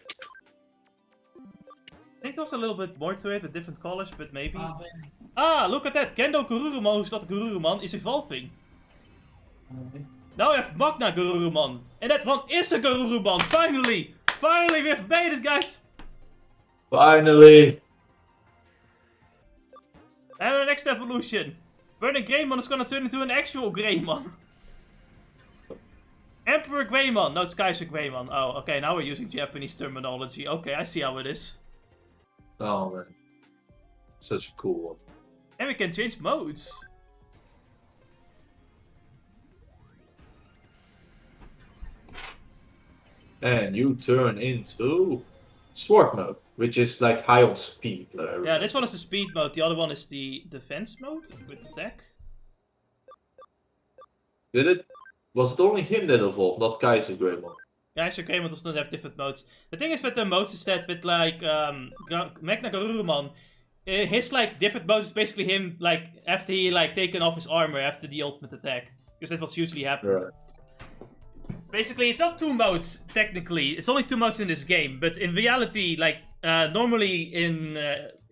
I think there was a little bit more to it with different colors, but maybe. Ah, look at that! Kendo Garurumon, who's not Garurumon, is evolving. Now we have Magna Garurumon. And that one is a Garurumon! Finally! Finally, we have made it, guys! Finally! And our next evolution. BurningGreymon is gonna turn into an actual Greymon. Emperor Greymon. No, it's Kaiser Greymon. Oh, okay, now we're using Japanese terminology. Okay, I see how it is. Oh man. Such a cool one. And we can change modes. And you turn into sword mode, which is like high on speed. Yeah, this one is the speed mode. The other one is the defense mode with attack. Was it only him that evolved, not Kaiser Greymon? Kaiser Greymon does not have different modes. The thing is with the modes is that with like Magna Garurumon, his like different modes is basically him like after he like taken off his armor after the ultimate attack. Because that's what's usually happened. Right. Basically, it's not two modes, technically. It's only two modes in this game. But in reality, like, normally in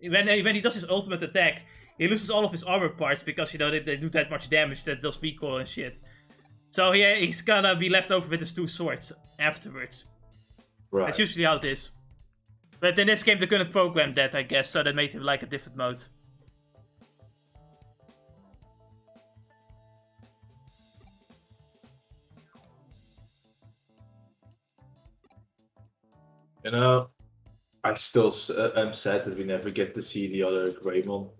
when he does his ultimate attack, he loses all of his armor parts because, you know, they do that much damage that does recoil and shit. So he's gonna be left over with his two swords afterwards. Right. That's usually how it is. But in this game, they couldn't program that, I guess, so they made him like a different mode. You know, I still am sad that we never get to see the other Greymon.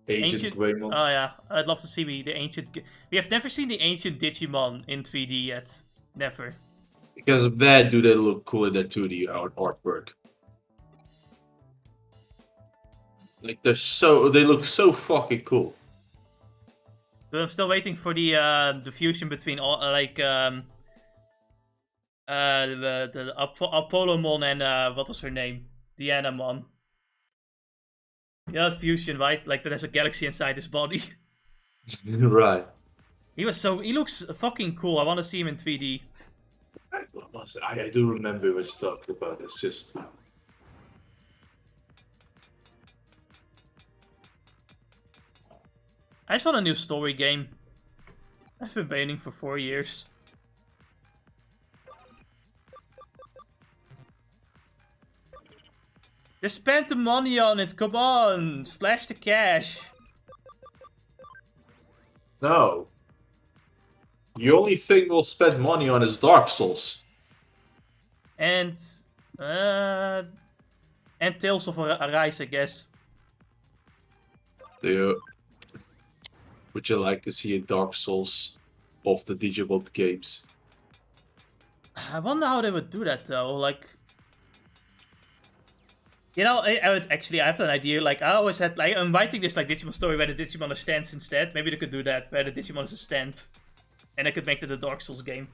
Ancient Greymon. Oh yeah, I'd love to see the ancient... We have never seen the ancient Digimon in 3D yet. Never. Because man, do they look cool in their 2D artwork. Like they look so fucking cool. But I'm still waiting for the fusion between all the Apollomon and what was her name? Dianamon. Yeah, that fusion, right? Like there's a galaxy inside his body. Right. He looks fucking cool. I want to see him in 3D. I do remember what you're talking about. It's just... I just want a new story game. I've been waiting for 4 years. Just spend the money on it, come on! Splash the cash! No. The only thing we'll spend money on is Dark Souls. And Tales of Arise, I guess. Would you like to see a Dark Souls of the Digimon games? I wonder how they would do that though. Like, you know, I would actually. I have an idea. Like, I always had like I'm writing this like Digimon story where the Digimon are stands instead. Maybe they could do that where the Digimon is a stand, and I could make it a Dark Souls game.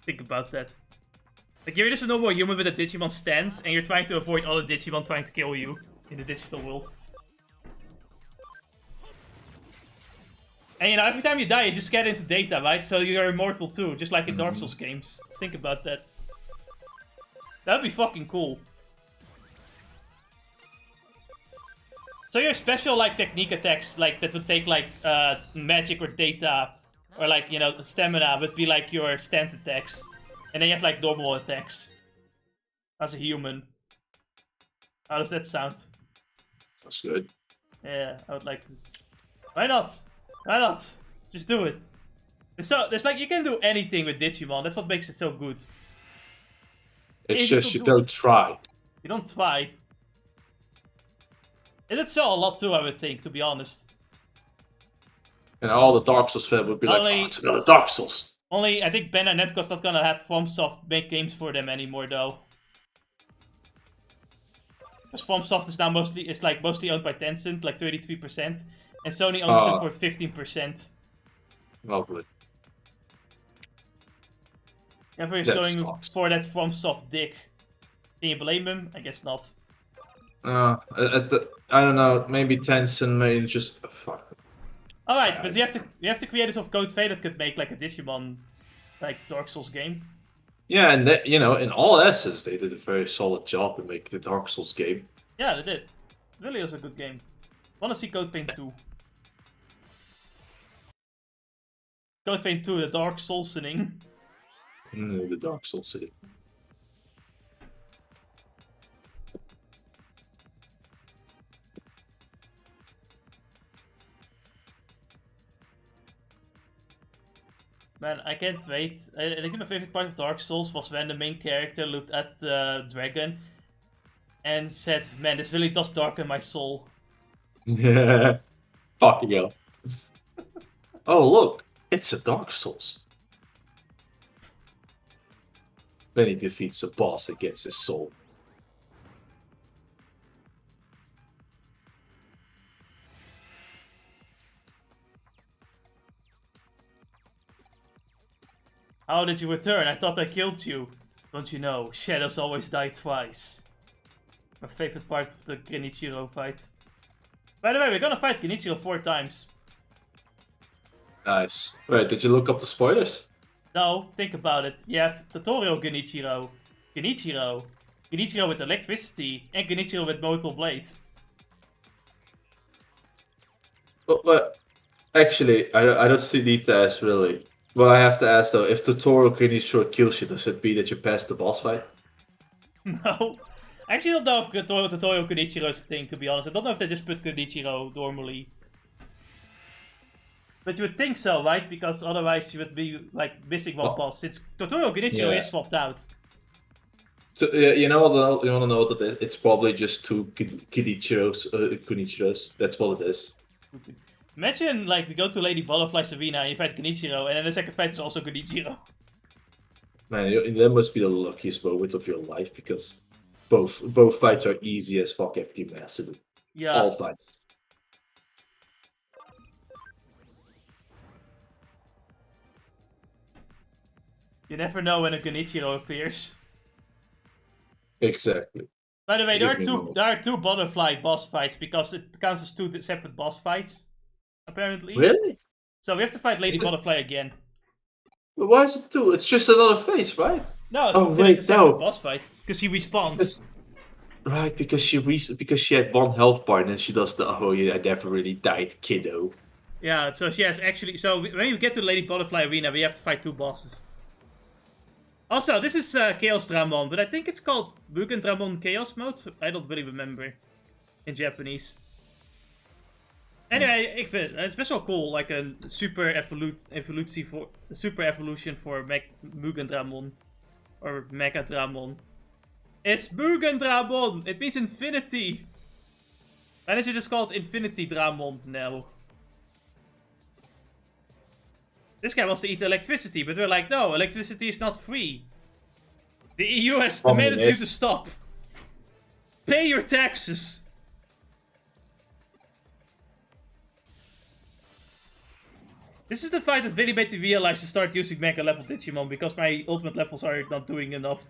Think about that. Like, you're just a normal human with a Digimon stand, and you're trying to avoid all the Digimon trying to kill you in the digital world. And you know, every time you die, you just get into data, right? So you're immortal too, just like in Dark Souls games. Think about that. That'd be fucking cool. So your special, like, technique attacks, like, that would take, like, magic or data, or, like, you know, stamina, would be, like, your stand attacks. And then you have, like, normal attacks. As a human. How does that sound? That's good. Yeah, I would like to... Why not? Why not? Just do it. There's like, you can do anything with Digimon. That's what makes it so good. It's just you don't try. You don't try. It'd sell a lot too, I would think, to be honest. And all the Dark Souls fans would be like, oh, it's another Dark Souls. Only, I think Ben and Namco's not gonna have FromSoft make games for them anymore, though. Because FromSoft is now mostly owned by Tencent, like 33%. And Sony owns them for 15%. Lovely. Everyone's going for that FromSoft dick. Can you blame him? I guess not. I don't know. Maybe Tencent may just fuck. All right, but we have the creators of Code Vein that could make like a Digimon, like Dark Souls game. Yeah, and that, you know, in all essence, they did a very solid job to make the Dark Souls game. Yeah, they did. It really is a good game. Wanna see Code Vein 2? Code Vein 2, the Dark Soulsening. The Dark Souls City. Man, I can't wait. I think my favorite part of Dark Souls was when the main character looked at the dragon and said, man, this really does darken my soul. Yeah. Fucking hell. Oh, look. It's a Dark Souls. Then he defeats a boss and gets his soul. How did you return? I thought I killed you. Don't you know, shadows always die twice. My favorite part of the Genichiro fight. By the way, we're gonna fight Genichiro 4 times. Nice. Wait, did you look up the spoilers? No, think about it. You have tutorial Genichiro, Genichiro with electricity, and Genichiro with mortal blade. But actually, I don't see need to ask really. Well, I have to ask though, if tutorial Genichiro kills you, does it mean that you passed the boss fight? No. I actually don't know if tutorial Genichiro is a thing, to be honest. I don't know if they just put Genichiro normally. But you would think so, right? Because otherwise you would be like missing one boss. Since tutorial Genichiro is swapped out. So you know what? You want to know what it is? It's probably just two Genichiros. That's what it is. Imagine like we go to Lady Butterfly's arena and you fight Genichiro, and then the second fight is also Genichiro. Man, that must be the luckiest moment of your life because both fights are easy as fuck after you master them. Yeah. All fights. You never know when a Genichiro appears. Exactly. By the way, there are two butterfly boss fights because it counts as two separate boss fights, apparently. Really? So we have to fight Lady Butterfly again. But why is it two? It's just another face, right? No, it's a separate boss fight because he respawns. Right, because she had one health bar and then she does the I never really died, kiddo. Yeah, so she has actually. So when you get to Lady Butterfly arena, we have to fight two bosses. Also, this is Chaos Dramon, but I think it's called Mugen Dramon Chaos Mode. I don't really remember in Japanese. Anyway, ik vind it's best wel cool, like a super evolution for Mugen Dramon. Or Megadramon. It's Mugendramon! It means infinity! Why is it just called Infinity Dramon now? This guy wants to eat electricity, but we're like, no, electricity is not free. The EU has demanded you to stop. Pay your taxes. This is the fight that really made me realize to start using Mega level Digimon, because my ultimate levels are not doing enough.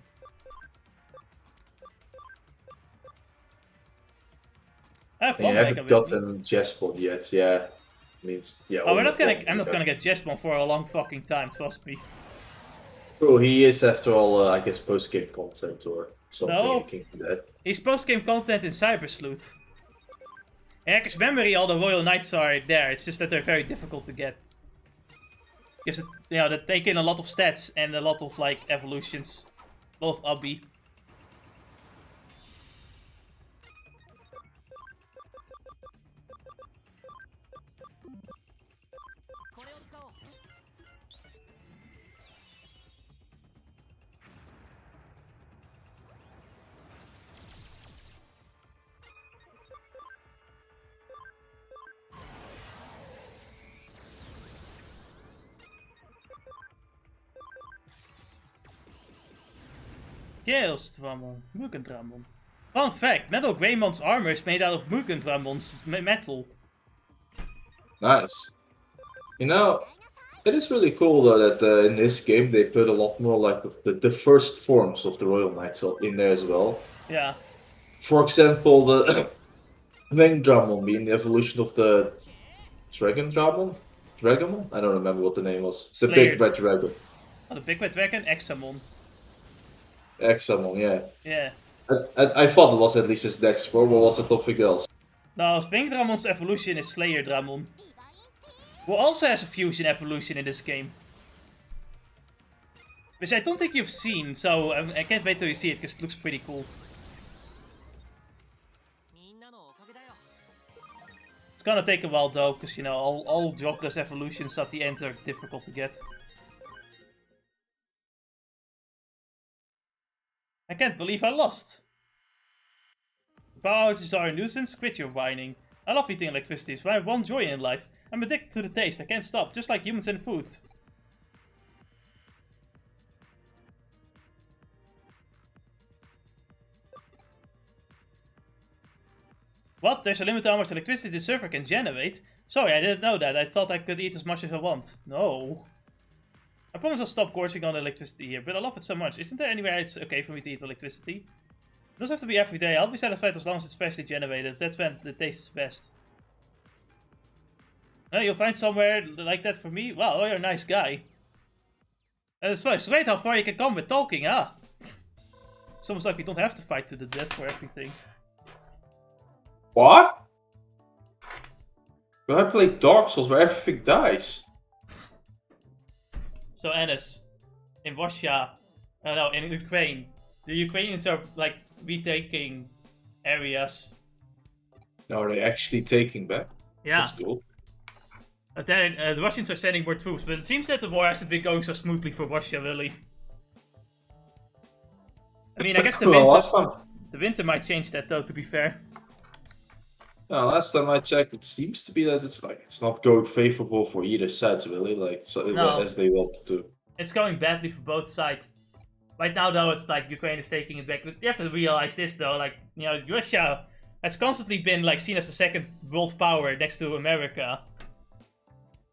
I have Yeah, one I Mega haven't with me. gotten Jespot yet, yeah. Means, yeah. Oh, I'm not gonna get Jesmon for a long fucking time, trust me. Oh, he is after all, I guess, post-game content or something No. akin to that. He's post-game content in Cyber Sleuth. In Hacker's Memory, all the Royal Knights are there, it's just that they're very difficult to get. Because, you know, they take in a lot of stats and a lot of, like, evolutions. A lot of Abby. Chaos-Dramon, Mugendramon. Fun fact, BurningGreymon's armor is made out of Mugendramon's metal. Nice. You know, it is really cool though that in this game they put a lot more like the first forms of the Royal Knights in there as well. Yeah. For example, the Wengdramon being the evolution of the Dragonmon? Dragonmon? I don't remember what the name was. The Slayer. big red dragon. Oh, the Big Red Dragon, Examon. Examon, yeah. Yeah. I thought it was at least his next form, or was it something else? No, Wingdramon's evolution is Slayer Dramon. Who also has a fusion evolution in this game. Which I don't think you've seen, so I can't wait till you see it, because it looks pretty cool. It's gonna take a while though, because you know, all jobless evolutions at the end are difficult to get. I can't believe I lost. Power outages are a nuisance, quit your whining. I love eating electricity, it's my one joy in life. I'm addicted to the taste, I can't stop, just like humans and food. What? There's a limit to how much electricity the server can generate? Sorry, I didn't know that. I thought I could eat as much as I want. No. I promise I'll stop gorging on electricity here, but I love it so much. Isn't there anywhere it's okay for me to eat electricity? It doesn't have to be every day. I'll be satisfied as long as it's freshly generated. That's when the taste is best. Oh, you'll find somewhere like that for me? Wow, oh, you're a nice guy. And it's great how far you can come with talking, huh? It's almost like we don't have to fight to the death for everything. What? When I play Dark Souls where everything dies. So Ennis, in Russia, no, in Ukraine, the Ukrainians are like retaking areas. No, are they actually taking back? Yeah. That's cool. But then the Russians are sending more troops, but it seems that the war hasn't been going so smoothly for Russia, really. I mean, I guess the winter might change that, though. To be fair. No, last time I checked, it seems to be that it's not going favorable for either side, really. Like as they want to. It's going badly for both sides. Right now, though, it's like Ukraine is taking it back. But you have to realize this, though. Like, you know, Russia has constantly been like seen as the second world power next to America.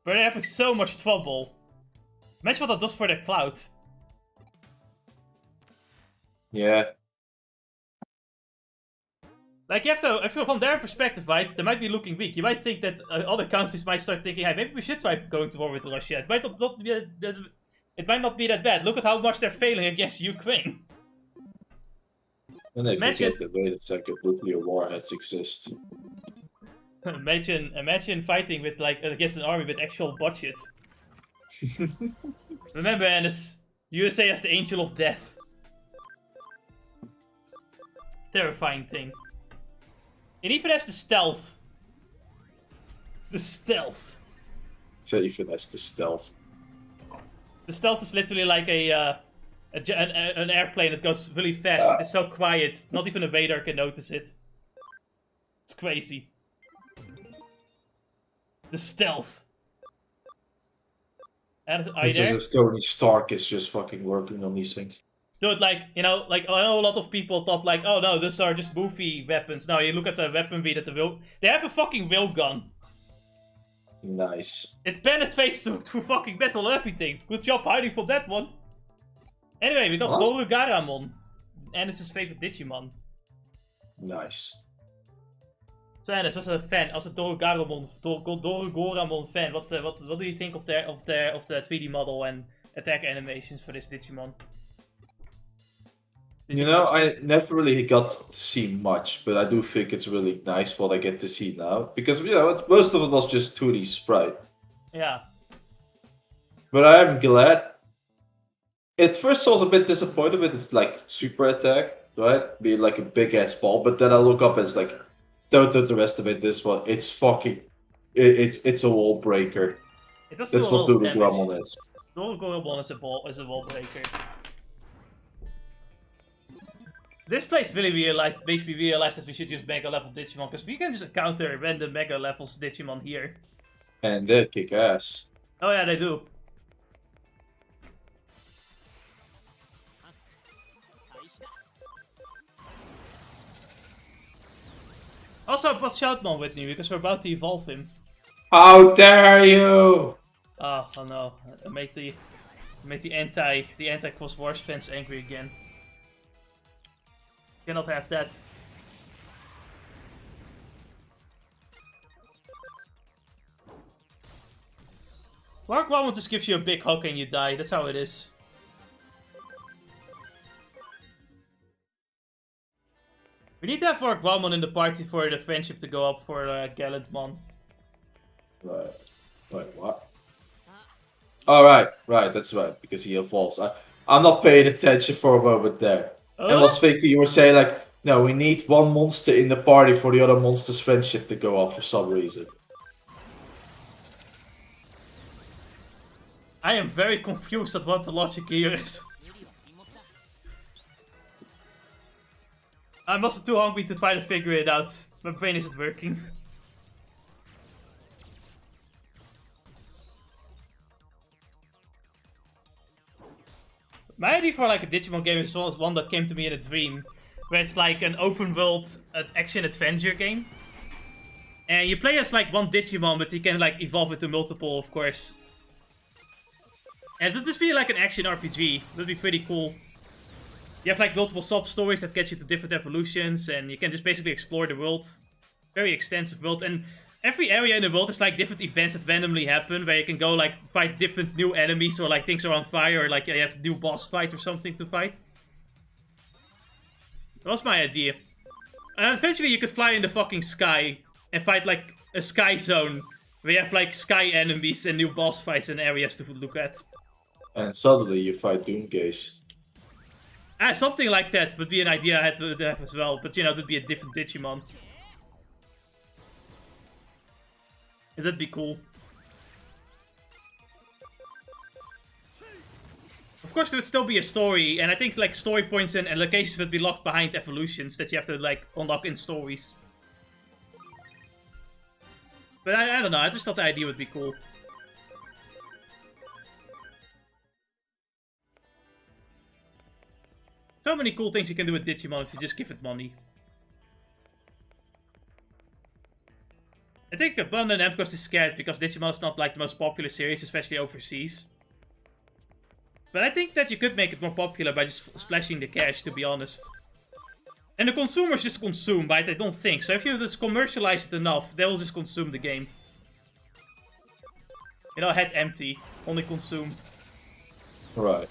But they're having so much trouble. Imagine what that does for their clout. Yeah. Like, you have to, I feel from their perspective, right, they might be looking weak. You might think that other countries might start thinking, hey, maybe we should try going to war with Russia. It might not be that bad. Look at how much they're failing against Ukraine. And they forget that, wait a second, nuclear warheads exist. Imagine fighting with, like, against an army with actual budget. Remember, Ennis, the USA has the Angel of Death. Terrifying thing. It even has the stealth. The stealth. It even has the stealth. The stealth is literally like a an airplane that goes really fast, but it's so quiet. Not even a radar can notice it. It's crazy. The stealth. And are you It's as there? if Tony Stark is just fucking working on these things. Dude, like, you know, like, I know a lot of people thought, like, oh no, these are just movie weapons. No, you look at the weaponry that they have a fucking railgun. Nice. It penetrates through fucking metal and everything. Good job hiding from that one. Anyway, we got What? Dorugaramon. Ennis' favorite Digimon. Nice. So Ennis, as a fan, as a Dorugoramon fan, what do you think of the 3D model and attack animations for this Digimon? You know, I never really got to see much, but I do think it's really nice what I get to see now. Because, you know, most of it was just 2D sprite. Yeah. But I am glad. At first I was a bit disappointed with its, like, super attack, right? Being like a big-ass ball, but then I look up and it's like, don't underestimate this one. It's fucking... It's a wall breaker. It does That's do a what lot of damage. Dorugoramon is. Dorugoramon is a wall breaker. This place really makes me realize that we should use Mega Level Digimon, because we can just counter random Mega Levels Digimon here. And they kick ass. Oh yeah, they do. Also, put Shoutmon with me, because we're about to evolve him. How dare you! Oh no, make the anti-Cross Wars fans angry again. Cannot have that. Wargwamon just gives you a big hug and you die, that's how it is. We need to have Wargwamon in the party for the friendship to go up for Gallantmon. Right. Wait, what? Oh, right, that's right, because he evolves. I'm not paying attention for a moment there. I was thinking you were saying, like, no, we need one monster in the party for the other monster's friendship to go up for some reason. I am very confused at what the logic here is. I'm also too hungry to try to figure it out. My brain isn't working. My idea for like a Digimon game is one that came to me in a dream, where it's like an open world action adventure game. And you play as like one Digimon, but you can like evolve into multiple, of course. And it would just be like an action RPG. It would be pretty cool. You have like multiple sub-stories that get you to different evolutions, and you can just basically explore the world. Very extensive world, and every area in the world is like different events that randomly happen, where you can go like fight different new enemies, or like things are on fire, or like you have a new boss fight or something to fight. That was my idea. And eventually you could fly in the fucking sky and fight like a sky zone, where you have like sky enemies and new boss fights and areas to look at. And suddenly you fight Doomgaze. Something like that would be an idea I had to have as well, but you know, it would be a different Digimon. That'd be cool. Of course, there would still be a story, and I think like story points and locations would be locked behind evolutions that you have to like unlock in stories. But I don't know, I just thought the idea would be cool. So many cool things you can do with Digimon if you just give it money. I think Abundant Amcos is scared because Digimon is not like the most popular series, especially overseas. But I think that you could make it more popular by just splashing the cash, to be honest. And the consumers just consume, right? I don't think. So if you just commercialize it enough, they'll just consume the game. You know, head empty. Only consume. Right.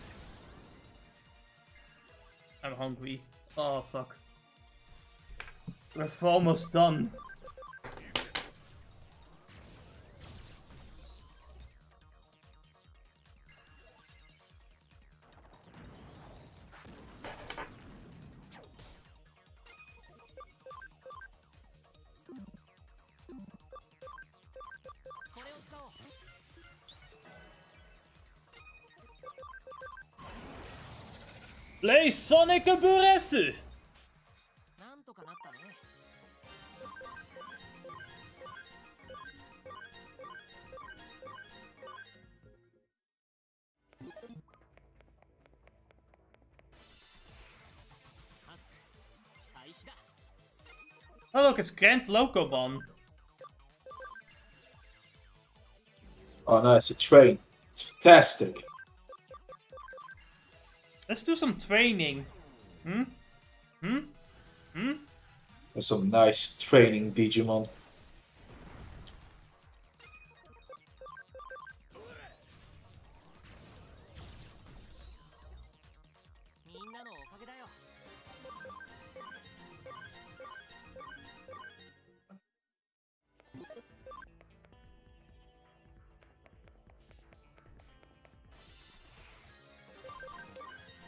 I'm hungry. Oh, fuck. We're almost done. Play Sonic Buresu! なんとかなったね。開始だ。 Oh look, it's Grand Locobon. Oh no, it's a train. It's fantastic. Let's do some training. Hmm? Hmm? Hmm? There's some nice training Digimon. みんなのおかげだよ。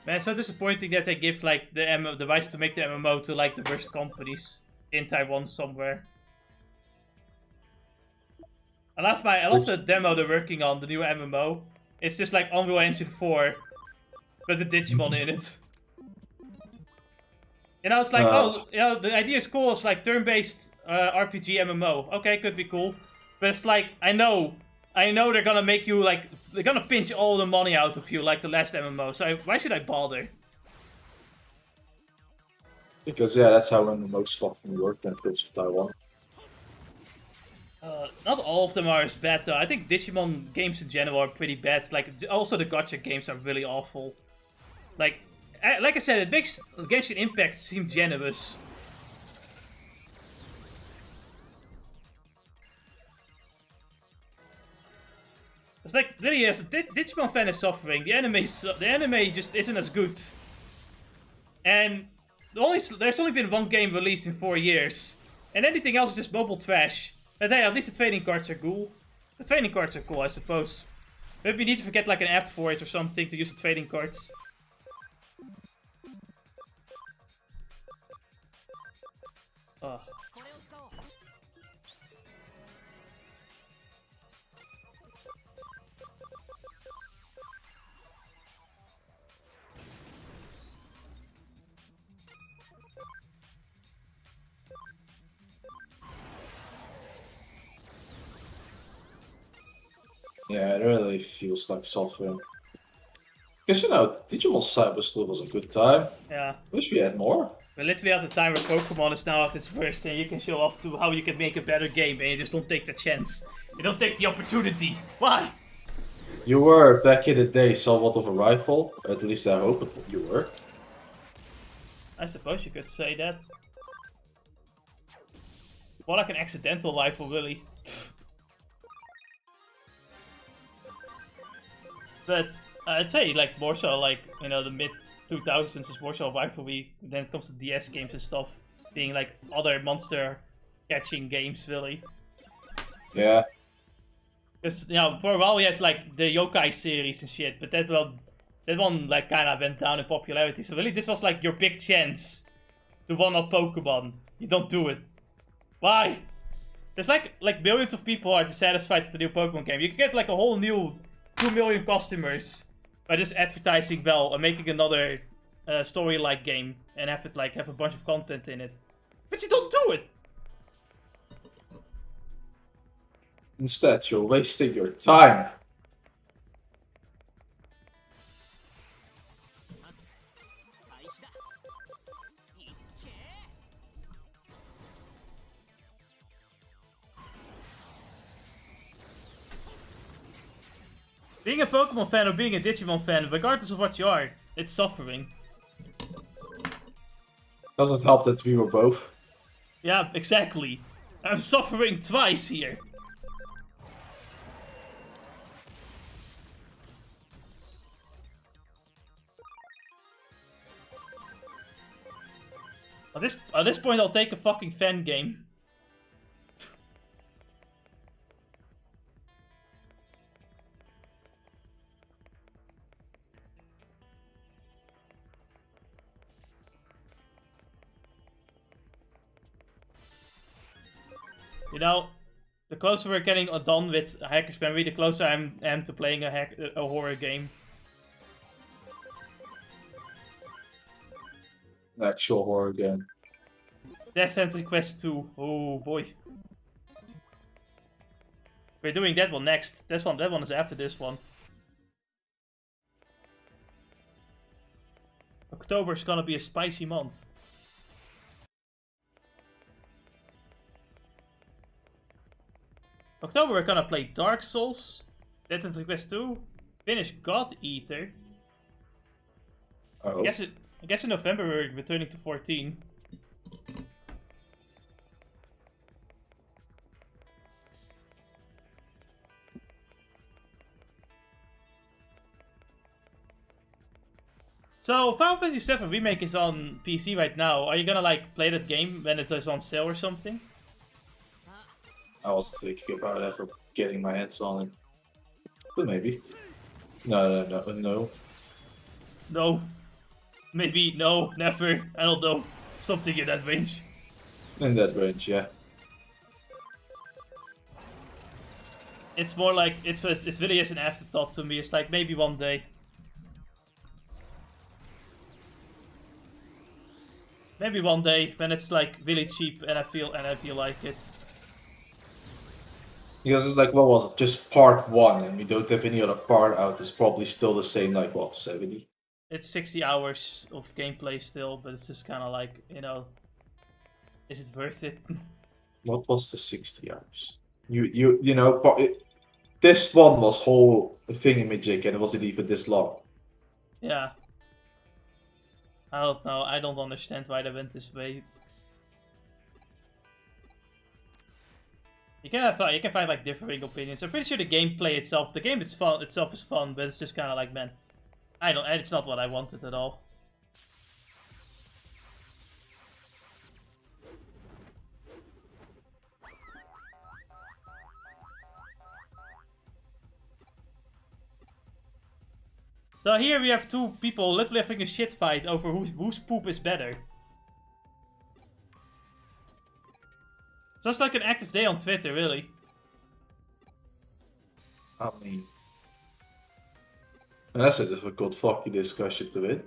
Man, it's so disappointing that they give like the rights to make the MMO to like the worst companies in Taiwan somewhere. I love the demo they're working on, the new MMO. It's just like Unreal Engine 4, but with Digimon in it. You know, it's like, oh, you know, the idea is cool. It's like turn-based RPG MMO. Okay, could be cool, but it's like I know they're gonna make you like they're gonna pinch all the money out of you like the last MMO. So why should I bother? Because yeah, that's how MMOs fucking work when it comes to Taiwan. Not all of them are as bad though. I think Digimon games in general are pretty bad. Like also the gacha games are really awful. Like I said, it makes Genshin Impact seem generous. It's like really, yes, the Digimon fan is suffering. The anime just isn't as good. And there's only been one game released in 4 years, and anything else is just mobile trash. But hey, at least the trading cards are cool. The trading cards are cool, I suppose. Maybe we need to get like an app for it or something to use the trading cards. Oh. これを使おう。 Yeah, it really feels like suffering. Because you know, Digimon Cyber still was a good time. Yeah. Wish we had more. We're literally at the time where Pokemon is now at its worst and you can show off to how you can make a better game and you just don't take the chance. You don't take the opportunity. Why? You were back in the day somewhat of a rival. At least I hope you were. I suppose you could say that. More like an accidental rival, really. But I'd say like more so like, you know, the mid 2000s is more so a rivalry than it comes to DS games and stuff being like other monster catching games, really. Yeah. Because, you know, for a while we had like the Yokai series and shit, but that one like kind of went down in popularity. So really this was like your big chance to one-up Pokemon. You don't do it. Why? There's like millions of people are dissatisfied with the new Pokemon game. You can get like a whole new 2 million customers by just advertising well and making another story-like game and have it like have a bunch of content in it. But you don't do it! Instead, you're wasting your time. Being a Pokemon fan or being a Digimon fan, regardless of what you are, it's suffering. Doesn't help that we were both. Yeah, exactly. I'm suffering twice here. At this point, I'll take a fucking fan game. You know, the closer we're getting done with Hackers Memory, the closer I am to playing a horror game. Actual horror game. Death Entry Quest 2. Oh boy. We're doing that one next. That one is after this one. October is gonna be a spicy month. October we're gonna play Dark Souls, Death Entry Quest 2, finish God Eater. Oh. I guess in November we're returning to 14. So, Final Fantasy VII Remake is on PC right now. Are you gonna like play that game when it is on sale or something? I was thinking about ever getting my hands on it. But maybe. No. No. Maybe, no, never. I don't know. Something in that range. In that range, yeah. It's more like, it's really is an afterthought to me. It's like, maybe one day. Maybe one day when it's like really cheap and I feel like it. Because it's like, what was it? Just part 1, and we don't have any other part out. It's probably still the same, like, what, 70? It's 60 hours of gameplay still, but it's just kind of like, you know, is it worth it? What was the 60 hours? You know, this one was whole thingamajig, and it wasn't even this long. Yeah. I don't know. I don't understand why they went this way. You can find like differing opinions. I'm pretty sure the gameplay itself, the game itself is fun, but it's just kind of like, man, it's not what I wanted at all. So here we have two people literally having a shit fight over whose poop is better. Just like an active day on Twitter, really. I mean, that's a difficult fucking discussion to win.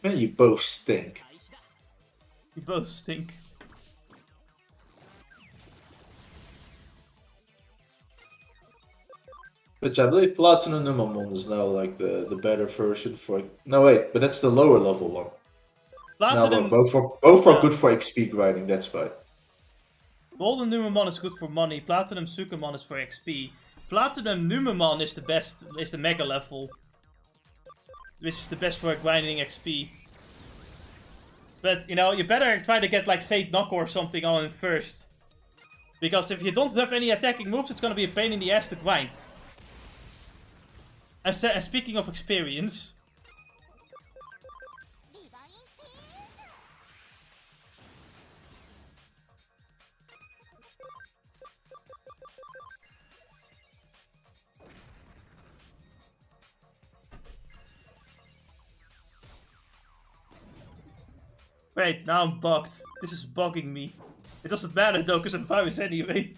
Man, you both stink. We both stink. But I believe Platinum Numamon is now like the better version for. No wait, but that's the lower level one. Platinum, No, both are good for XP grinding. That's right. Golden Numamon is good for money. Platinum Sukamon is for XP. Platinum Numamon is the mega level, which is the best for grinding XP. But you know, you better try to get like Sate Knocko or something on first, because if you don't have any attacking moves, it's gonna be a pain in the ass to grind. And speaking of experience. Wait, now I'm bugged. This is bugging me. It doesn't matter though, because I'm virus anyway.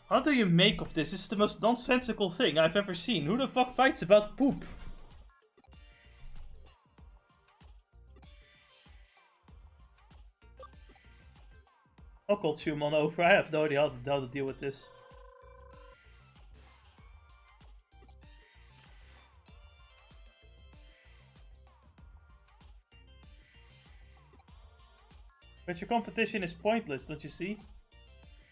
What do you make of this? This is the most nonsensical thing I've ever seen. Who the fuck fights about poop? I'll call Shumon over. I have no idea how to deal with this. But your competition is pointless, don't you see?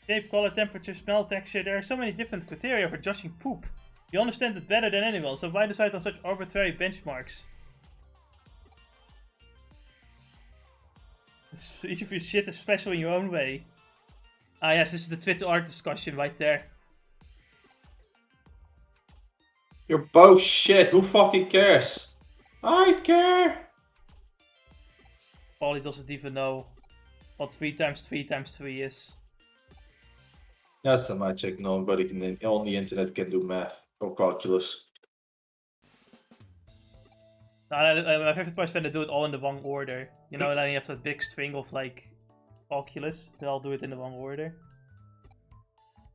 Shape, color, temperature, smell, texture, there are so many different criteria for judging poop. You understand it better than anyone, so why decide on such arbitrary benchmarks? Each of your shit is special in your own way. Ah, yes, this is the Twitter art discussion right there. You're both shit. Who fucking cares? I care. Paulie doesn't even know what 3 times 3 times 3 is. That's the magic. Nobody on the internet can do math or calculus. My favorite part is when they do it all in the wrong order. You know, then you have that big string of like calculus. They all do it in the wrong order.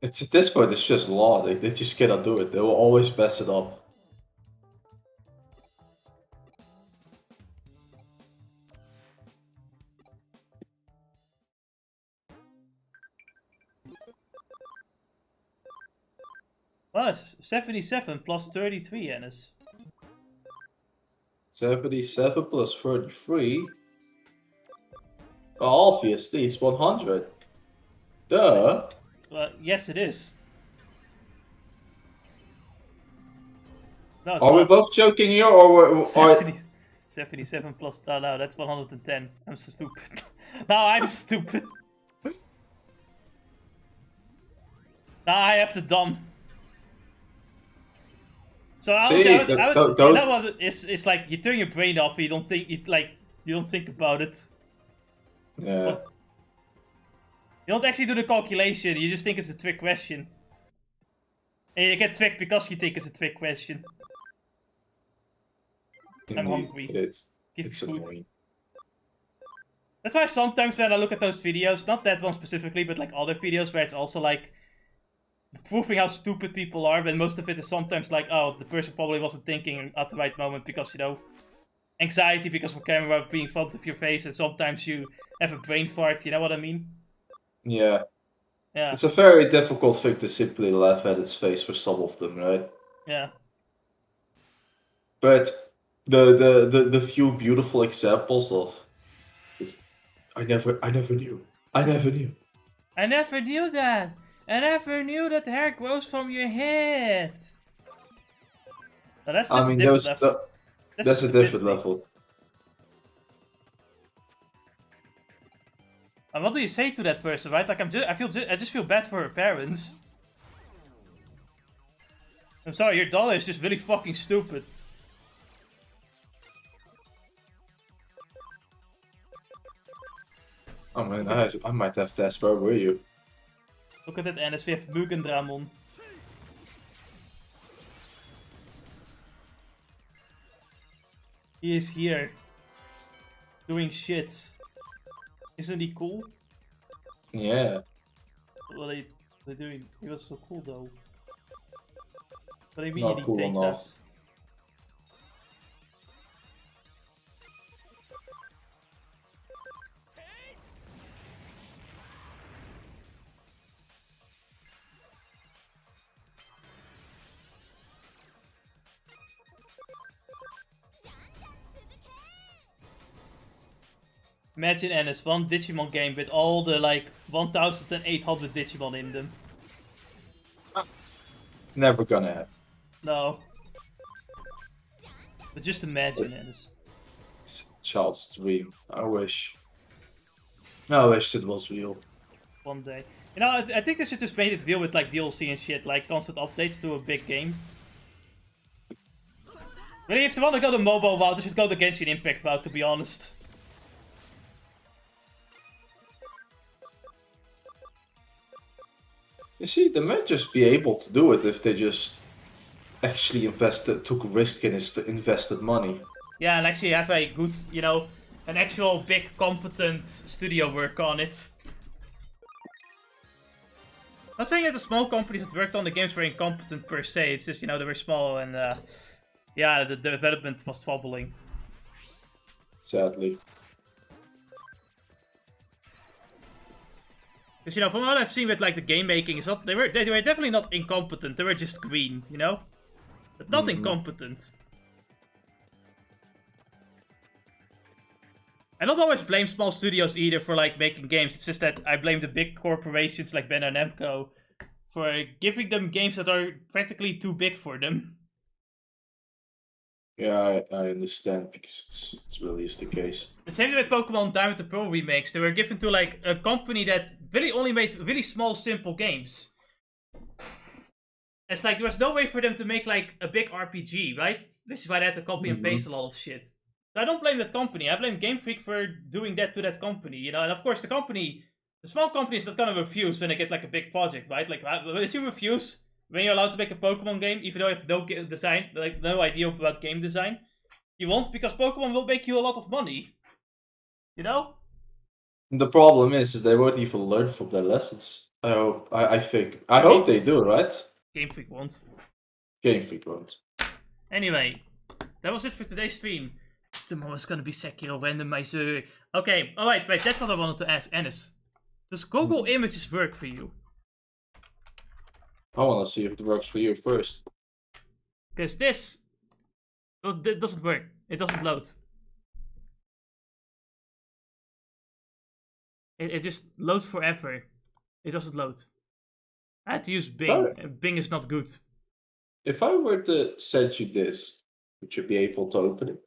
It's at this point, it's just law. They just cannot do it. They will always mess it up. Well, it's 77 plus 33, Ennis. 77 plus 33. Well, obviously, it's 100. Duh. Well, yes, it is. No, it's Are we not. both joking here, or 77 plus... Oh, no, that's 110. I'm stupid. Now I'm stupid. Now I have the dumb. So I See, would, don't- you know what? It's like you turn your brain off. You don't think you don't think about it. Yeah. You don't actually do the calculation. You just think it's a trick question, and you get tricked because you think it's a trick question. I'm Indeed, hungry. It's Give me food. annoying. That's why sometimes when I look at those videos, not that one specifically, but like other videos where it's also like proving how stupid people are, but most of it is sometimes like, oh, the person probably wasn't thinking at the right moment because, you know, anxiety because of camera being in front of your face, and sometimes you have a brain fart, you know what I mean? Yeah. Yeah, It's a very difficult thing to simply laugh at its face for some of them, right? yeah. But the few beautiful examples of this, I never knew. I never knew. I never knew that! I never knew that hair grows from your head! Now that's I a mean, different level. that's a different stupidity. level. And what do you say to that person, right? Like I just feel bad for her parents. I'm sorry, your daughter is just really fucking stupid. Oh man, I might have to ask, where were you? Look at that Ennis, we have BurningGreymon. He is here. Doing shit. Isn't he cool? Yeah. What are they doing? He was so cool though. What do you mean Not he cool dictates enough. us? Imagine Ennis, one Digimon game with all the like 1800 Digimon in them. Never gonna happen. No. But just imagine Ennis. It's a child's dream. I wish it was real. One day. You know, I think they should just make it real with like DLC and shit, like constant updates to a big game. Really, if they want to go the mobile route, they should go the Genshin Impact route, to be honest. You see, they might just be able to do it if they just actually took risk and invested money. Yeah, and actually have a good, you know, an actual big competent studio work on it. Not saying that the small companies that worked on the games were incompetent per se, it's just, you know, they were small and, yeah, the development was troubling. Sadly. Because, you know, from what I've seen with, like, the game making, it's not, they were definitely not incompetent, they were just green, you know? But not incompetent. I don't always blame small studios either for, like, making games, it's just that I blame the big corporations like Ben and Namco for giving them games that are practically too big for them. Yeah, I understand, because it's This really is the case. The same thing with Pokemon Diamond and Pearl remakes. They were given to like a company that really only made really small, simple games. It's like there was no way for them to make like a big RPG, right? This is why they had to copy and paste a lot of shit. So I don't blame that company. I blame Game Freak for doing that to that company, you know. And of course, the small company is not gonna refuse when they get like a big project, right? Like, if you refuse when you're allowed to make a Pokemon game, even though you have no design, like no idea about game design, you won't, because Pokemon will make you a lot of money. You know? The problem is they won't even learn from their lessons. I hope. I hope they do, right? Game Freak won't. Game Freak won't. Anyway, that was it for today's stream. Tomorrow's gonna be Sekiro Randomizer. Okay, alright, wait, that's what I wanted to ask. Ennis, does Google Images work for you? I want to see if it works for you first. Because this it doesn't work. It doesn't load. It just loads forever. It doesn't load. I had to use Bing. Sorry. Bing is not good. If I were to send you this, would you be able to open it?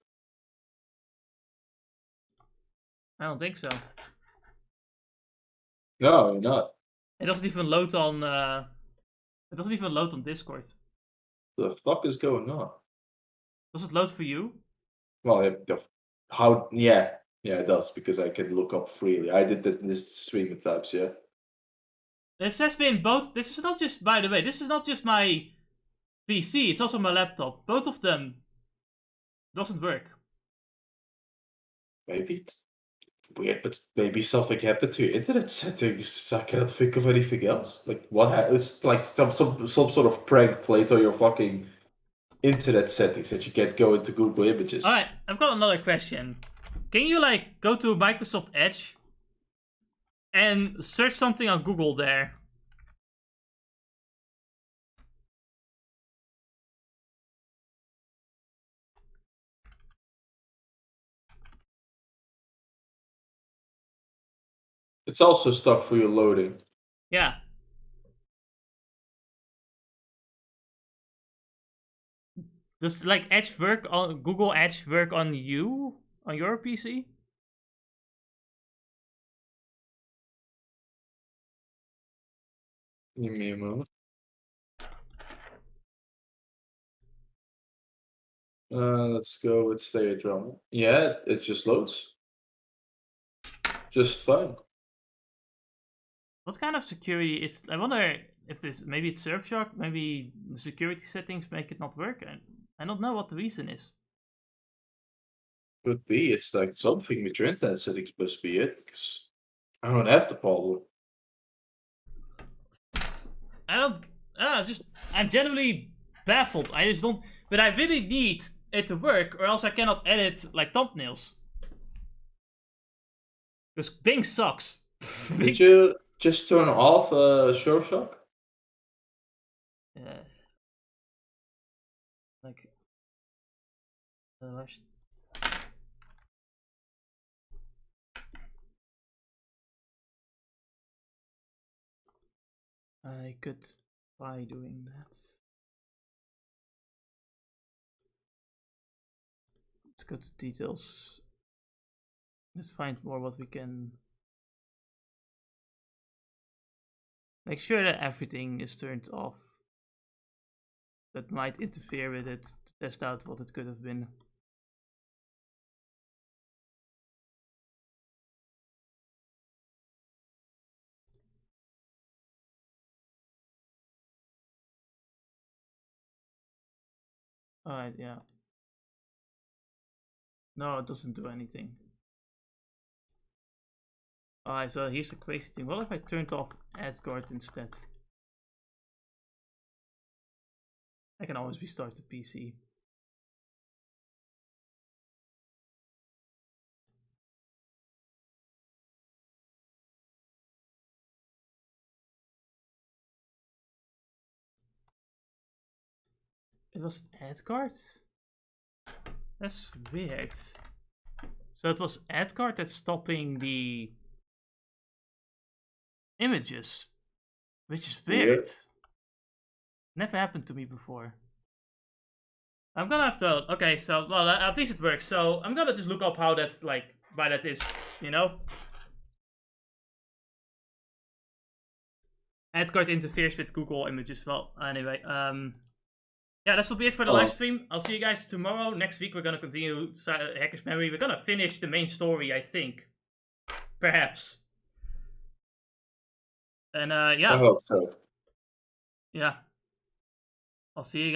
I don't think so. No, you're not. It doesn't even load on. It doesn't even load on Discord. The fuck is going on? Does it load for you? Well, how? Yeah, it does, because I can look up freely. I did that in this stream at times. Yeah. This has been both. This is not just, by the way, this is not just my PC. It's also my laptop. Both of them doesn't work. Maybe it's weird, but maybe something happened to your internet settings. I cannot think of anything else. Like what? It's like some sort of prank played on your fucking internet settings that you can't go into Google Images. All right, I've got another question. Can you like go to Microsoft Edge and search something on Google there? It's also stuck for your loading. Yeah. Does like Edge work on Google Edge work on you on your PC? Give me a moment. Let's go with stay at drama. Yeah, it just loads. Just fine. What kind of security is? I wonder if there's maybe it's Surfshark. Maybe the security settings make it not work. I don't know what the reason is. Could be. It's like something with your internet settings must be it, because I don't have the problem. I'm genuinely baffled. I just don't. But I really need it to work, or else I cannot edit like thumbnails. Because Bing sucks. Did you just turn off Surfshark? Like. I could try doing that. Let's go to details. Let's find more what we can. Make sure that everything is turned off. That might interfere with it to test out what it could have been. Alright, yeah. No, it doesn't do anything. Alright, so here's the crazy thing. What if I turned off Asgard instead? I can always restart the PC. It was Asgard? That's weird. So it was Asgard that's stopping the images, which is weird. Never happened to me before. I'm gonna have to. Okay, so well, at least it works. So I'm gonna just look up how that why that is, you know. AdCard interferes with Google Images. Well, anyway, yeah, this will be it for the live stream. I'll see you guys tomorrow. Next week we're gonna continue Hacker's Memory. We're gonna finish the main story, I think, perhaps. And yeah. I hope so. Yeah. I'll see you guys.